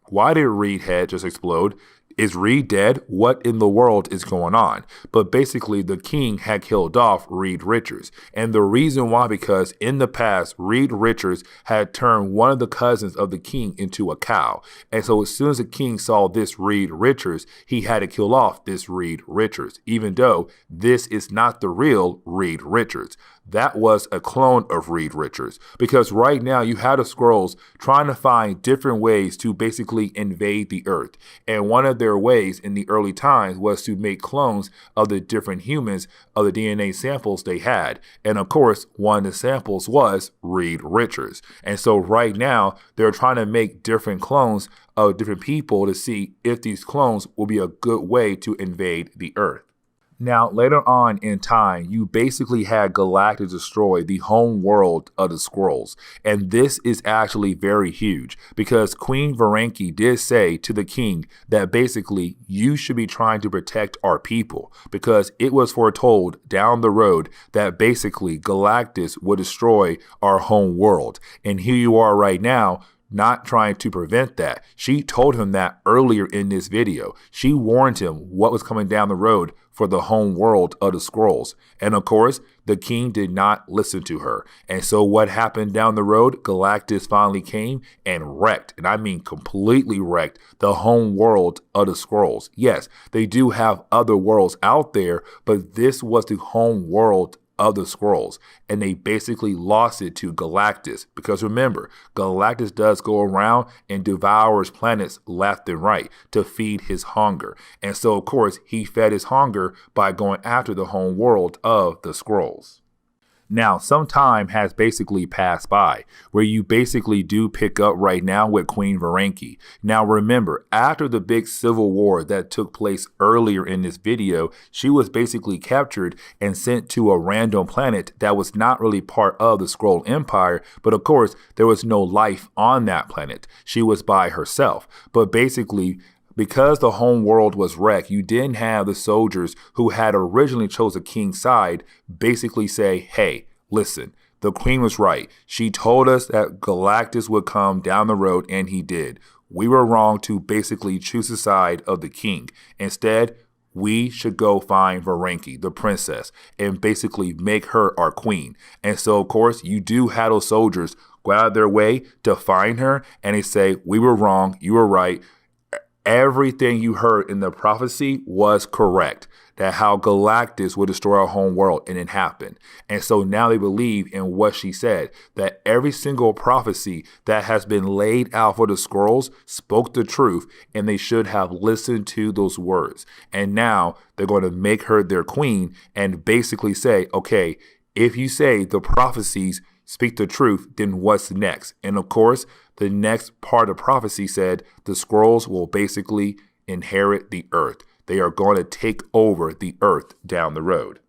why did Reed's head just explode? Is Reed dead? What in the world is going on? But basically, the king had killed off Reed Richards. And the reason why, because in the past, Reed Richards had turned one of the cousins of the king into a cow. And so as soon as the king saw this Reed Richards, he had to kill off this Reed Richards, even though this is not the real Reed Richards. That was a clone of Reed Richards, because right now you have the Skrulls trying to find different ways to basically invade the Earth. And one of their ways in the early times was to make clones of the different humans of the DNA samples they had. And of course, one of the samples was Reed Richards. And so right now they're trying to make different clones of different people to see if these clones will be a good way to invade the Earth. Now, later on in time, you basically had Galactus destroy the home world of the Skrulls. And this is actually very huge because Queen Varanki did say to the king that basically you should be trying to protect our people, because it was foretold down the road that basically Galactus would destroy our home world. And here you are right now, not trying to prevent that. She told him that earlier in this video. She warned him what was coming down the road for the home world of the Skrulls. And of course, the king did not listen to her. And so what happened down the road? Galactus finally came and wrecked, and I mean completely wrecked, the home world of the Skrulls. Yes, they do have other worlds out there, but this was the home world of the Skrulls, and they basically lost it to Galactus, because remember, Galactus does go around and devours planets left and right to feed his hunger. And so of course he fed his hunger by going after the home world of the Skrulls. Now, some time has basically passed by where you basically do pick up right now with Queen Varanki. Now, remember, after the big civil war that took place earlier in this video, she was basically captured and sent to a random planet that was not really part of the Skrull Empire. But of course, there was no life on that planet. She was by herself. But basically, because the home world was wrecked, you didn't have the soldiers who had originally chose the king's side basically say, hey, listen, the queen was right. She told us that Galactus would come down the road, and he did. We were wrong to basically choose the side of the king. Instead, we should go find Varanki, the princess, and basically make her our queen. And so, of course, you do have those soldiers go out of their way to find her, and they say, we were wrong, you were right. Everything you heard in the prophecy was correct, that how Galactus would destroy our home world, and it happened. And so now they believe in what she said, that every single prophecy that has been laid out for the Skrulls spoke the truth, and they should have listened to those words. And now they're going to make her their queen and basically say, okay, if you say the prophecies speak the truth, then what's next? And of course, the next part of prophecy said the Skrulls will basically inherit the earth. They are going to take over the earth down the road.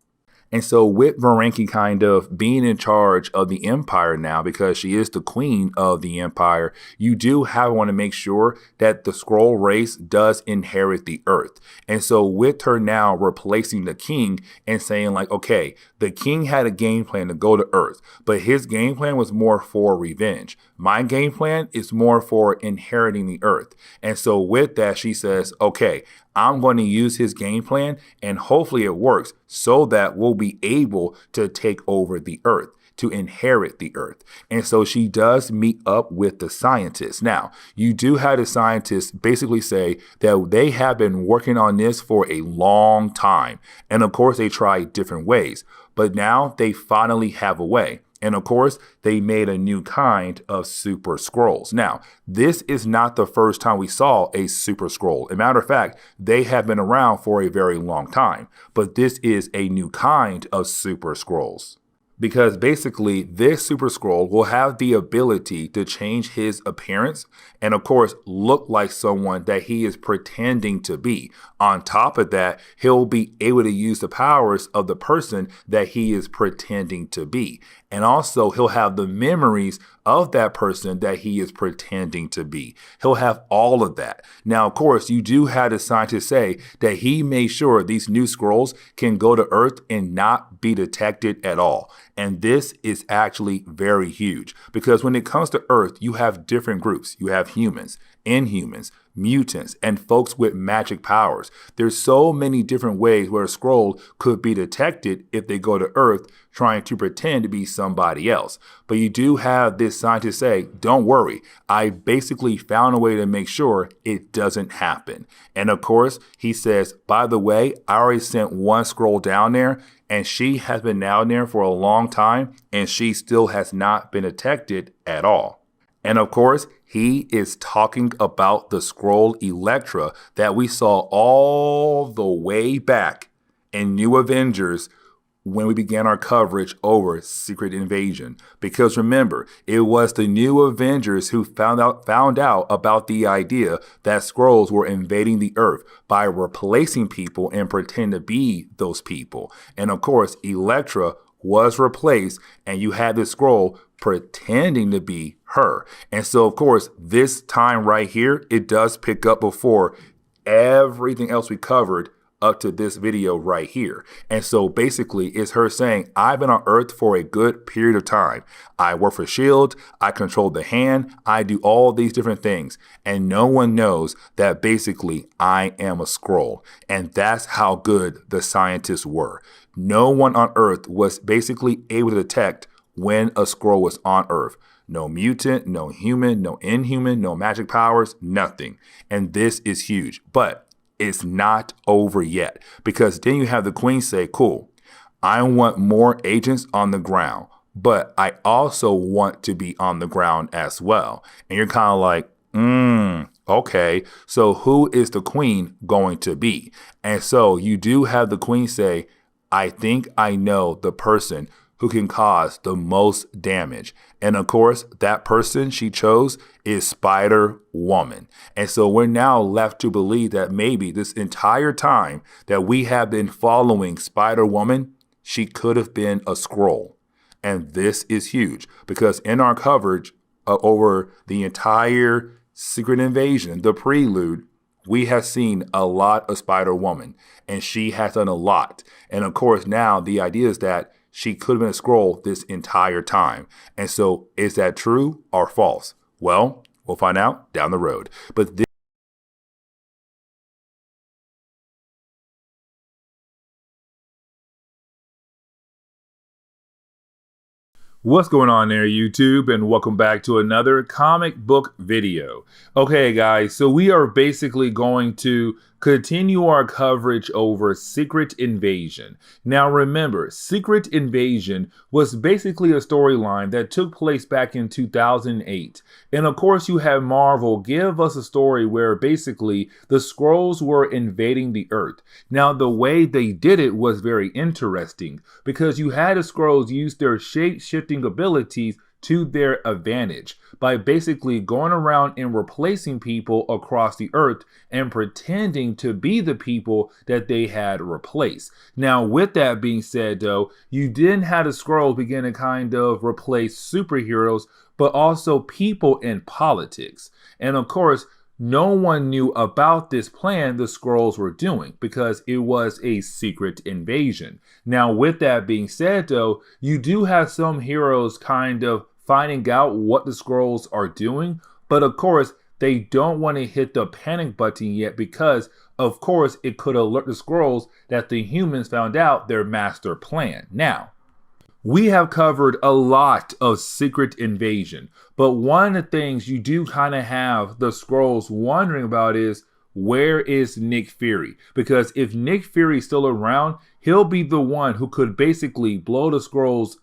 And so with Varanki kind of being in charge of the Empire now, because she is the queen of the Empire, you do want to make sure that the Skrull race does inherit the Earth. And so with her now replacing the king and saying like, okay, the king had a game plan to go to Earth, but his game plan was more for revenge. My game plan is more for inheriting the Earth. And so with that, she says, okay, I'm going to use his game plan and hopefully it works so that we'll be able to take over the Earth, to inherit the Earth. And so she does meet up with the scientists. Now, you do have the scientists basically say that they have been working on this for a long time. And of course, they tried different ways, but now they finally have a way. And of course, they made a new kind of super Skrulls. Now, this is not the first time we saw a super Skrull. As a matter of fact, they have been around for a very long time. But this is a new kind of super Skrulls. Because basically, this super Skrull will have the ability to change his appearance and, of course, look like someone that he is pretending to be. On top of that, he'll be able to use the powers of the person that he is pretending to be. And also, he'll have the memories of that person that he is pretending to be. He'll have all of that. Now, of course, you do have the scientists say that he made sure these new Skrulls can go to Earth and not be detected at all. And this is actually very huge because when it comes to Earth, you have different groups. You have humans, Inhumans, mutants, and folks with magic powers. There's so many different ways where a Skrull could be detected if they go to Earth trying to pretend to be somebody else. But you do have this scientist say, don't worry, I basically found a way to make sure it doesn't happen. And of course, he says, by the way, I already sent one Skrull down there and she has been down there for a long time and she still has not been detected at all. And of course, he is talking about the Skrull Elektra that we saw all the way back in New Avengers when we began our coverage over Secret Invasion. Because remember, it was the New Avengers who found out about the idea that Skrulls were invading the Earth by replacing people and pretend to be those people. And of course, Elektra was replaced and you had this Skrull pretending to be her. And so, of course, this time right here, it does pick up before everything else we covered up to this video right here. And so basically it's her saying, I've been on Earth for a good period of time. I work for S.H.I.E.L.D., I control the hand, I do all these different things. And no one knows that basically I am a Skrull. And that's how good the scientists were. No one on Earth was basically able to detect when a Skrull was on Earth. No mutant, no human, no inhuman, no magic powers, nothing. And this is huge. But it's not over yet, because then you have the queen say, cool, I want more agents on the ground, but I also want to be on the ground as well. And you're kind of like, okay, so who is the queen going to be? And so you do have the queen say, I think I know the person who can cause the most damage. And of course, that person she chose is Spider-Woman. And so we're now left to believe that maybe this entire time that we have been following Spider-Woman, she could have been a Skrull. And this is huge because in our coverage over the entire Secret Invasion, the Prelude, we have seen a lot of Spider-Woman and she has done a lot. And of course, now the idea is that she could have been a Skrull this entire time. And so is that true or false? Well, we'll find out down the road. But what's going on there, YouTube, and welcome back to another comic book video. Okay, guys, so we are basically going to continue our coverage over Secret Invasion. Now remember, Secret Invasion was basically a storyline that took place back in 2008. And of course you have Marvel give us a story where basically the Skrulls were invading the Earth. Now the way they did it was very interesting because you had the Skrulls use their shape-shifting abilities to their advantage by basically going around and replacing people across the earth and pretending to be the people that they had replaced. Now, with that being said, though, you didn't have the Skrulls begin to kind of replace superheroes, but also people in politics. And of course, no one knew about this plan the Skrulls were doing because it was a secret invasion. Now, with that being said, though, you do have some heroes kind of finding out what the Skrulls are doing, but of course, they don't want to hit the panic button yet because, of course, it could alert the Skrulls that the humans found out their master plan. Now, we have covered a lot of secret invasion, but one of the things you do kind of have the Skrulls wondering about is, where is Nick Fury? Because if Nick Fury is still around, he'll be the one who could basically blow the Skrulls'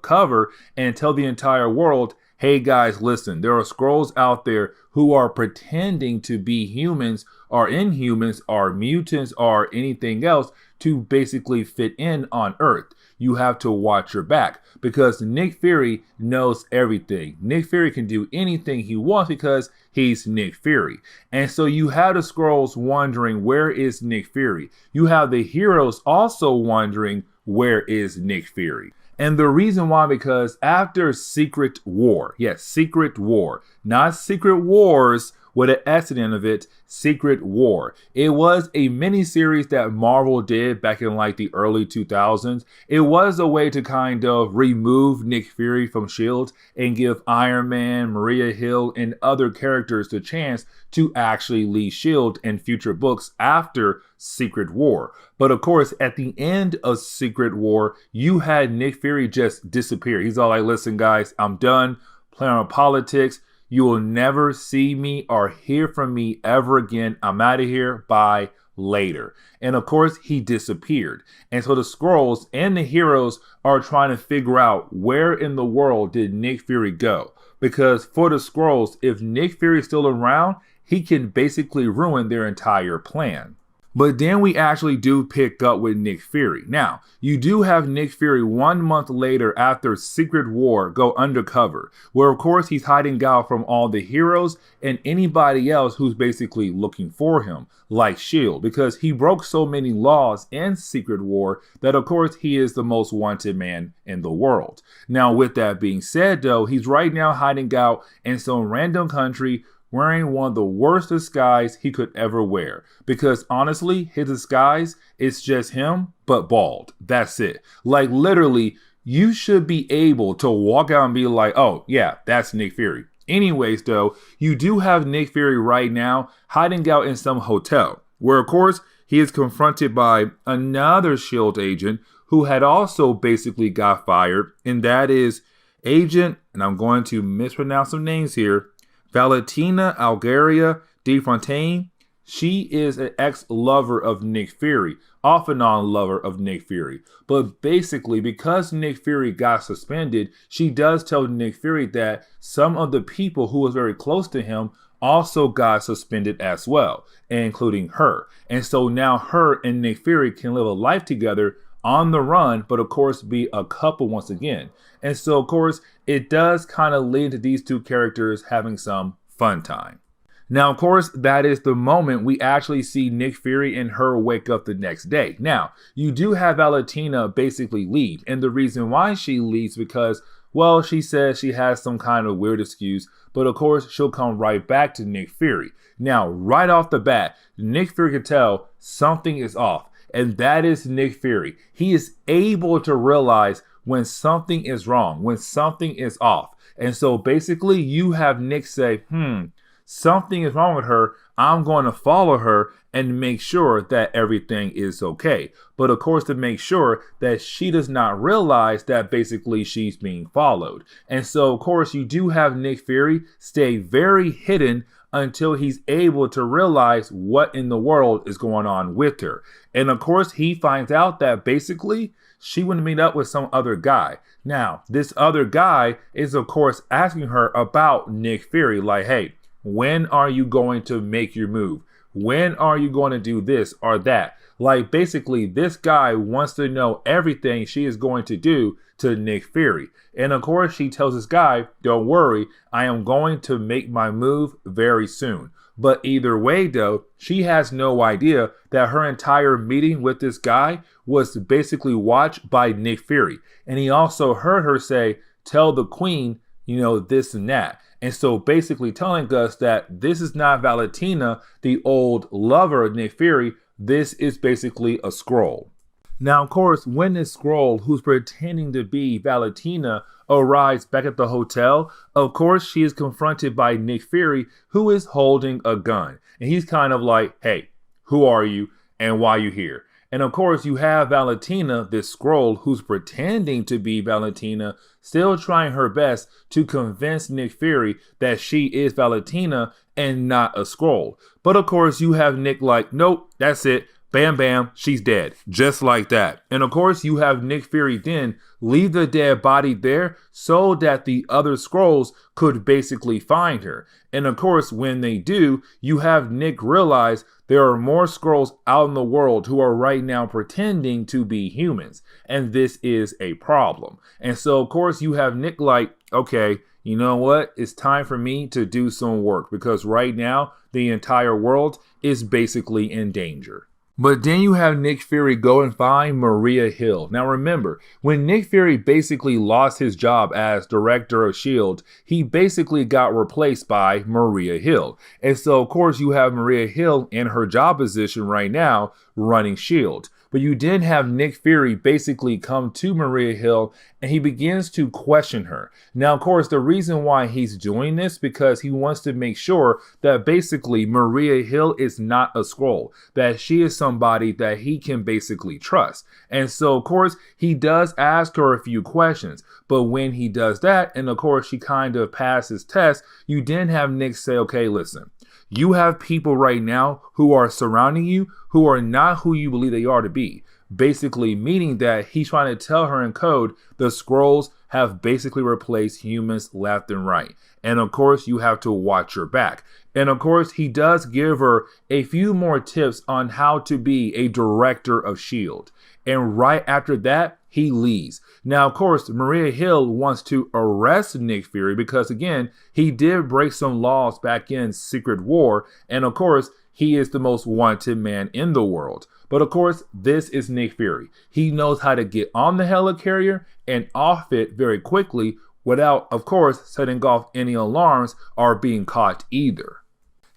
cover and tell the entire world, hey guys, listen, there are Skrulls out there who are pretending to be humans or Inhumans or mutants or anything else to basically fit in on Earth. You have to watch your back because Nick Fury knows everything. Nick Fury can do anything he wants because he's Nick Fury. And so you have the Skrulls wondering, where is Nick Fury? You have the heroes also wondering, where is Nick Fury? And the reason why, because after Secret War, yes, Secret War, not Secret Wars with an S at the end of it, Secret War. It was a mini-series that Marvel did back in like the early 2000s. It was a way to kind of remove Nick Fury from S.H.I.E.L.D. and give Iron Man, Maria Hill, and other characters the chance to actually lead S.H.I.E.L.D. in future books after Secret War. But of course, at the end of Secret War, you had Nick Fury just disappear. He's all like, listen guys, I'm done playing on politics. You will never see me or hear from me ever again. I'm out of here. Bye. Later. And of course, he disappeared. And so the Skrulls and the heroes are trying to figure out, where in the world did Nick Fury go? Because for the Skrulls, if Nick Fury is still around, he can basically ruin their entire plan. But then we actually do pick up with Nick Fury. Now, you do have Nick Fury 1 month later after Secret War go undercover, where of course he's hiding out from all the heroes and anybody else who's basically looking for him, like S.H.I.E.L.D., because he broke so many laws in Secret War that of course he is the most wanted man in the world. Now, with that being said though, he's right now hiding out in some random country wearing one of the worst disguises he could ever wear. Because honestly, his disguise is just him, but bald. That's it. Like literally, you should be able to walk out and be like, oh yeah, that's Nick Fury. Anyways though, you do have Nick Fury right now hiding out in some hotel, where of course he is confronted by another S.H.I.E.L.D. agent who had also basically got fired, and that is Agent, and I'm going to mispronounce some names here, Valentina Algaria de Fontaine. She is an ex-lover of Nick Fury, off and on lover of Nick Fury. But basically, because Nick Fury got suspended, she does tell Nick Fury that some of the people who was very close to him also got suspended as well, including her. And so now her and Nick Fury can live a life together on the run, but of course be a couple once again. And so of course it does kind of lead to these two characters having some fun time. Now, of course, that is the moment we actually see Nick Fury and her wake up the next day. Now, you do have Valentina basically leave, and the reason why she leaves because, well, she says she has some kind of weird excuse, but of course she'll come right back to Nick Fury. Now, right off the bat, Nick Fury can tell something is off. And that is Nick Fury. He is able to realize when something is wrong, when something is off. And so basically you have Nick say, something is wrong with her. I'm going to follow her and make sure that everything is okay. But of course, to make sure that she does not realize that basically she's being followed. And so of course you do have Nick Fury stay very hidden until he's able to realize what in the world is going on with her. And of course, he finds out that basically she would meet up with some other guy. Now, this other guy is of course asking her about Nick Fury, like, hey, when are you going to make your move? when are you going to do this or that? Like, basically, this guy wants to know everything she is going to do to Nick Fury. And of course, she tells this guy, don't worry, I am going to make my move very soon. But either way, though, she has no idea that her entire meeting with this guy was basically watched by Nick Fury. And he also heard her say, tell the queen, this and that. And so basically telling us that this is not Valentina, the old lover of Nick Fury. This is basically a Skrull. Now, of course, when this Skrull, who's pretending to be Valentina, arrives back at the hotel, of course, she is confronted by Nick Fury, who is holding a gun. And he's kind of like, hey, who are you and why are you here? And of course, you have Valentina, this Skrull, who's pretending to be Valentina, still trying her best to convince Nick Fury that she is Valentina and not a Skrull. But of course, you have Nick like, nope, that's it. Bam, bam, she's dead. Just like that. And of course, you have Nick Fury then leave the dead body there so that the other Skrulls could basically find her. And of course, when they do, you have Nick realize there are more Skrulls out in the world who are right now pretending to be humans. And this is a problem. And so, of course, you have Nick like, okay, you know what? It's time for me to do some work because right now, the entire world is basically in danger. But then you have Nick Fury go and find Maria Hill. Now remember, when Nick Fury basically lost his job as director of S.H.I.E.L.D., he basically got replaced by Maria Hill. And so of course you have Maria Hill in her job position right now running S.H.I.E.L.D. But you then have Nick Fury basically come to Maria Hill and he begins to question her. Now, of course, the reason why he's doing this because he wants to make sure that basically Maria Hill is not a Skrull, that she is somebody that he can basically trust. And so, of course, he does ask her a few questions. But when he does that, and of course, she kind of passes test, you then have Nick say, okay, listen. You have people right now who are surrounding you who are not who you believe they are to be. Basically meaning that he's trying to tell her in code the Skrulls have basically replaced humans left and right. And of course, you have to watch your back. And of course, he does give her a few more tips on how to be a director of S.H.I.E.L.D. And right after that, he leaves. Now, of course, Maria Hill wants to arrest Nick Fury because, again, he did break some laws back in Secret War. And of course, he is the most wanted man in the world. But of course, this is Nick Fury. He knows how to get on the helicarrier and off it very quickly without, of course, setting off any alarms or being caught either.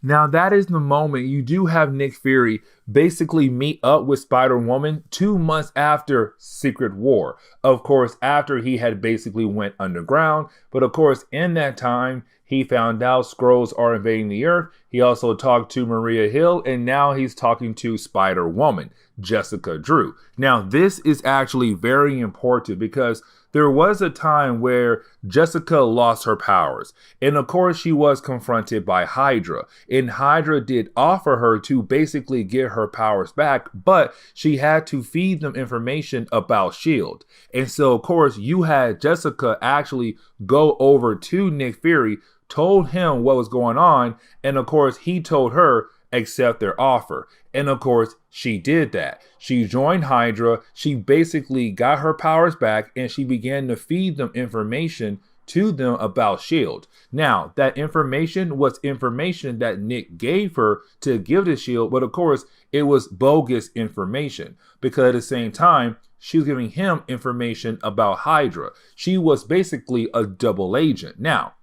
Now, that is the moment you do have Nick Fury basically meet up with Spider-Woman 2 months after Secret War. Of course, after he had basically went underground. But of course, in that time, he found out Skrulls are invading the Earth. He also talked to Maria Hill, and now he's talking to Spider-Woman, Jessica Drew. Now, this is actually very important because there was a time where Jessica lost her powers. And of course, she was confronted by Hydra. And Hydra did offer her to basically get her powers back, but she had to feed them information about S.H.I.E.L.D. And so, of course, you had Jessica actually go over to Nick Fury, told him what was going on, and of course, he told her, accept their offer. And of course, she did that. She joined Hydra. She basically got her powers back and she began to feed them information to them about S.H.I.E.L.D. Now, that information was information that Nick gave her to give to S.H.I.E.L.D., but of course, it was bogus information because at the same time, she was giving him information about Hydra. She was basically a double agent. Now,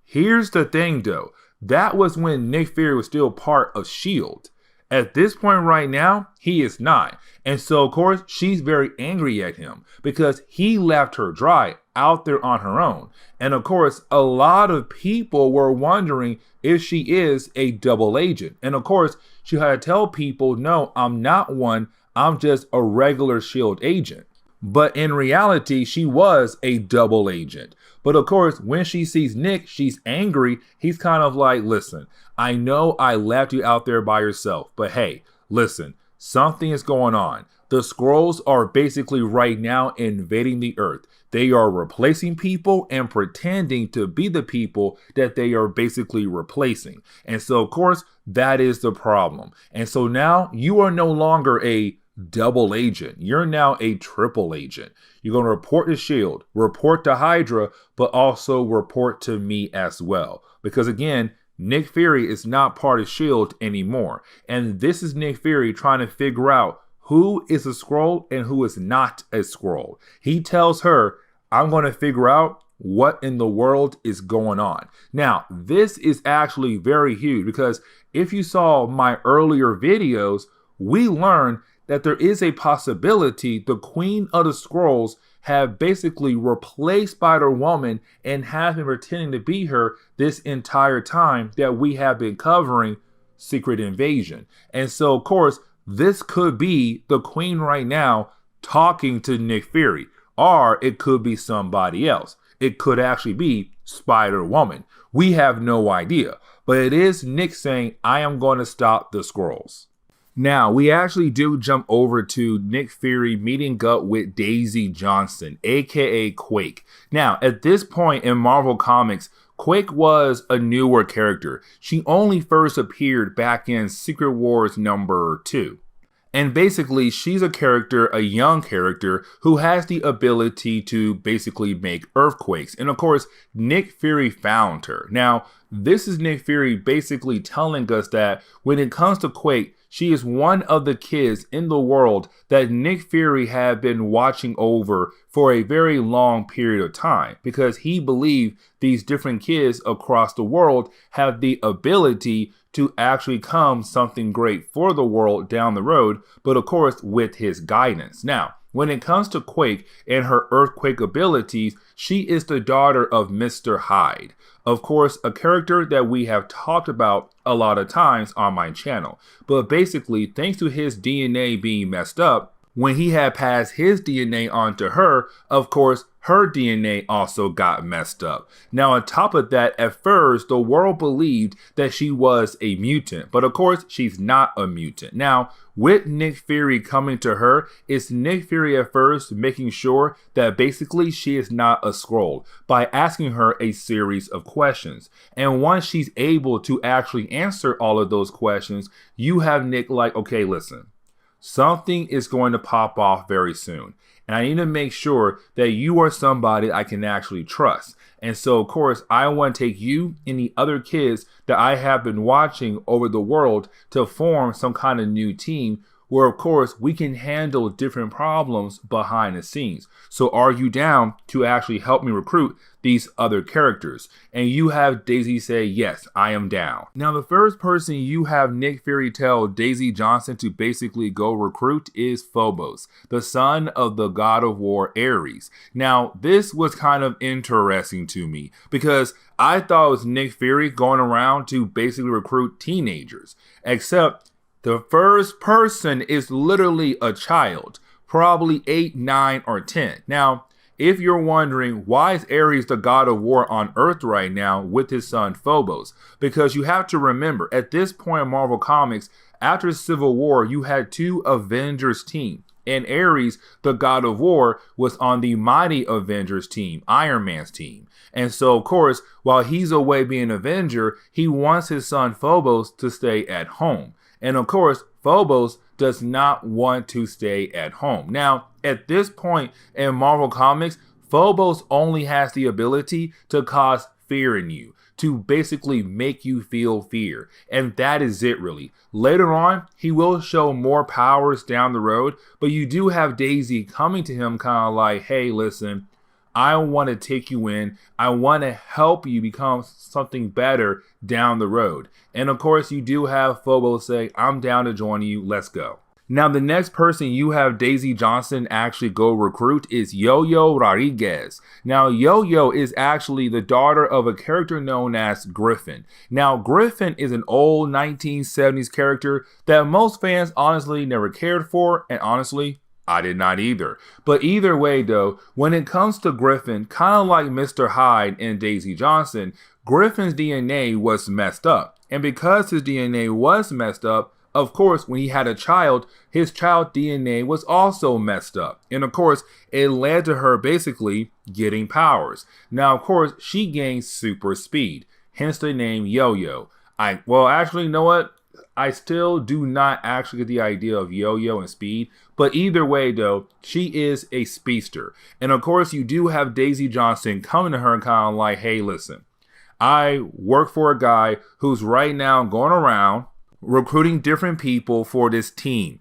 here's the thing though. That was when Nick Fury was still part of S.H.I.E.L.D. At this point right now, he is not. And so, of course, she's very angry at him because he left her dry out there on her own. And of course, a lot of people were wondering if she is a double agent. And of course, she had to tell people, no, I'm not one. I'm just a regular S.H.I.E.L.D. agent. But in reality, she was a double agent. But of course, when she sees Nick, she's angry. He's kind of like, listen, I know I left you out there by yourself, but hey, listen, something is going on. The Skrulls are basically right now invading the Earth. They are replacing people and pretending to be the people that they are basically replacing. And so, of course, That is the problem. And so now you are no longer a double agent. You're now a triple agent. You're going to report to SHIELD, report to Hydra, but also report to me as well. Because again, Nick Fury is not part of SHIELD anymore. And this is Nick Fury trying to figure out who is a Skrull and who is not a Skrull. He tells her, I'm going to figure out what in the world is going on. Now, this is actually very huge because if you saw my earlier videos, we learned that there is a possibility the Queen of the Skrulls have basically replaced Spider-Woman and have been pretending to be her this entire time that we have been covering Secret Invasion. And so, of course, this could be the Queen right now talking to Nick Fury, or it could be somebody else. It could actually be Spider-Woman. We have no idea, but it is Nick saying, I am going to stop the Skrulls. Now, we actually do jump over to Nick Fury meeting up with Daisy Johnson, aka Quake. Now, at this point in Marvel Comics, Quake was a newer character. She only first appeared back in Secret Wars #2. And basically, she's a character, a young character, who has the ability to basically make earthquakes. And of course, Nick Fury found her. Now, this is Nick Fury basically telling us that when it comes to Quake, she is one of the kids in the world that Nick Fury had been watching over for a very long period of time, because he believed these different kids across the world have the ability to actually become something great for the world down the road, but of course with his guidance. Now, when it comes to Quake and her earthquake abilities, she is the daughter of Mr. Hyde. Of course, a character that we have talked about a lot of times on my channel. But basically, thanks to his DNA being messed up, when he had passed his DNA on to her, of course, her DNA also got messed up. Now, on top of that, at first, the world believed that she was a mutant. But of course, she's not a mutant. Now, with Nick Fury coming to her, it's Nick Fury at first making sure that basically she is not a Skrull by asking her a series of questions. And once she's able to actually answer all of those questions, you have Nick like, okay, listen, something is going to pop off very soon. And I need to make sure that you are somebody I can actually trust. And so, of course, I want to take you and the other kids that I have been watching over the world to form some kind of new team where, of course, we can handle different problems behind the scenes. So are you down to actually help me recruit these other characters? And you have Daisy say, yes, I am down. Now, the first person you have Nick Fury tell Daisy Johnson to basically go recruit is Phobos, the son of the god of war Ares. Now, this was kind of interesting to me because I thought it was Nick Fury going around to basically recruit teenagers, except the first person is literally a child, probably 8, 9, or 10. Now, if you're wondering why is Ares the god of war on Earth right now with his son Phobos, because you have to remember, at this point in Marvel Comics, after Civil War, you had 2 Avengers team. And Ares, the god of war, was on the mighty Avengers team, Iron Man's team. And so, of course, while he's away being an Avenger, he wants his son Phobos to stay at home. And of course, Phobos does not want to stay at home. Now, at this point in Marvel Comics, Phobos only has the ability to cause fear in you, to basically make you feel fear. And that is it, really. Later on, he will show more powers down the road, but you do have Daisy coming to him kind of like, hey, listen, I want to take you in. I want to help you become something better down the road. And of course, you do have Phobos say, I'm down to join you. Let's go. Now, the next person you have Daisy Johnson actually go recruit is Yo-Yo Rodriguez. Now, Yo-Yo is actually the daughter of a character known as Griffin. Now, Griffin is an old 1970s character that most fans honestly never cared for, and honestly, I did not either. But either way though, when it comes to Griffin, kind of like Mr. Hyde and Daisy Johnson, Griffin's DNA was messed up. And because his DNA was messed up, of course, when he had a child, his child DNA was also messed up. And of course, it led to her basically getting powers. Now, of course, she gained super speed, hence the name Yo-Yo. Well, actually, you know what? I still do not actually get the idea of Yo-Yo and Speed, but either way, though, she is a speedster. And of course, you do have Daisy Johnson coming to her and kind of like, hey, listen, I work for a guy who's right now going around recruiting different people for this team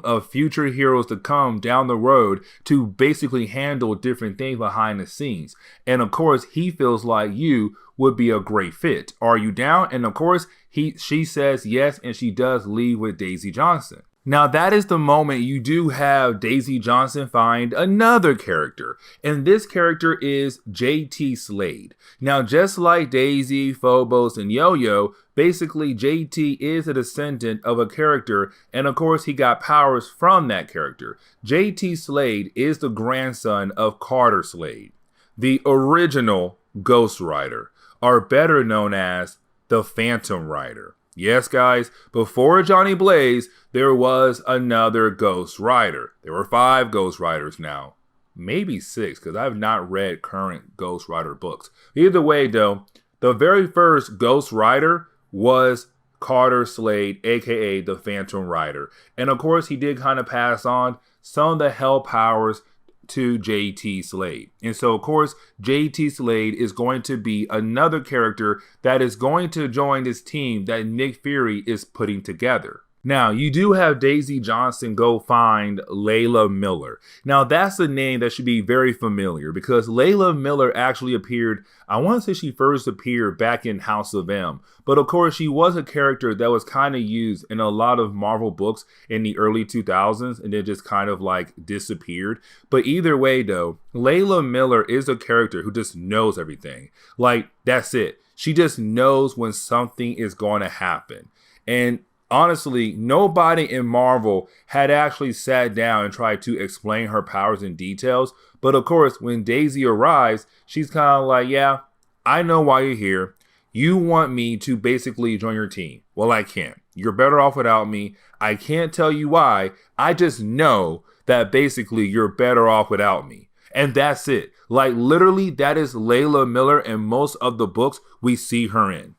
of future heroes to come down the road to basically handle different things behind the scenes. And of course, he feels like you would be a great fit. Are you down? And of course, she says yes, and she does leave with Daisy Johnson. Now, that is the moment you do have Daisy Johnson find another character, and this character is JT Slade. Now, just like Daisy, Phobos, and Yo-Yo, basically JT is a descendant of a character, and of course he got powers from that character. JT Slade is the grandson of Carter Slade, the original Ghost Rider, or better known as the Phantom Rider. Yes, guys, before Johnny Blaze, there was another Ghost Rider. There were 5 Ghost Riders now. Maybe 6, because I've not read current Ghost Rider books. Either way, though, the very first Ghost Rider was Carter Slade, aka the Phantom Rider. And of course, he did kind of pass on some of the hell powers to JT Slade. And so, of course, JT Slade is going to be another character that is going to join this team that Nick Fury is putting together. Now, you do have Daisy Johnson go find Layla Miller. Now, that's a name that should be very familiar because Layla Miller actually appeared, I want to say she first appeared back in House of M. But of course, she was a character that was kind of used in a lot of Marvel books in the early 2000s and then just kind of like disappeared. But either way, though, Layla Miller is a character who just knows everything. Like, that's it. She just knows when something is going to happen. And honestly, nobody in Marvel had actually sat down and tried to explain her powers in details. But of course, when Daisy arrives, she's kind of like, yeah, I know why you're here. You want me to basically join your team. Well, I can't. You're better off without me. I can't tell you why. I just know that basically you're better off without me. And that's it. Like, literally, that is Layla Miller in most of the books we see her in.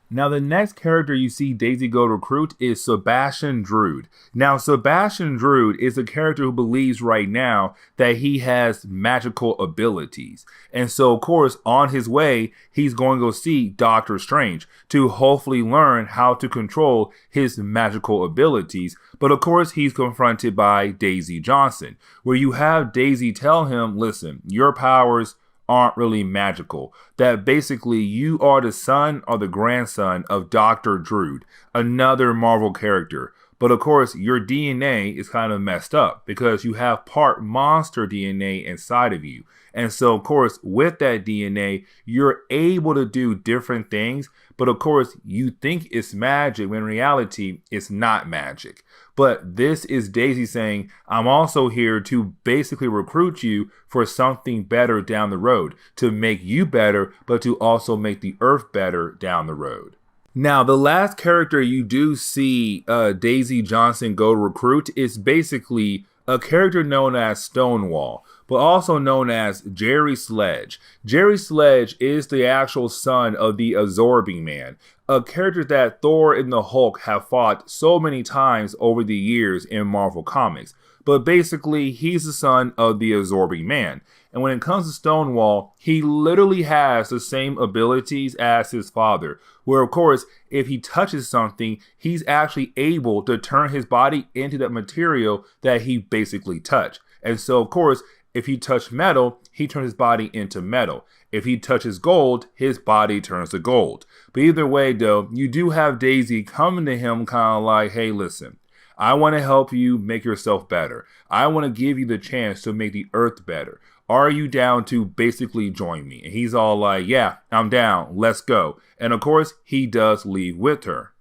Now, the next character you see Daisy go recruit is Sebastian Druid. Now, Sebastian Druid is a character who believes right now that he has magical abilities. And so, of course, on his way, he's going to go see Doctor Strange to hopefully learn how to control his magical abilities. But of course, he's confronted by Daisy Johnson, where you have Daisy tell him, listen, your powers aren't really magical, that basically you are the son or the grandson of Dr. Druid, another Marvel character. But of course, your DNA is kind of messed up because you have part monster DNA inside of you. And so, of course, with that DNA, you're able to do different things. But of course, you think it's magic when in reality, it's not magic. But this is Daisy saying, I'm also here to basically recruit you for something better down the road, to make you better, but to also make the Earth better down the road. Now, the last character you do see Daisy Johnson go recruit is basically a character known as Stonewall, but also known as Jerry Sledge. Jerry Sledge is the actual son of the Absorbing Man, a character that Thor and the Hulk have fought so many times over the years in Marvel Comics. But basically, he's the son of the Absorbing Man. And when it comes to Stonewall, he literally has the same abilities as his father, where of course, if he touches something, he's actually able to turn his body into that material that he basically touched. And so, of course, if he touched metal, he turns his body into metal. If he touches gold, his body turns to gold. But either way, though, you do have Daisy coming to him kind of like, hey, listen, I want to help you make yourself better. I want to give you the chance to make the Earth better. Are you down to basically join me? And he's all like, yeah, I'm down. Let's go. And of course, he does leave with her.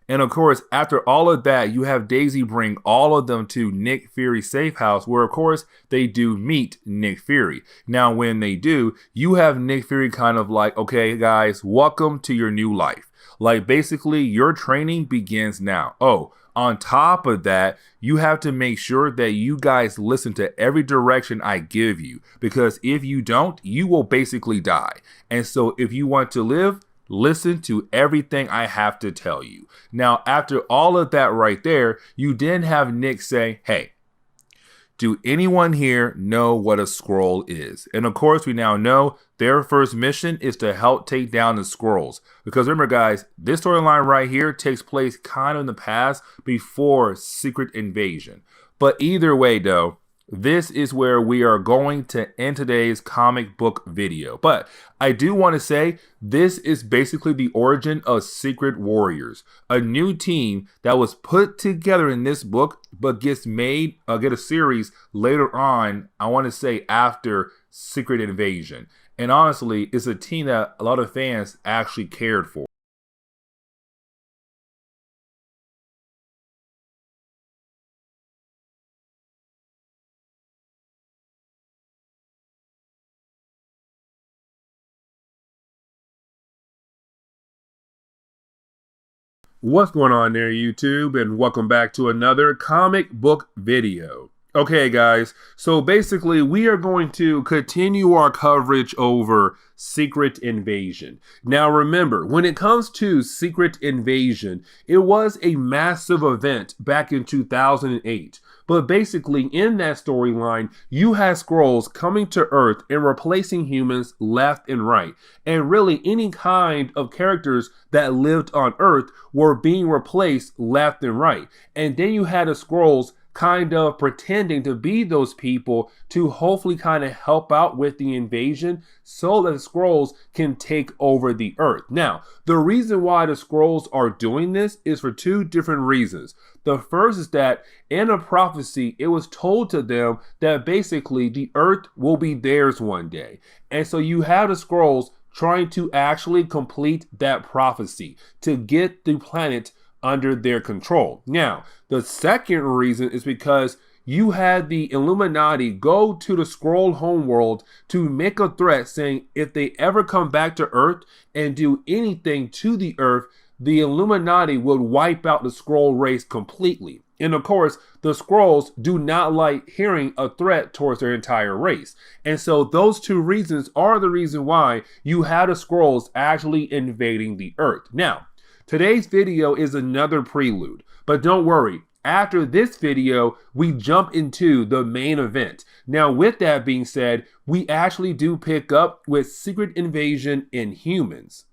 And of course, after all of that, you have Daisy bring all of them to Nick Fury's safe house, where of course they do meet Nick Fury. Now, when they do, you have Nick Fury kind of like, okay, guys, welcome to your new life. Like, basically, your training begins now. Oh, on top of that, you have to make sure that you guys listen to every direction I give you, because if you don't, you will basically die. And so if you want to live, listen to everything I have to tell you. Now, after all of that right there, you then have Nick say, hey, do anyone here know what a Skrull is? And of course, we now know their first mission is to help take down the Skrulls. Because remember, guys, this storyline right here takes place kind of in the past before Secret Invasion. But either way, though, this is where we are going to end today's comic book video. But I do want to say this is basically the origin of Secret Warriors, a new team that was put together in this book, but gets made, get a series later on, I want to say after Secret Invasion. And honestly, it's a team that a lot of fans actually cared for. What's going on there, YouTube, and welcome back to another comic book video. Okay, guys, so basically we are going to continue our coverage over Secret Invasion. Now remember, when it comes to Secret Invasion, it was a massive event back in 2008. But basically, in that storyline, you had Skrulls coming to Earth and replacing humans left and right. And really, any kind of characters that lived on Earth were being replaced left and right. And then you had the Skrulls kind of pretending to be those people to hopefully kind of help out with the invasion so that the Skrulls can take over the Earth. Now, the reason why the Skrulls are doing this is for two different reasons. The first is that in a prophecy, it was told to them that basically the Earth will be theirs one day. And so you have the Skrulls trying to actually complete that prophecy to get the planet under their control. Now, the second reason is because you had the Illuminati go to the Skrull homeworld to make a threat saying if they ever come back to Earth and do anything to the Earth, the Illuminati would wipe out the Skrull race completely. And of course, the Skrulls do not like hearing a threat towards their entire race. And so those two reasons are the reason why you had the Skrulls actually invading the Earth. Now, today's video is another prelude, but don't worry. After this video, we jump into the main event. Now, with that being said, we actually do pick up with Secret Invasion Inhumans.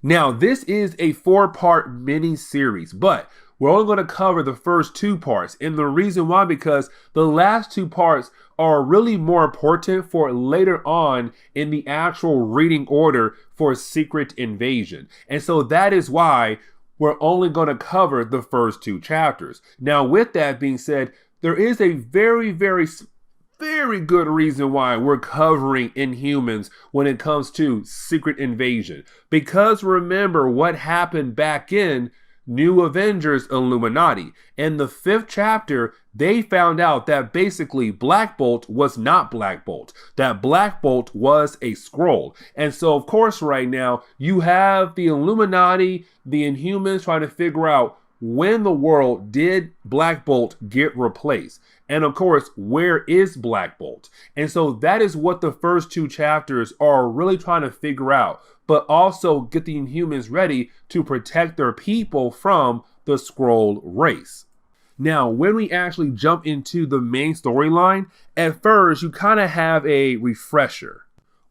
Now, this is a 4-part mini-series, but we're only going to cover the first 2 parts. And the reason why, because the last 2 parts are really more important for later on in the actual reading order for Secret Invasion. And so that is why we're only going to cover the first 2 chapters. Now, with that being said, there is a very good reason why we're covering Inhumans when it comes to Secret Invasion. Because remember what happened back in New Avengers Illuminati. In the 5th chapter, they found out that basically Black Bolt was not Black Bolt. That Black Bolt was a Skrull. And so, of course, right now, you have the Illuminati, the Inhumans trying to figure out when the world did Black Bolt get replaced. And of course, where is Black Bolt? And so that is what the first 2 chapters are really trying to figure out, but also get the Inhumans ready to protect their people from the Skrull race. Now, when we actually jump into the main storyline, at first you kind of have a refresher,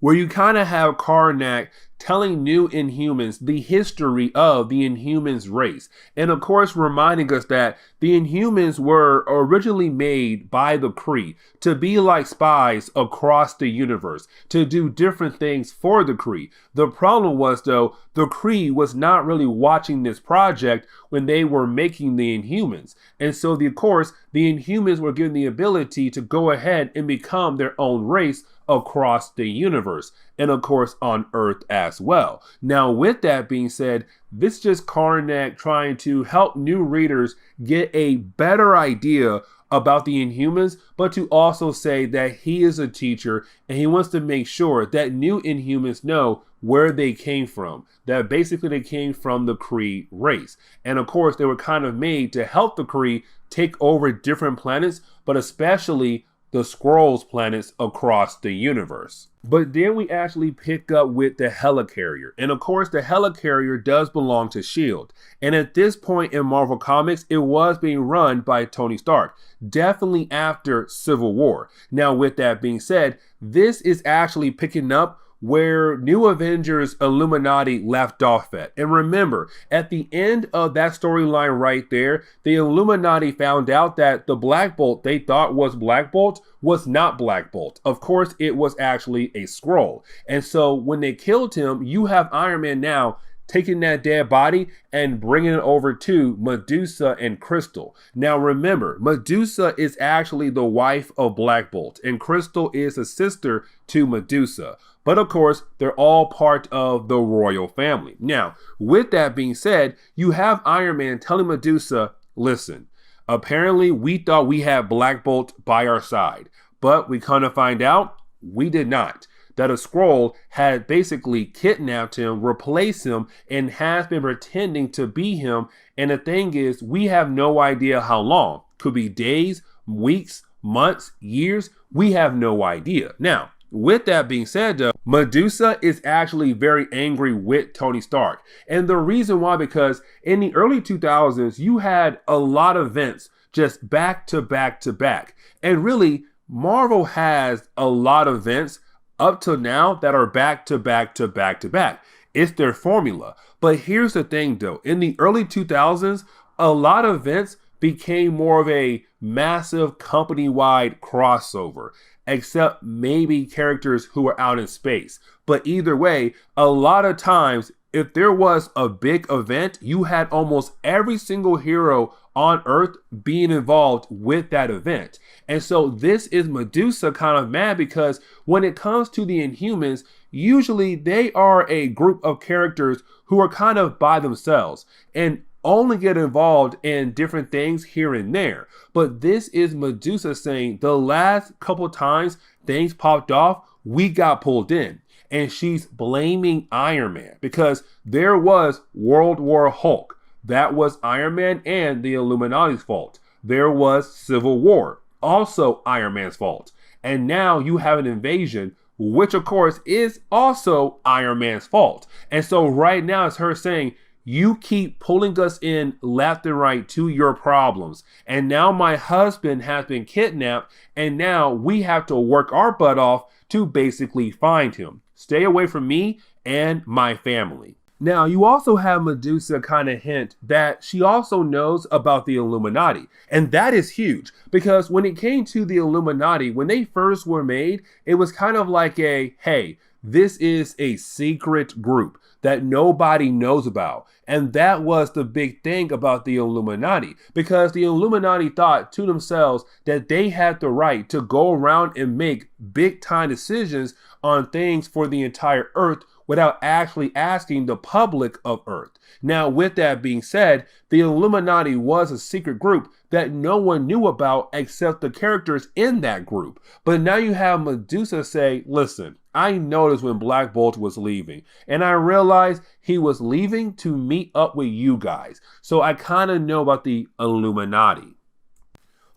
where you kind of have Karnak telling new Inhumans the history of the Inhumans race. And of course, reminding us that the Inhumans were originally made by the Kree to be like spies across the universe, to do different things for the Kree. The problem was, though, the Kree was not really watching this project when they were making the Inhumans. And so, of course, the Inhumans were given the ability to go ahead and become their own race across the universe, and of course on Earth as well. Now, with that being said, this is just Karnak trying to help new readers get a better idea about the Inhumans, but to also say that he is a teacher and he wants to make sure that new Inhumans know where they came from, that basically they came from the Kree race. And of course, they were kind of made to help the Kree take over different planets, but especially the Skrulls planets across the universe. But then we actually pick up with the helicarrier. And of course, the helicarrier does belong to S.H.I.E.L.D. And at this point in Marvel Comics, it was being run by Tony Stark, definitely after Civil War. Now, with that being said, this is actually picking up where New Avengers Illuminati left off at. And remember, at the end of that storyline right there, the Illuminati found out that the Black Bolt they thought was Black Bolt was not Black Bolt. Of course, it was actually a Skrull. And so when they killed him, you have Iron Man now taking that dead body and bringing it over to Medusa and Crystal. Now remember, Medusa is actually the wife of Black Bolt, and Crystal is a sister to Medusa. But of course, they're all part of the royal family. Now, with that being said, you have Iron Man telling Medusa, listen, apparently we thought we had Black Bolt by our side, but we kind of find out we did not. That a Skrull had basically kidnapped him, replaced him, and has been pretending to be him. And the thing is, we have no idea how long. Could be days, weeks, months, years. We have no idea. Now, with that being said, though, Medusa is actually very angry with Tony Stark. And the reason why, because in the early 2000s, you had a lot of events just back to back to back. And really, Marvel has a lot of events up to now that are back to back to back to back. It's their formula. But here's the thing though, in the early 2000s, a lot of events became more of a massive company-wide crossover, except maybe characters who are out in space. But either way, a lot of times, if there was a big event, you had almost every single hero on Earth being involved with that event. And so this is Medusa kind of mad because when it comes to the Inhumans, usually they are a group of characters who are kind of by themselves and only get involved in different things here and there. But this is Medusa saying the last couple times things popped off, we got pulled in. And she's blaming Iron Man because there was World War Hulk. That was Iron Man and the Illuminati's fault. There was Civil War, also Iron Man's fault. And now you have an invasion, which of course is also Iron Man's fault. And so right now it's her saying, you keep pulling us in left and right to your problems. And now my husband has been kidnapped and now we have to work our butt off to basically find him. Stay away from me and my family. Now, you also have Medusa kind of hint that she also knows about the Illuminati. And that is huge because when it came to the Illuminati, when they first were made, it was kind of like a, hey, this is a secret group that nobody knows about. And that was the big thing about the Illuminati, because the Illuminati thought to themselves that they had the right to go around and make big time decisions on things for the entire Earth without actually asking the public of Earth. Now, with that being said, the Illuminati was a secret group that no one knew about except the characters in that group. But now you have Medusa say, listen, I noticed when Black Bolt was leaving, and I realized he was leaving to meet up with you guys. So I kind of know about the Illuminati.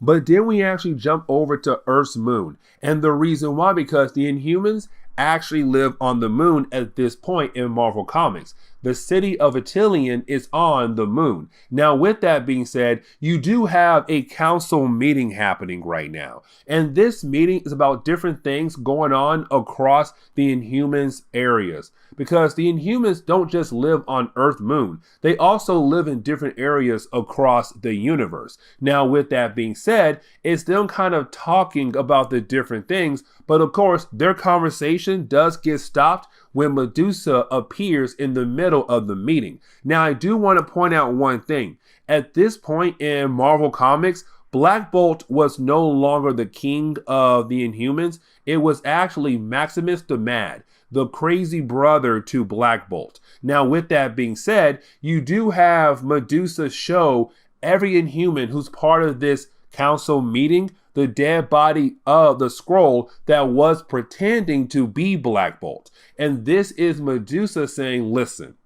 But then we actually jump over to Earth's moon. And the reason why, because the Inhumans actually live on the moon at this point in Marvel Comics. The city of Attilan is on the moon. Now, with that being said, you do have a council meeting happening right now. And this meeting is about different things going on across the Inhumans areas. Because the Inhumans don't just live on Earth Moon. They also live in different areas across the universe. Now, with that being said, it's them kind of talking about the different things. But of course, their conversation does get stopped when Medusa appears in the middle of the meeting. Now, I do want to point out one thing. At this point in Marvel Comics, Black Bolt was no longer the king of the Inhumans. It was actually Maximus the Mad, the crazy brother to Black Bolt. Now, with that being said, you do have Medusa show every Inhuman who's part of this council meeting the dead body of the Skrull that was pretending to be Black Bolt. And this is Medusa saying, listen,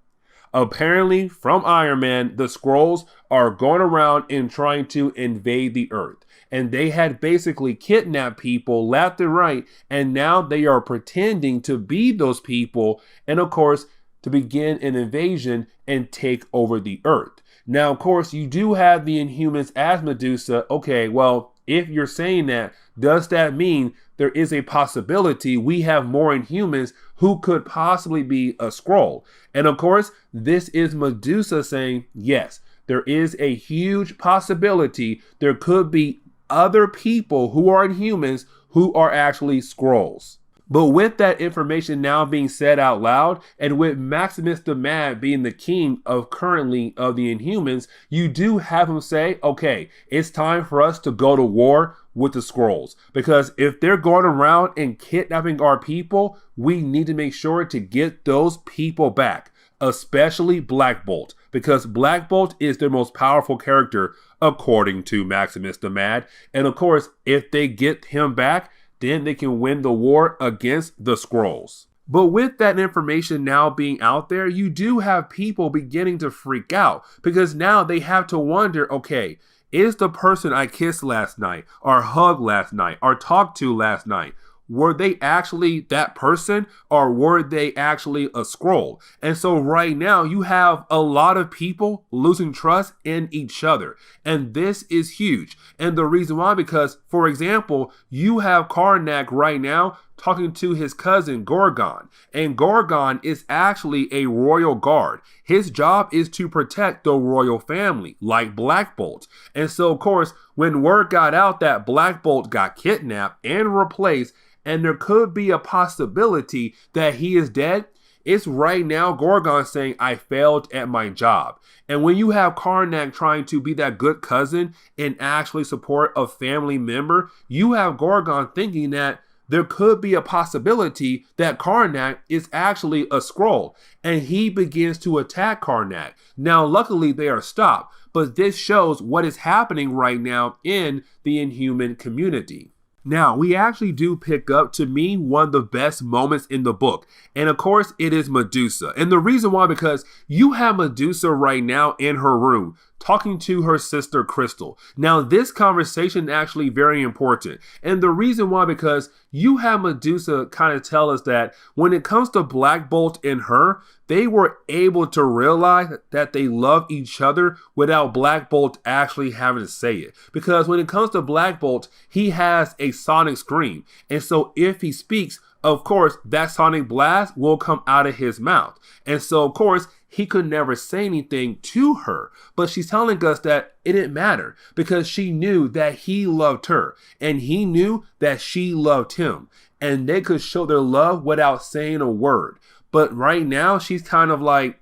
Apparently, from Iron Man, the Skrulls are going around and trying to invade the Earth. And they had basically kidnapped people left and right, and now they are pretending to be those people, and of course, to begin an invasion and take over the Earth. Now, of course, you do have the Inhumans as Medusa. Okay, well, if you're saying that, does that mean there is a possibility we have more Inhumans who could possibly be a Skrull? And of course, this is Medusa saying, yes, there is a huge possibility there could be other people who are Inhumans who are actually Skrulls. But with that information now being said out loud, and with Maximus the Mad being the king of currently of the Inhumans, you do have him say, okay, it's time for us to go to war with the Skrulls. Because if they're going around and kidnapping our people, we need to make sure to get those people back. Especially Black Bolt, because Black Bolt is their most powerful character according to Maximus the Mad. And of course, if they get him back, then they can win the war against the Skrulls. But with that information now being out there, you do have people beginning to freak out, because now they have to wonder, okay, is the person I kissed last night, or hugged last night, or talked to last night, were they actually that person, or were they actually a Skrull? And so right now you have a lot of people losing trust in each other. And this is huge. And the reason why, because for example, you have Karnak right now talking to his cousin Gorgon. And Gorgon is actually a royal guard. His job is to protect the royal family, like Black Bolt. And so of course, when word got out that Black Bolt got kidnapped and replaced, and there could be a possibility that he is dead, it's right now Gorgon saying, I failed at my job. And when you have Karnak trying to be that good cousin and actually support a family member, you have Gorgon thinking that there could be a possibility that Karnak is actually a Skrull, and he begins to attack Karnak. Now, luckily, they are stopped, but this shows what is happening right now in the Inhuman community. Now, we actually do pick up, to me, one of the best moments in the book. And of course, it is Medusa. And the reason why, because you have Medusa right now in her room talking to her sister Crystal. Now, this conversation is actually very important. And the reason why, because you have Medusa kind of tell us that when it comes to Black Bolt and her, they were able to realize that they love each other without Black Bolt actually having to say it. Because when it comes to Black Bolt, he has a sonic scream. And so if he speaks, of course, that sonic blast will come out of his mouth. And so, of course, he could never say anything to her. But she's telling us that it didn't matter, because she knew that he loved her and he knew that she loved him, and they could show their love without saying a word. But right now she's kind of like,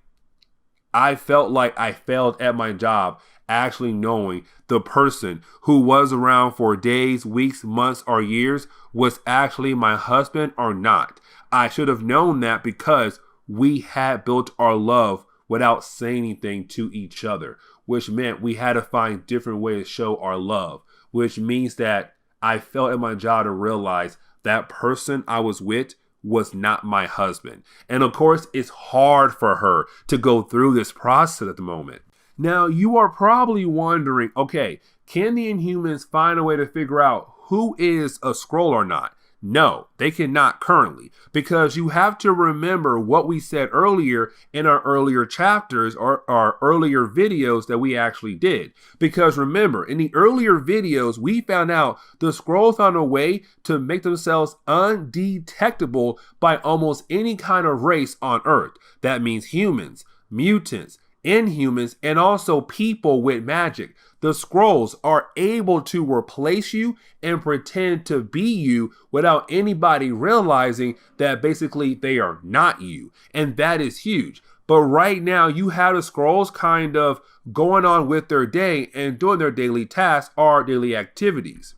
I felt like I failed at my job, actually knowing the person who was around for days, weeks, months, or years was actually my husband or not. I should have known that, because we had built our love without saying anything to each other, which meant we had to find different ways to show our love, which means that I felt at my job to realize that person I was with was not my husband. And of course, it's hard for her to go through this process at the moment. Now, you are probably wondering, okay, can the Inhumans find a way to figure out who is a Skrull or not? No, they cannot currently, because you have to remember what we said earlier in our earlier chapters, or our earlier videos that we actually did. Because remember, in the earlier videos, we found out the Skrulls found a way to make themselves undetectable by almost any kind of race on Earth. That means humans, mutants, Inhumans, and also people with magic. The Skrulls are able to replace you and pretend to be you without anybody realizing that basically they are not you. And that is huge. But right now you have the Skrulls kind of going on with their day and doing their daily tasks or daily activities.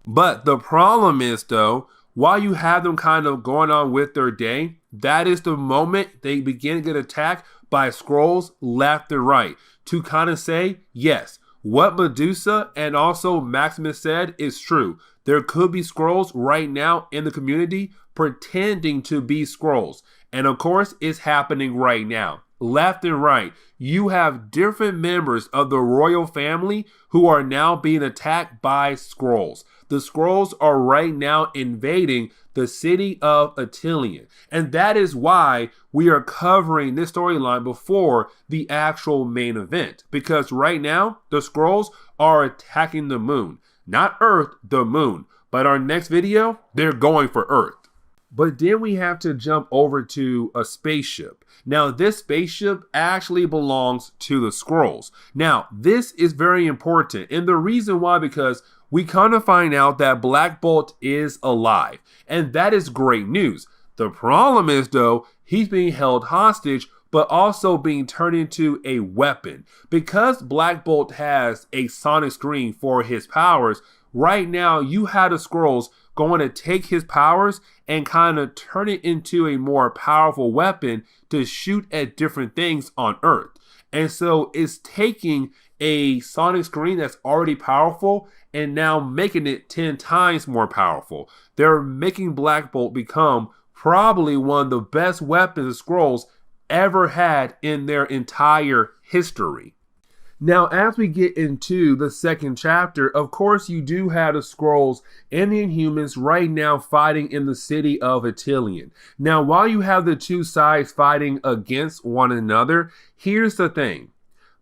But the problem is, though, while you have them kind of going on with their day, that is the moment they begin to get attacked by Skrulls left and right, to kind of say, yes, what Medusa and also Maximus said is true. There could be Skrulls right now in the community pretending to be Skrulls. And of course, it's happening right now. left and right. You have different members of the royal family who are now being attacked by Skrulls. The Skrulls are right now invading the city of Atilian. And that is why we are covering this storyline before the actual main event. Because right now, the Skrulls are attacking the moon. Not Earth, the moon. But our next video, they're going for Earth. But then we have to jump over to a spaceship. Now, this spaceship actually belongs to the Skrulls. Now, this is very important. And the reason why, because we kind of find out that Black Bolt is alive. And that is great news. The problem is, though, he's being held hostage, but also being turned into a weapon. Because Black Bolt has a sonic screen for his powers, right now you have the Skrulls going to take his powers and kind of turn it into a more powerful weapon to shoot at different things on Earth. And so it's taking a sonic screen that's already powerful and now making it 10 times more powerful. They're making Black Bolt become probably one of the best weapons the Skrulls ever had in their entire history. Now, as we get into the second chapter, of course, you do have the Skrulls and the Inhumans right now fighting in the city of Atilian. Now, while you have the two sides fighting against one another, here's the thing.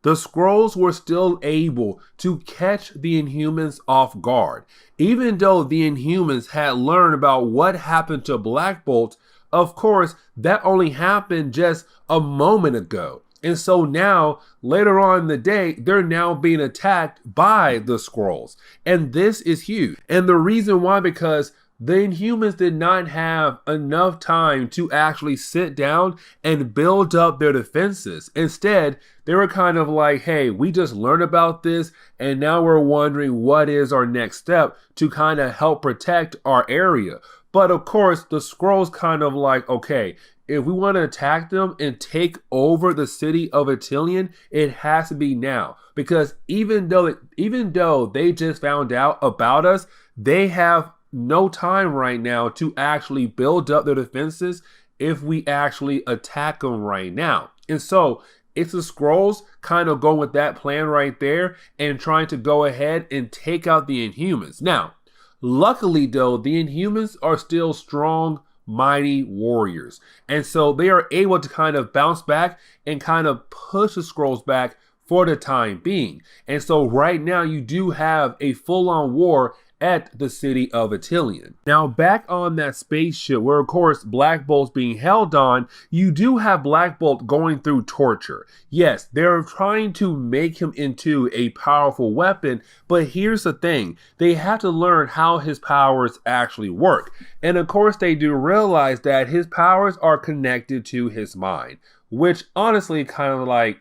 The Skrulls were still able to catch the Inhumans off guard. Even though the Inhumans had learned about what happened to Black Bolt, of course, that only happened just a moment ago. And so now, later on in the day, they're now being attacked by the Skrulls. And this is huge. And the reason why, because the Inhumans did not have enough time to actually sit down and build up their defenses. Instead, they were kind of like, hey, we just learned about this, and now we're wondering what is our next step to kind of help protect our area. But of course, the Skrulls kind of like, okay, if we want to attack them and take over the city of Atilian, it has to be now. Because even though they just found out about us, they have no time right now to actually build up their defenses if we actually attack them right now. And so it's the Skrulls kind of going with that plan right there and trying to go ahead and take out the Inhumans. Now, luckily though, the Inhumans are still strong, mighty warriors. And so they are able to kind of bounce back and kind of push the Skrulls back for the time being. And so right now you do have a full-on war at the city of Atilian. Now back on that spaceship where of course Black Bolt's being held on, you do have Black Bolt going through torture. Yes, they're trying to make him into a powerful weapon, but here's the thing. They have to learn how his powers actually work. And of course they do realize that his powers are connected to his mind, which honestly kind of like,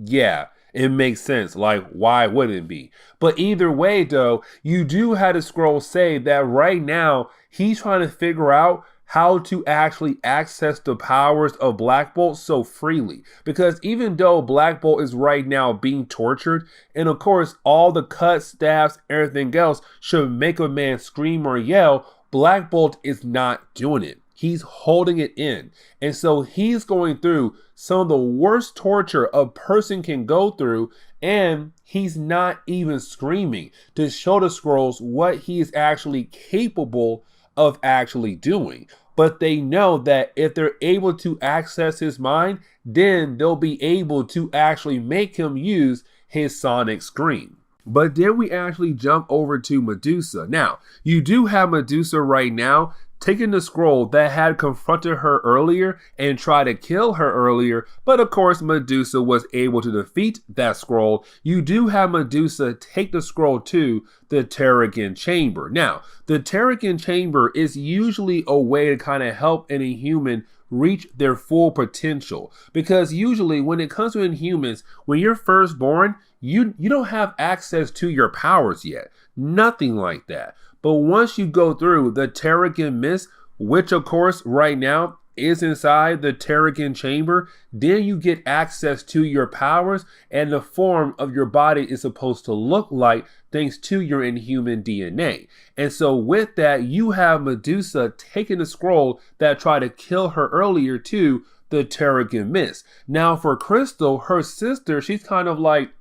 yeah, it makes sense. Like, why wouldn't it be? But either way, though, you do have the Skrull say that right now he's trying to figure out how to actually access the powers of Black Bolt so freely. Because even though Black Bolt is right now being tortured, and of course all the cuts, stabs, everything else should make a man scream or yell, Black Bolt is not doing it. He's holding it in. And so he's going through some of the worst torture a person can go through, and he's not even screaming to show the Skrulls what he is actually capable of actually doing. But they know that if they're able to access his mind, then they'll be able to actually make him use his sonic screen. But then we actually jump over to Medusa. Now, you do have Medusa right now taking the Skrull that had confronted her earlier and tried to kill her earlier, but of course Medusa was able to defeat that Skrull. You do have Medusa take the Skrull to the Terrigen Chamber. Now, the Terrigen Chamber is usually a way to kind of help an Inhuman reach their full potential, because usually when it comes to Inhumans, when you're first born, you don't have access to your powers yet. Nothing like that. But once you go through the Terrigen Mist, which of course right now is inside the Terrigen Chamber, then you get access to your powers and the form of your body is supposed to look like thanks to your Inhuman DNA. And so with that, you have Medusa taking the Skrull that tried to kill her earlier to the Terrigen Mist. Now for Crystal, her sister, she's kind of like,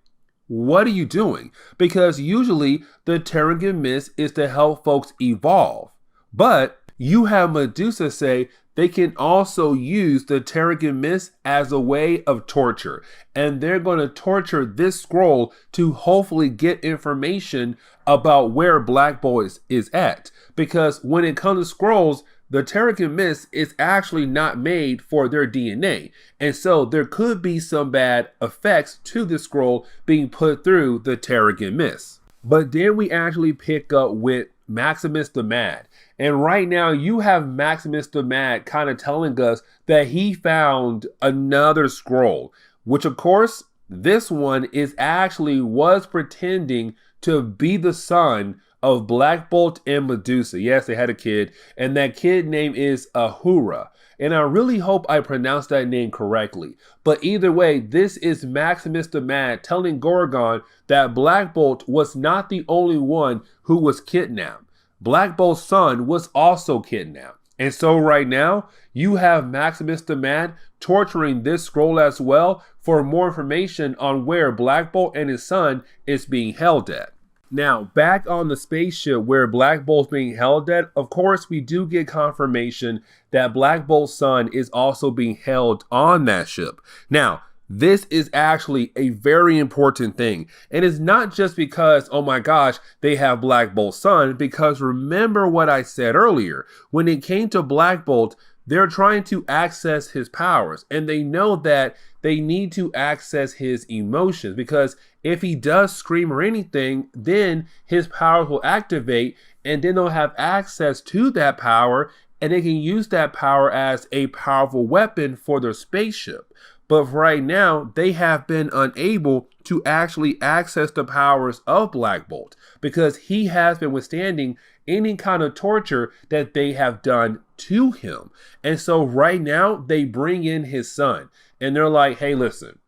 what are you doing? Because usually the Terrigen Mist is to help folks evolve. But you have Medusa say they can also use the Terrigen Mist as a way of torture. And they're going to torture this Skrull to hopefully get information about where Black Bolt is at. Because when it comes to Skrulls, the Terrigen Mist is actually not made for their DNA. And so there could be some bad effects to the Skrull being put through the Terrigen Mist. But then we actually pick up with Maximus the Mad. And right now you have Maximus the Mad kind of telling us that he found another Skrull, which of course, this one was pretending to be the son of Black Bolt and Medusa. Yes, they had a kid, and that kid name is Ahura. And I really hope I pronounced that name correctly. But either way, this is Maximus the Mad telling Gorgon that Black Bolt was not the only one who was kidnapped. Black Bolt's son was also kidnapped. And so right now, you have Maximus the Mad torturing this Skrull as well for more information on where Black Bolt and his son is being held at. Now, back on the spaceship where Black Bolt's being held at, of course, we do get confirmation that Black Bolt's son is also being held on that ship. Now, this is actually a very important thing. And it's not just because, oh my gosh, they have Black Bolt's son, because remember what I said earlier. When it came to Black Bolt, they're trying to access his powers, and they know that they need to access his emotions, because if he does scream or anything, then his powers will activate, and then they'll have access to that power, and they can use that power as a powerful weapon for their spaceship. But right now, they have been unable to actually access the powers of Black Bolt because he has been withstanding any kind of torture that they have done to him. And so right now, they bring in his son and they're like, hey, listen,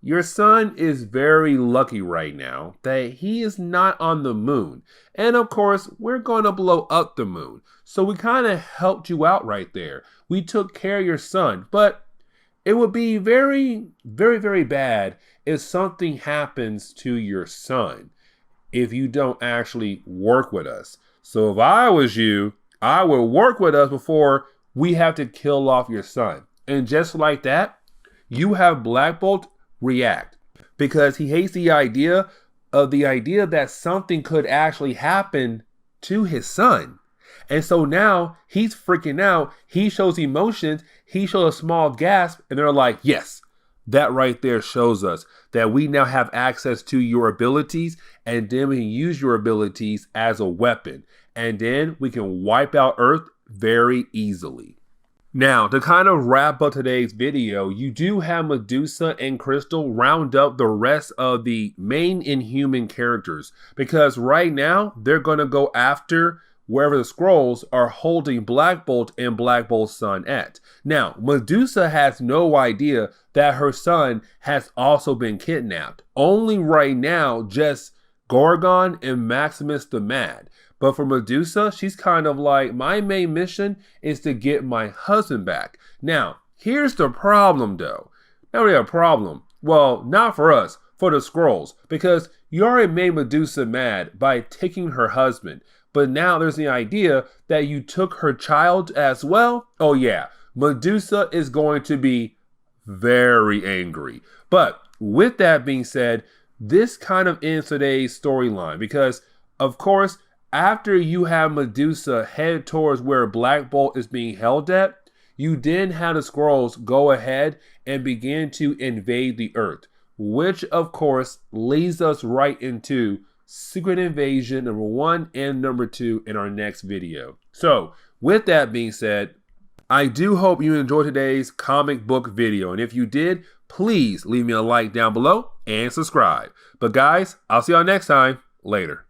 your son is very lucky right now that he is not on the moon. And of course, we're going to blow up the moon. So we kind of helped you out right there. We took care of your son, but it would be very, very, very bad if something happens to your son if you don't actually work with us. So if I was you, I would work with us before we have to kill off your son. And just like that, you have Black Bolt react because he hates the idea that something could actually happen to his son. And so now he's freaking out. He shows emotions. He shows a small gasp. And they're like, yes, that right there shows us that we now have access to your abilities. And then we can use your abilities as a weapon. And then we can wipe out Earth very easily. Now, to kind of wrap up today's video, you do have Medusa and Crystal round up the rest of the main Inhuman characters. Because right now, they're going to go after wherever the Skrulls are holding Black Bolt and Black Bolt's son at. Now, Medusa has no idea that her son has also been kidnapped. Only right now, just Gorgon and Maximus the Mad. But for Medusa, she's kind of like, my main mission is to get my husband back. Now, here's the problem though. Not really a problem. Well, not for us, for the Skrulls. Because you already made Medusa mad by taking her husband. But now there's the idea that you took her child as well. Oh yeah, Medusa is going to be very angry. But with that being said, this kind of ends today's storyline because, of course, after you have Medusa head towards where Black Bolt is being held at, you then have the Skrulls go ahead and begin to invade the Earth, which of course leads us right into Secret Invasion number 1 and number 2 in our next video. So with that being said, I do hope you enjoyed today's comic book video. And if you did, please leave me a like down below and subscribe. But guys, I'll see y'all next time. Later.